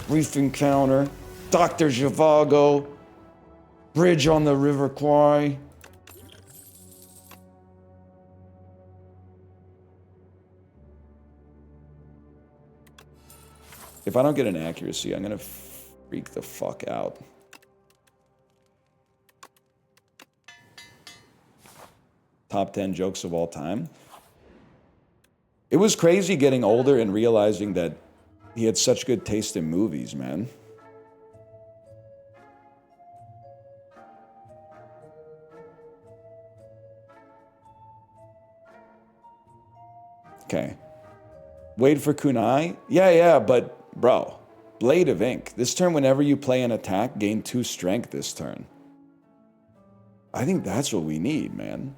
Brief encounter. Dr. Zhivago. Bridge on the River Kwai. If I don't get an accuracy, I'm gonna freak the fuck out. Top 10 jokes of all time. It was crazy getting older and realizing that he had such good taste in movies, man. Okay. Wait for kunai? Yeah, but bro, Blade of Ink. This turn, whenever you play an attack, gain 2 strength this turn. I think that's what we need, man.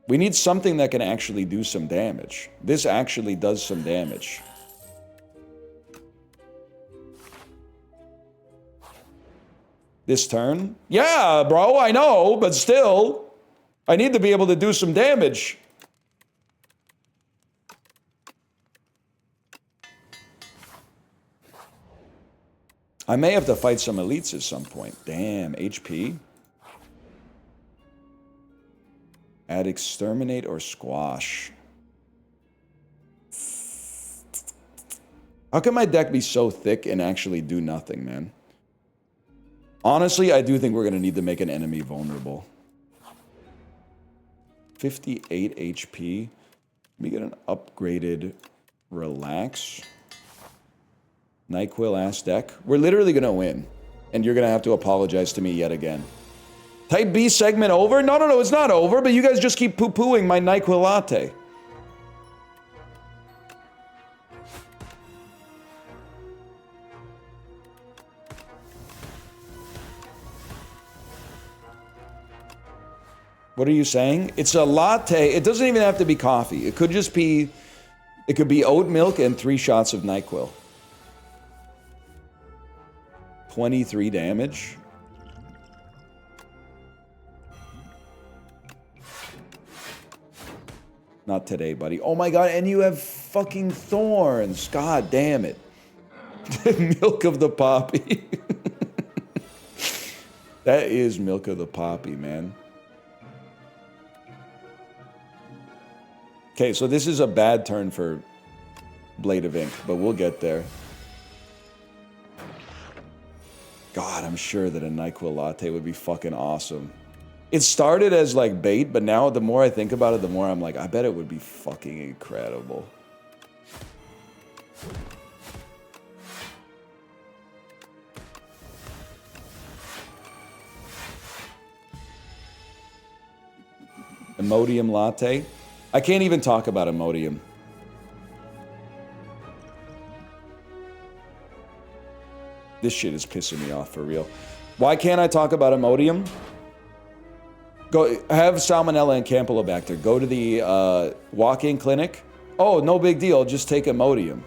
We need something that can actually do some damage. This actually does some damage. This turn? Yeah, bro, I know, but still, I need to be able to do some damage. I may have to fight some elites at some point. Damn, HP. Add exterminate or squash. How can my deck be so thick and actually do nothing, man? Honestly, I do think we're going to need to make an enemy vulnerable. 58 HP. Let me get an upgraded relax. NyQuil ass deck. We're literally going to win. And you're going to have to apologize to me yet again. Type B segment over? No, it's not over, but you guys just keep poo-pooing my NyQuil latte. What are you saying? It's a latte. It doesn't even have to be coffee. It could just be... It could be oat milk and 3 shots of NyQuil. 23 damage. Not today, buddy. Oh my god, and you have fucking thorns. God damn it. Milk of the poppy. That is milk of the poppy, man. Okay, so this is a bad turn for Blade of Ink, but we'll get there. God, I'm sure that a NyQuil latte would be fucking awesome. It started as like bait, but now the more I think about it, the more I'm like, I bet it would be fucking incredible. Imodium latte. I can't even talk about Imodium. This shit is pissing me off for real. Why can't I talk about Imodium? Go have Salmonella and Campylobacter. Go to the walk-in clinic. Oh, no big deal. Just take Imodium.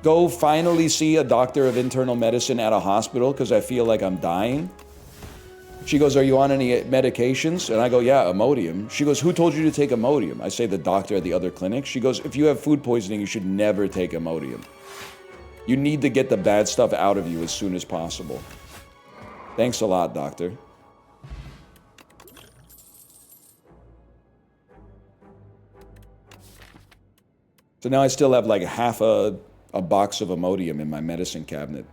Go finally see a doctor of internal medicine at a hospital because I feel like I'm dying. She goes, are you on any medications? And I go, yeah, Imodium. She goes, who told you to take Imodium? I say, the doctor at the other clinic. She goes, if you have food poisoning, you should never take Imodium. You need to get the bad stuff out of you as soon as possible. Thanks a lot, doctor. So now I still have like half a box of Imodium in my medicine cabinet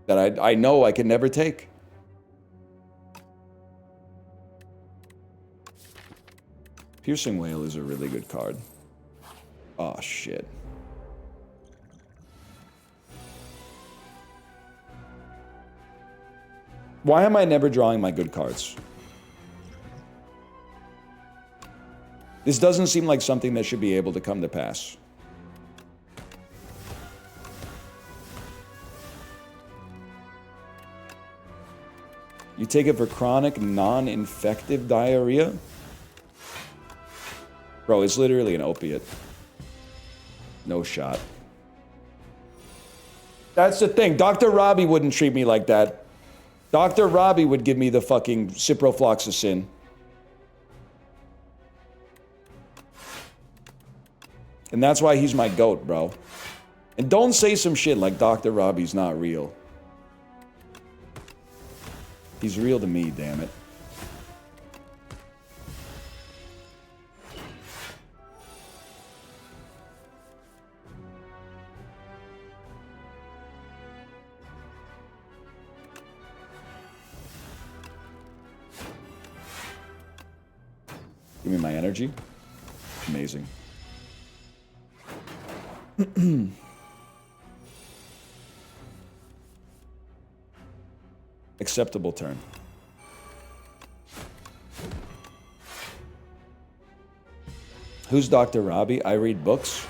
that I know I can never take. Piercing Whale is a really good card. Oh, shit. Why am I never drawing my good cards? This doesn't seem like something that should be able to come to pass. You take it for chronic, non-infective diarrhea? Bro, it's literally an opiate. No shot. That's the thing. Dr. Robbie wouldn't treat me like that. Dr. Robbie would give me the fucking ciprofloxacin. And that's why he's my goat, bro. And don't say some shit like Dr. Robbie's not real. He's real to me, damn it. Give me my energy. Amazing. Acceptable turn. Who's Dr. Robbie? I read books.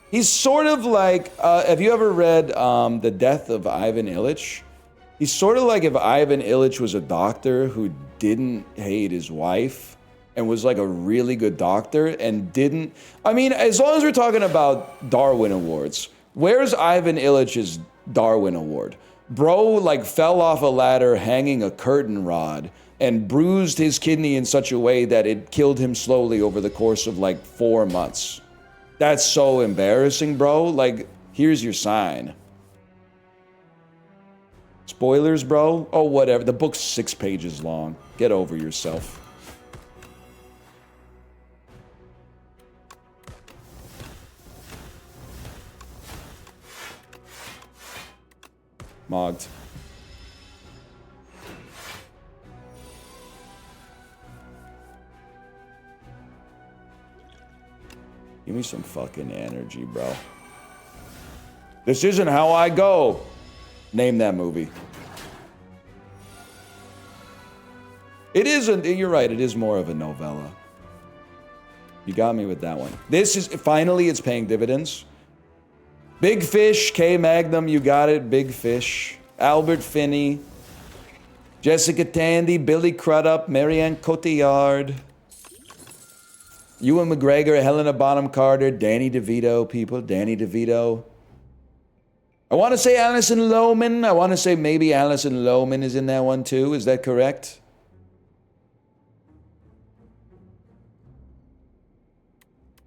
He's sort of like, have you ever read The Death of Ivan Illich? He's sort of like if Ivan Illich was a doctor who didn't hate his wife and was like a really good doctor and didn't... I mean, as long as we're talking about Darwin Awards, where's Ivan Illich's Darwin Award? Bro, like, fell off a ladder hanging a curtain rod and bruised his kidney in such a way that it killed him slowly over the course of, like, 4 months. That's so embarrassing, bro. Like, here's your sign. Spoilers, bro? Oh, whatever. The book's 6 pages long. Get over yourself. Mogged. Give me some fucking energy, bro. This isn't how I go. Name that movie. It isn't, you're right, it is more of a novella. You got me with that one. This is, finally, it's paying dividends. Big Fish, K Magnum, you got it, Big Fish. Albert Finney. Jessica Tandy, Billy Crudup, Marianne Cotillard. Ewan McGregor, Helena Bonham Carter, Danny DeVito, people, Danny DeVito. I want to say Alison Lohman. I want to say maybe Alison Lohman is in that one too. Is that correct?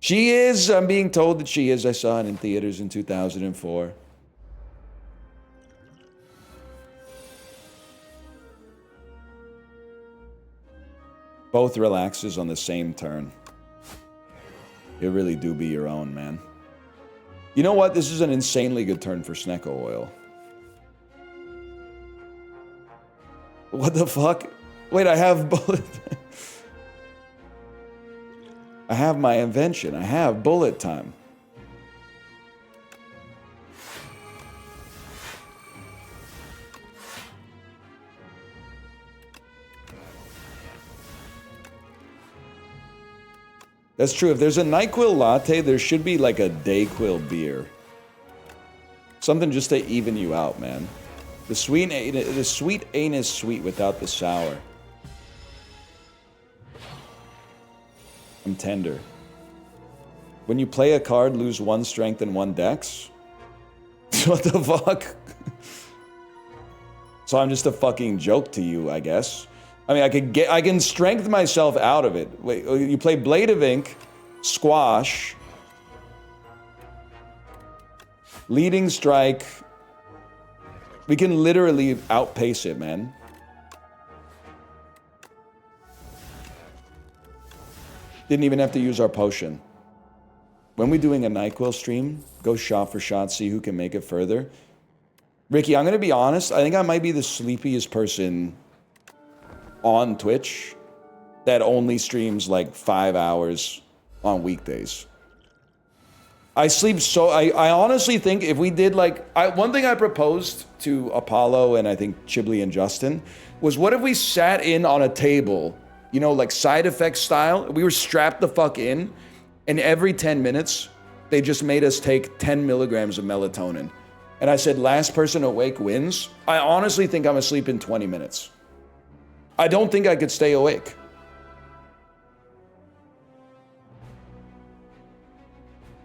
She is. I'm being told that she is. I saw it in theaters in 2004. Both relaxes on the same turn. It really do be your own, man. You know what? This is an insanely good turn for Snecko Oil. What the fuck? Wait, I have bullet... I have my invention. I have bullet time. That's true. If there's a NyQuil latte, there should be like a Dayquil beer. Something just to even you out, man. The sweet ain't as sweet without the sour. I'm tender. When you play a card, lose 1 strength and 1 dex? What the fuck? So I'm just a fucking joke to you, I guess. I mean, I can strength myself out of it. Wait, you play Blade of Ink, Squash, Leading Strike. We can literally outpace it, man. Didn't even have to use our potion. When we're doing a NyQuil stream, go shot for shot, see who can make it further. Ricky, I'm gonna be honest, I think I might be the sleepiest person on Twitch that only streams like 5 hours on weekdays. I sleep so... I honestly think if we did like... one thing I proposed to Apollo and I think Chiblee and Justin was what if we sat in on a table, you know, like side effect style, we were strapped the fuck in, and every 10 minutes, they just made us take 10 milligrams of melatonin. And I said, last person awake wins. I honestly think I'm asleep in 20 minutes. I don't think I could stay awake.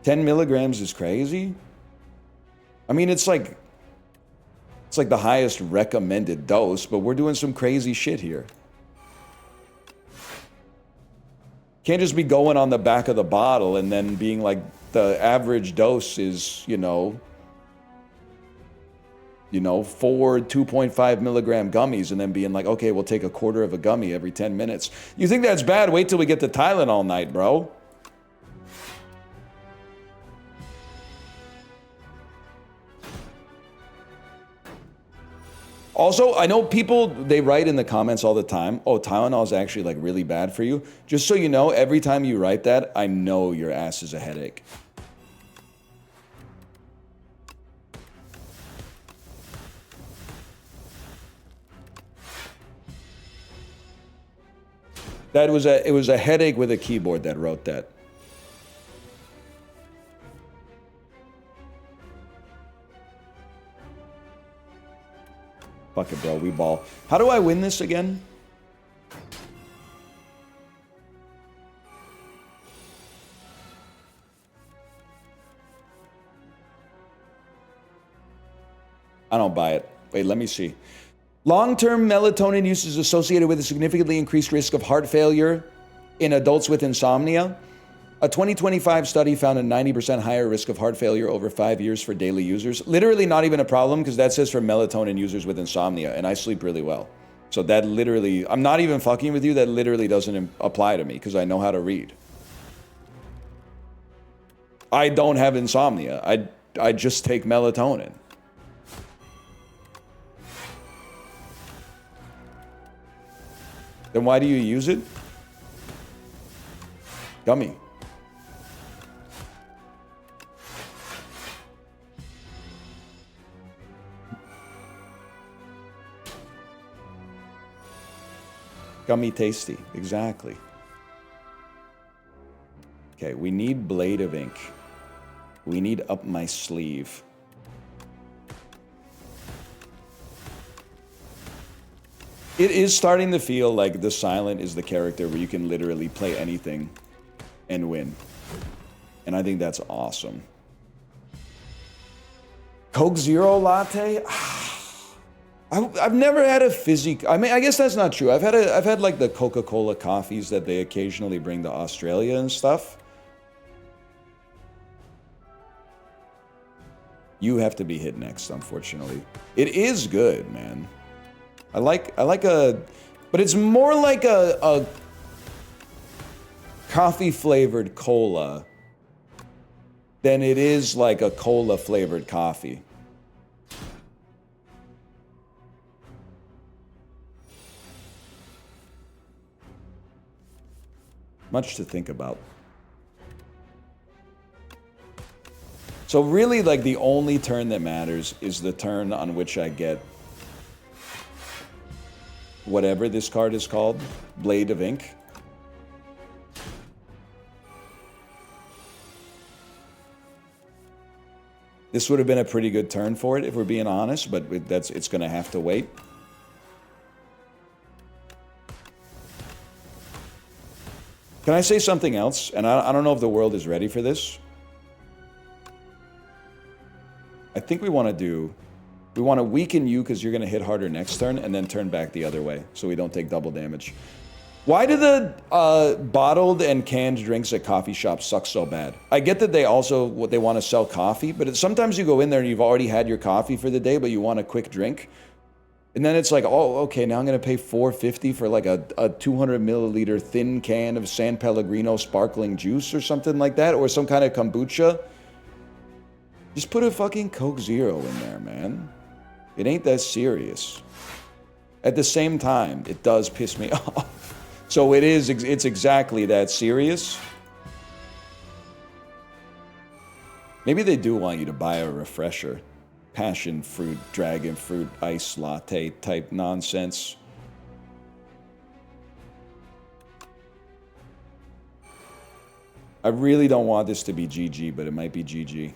$10 milligrams is crazy. I mean, it's like the highest recommended dose, but we're doing some crazy shit here. Can't just be going on the back of the bottle and then being like the average dose is, you know, 4 2.5 milligram gummies and then being like, okay, we'll take a quarter of a gummy every 10 minutes. You think that's bad? Wait till we get to Tylenol night, bro. Also, I know people, they write in the comments all the time, oh, Tylenol is actually like really bad for you. Just so you know, every time you write that, I know your ass is a headache. It was a headache with a keyboard that wrote that. Fuck it, bro. We ball. How do I win this again? I don't buy it. Wait, let me see. Long-term melatonin use is associated with a significantly increased risk of heart failure in adults with insomnia. A 2025 study found a 90% higher risk of heart failure over 5 years for daily users. Literally not even a problem, because that says for melatonin users with insomnia, and I sleep really well. So that literally, I'm not even fucking with you, that literally doesn't apply to me, because I know how to read. I don't have insomnia. I just take melatonin. Then why do you use it? Gummy. Gummy tasty, exactly. Okay, we need Blade of Ink. We need Up My Sleeve. It is starting to feel like the Silent is the character where you can literally play anything and win. And I think that's awesome. Coke Zero latte? I've never had a fizzy... I mean, I guess that's not true. I've had like the Coca-Cola coffees that they occasionally bring to Australia and stuff. You have to be hit next, unfortunately. It is good, man. I like a, but it's more like a coffee flavored cola than it is like a cola flavored coffee. Much to think about. So really, like, the only turn that matters is the turn on which I get whatever this card is called, Blade of Ink. This would have been a pretty good turn for it, if we're being honest, but it's going to have to wait. Can I say something else? And I don't know if the world is ready for this. I think we want to weaken you because you're going to hit harder next turn and then turn back the other way so we don't take double damage. Why do the bottled and canned drinks at coffee shops suck so bad? I get that they want to sell coffee, but sometimes you go in there and you've already had your coffee for the day, but you want a quick drink. And then it's like, oh, okay, now I'm going to pay $4.50 for like a 200 milliliter thin can of San Pellegrino sparkling juice or something like that, or some kind of kombucha. Just put a fucking Coke Zero in there, man. It ain't that serious. At the same time, it does piss me off. So it's exactly that serious. Maybe they do want you to buy a refresher. Passion fruit, dragon fruit, ice latte type nonsense. I really don't want this to be GG, but it might be GG.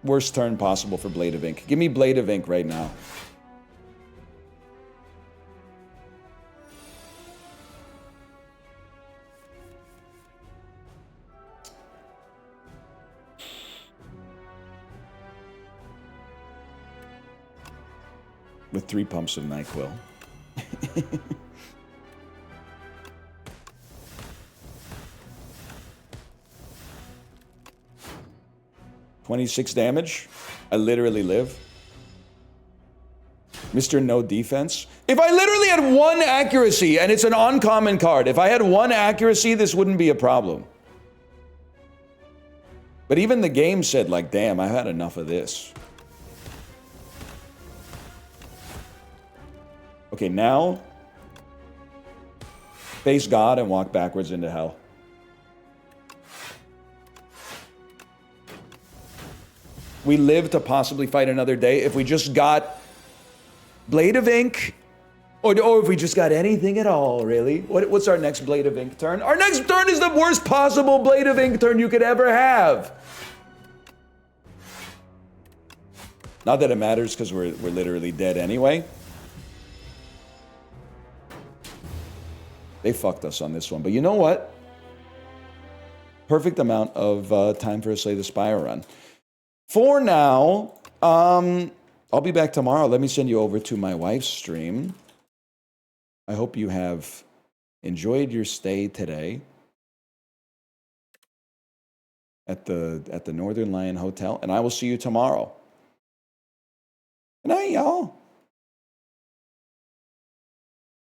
Worst turn possible for Blade of Ink. Give me Blade of Ink right now. With 3 pumps of NyQuil. 26 damage. I literally live. Mr. No Defense. If I literally had 1 accuracy, and it's an uncommon card, if I had 1 accuracy, this wouldn't be a problem. But even the game said, like, damn, I've had enough of this. Okay, now, face God and walk backwards into hell. We live to possibly fight another day. If we just got Blade of Ink Or if we just got anything at all, really. What's our next Blade of Ink turn? Our next turn is the worst possible Blade of Ink turn you could ever have. Not that it matters, because we're literally dead anyway. They fucked us on this one. But you know what? Perfect amount of time for a Slay the Spire run. For now, I'll be back tomorrow. Let me send you over to my wife's stream. I hope you have enjoyed your stay today at the Northern Lion Hotel, and I will see you tomorrow. Good night, y'all.